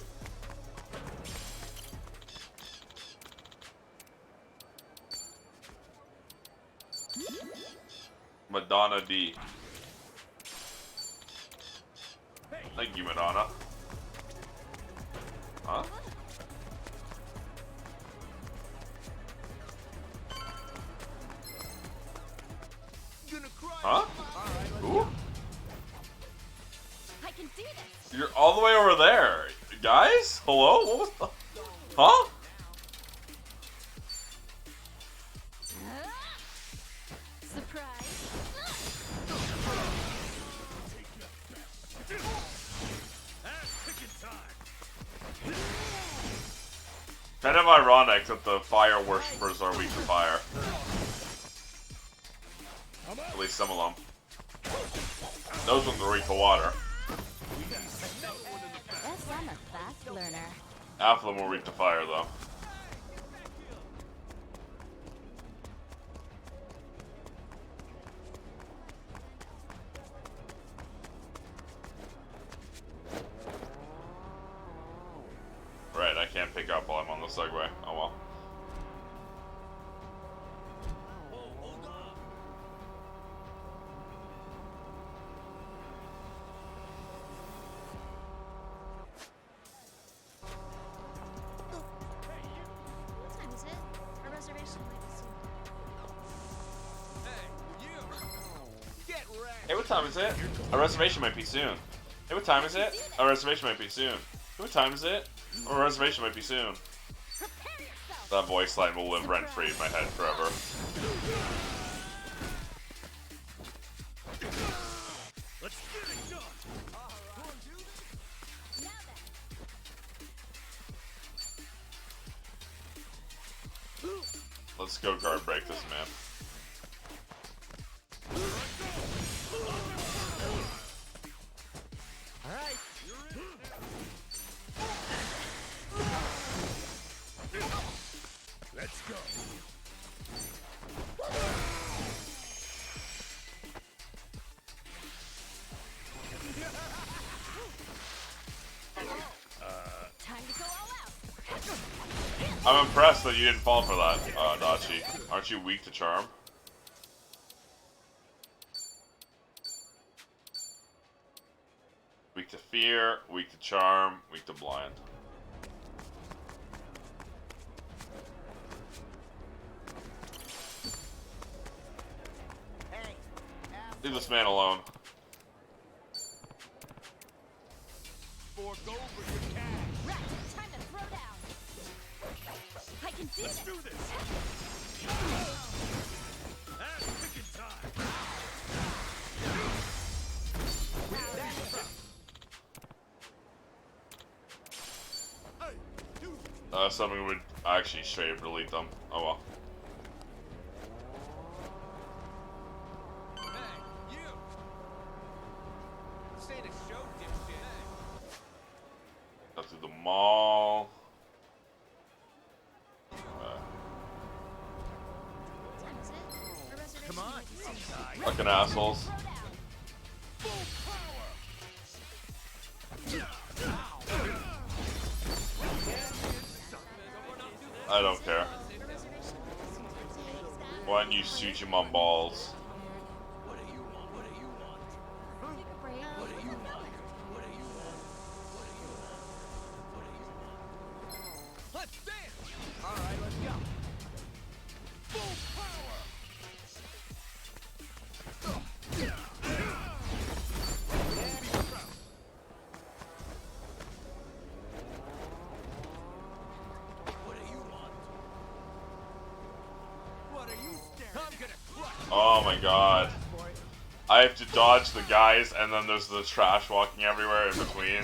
Madonna D. Thank you, Madonna. Huh? Huh? Ooh. I can do this! You're all the way over there. Guys? Hello? What was the... Huh? Surprise! Kind of ironic that the fire worshippers are weak to fire. At least some of them. Those ones are weak to water. Guess I'm a fast learner. Half of them were weak to fire, though. Right, I can't pick up while I'm on the Segway. Oh well. What time is it? Our reservation might be soon. Hey, what time is it? Our reservation might be soon. Hey, what time is it? Our reservation might be soon. Hey, what time is it? Our reservation might be soon. That voice line will live rent-free in my head forever. Let's get it done! Let's go guard break this man. Alright. Let's go! Time to go all out! I'm impressed that you didn't fall for that, Dachi. Aren't you weak to charm? Weak to fear, weak to charm, weak to blind. Leave this man alone. Fork over your cash! Right, time to throw down! I can do Let's this! do this! Ass picking time! Something would actually straight up delete them. Oh well. Go through the mall. Come on. Fucking assholes. I don't care. Why don't you shoot your mom balls? Let's dance! Alright, let's go. Full power! Oh my god. I have to dodge the guys and then there's the trash walking everywhere in between.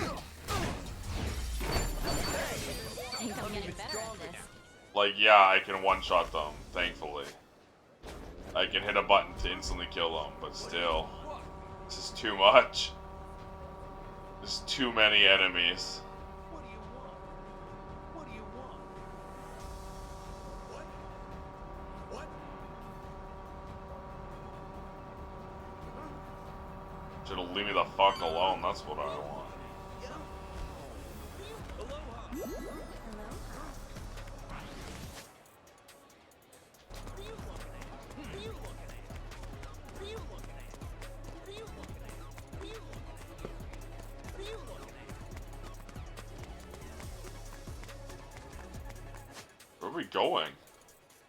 Like, yeah, I can one-shot them, thankfully. I can hit a button to instantly kill them, but still. This is too much. There's too many enemies. Should've leave me the fuck alone, that's what I want. Where are we going?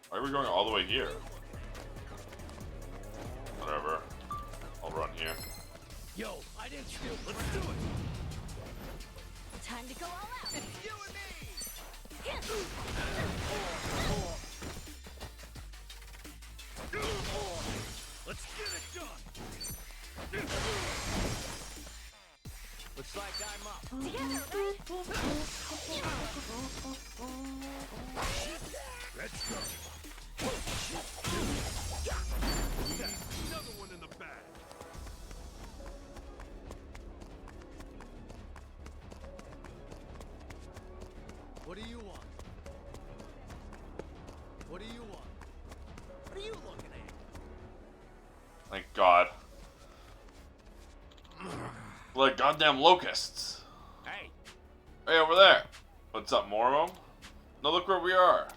Why are we going all the way here? Whatever. I'll run here. Yo, I didn't steal. Let's do it. Time to go all out. It's you and me. Let's get it done. Looks like I'm up. Together, right? Let's go. Another one in the bag. What do you want? What do you want? What are you looking at? Thank God. Like goddamn locusts. Hey. Hey, over there. What's up, more of them? No, look where we are.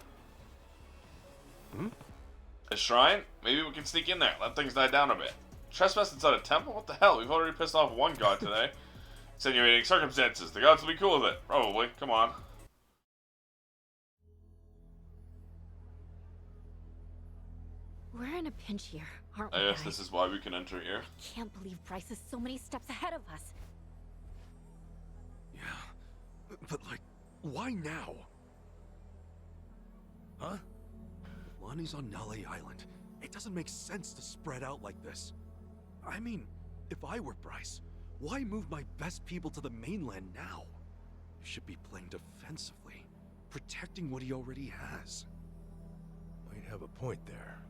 A shrine? Maybe we can sneak in there. Let things die down a bit. Trespass inside a temple? What the hell? We've already pissed off one god today. Extenuating circumstances. The gods will be cool with it. Probably. Come on. We're in a pinch here, aren't we, I guess guys? this is why we can enter here. Can't believe Bryce is so many steps ahead of us. But like, why now? Huh? If Lonnie's on Nale Island, it doesn't make sense to spread out like this. I mean, if I were Bryce, why move my best people to the mainland now? He should be playing defensively, protecting what he already has. Might have a point there.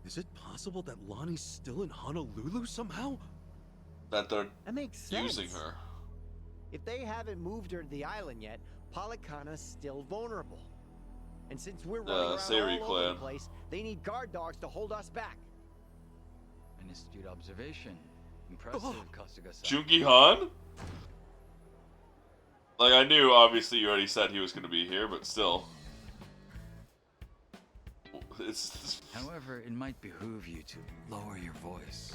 Is it possible that Lonnie's still in Honolulu somehow? That they're That makes using sense. her. If they haven't moved her to the island yet, Polycana's still vulnerable. And since we're running around Sayuri all over clan. the place, they need guard dogs to hold us back. An astute observation. Impressive, Kasuga-san. Jungi Han? Like, I knew, obviously, you already said he was going to be here, but still. It's However, it might behoove you to lower your voice.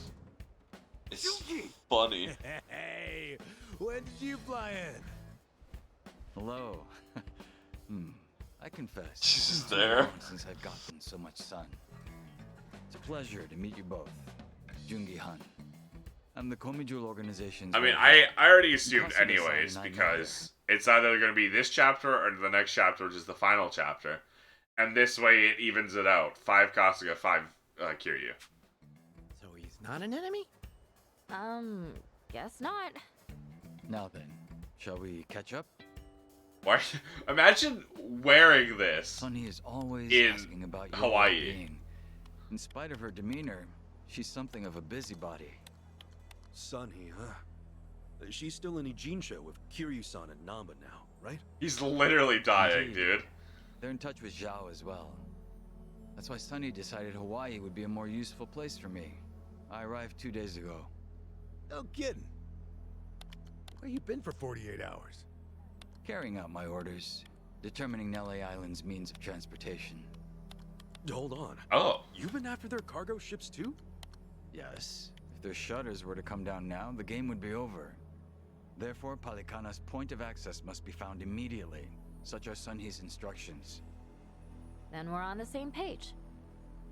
It's funny. Hey, when did you fly in? Hello. I confess. She's it's just been there. long since I've gotten so much sun. It's a pleasure to meet you both. Jungi Han. I'm the Komijul organization's... I mean, I already assumed anyways, because it's either going to be this chapter or the next chapter, which is the final chapter. And this way it evens it out. 5 Kasuga, 5 Kiryu. So he's not an enemy? Guess not. Now then, shall we catch up? Why? Imagine wearing this. Sunny is always in asking about your Hawaii. well-being. In spite of her demeanor, she's something of a busybody. Sunny, huh? She's still in Ijincho with Kiryu-san and Namba now, right? He's literally dying, Indeed. dude. They're in touch with Zhao as well. That's why Sunny decided Hawaii would be a more useful place for me. I arrived 2 days ago. No kidding. Where you been for 48 hours? Carrying out my orders, determining Nelly Island's means of transportation. Hold on. Oh. You've been after their cargo ships too? Yes. If their shutters were to come down now, the game would be over. Therefore, Palikana's point of access must be found immediately. Such are Sunhee's instructions. Then we're on the same page.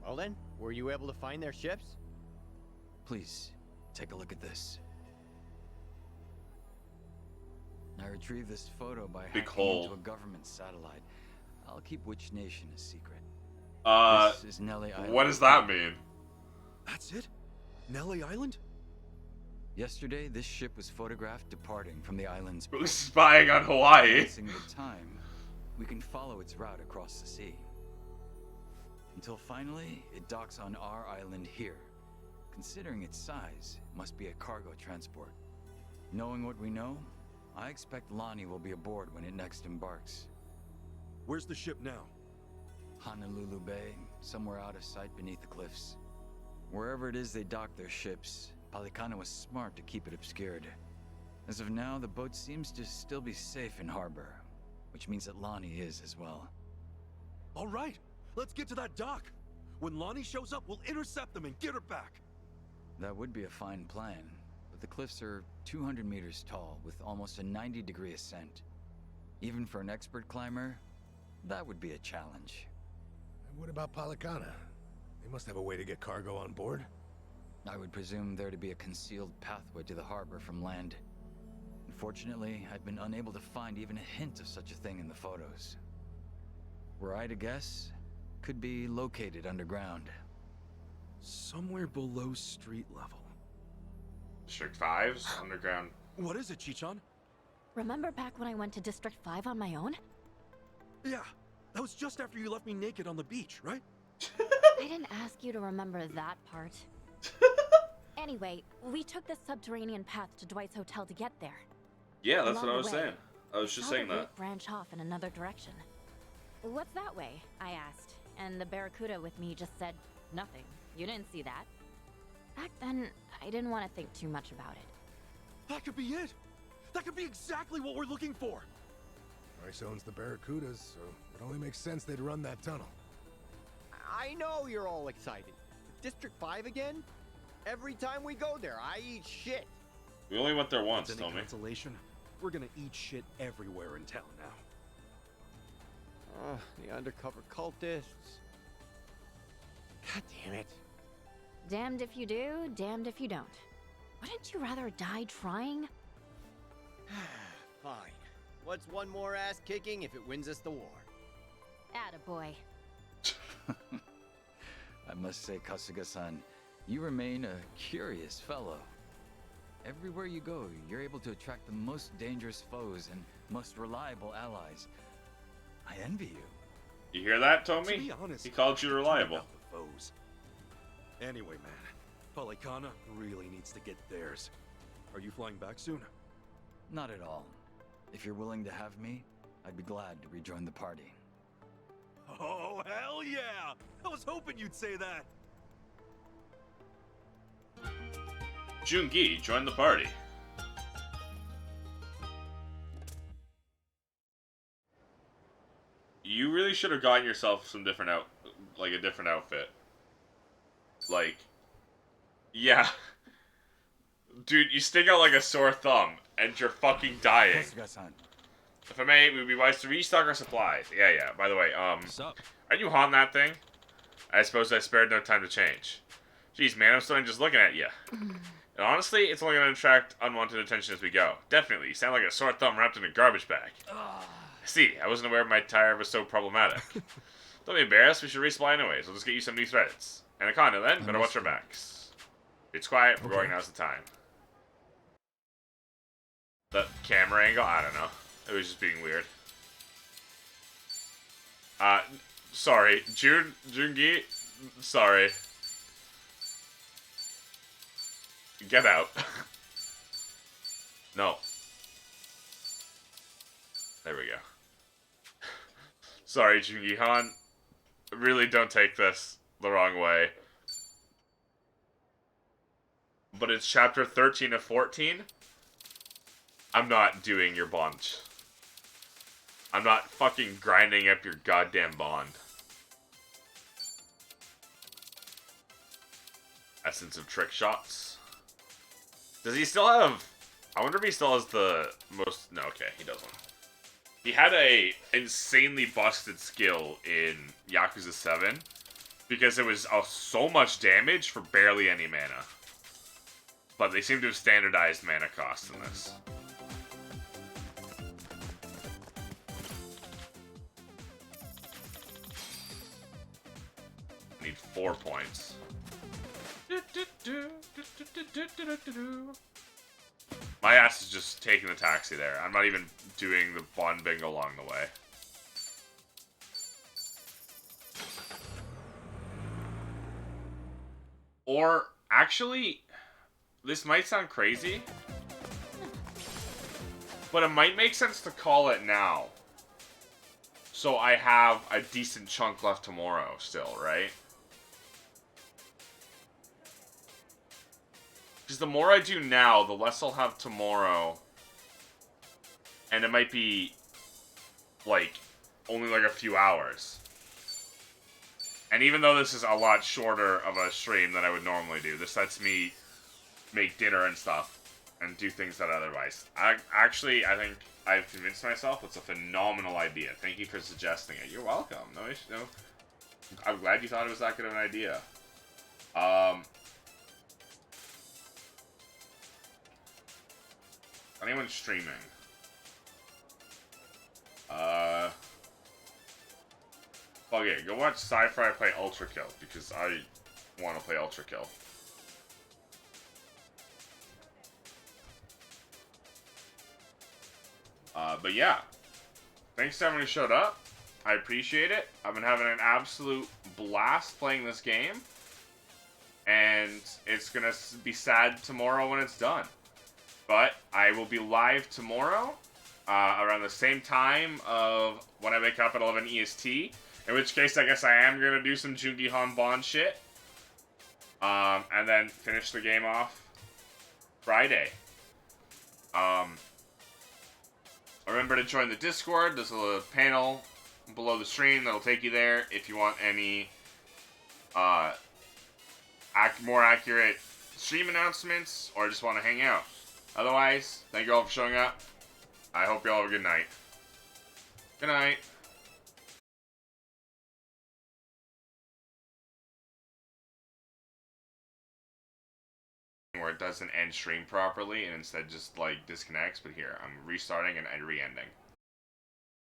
Well then, were you able to find their ships? Please, take a look at this. I retrieved this photo by Big hacking hole. into a government satellite. I'll keep which nation a secret. This is Nelly Island. What does that mean? That's it? Nelly Island? Yesterday, this ship was photographed departing from the island's Who's port. spying on Hawaii? Guessing the time, we can follow its route across the sea. Until finally, it docks on our island here. Considering its size, it must be a cargo transport. Knowing what we know, I expect Lonnie will be aboard when it next embarks. Where's the ship now? Honolulu Bay, somewhere out of sight beneath the cliffs. Wherever it is they dock their ships, Palikana was smart to keep it obscured. As of now, the boat seems to still be safe in harbor, which means that Lonnie is as well. All right, let's get to that dock. When Lonnie shows up, we'll intercept them and get her back. That would be a fine plan, but the cliffs are 200 meters tall with almost a 90-degree ascent. Even for an expert climber, that would be a challenge. And what about Palikana? They must have a way to get cargo on board. I would presume there to be a concealed pathway to the harbor from land. Unfortunately, I've been unable to find even a hint of such a thing in the photos. Were I to guess, could be located underground. Somewhere below street level. District 5's underground. What is it, Chichan? Remember back when I went to District 5 on my own? Yeah, that was just after you left me naked on the beach, right? I didn't ask you to remember that part. Anyway, we took the subterranean path to Dwight's hotel to get there. Yeah, that's Along what I the was way, saying. I was just saw saying the that. route branch off in another direction. What's that way? I asked, and the Barracuda with me just said nothing. You didn't see that. Back then, I didn't want to think too much about it. That could be it. That could be exactly what we're looking for. Bryce owns the Barracudas, so it only makes sense they'd run that tunnel. I know you're all excited. District 5 again? Every time we go there, I eat shit. We only went there once, Any Tommy. consolation? We're gonna eat shit everywhere in town now. The undercover cultists. God damn it. Damned if you do, damned if you don't. Wouldn't you rather die trying? Fine. What's one more ass kicking if it wins us the war? Attaboy. I must say, Kasuga-san, you remain a curious fellow. Everywhere you go, you're able to attract the most dangerous foes and most reliable allies. I envy you. You hear that, To Tommy? be honest, He called you I'm reliable. about the foes. Anyway, man, Palikana really needs to get theirs. Are you flying back soon? Not at all. If you're willing to have me, I'd be glad to rejoin the party. Oh, hell yeah! I was hoping you'd say that! Jungi, join the party. You really should have gotten yourself some different a different outfit. Like, yeah. Dude, you stick out like a sore thumb, and you're fucking dying. Kasuga-san. If I may, it would be wise to restock our supplies. Yeah. By the way, are you on that thing? I suppose I spared no time to change. Jeez, man, I'm starting just looking at you. And honestly, it's only going to attract unwanted attention as we go. Definitely, you sound like a sore thumb wrapped in a garbage bag. See, I wasn't aware my tire was so problematic. Don't be embarrassed, we should resupply anyways. We'll just get you some new threads. And a condo then, better watch our backs. It's quiet, we're going, now's the time. That camera angle, I don't know. It was just being weird. Sorry. Jungi, sorry. Get out. No. There we go. Sorry, Jungi-han. Really don't take this the wrong way. But it's chapter 13 of 14. I'm not doing your bond. I'm not fucking grinding up your goddamn bond. Essence of trick shots. Does he still have... I wonder if he still has the most... No, okay, he doesn't. He had a insanely busted skill in Yakuza 7 because it was so much damage for barely any mana. But they seem to have standardized mana costs in this. I need 4 points. My ass is just taking the taxi there. I'm not even doing the bond bingo along the way. Or, actually, this might sound crazy, but it might make sense to call it now. So I have a decent chunk left tomorrow still, right? Because the more I do now, the less I'll have tomorrow. And it might be, like, only like a few hours. And even though this is a lot shorter of a stream than I would normally do, this lets me make dinner and stuff. And do things that otherwise. I think I've convinced myself it's a phenomenal idea. Thank you for suggesting it. You're welcome. No issue. No. I'm glad you thought it was that good of an idea. Anyone streaming? Fuck it. Go watch Sci-Fi play Ultra Kill because I want to play Ultra Kill. But yeah, thanks to everyone who showed up. I appreciate it. I've been having an absolute blast playing this game. And it's gonna be sad tomorrow when it's done. But I will be live tomorrow around the same time of when I wake up at 11 EST. In which case, I guess I am going to do some Jungi-Han Bond shit. And then finish the game off Friday. Remember to join the Discord. There's a panel below the stream that'll take you there if you want any more accurate stream announcements or just want to hang out. Otherwise, thank you all for showing up. I hope you all have a good night. Good night. Where it doesn't end stream properly and instead just like disconnects, but here, I'm restarting and re-ending.